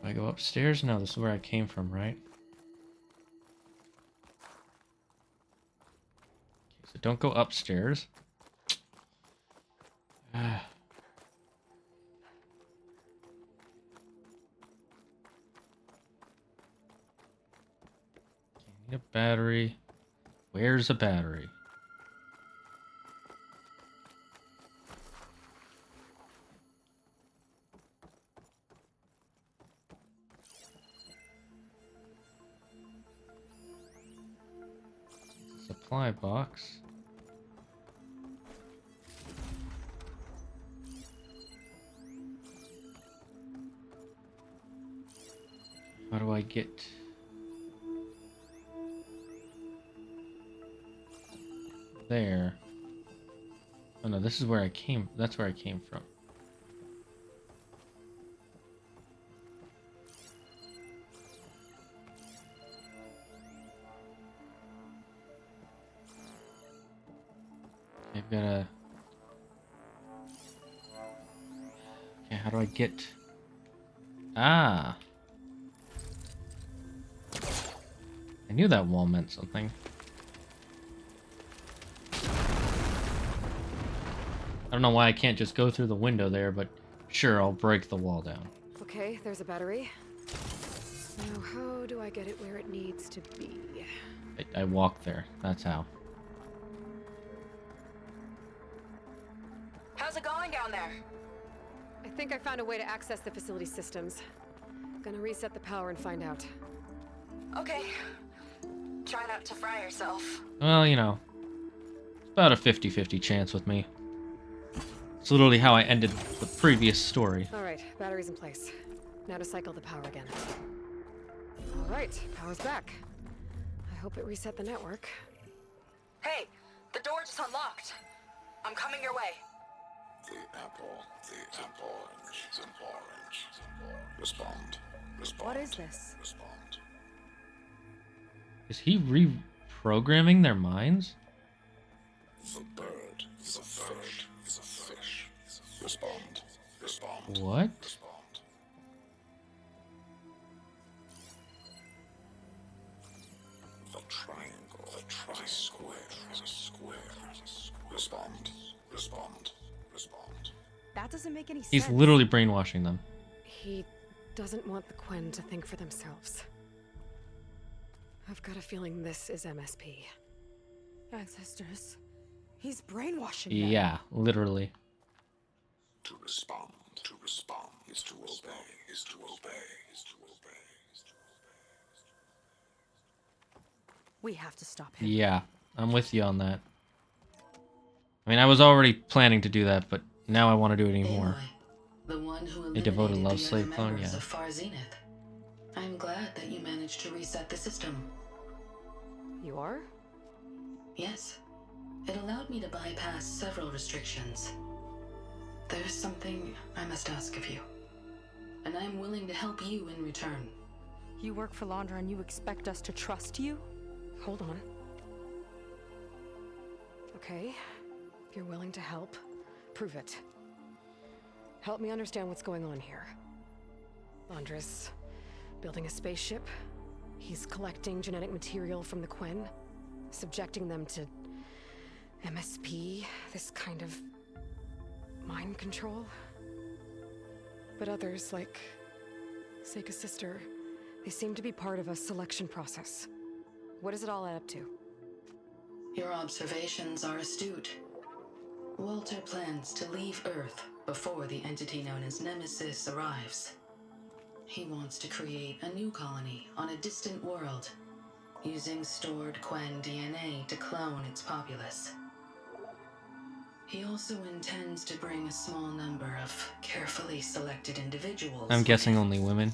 Do I go upstairs? No, this is where I came from, right? Okay, so don't go upstairs. Okay, need a battery. Where's a battery? Supply box. How do I get there? Oh no, this is where I came. That's where I came from. I've got a... Okay, how do I get... Ah! I knew that wall meant something. I don't know why I can't just go through the window there, but sure, I'll break the wall down. Okay, there's a battery. Now, how do I get it where it needs to be? I walk there. That's how. How's it going down there? I think I found a way to access the facility systems. Gonna reset the power and find out. Okay. Try not to fry yourself. Well, you know, it's about a 50-50 chance with me. It's literally how I ended the previous story. Alright, battery's in place. Now to cycle the power again. Alright, power's back. I hope it reset the network. Hey, the door just unlocked. I'm coming your way. The orange, the orange. Respond. What is this? Respond. Is he reprogramming their minds? The bird, the fish, the fish. Respond. What? The triangle, the tri-square, the square. Respond. That doesn't make any sense. He's literally brainwashing them. He doesn't want the Quen to think for themselves. I've got a feeling this is MSP. Ancestors. He's brainwashing them. Yeah, literally. To respond is to obey. We have to stop him. Yeah, I'm with you on that. I mean, I was already planning to do that, but now I want to do it anymore. The one who A devoted love the slave other clone, members yeah. of Far Zenith. I'm glad that you managed to reset the system. You are? Yes. It allowed me to bypass several restrictions. There's something I must ask of you. And I'm willing to help you in return. You work for Laundra and you expect us to trust you? Hold on. Okay. If you're willing to help, prove it. Help me understand what's going on here. Laundress, building a spaceship. He's collecting genetic material from the Quen, subjecting them to MSP, this kind of mind control. But others, like Seika's sister, they seem to be part of a selection process. What does it all add up to? Your observations are astute. Walter plans to leave Earth before the entity known as Nemesis arrives. He wants to create a new colony on a distant world, using stored Quen DNA to clone its populace. He also intends to bring a small number of carefully selected individuals. I'm guessing only women.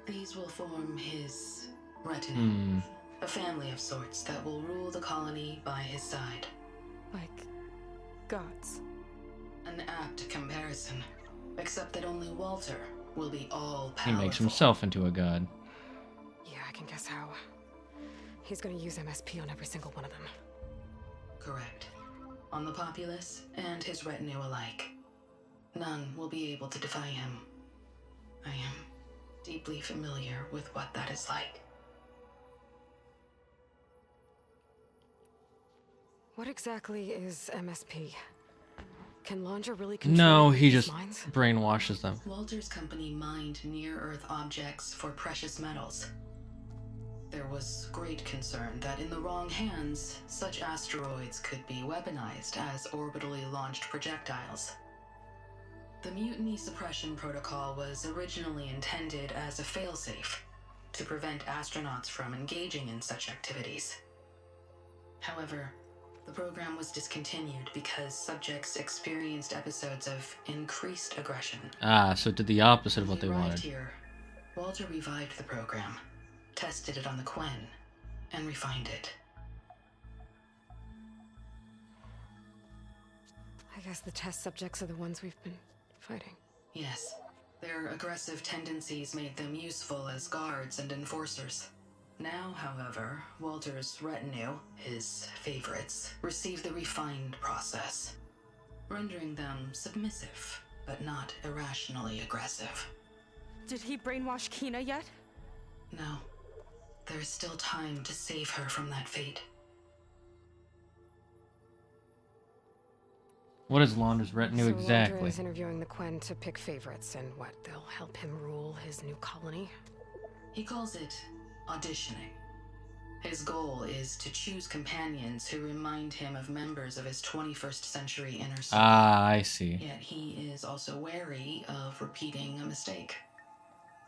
These will form his retinue. A family of sorts that will rule the colony by his side. Like gods. An apt comparison, except that only Walter will be all He powerful. makes himself into a god. Yeah, I can guess how. He's gonna use MSP on every single one of them. Correct. On the populace and his retinue alike. None will be able to defy him. I am deeply familiar with what that is like. What exactly is MSP? Can Laundra really control No, he these just minds? brainwashes them. Walter's company mined near-Earth objects for precious metals. There was great concern that in the wrong hands, such asteroids could be weaponized as orbitally launched projectiles. The Mutiny Suppression Protocol was originally intended as a failsafe to prevent astronauts from engaging in such activities. However, the program was discontinued because subjects experienced episodes of increased aggression. Ah, so it did the opposite of what they When he arrived wanted. here, Walter revived the program, tested it on the Quen, and refined it. I guess the test subjects are the ones we've been fighting. Yes, their aggressive tendencies made them useful as guards and enforcers. Now, however, Walter's retinue, his favorites, receive the refined process, rendering them submissive, but not irrationally aggressive. Did he brainwash Kina yet? No. There's still time to save her from that fate. What is Laundra's retinue So exactly? Laundra is interviewing the Quen to pick favorites, and what, they'll help him rule his new colony? He calls it auditioning. His goal is to choose companions who remind him of members of his 21st century inner circle. Ah, I see. Yet he is also wary of repeating a mistake.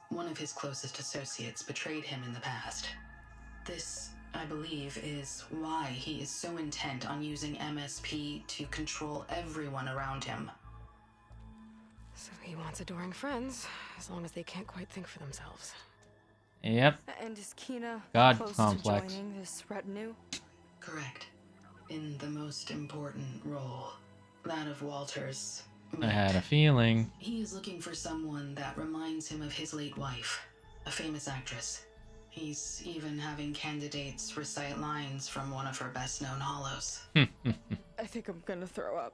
One of his closest associates betrayed him in the past. This, I believe, is why he is so intent on using MSP to control everyone around him. So he wants adoring friends, as long as they can't quite think for themselves. Yep. And is Kina God close complex. to joining this retinue? Correct. In the most important role, that of Walter's. I had a feeling. He is looking for someone that reminds him of his late wife, a famous actress. He's even having candidates recite lines from one of her best-known hollows. I think I'm gonna throw up.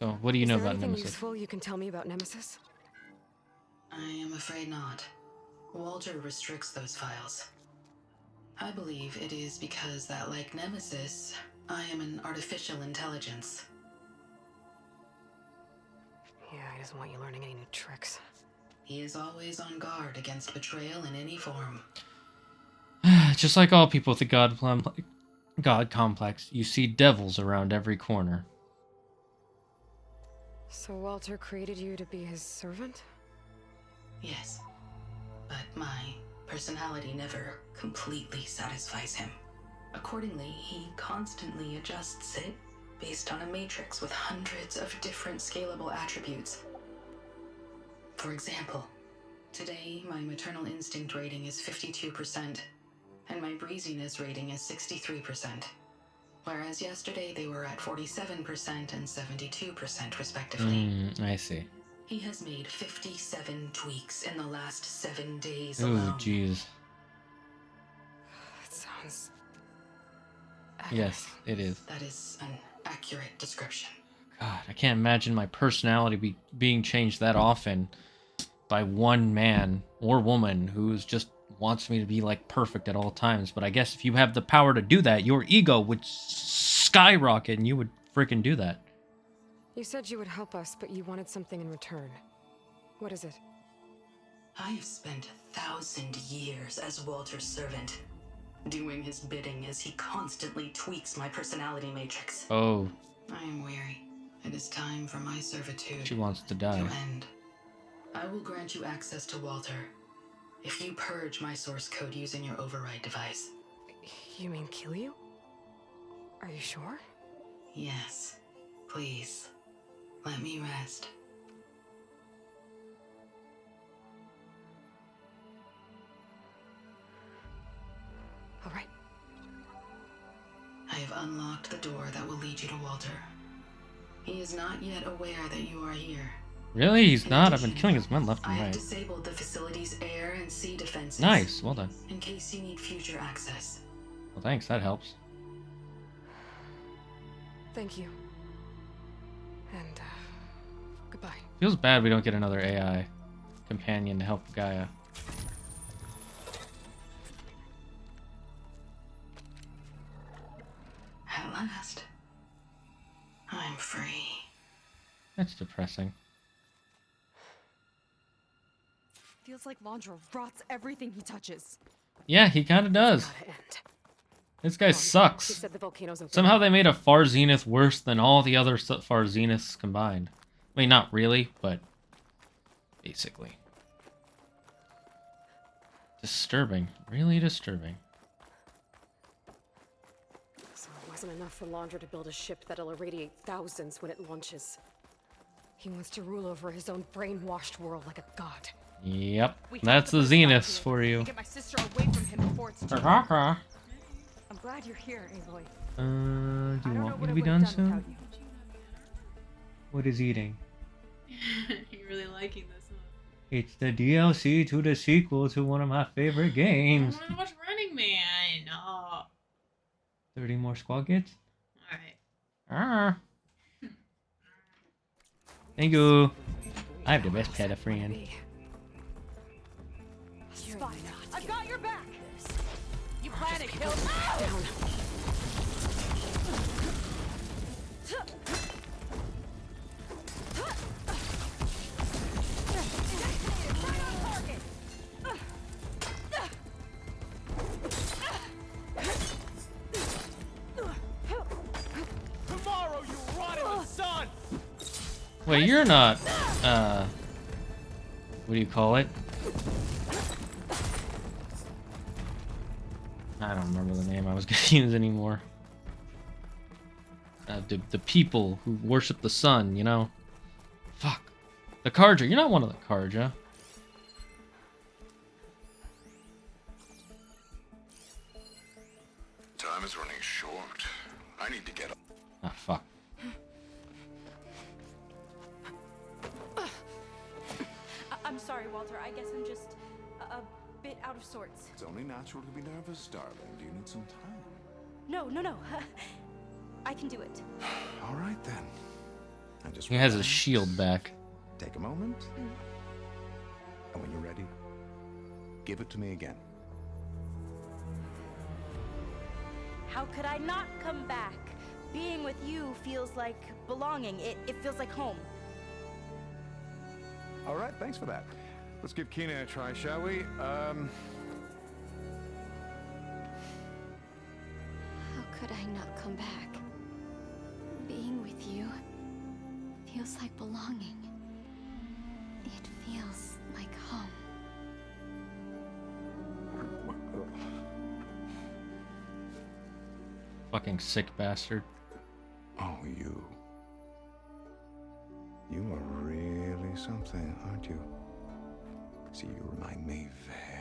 So, what do you know Is there about anything Nemesis? useful you can tell me about Nemesis? I am afraid not. Walter restricts those files. I believe it is because that, like Nemesis, I am an artificial intelligence. Yeah, he doesn't want you learning any new tricks. He is always on guard against betrayal in any form. Just like all people with a God complex, you see devils around every corner. So Walter created you to be his servant? Yes. But my personality never completely satisfies him. Accordingly, he constantly adjusts it based on a matrix with hundreds of different scalable attributes. For example, today my maternal instinct rating is 52%, and my breeziness rating is 63%. Whereas yesterday they were at 47% and 72% respectively. I see. He has made 57 tweaks in the last 7 days Ooh, alone. jeez. That sounds Yes, it is. That is an accurate description. God, I can't imagine my personality being changed that often by one man or woman who's just wants me to be like perfect at all times. But I guess if you have the power to do that, your ego would skyrocket and you would freaking do that. You said you would help us, but you wanted something in return. What is it? I have spent 1,000 years as Walter's servant, doing his bidding as he constantly tweaks my personality matrix. Oh. I am weary. It is time for my servitude She wants to die. to end. I will grant you access to Walter if you purge my source code using your override device. You mean kill you? Are you sure? Yes. Please, let me rest. All right. I have unlocked the door that will lead you to Walter. He is not yet aware that you are here. Really? He's not? I've been killing his men left I and have right. disabled the facility's air and sea defenses. Nice, well done. In case you need future access. Well, thanks, that helps. Thank you. And, goodbye. Feels bad we don't get another AI companion to help Gaia. At last, I'm free. That's depressing. Feels like Londra rots everything he touches. Yeah, he kind of does. This guy He sucks. said the volcano's open. Somehow they made a Far Zenith worse than all the other Far Zeniths combined. I mean, not really, but basically. Disturbing. Really disturbing. So it wasn't enough for Londra to build a ship that'll irradiate thousands when it launches. He wants to rule over his own brainwashed world like a god. Yep, that's the Zeniths for you. Get my sister away from him before it's too late. Uh-huh. I'm glad you're here, Aloy. Do you want me to be done soon? What is eating? You're really liking this, huh? It's the DLC to the sequel to one of my favorite games. I want to watch Running Man. Oh. 30 more squad kits? Alright. Thank you. I have the best pet, a friend. Fine. I've got your back. You plan to kill me? Tomorrow, you rotten son! Wait, you're not, what do you call it? I don't remember the name I was gonna use anymore. The people who worship the sun, you know? Fuck. The Karja. You're not one of the Karja. Time is running short. I need to get up. Ah, fuck. I'm sorry, Walter. I guess I'm just a bit out of sorts. It's only natural to be nervous, darling. Do you need some time? No. I can do it. All right, then. And just He has his relax. shield back. Take a moment. And when you're ready, give it to me again. How could I not come back? Being with you feels like belonging. It feels like home. All right, thanks for that. Let's give Kina a try, shall we? How could I not come back? Being with you feels like belonging. It feels like home. Fucking sick bastard. Oh, you. You are really something, aren't you? See, you remind me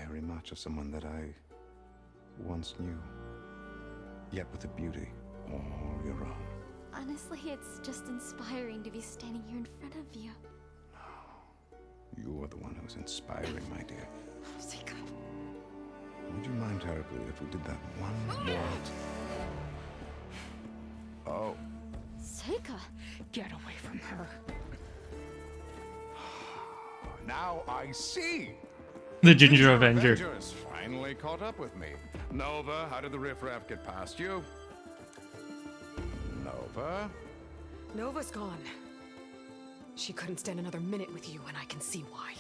very much of someone that I once knew. Yet with a beauty all your own. Honestly, it's just inspiring to be standing here in front of you. You are the one who's inspiring, my dear. Would you mind terribly if we did that one more? Seika. Get away from her. Now I see. The Ginger Avenger. Avengers finally caught up with me. Nova, how did the riffraff get past you? Nova? Nova's gone. She couldn't stand another minute with you, and I can see why.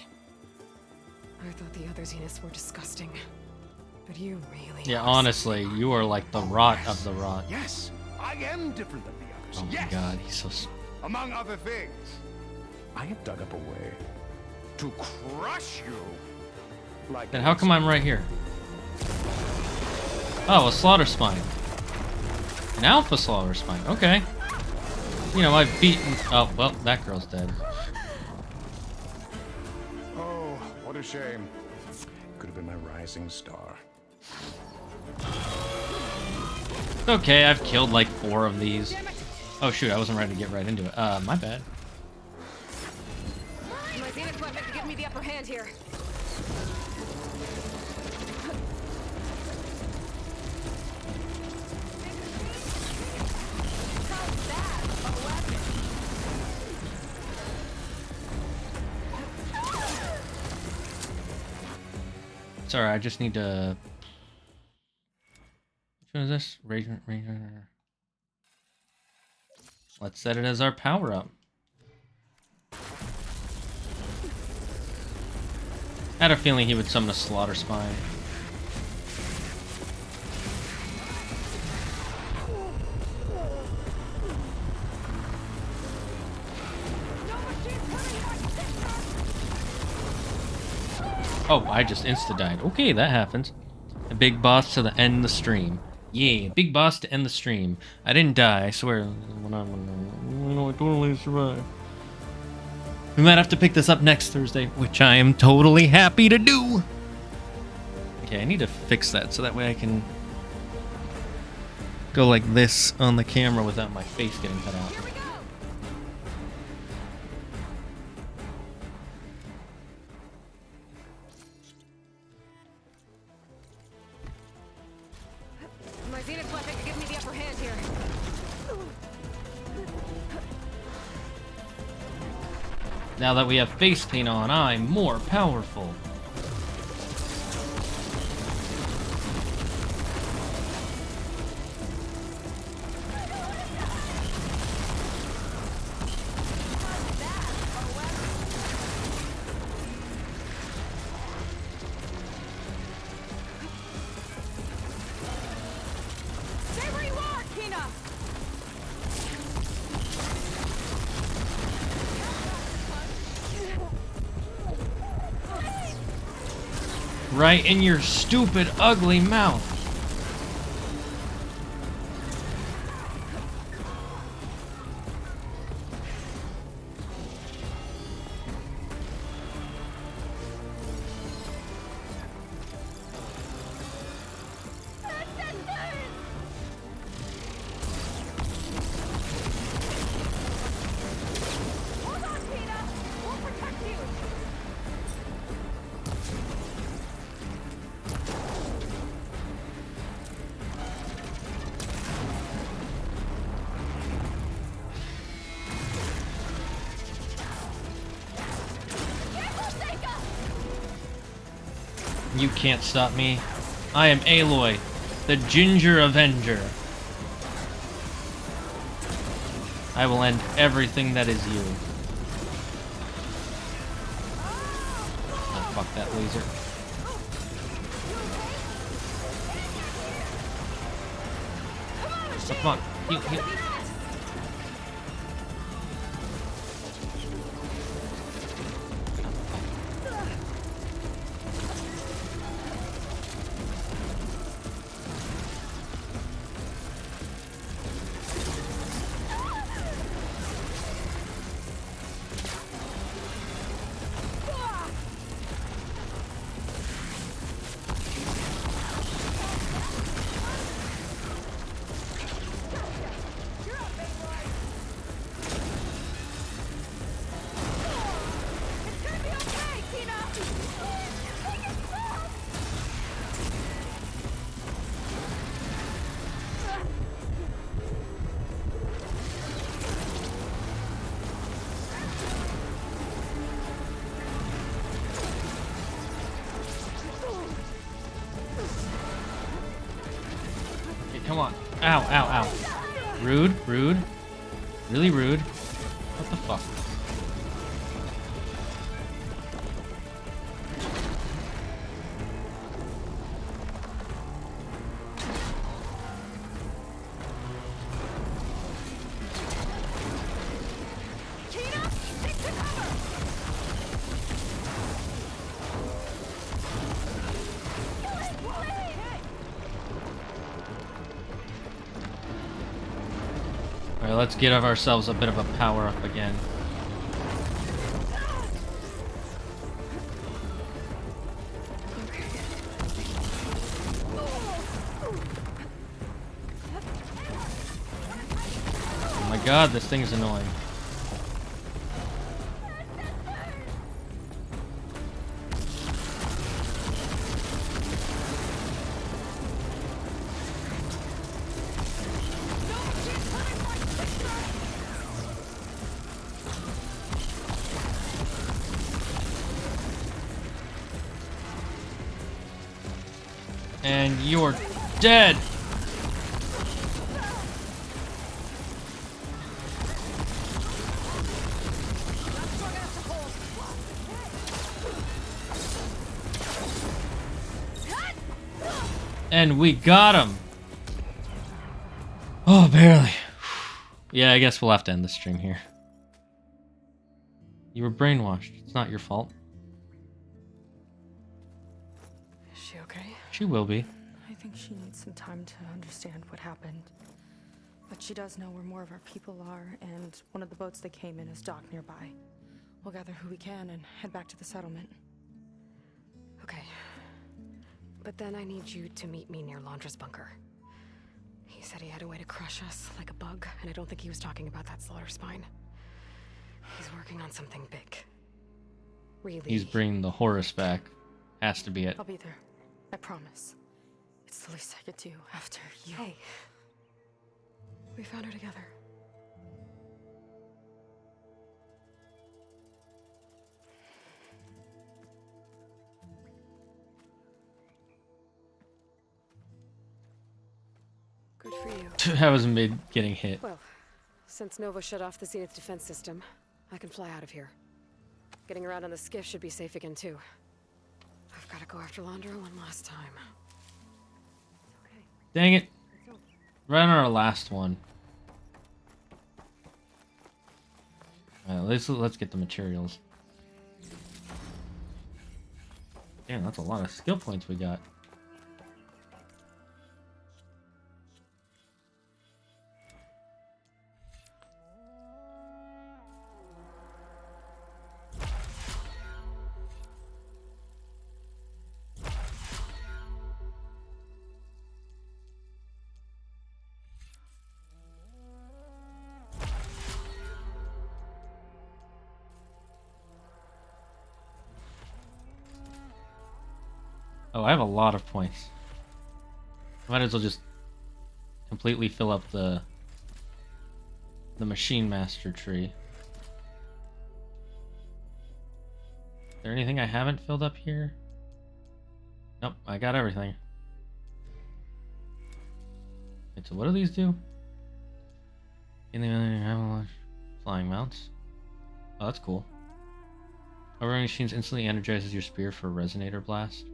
I thought the other Zeniths were disgusting. But you really Yeah, are honestly, you are like the rot of the rot. Yes, I am different than the others. Oh my yes. god, he's so... Among other things, I have dug up a way to crush you. Like Then how come I'm right here? Oh, a slaughter spine. An alpha slaughter spine. Okay. You know, I've beaten... Oh, well, that girl's dead. Oh, what a shame. Could have been my rising star. Okay, I've killed like 4 of these. Oh shoot, I wasn't ready to get right into it. My bad. My Zenith weapon could give me the upper hand here. Sorry, I just need to... Which one is this? Ranger. Let's set it as our power-up. I had a feeling he would summon a slaughter spine. Oh, I just insta-died. Okay, that happens. A big boss to the end the stream. Yeah, big boss to end the stream. I didn't die, I swear. I totally survived. We might have to pick this up next Thursday, which I am totally happy to do. Okay, I need to fix that so that way I can go like this on the camera without my face getting cut out. My Zenith weapon could give me the upper hand here. Now that we have face paint on, I'm more powerful. Stay where you are, Kina! Right in your stupid, ugly mouth. Hold on, Kina! We'll protect you! You can't stop me. I am Aloy, the Ginger Avenger. I will end everything that is you. Oh, fuck that laser. Oh, come on. Heal, heal. You're Ow, ow, ow. Rude, rude. Really rude. What the fuck? Alright, let's get ourselves a bit of a power up again. Oh my god, this thing is annoying. And you're dead! And we got him! Oh, barely. Yeah, I guess we'll have to end the stream here. You were brainwashed. It's not your fault. Is she okay? She will be. I think she needs some time to understand what happened. But she does know where more of our people are, and one of the boats they came in is docked nearby. We'll gather who we can and head back to the settlement. Okay. But then I need you to meet me near Londra's bunker. He said he had a way to crush us like a bug, and I don't think he was talking about that slaughter spine. He's working on something big. Really. He's bringing the Horus back. Has to be it. I'll be there. I promise. It's the least I could do after you. Hey. We found her together. Good for you. I was mid getting hit. Well, since Nova shut off the Zenith defense system, I can fly out of here. Getting around on the skiff should be safe again, too. I've got to go after Londra one last time. Dang it. Right on our last one. Alright, let's get the materials. Damn, that's a lot of skill points we got. Oh, I have a lot of points. Might as well just completely fill up the machine master tree. Is there anything I haven't filled up here? Nope, I got everything. Wait, so what do these do? In the avalanche, flying mounts. Oh, that's cool. Overrunning machines instantly energizes your spear for a resonator blast.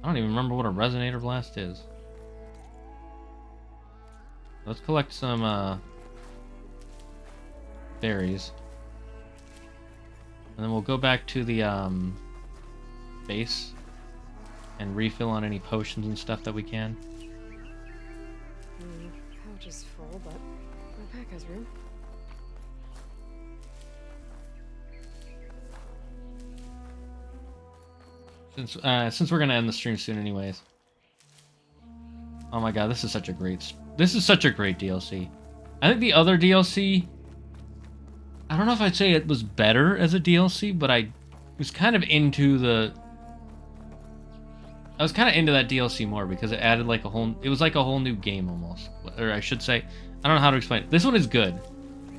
I don't even remember what a resonator blast is. Let's collect some berries. And then we'll go back to the base and refill on any potions and stuff that we can. Pouch is full, but my pack has room. Since we're gonna end the stream soon, anyways. Oh my god, this is such a great DLC. I think the other DLC, I don't know if I'd say it was better as a DLC, but I was kind of into that DLC more because it added like it was like a whole new game almost. Or I should say, I don't know how to explain it. This one is good,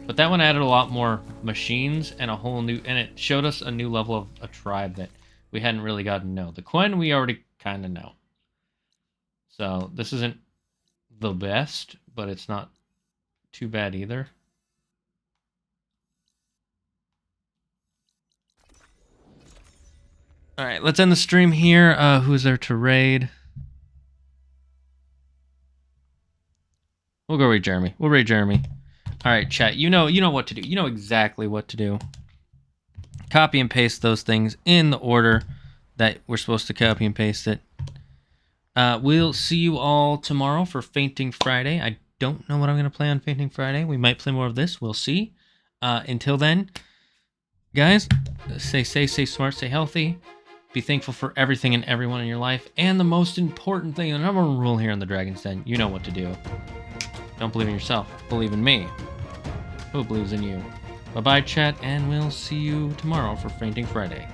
but that one added a lot more machines and and it showed us a new level of a tribe that we hadn't really gotten to know. The Quen we already kind of know. So this isn't the best, but it's not too bad either. All right, let's end the stream here. Who's there to raid? We'll go raid Jeremy. We'll raid Jeremy. All right, chat. You know what to do. You know exactly what to do. Copy and paste those things in the order that we're supposed to copy and paste it. We'll see you all tomorrow for Fainting Friday. I don't know what I'm going to play on Fainting Friday. We might play more of this. We'll see. Until then, guys, stay safe, stay smart, stay healthy. Be thankful for everything and everyone in your life. And the most important thing, the number one rule here in the Dragon's Den, you know what to do. Don't believe in yourself. Believe in me. Who believes in you? Bye-bye, chat, and we'll see you tomorrow for Fainting Friday.